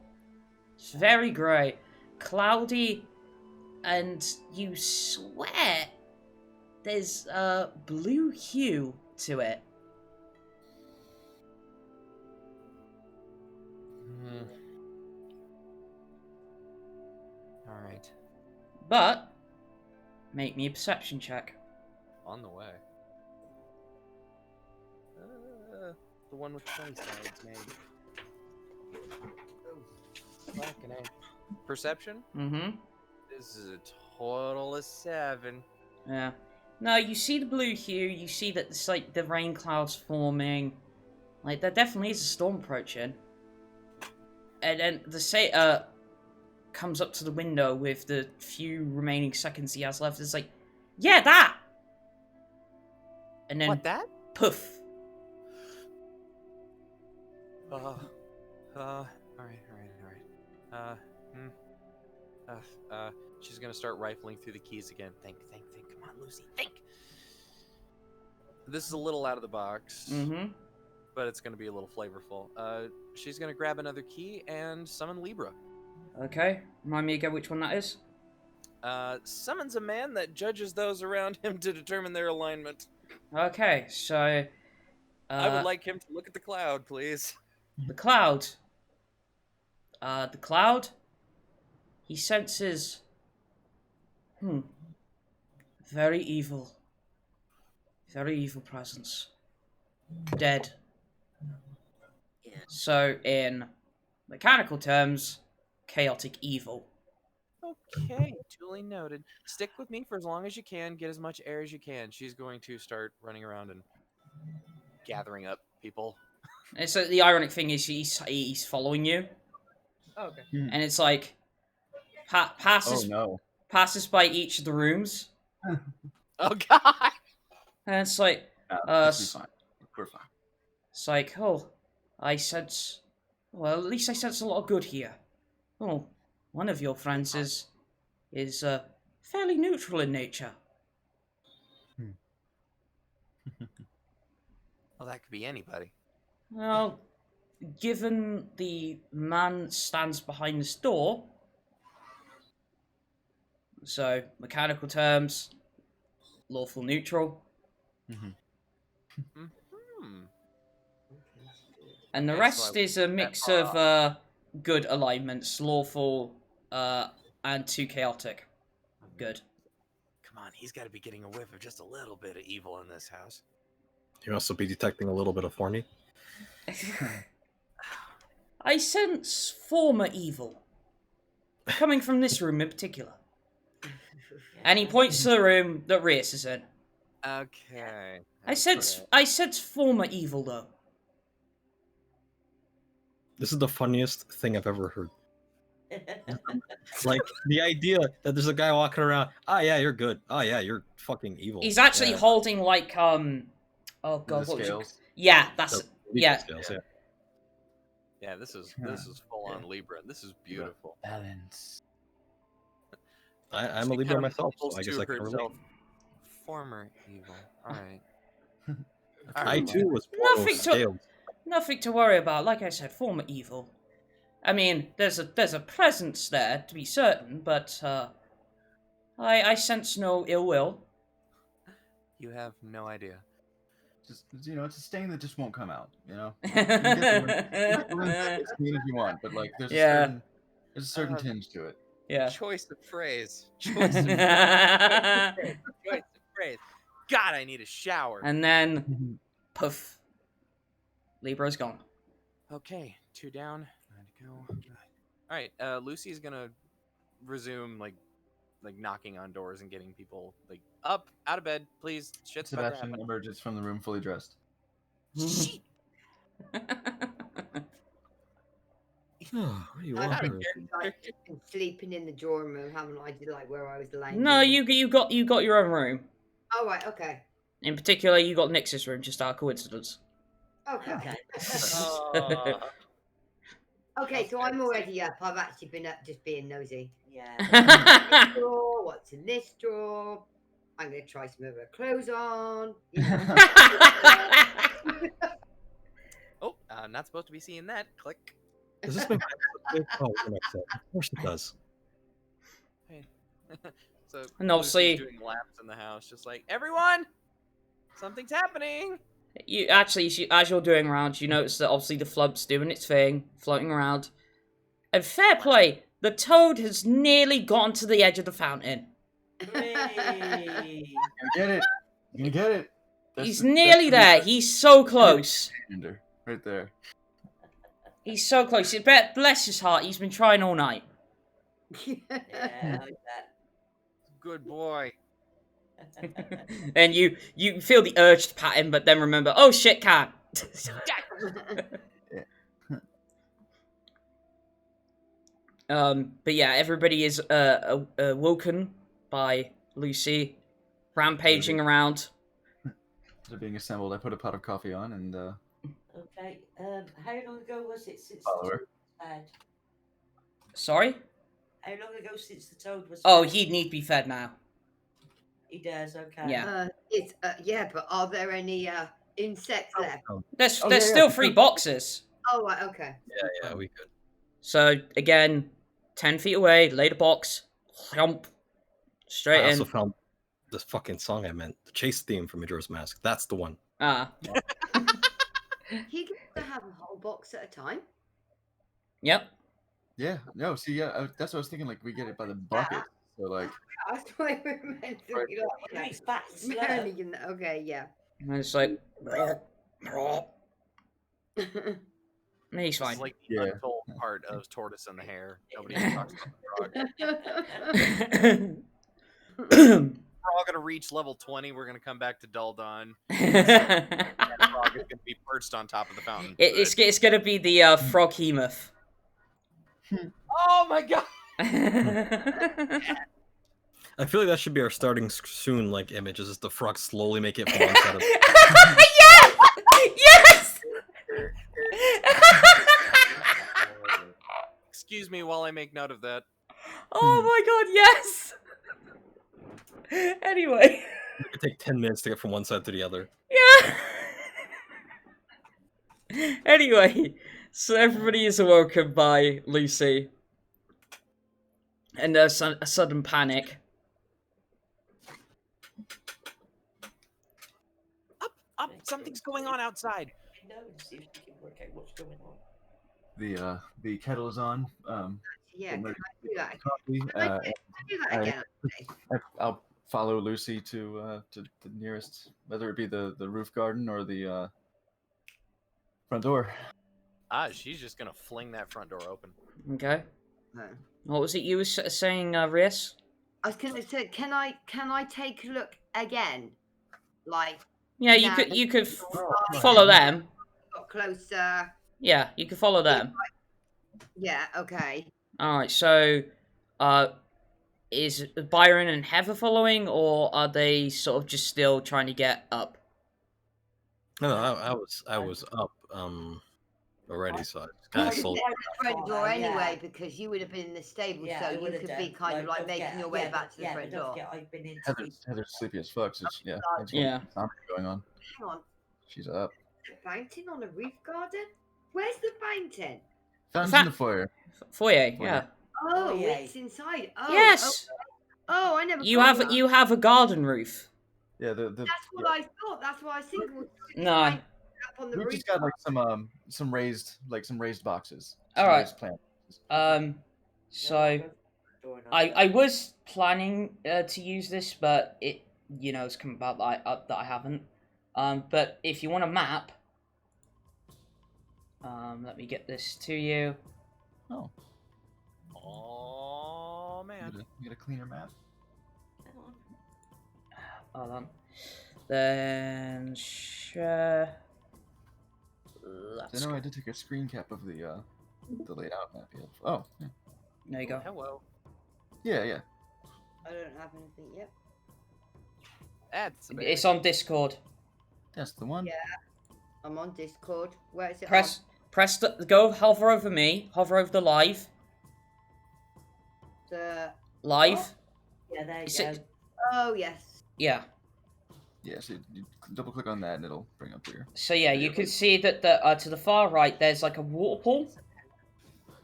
It's very grey, cloudy, and you swear there's a blue hue to it. Alright, But, make me a perception check. on the way. The one with 20 sides, maybe. Fucking A. Perception? Mm-hmm. This is a total of 7. Yeah. No, you see the blue hue, you see that it's like the rain clouds forming. Like, there definitely is a storm approaching. And then the satyr comes up to the window with the few remaining seconds he has left. It's like, yeah, that! And then, What, that? poof. Alright. She's gonna start rifling through the keys again. Think. Come on, Lucy, think! This is a little out of the box, Mm-hmm. but it's gonna be a little flavorful. She's gonna grab another key and summon Libra. Okay, remind me again which one that is. Summons a man that judges those around him to determine their alignment. Okay, so... I would like him to look at the cloud, please. The cloud. The cloud. He senses... Very evil. Very evil presence. Dead. So, in mechanical terms, chaotic evil. Okay, duly noted. Stick with me for as long as you can. Get as much air as you can. She's going to start running around and gathering up people. And so the ironic thing is he's following you, Oh, okay. and it's like passes passes by each of the rooms, Oh God! and it's like This will be fine. We're fine. it's like, oh, I sense. Well, at least I sense a lot of good here. Oh, one of your friends is fairly neutral in nature. Well, that could be anybody. Well, given the man stands behind this door, so mechanical terms, lawful neutral, Hmm. and the Okay, so rest I is a mix of good alignments, lawful, and 2 chaotic. Good. Come on, he's got to be getting a whiff of just a little bit of evil in this house. You also be detecting a little bit of Formy. I sense former evil coming from this room in particular. And he points to the room that Rias is in. Okay. I sense former evil though. This is the funniest thing I've ever heard. Like, the idea that there's a guy walking around, oh yeah, you're good. Oh yeah, you're fucking evil. He's actually Yeah. holding like oh god, The what was it? scales. Yeah, that's The yeah. scales, yeah. Yeah, this is full on Libra. This is beautiful. Balance. I'm a She Libra kind of myself, so mumbles I guess to I can relate. herself, former evil. All right. I too was Nothing to- scales. Nothing to worry about. Like I said, former evil. I mean, there's a presence there to be certain, but I sense no ill will. You have no idea. Just it's a stain that just won't come out. You know. You can get the ring as clean as you want, but like there's Yeah. a certain tinge to it. Yeah. Choice of phrase. Choice of phrase. Choice of phrase. God, I need a shower. And then, poof, Libra's gone. Okay, 2 down. 9 to go. All right, Lucy's gonna resume like like knocking on doors and getting people like up, out of bed, please. Shit's about to Sebastian happen. emerges from the room fully dressed. Shit! What do you I'm want? out of here? here. Like, been sleeping in the drawing room, haven't I? Did like where I was laying. No, down. you got your own room. Oh right, okay, In particular, you got Nix's room, just out of coincidence. okay, Okay. okay. So I'm already up. I've actually been up just being nosy. Yeah. Drawer, what's in this drawer? I'm gonna try some of her clothes on. You know. Oh, not supposed to be seeing that. Click. Does this make sense? Oh, it makes sense. Of course it does. So And obviously- Lucy's doing laps in the house, just like everyone, something's happening. You actually, as you're doing rounds, you notice that obviously the flub's doing its thing, floating around. And fair play, the toad has nearly gotten to the edge of the fountain. Hey. You get it. You get it. He's nearly there. He's so close. Right there. He's so close. Bless his heart. He's been trying all night. Yeah, I bet. Good boy. And you feel the urge to pat him, but then remember, oh shit, cat. But yeah, everybody is woken by Lucy rampaging around. After being assembled, I put a pot of coffee on and Okay. How long ago was it since Follow the her. toad was fed? Sorry? How long ago since the toad was Oh, fed? he'd need to be fed now. He does, okay. Yeah. It's yeah, but are there any insects left? There's Oh, yeah, still yeah. 3 boxes. Oh right, okay. Yeah, we could. So again, 10 feet away, lay the box, thump, straight I in. also found this fucking song I meant. The chase theme from Majora's Mask. That's the one. Ah, He can have a whole box at a time. yep. yeah, no, see, yeah, that's what I was thinking. Like we get it by the bucket, so like I thought it was meant to Right. be It like makes back slow. Smelling, okay, yeah. And it's like, he's This fine. is like the Yeah. untold part of Tortoise and the Hare. Nobody ever talks about the frog. We're all gonna reach level 20. We're gonna come back to Dulldawn. That frog is gonna be perched on top of the fountain. it's gonna be the frog hemoth. Oh my god! I feel like that should be our starting soon, like, image. Is just the frog slowly make it from one side of Yes! Yes! Excuse me while I make note of that. Oh my god, yes! Anyway. It could take 10 minutes to get from one side to the other. Yeah! Anyway, so everybody is awoken by Lucy. And there's a sudden panic. Up! Something's going on outside. No, and see if you can work out what's going on. the kettle is on. Yeah, can I do that? Coffee. Can I do that again? I'll follow Lucy to the nearest, whether it be the roof garden or the front door. She's just gonna fling that front door open. Okay. No. What was it you were saying, Rias? I was gonna say, can I take a look again? Like Yeah, you Yeah, could like, follow them. got closer. Yeah, you could follow them. Yeah, okay. Alright, so is Byron and Heather following, or are they sort of just still trying to get up? No, I was up already, so I just kind I of could slowly. take the front door Yeah. anyway because you would have been in the stable, Yeah, so I you would've could done. be kind of like don't making forget- your way yeah, back to the yeah, front but don't door. forget, I've been into Heather's sleepy as fuck. So yeah, that's Yeah. something going on. Hang on, She's up. a fountain on a roof garden? Where's the fountain? Fountain's in the foyer. Foyer, yeah. Oh, yeah. it's inside. Oh, Yes! Oh, I never. You thought have that. you have a garden roof. Yeah, That's what I thought. That's what I was thinking. Was No. up on the We've roof. just got like some raised boxes. All right. Raised plant. So I was planning to use this, but it it's come about that I haven't. But if you want a map, let me get this to you. Oh, Oh man. you get a cleaner map. Hold on. Then share. I know I did take a screen cap of the laid out map. Yeah. Oh, yeah. There you go. Hello. Yeah, yeah. I don't have anything yet. That's It's on Discord. That's the one. Yeah. I'm on Discord. Where is it? Press go hover over me. Hover over the live. The Live. What? Yeah, there you Is go. it- Oh yes. Yeah. Yeah, so you double click on that and it'll bring up your. So yeah, you can see that to the far right there's like a water pool,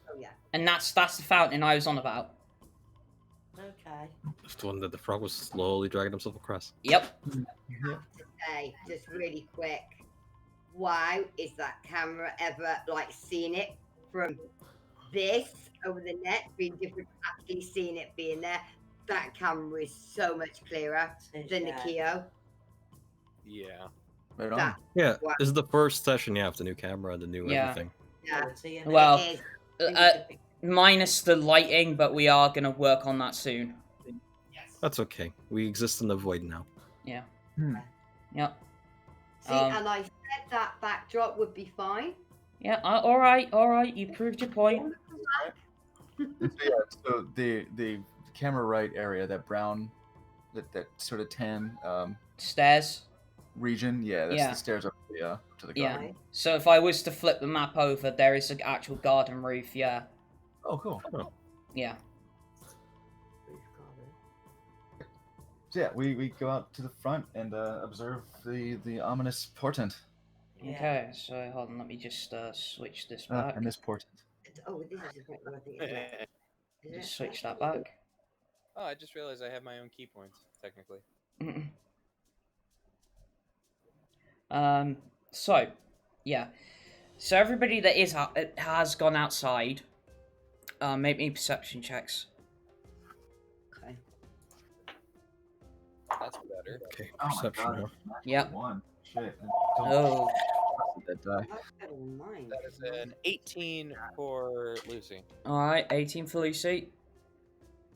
Oh yeah. and that's the fountain I was on about. Okay. It's the one that the frog was slowly dragging himself across. Yep. Hey, just really quick. Wow, is that camera ever like seeing it from this over the net, being different, actually seeing it being there? That camera is so much clearer than the Keo. Yeah. Right on. That, Yeah, Wow. this is the first session you have the new camera, the new Yeah. everything. yeah, Well, it is. minus the lighting, but we are gonna work on that soon. That's okay. We exist in the void now. Yeah. Hmm. Yep. See, and I said that backdrop would be fine. Yeah. All right. You proved your point. So, yeah, so the camera right area, that brown, that sort of tan Stairs. region, yeah, that's Yeah. the stairs up to the Yeah. garden. So if I was to flip the map over, there is an actual garden roof. Yeah. Oh, cool. Yeah. So yeah, we go out to the front and observe the ominous portent. Yeah. Okay. So hold on. Let me just switch this back. I miss portent. Oh, this is what I think it's like. Is Just it? switch that back. Oh, I just realized I have my own key points, technically. So, yeah. So everybody that has gone outside, make me perception checks. Okay. That's better. Okay, Oh my perception. God. huh? Yep. One. Shit. Oh. That die. I don't mind. That is an 18 for Lucy. Alright, 18 for Lucy.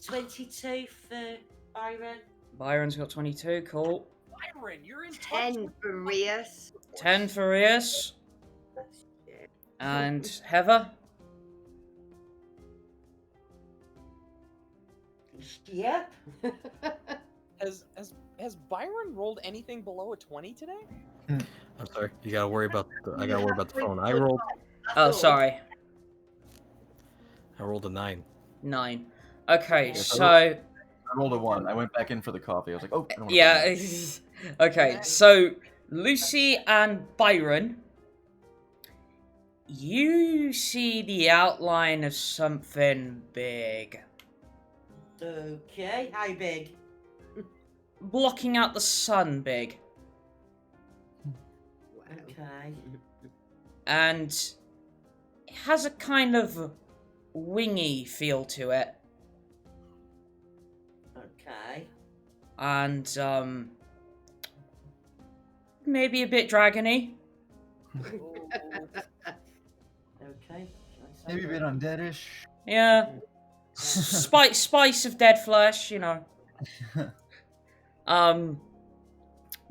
22 for Byron. Byron's got 22, cool. Byron, you're in 10 for Rias. 10 for Rias. Shit. And Heather. Yep. Has Byron rolled anything below a 20 today? I'm sorry. I gotta worry about the phone. I rolled Oh, sorry. a 9. 9. Okay, Yeah, so... I rolled a 1. I went back in for the coffee. I was like, oh, I don't wanna Yeah. do Okay, so Lucy and Byron, you see the outline of something big. Okay. How big? Blocking out the sun big. Wow. Okay. And it has a kind of wingy feel to it. Okay. And maybe a bit dragony. Okay. Maybe a bit undeadish. Yeah. Spice of dead flesh, you know.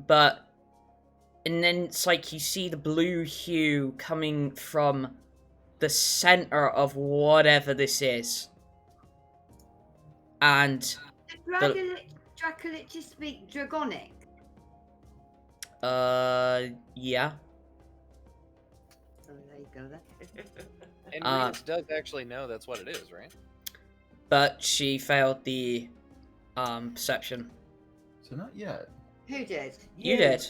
But and then it's like you see the blue hue coming from the center of whatever this is. And Dracolich just speak Dragonic? yeah. Oh, there you go then. And Uh, Rias does actually know that's what it is, right? But she failed the perception. So not yet. Who did? You did.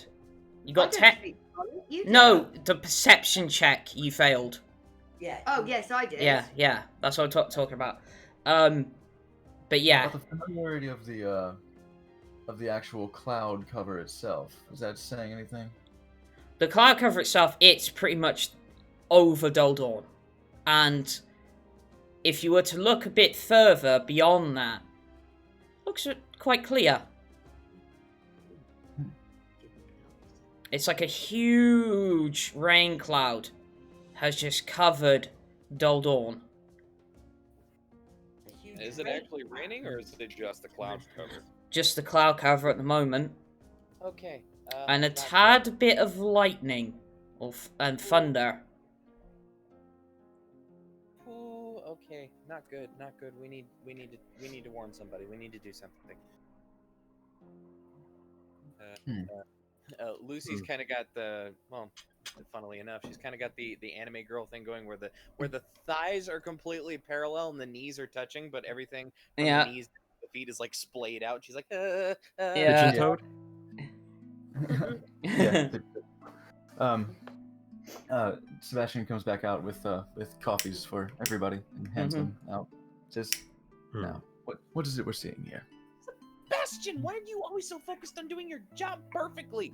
You got I don't 10. speak Dragonic, you did. No, the perception check you failed. Yeah. Oh, yes, I did. Yeah, that's what I'm talking about. But yeah, About the familiarity of the actual cloud cover itself. Is that saying anything? the cloud cover itself, it's pretty much over Dulldawn. And if you were to look a bit further beyond that, looks quite clear. It's like a huge rain cloud has just covered Dulldawn. Is it actually raining, or is it just the cloud cover? Just the cloud cover at the moment. Okay. and a not- tad bit of lightning and thunder. Ooh, okay. Not good. Not good. We need to warn somebody. We need to do something. Lucy's kind of got funnily enough, she's kind of got the anime girl thing going where the thighs are completely parallel and the knees are touching, but everything from Yeah. the knees to the feet is like splayed out. She's like, Yeah. Pigeon toad? Yeah. Sebastian comes back out with coffees for everybody and hands them out. Says, "Now, what is it we're seeing here?" Sebastian, why are you always so focused on doing your job perfectly?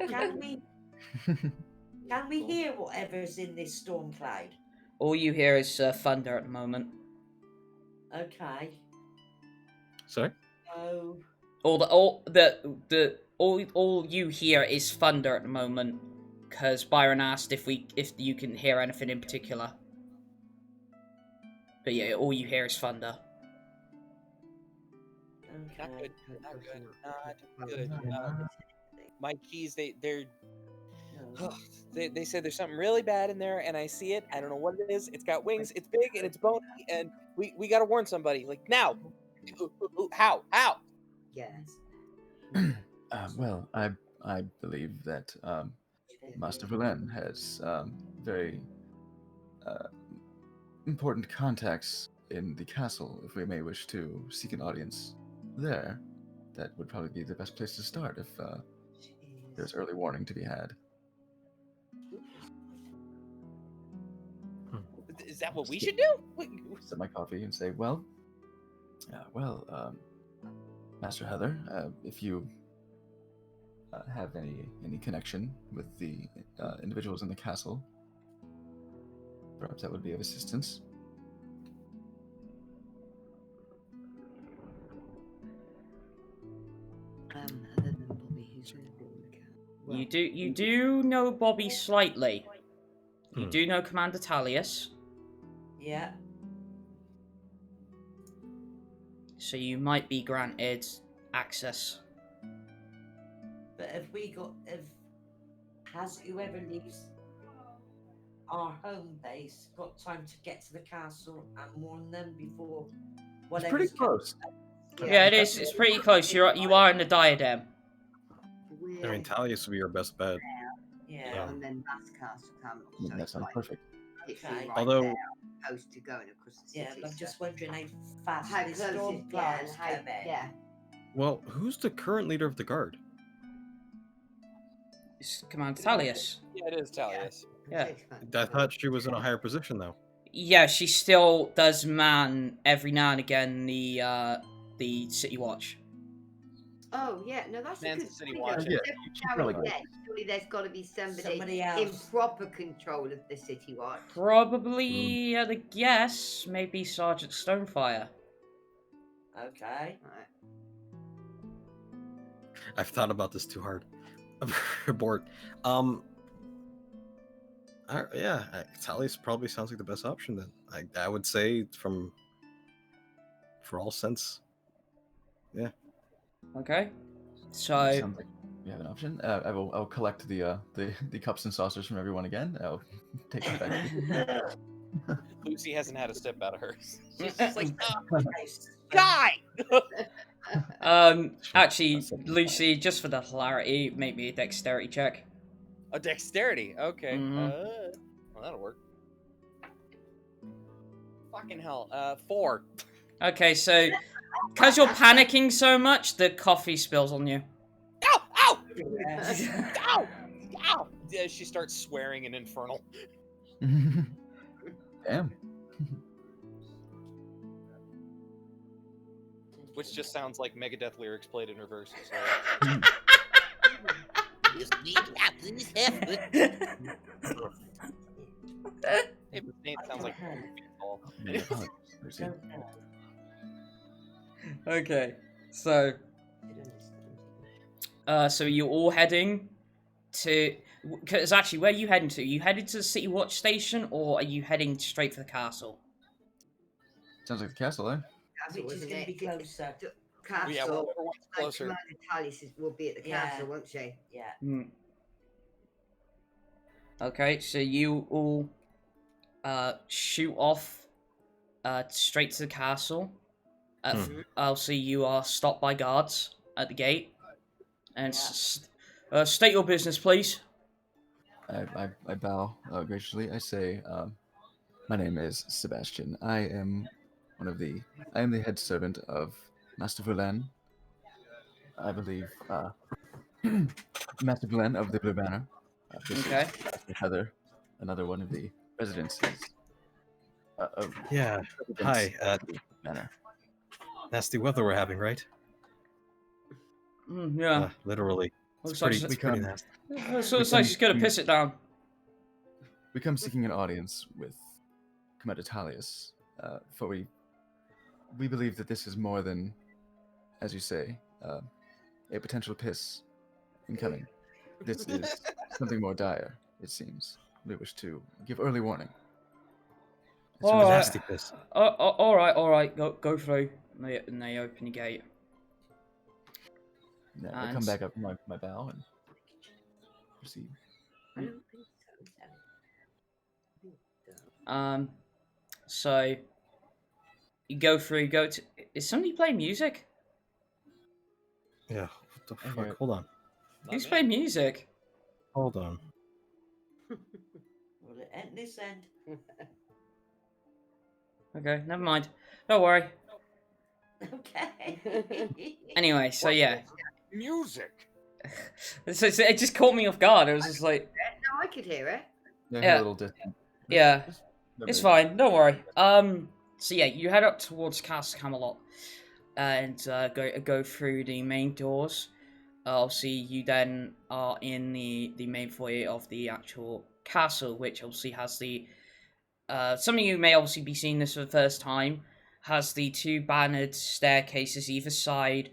Can we hear whatever's in this storm cloud? All you hear is thunder at the moment. Okay. Sorry? Oh. All you hear is thunder at the moment, because Byron asked if you can hear anything in particular. But yeah, all you hear is thunder. Not good. Not good. My keys, they said there's something really bad in there, and I see it. I don't know what it is. It's got wings. It's big and it's bony, and we gotta warn somebody. Like now. How? Yes. Well, I believe that Master Verlaine has very important contacts in the castle. If we may wish to seek an audience there, that would probably be the best place to start if there's early warning to be had. Is that what we should do? Sip my coffee and say, well, Master Heather, if you have any connection with the individuals in the castle, perhaps that would be of assistance. Other than Bobby, who's going to be in the camp? You do know Bobby slightly. You Hmm. do know Commander Talius, Yeah. so you might be granted access. But has whoever leaves our home base got time to get to the castle and warn them before It's whatever's pretty coming? close. Yeah, it is. It's pretty close. You are in the diadem. I mean, Talius would be your best bet. Yeah. And then Mass Castle come. So That it's sounds like perfect. literally Okay. right Although- there, opposed to going across the city. Yeah, but I'm so just wondering how fast how this close storm is clouds how, come in. yeah. Well, who's the current leader of the guard? It's Commander Talius. Yeah, it is Talius. Yeah. I thought she was in a higher position, though. Yeah, she still does man every now and again the City Watch. Oh yeah, no, that's Man's a good the city point. watch. If Yeah, they're she's really carrying good. dead, surely there's got to be somebody in else. proper control of the city watch. Probably, the guess, maybe Sergeant Stonefire. Okay. Right. I've thought about this too hard. Abort. Talius probably sounds like the best option then. I would say for all sense. Yeah. Okay. So, Sounds like we have an option. I'll collect the cups and saucers from everyone again. I'll take them back. Lucy hasn't had a step out of hers. She's just like, Nice. guy. actually, Lucy, just for the hilarity, make me a dexterity check. A dexterity. Okay. Mhm. Well, that'll work. Fucking hell. 4. Okay, so, because you're panicking so much, the coffee spills on you. Ow! Ow! Yeah. Ow! Ow! Yeah, she starts swearing in Infernal. Damn. Which just sounds like Megadeth lyrics played in reverse. Hey, but Nate sounds like Yeah, Lucy. Okay, so, so you're all heading to... Because actually, where are you heading to? Are you headed to the City Watch Station, or are you heading straight for the castle? Sounds like the castle, eh? Castle, Which is isn't going to it? be closer. castle. Yeah, we're one's and closer. Commander Tallis will be at the Yeah. castle, won't she? Yeah. Okay, so you all shoot off straight to the castle. I'll see you are stopped by guards at the gate. And state your business, please. I bow graciously. I say, my name is Sebastian. I am the head servant of Master Vulan. I believe, Master Vulan of the Blue Banner. This Okay. is another one of the residences. Yeah. Hi. Banner. Nasty weather we're having, right? Yeah. Literally. Looks It's like pretty nasty. So it's like she's gonna piss it down. We come seeking an audience with Commander Tallius, for we believe that this is more than, as you say, a potential piss incoming. This is something more dire, it seems. We wish to give early warning. It's a All right. nasty piss. All right. Go through. And they open the gate. Yeah, I come back up my bow and proceed. I don't think so. So you go through. Is somebody playing music? Yeah. What the I hear fuck? it. Hold on. Who's playing music? Hold on. Will it end this end? Okay, never mind. Don't worry. Okay. Anyway, so yeah. Music. So it just caught me off guard. It was just like, No, I could hear it. Yeah. A little distant. yeah, No it's big. fine. Don't worry. So yeah, you head up towards Castle Camelot and go through the main doors. Obviously, you then are in the main foyer of the actual castle, which obviously has the some of you may obviously be seeing this for the first time. Has the two bannered staircases either side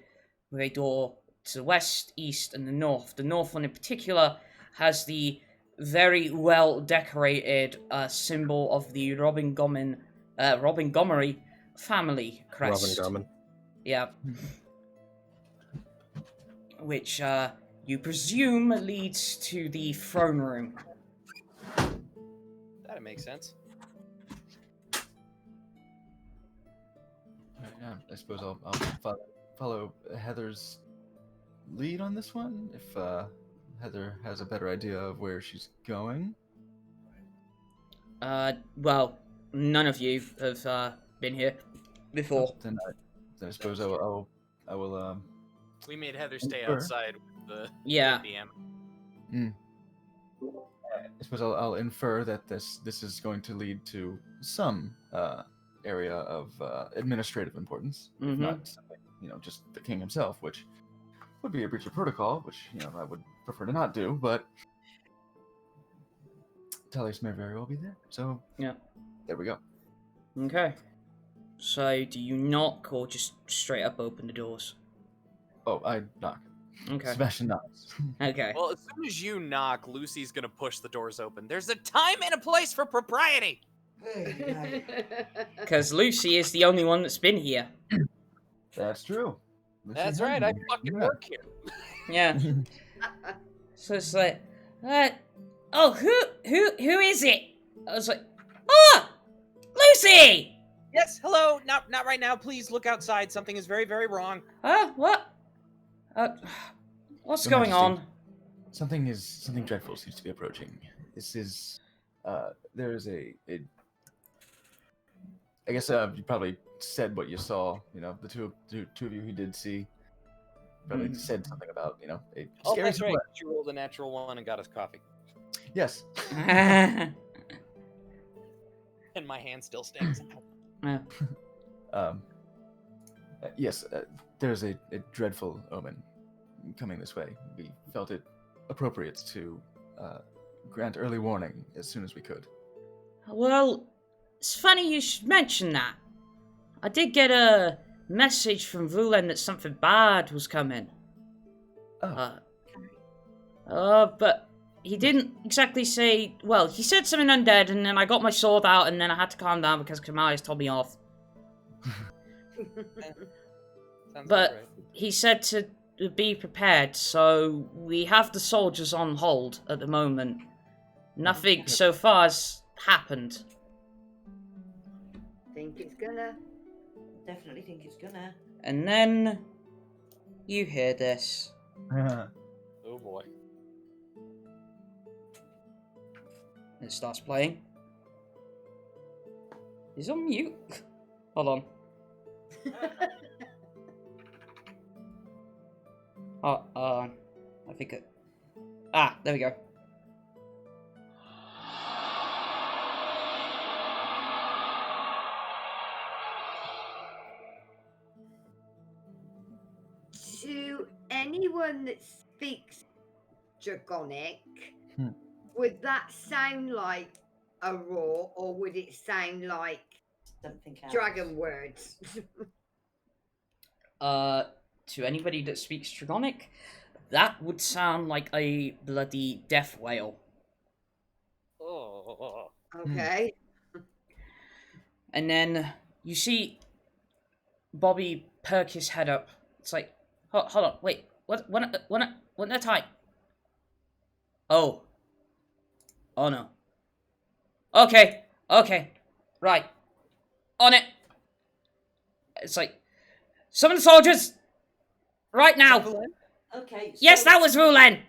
with a door to the west, east, and the north. The north one in particular has the very well decorated symbol of the Robin Gomery family crest. Robin Garmin. Yeah. Which you presume leads to the throne room. That makes sense. Yeah, I suppose I'll follow Heather's lead on this one. If Heather has a better idea of where she's going. Well, none of you have been here before. Then I suppose I will. We made Heather stay Sure. outside with the Yeah. DM. I suppose I'll infer that this is going to lead to some area of administrative importance, if not something, just the king himself, which would be a breach of protocol, which I would prefer to not do, but Tallius may very well be there. So Yeah. there we go. Okay. So, do you knock or just straight up open the doors? Oh, I knock. Okay. Sebastian knocks. Okay. Well, as soon as you knock, Lucy's gonna push the doors open. There's a time and a place for propriety. Because Lucy is the only one that's been here. That's true. That's right. I fucking work here. Yeah. So it's like, oh, who is it? I was like, oh, Lucy! Yes. Hello. Not right now. Please look outside. Something is very, very wrong. What? What's Your going on? Majesty, something dreadful seems to be approaching. This is there is a I guess you probably said what you saw, the two of you who did see probably said something about, a Oh, scary that's right. surprise. She rolled a natural one and got us coffee. Yes. And my hand still stinks. Yes, there's a dreadful omen coming this way. We felt it appropriate to grant early warning as soon as we could. Well, it's funny you should mention that. I did get a message from Vulan that something bad was coming. But he didn't exactly say... Well, he said something undead, and then I got my sword out, and then I had to calm down because Kamali's told me off. Sounds But about right. he said to be prepared, so we have the soldiers on hold at the moment. Nothing so far has happened. Think it's gonna. Definitely think it's gonna. And then you hear this. Oh boy. It starts playing. He's on mute. Hold on. I think it. Ah, there we go. To anyone that speaks Draconic, Hmm. would that sound like a roar, or would it sound like Something else. dragon words? To anybody that speaks Dragonic, that would sound like a bloody death wail. Oh. Okay. And then you see Bobby perk his head up. It's like, hold on, wait, what at a time? Oh no. Okay, right, on it. It's like, summon the soldiers, right now. Okay. So Yes, that was Rulen.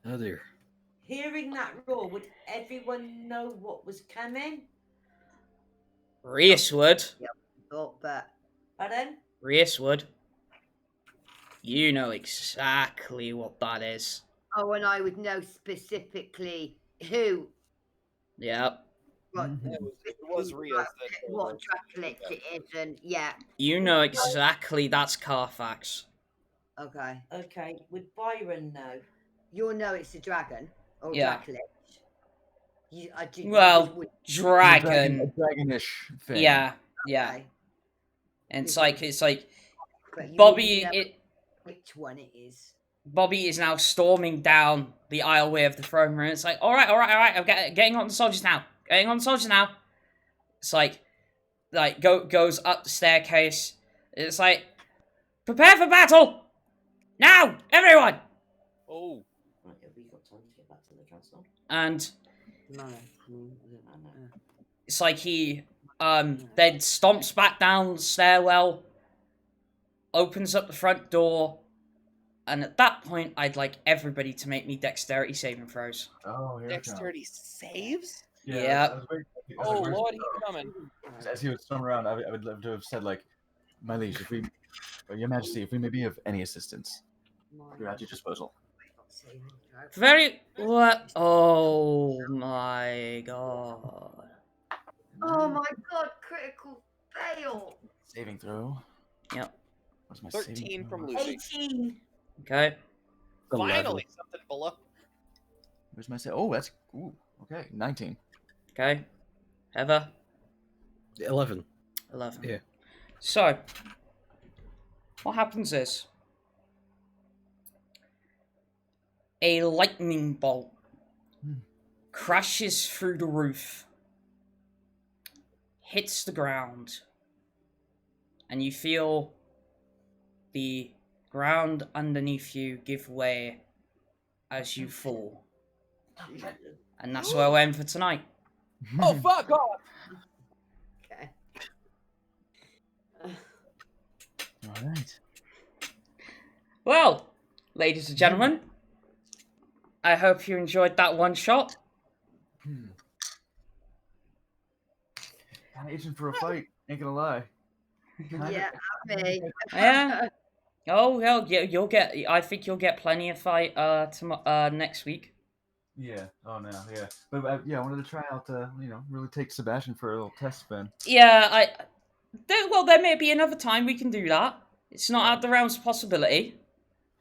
Oh dear. hearing that roar, would everyone know what was coming? Rias would. But Pardon? Rias would. You know exactly what that is. oh, and I would know specifically who. Yep. What, It was Rias that told what us. Dracolich it is, and yeah. You know exactly that's Carthax. Okay. Okay. Would Byron know? You'll know it's a dragon or Yeah. Dracolich. Well, A dragon. dragonish thing. Yeah. okay. And it's like But you Bobby. wouldn't know It which one it is. Bobby is now storming down the aisleway of the throne room. It's like, all right. I'm getting on the soldiers now. It's like goes up the staircase. It's like, prepare for battle now, everyone. Oh. Right, have we got time to get back to the transport? And No. it's like he then stomps back down the stairwell, opens up the front door, and at that point, I'd like everybody to make me dexterity saving throws. Oh, here it comes. Dexterity saves? Yeah. I was waiting- I was Oh like, where's- lord, he's coming. As he would storm around, I would love to have said, like, my liege, if we, or your majesty, if we may be of any assistance, we're at your disposal. Very what? Oh my god! Oh my god, critical fail. Saving throw. Yep. What's my 13 saving from throw? Lucy. 18. Okay. Finally, something below. Where's my save? Oh, that's okay. 19. Okay. Heather. 11. 11. Yeah. So, what happens is a lightning bolt crashes through the roof, hits the ground, and you feel the ground underneath you give way as you fall. And that's where we're in for tonight. Oh fuck off! Okay. All right. Well, ladies and gentlemen, I hope you enjoyed that one shot. Kind of itching for a fight. Ain't gonna lie. Yeah, me. Yeah. Oh well, yeah, you'll get. I think you'll get plenty of fight next week. Yeah. Oh no. Yeah. But yeah, I wanted to try out. Really take Sebastian for a little test spin. Yeah, there may be another time we can do that. It's not out of the realms of possibility.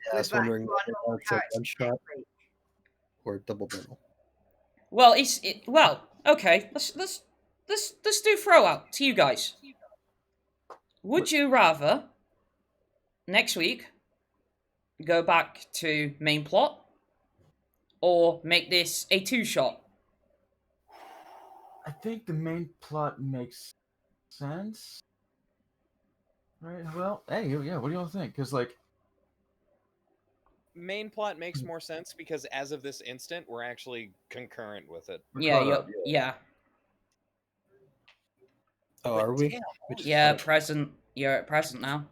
Yeah, I was We're back wondering to our whether it's a character one shot next week. or double barrel. Well, okay. Let's do throw out to you guys. Would you rather next week go back to main plot or make this a 2-shot? I think the main plot makes sense. Right. Well, hey, yeah. What do y'all think? Because like, Main plot makes more sense because as of this instant, we're actually concurrent with it. we're Yeah, caught up, yeah. Oh, But are we? damn, Yeah, present. You're at present now.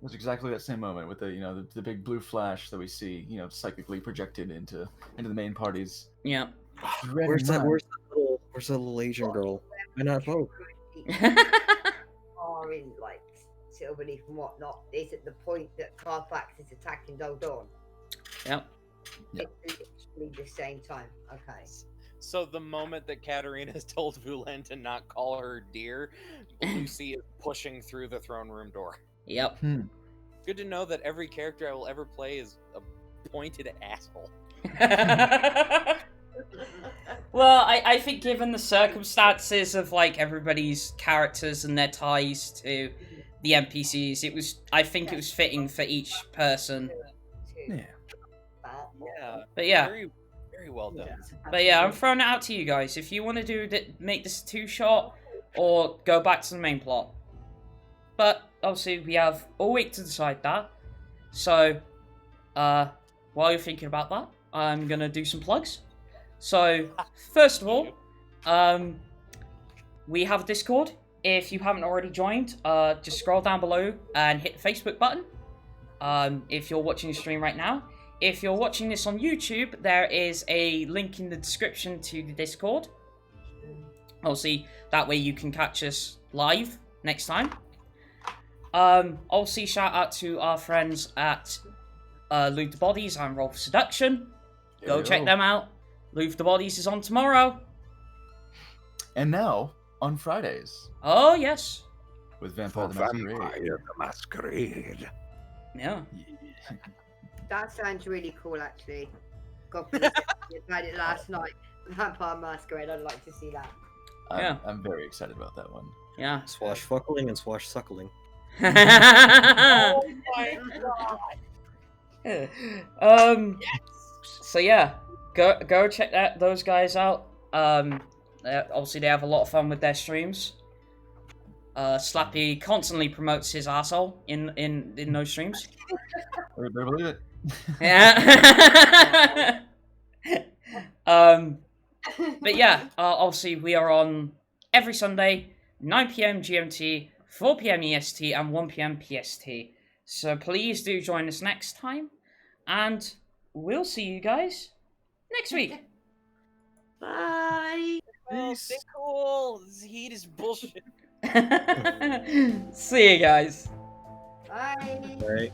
It's exactly that same moment with the big blue flash that we see psychically projected into the main party's Yeah. red Where's and that? red. Where's that little Asian girl? Why not both? Are in like Silverleaf and whatnot. Is at the point that Carthax is attacking Dulldawn. Yep. Yeah. It's literally the same time. Okay. So the moment that Katarina has told Vulen to not call her dear, Lucy is pushing through the throne room door. Yep. Good to know that every character I will ever play is a pointed asshole. Well, I think given the circumstances of like everybody's characters and their ties to the NPCs, I think it was fitting for each person. Yeah. Yeah. But yeah. Very, very well done. But yeah, I'm throwing it out to you guys. If you want to make this 2-shot, or go back to the main plot. But obviously, we have all week to decide that. So, while you're thinking about that, I'm gonna do some plugs. So, first of all, we have a Discord. If you haven't already joined, just scroll down below and hit the Facebook button. If you're watching the stream right now. If you're watching this on YouTube, there is a link in the description to the Discord. Obviously, that way you can catch us live next time. Also, shout out to our friends at Loot the Bodies and Roll for Seduction. Go check them out. Loot the Bodies is on tomorrow. And now on Fridays Oh, yes. with Vampire the Masquerade. Vampire the Masquerade. Yeah. That sounds really cool, actually. God, I had it last night. Vampire Masquerade. I'd like to see that. Yeah. I'm very excited about that one. Yeah. Swashbuckling and swashsuckling. Oh my god! So yeah, go check those guys out. Obviously they have a lot of fun with their streams. Slappy constantly promotes his asshole in those streams. I better believe it. Yeah. But yeah, obviously we are on every Sunday, 9 PM GMT, 4 PM EST, and 1 PM PST. So please do join us next time, and we'll see you guys next week. Bye. Oh, stay cool. This heat is bullshit. See you guys. Bye. Right.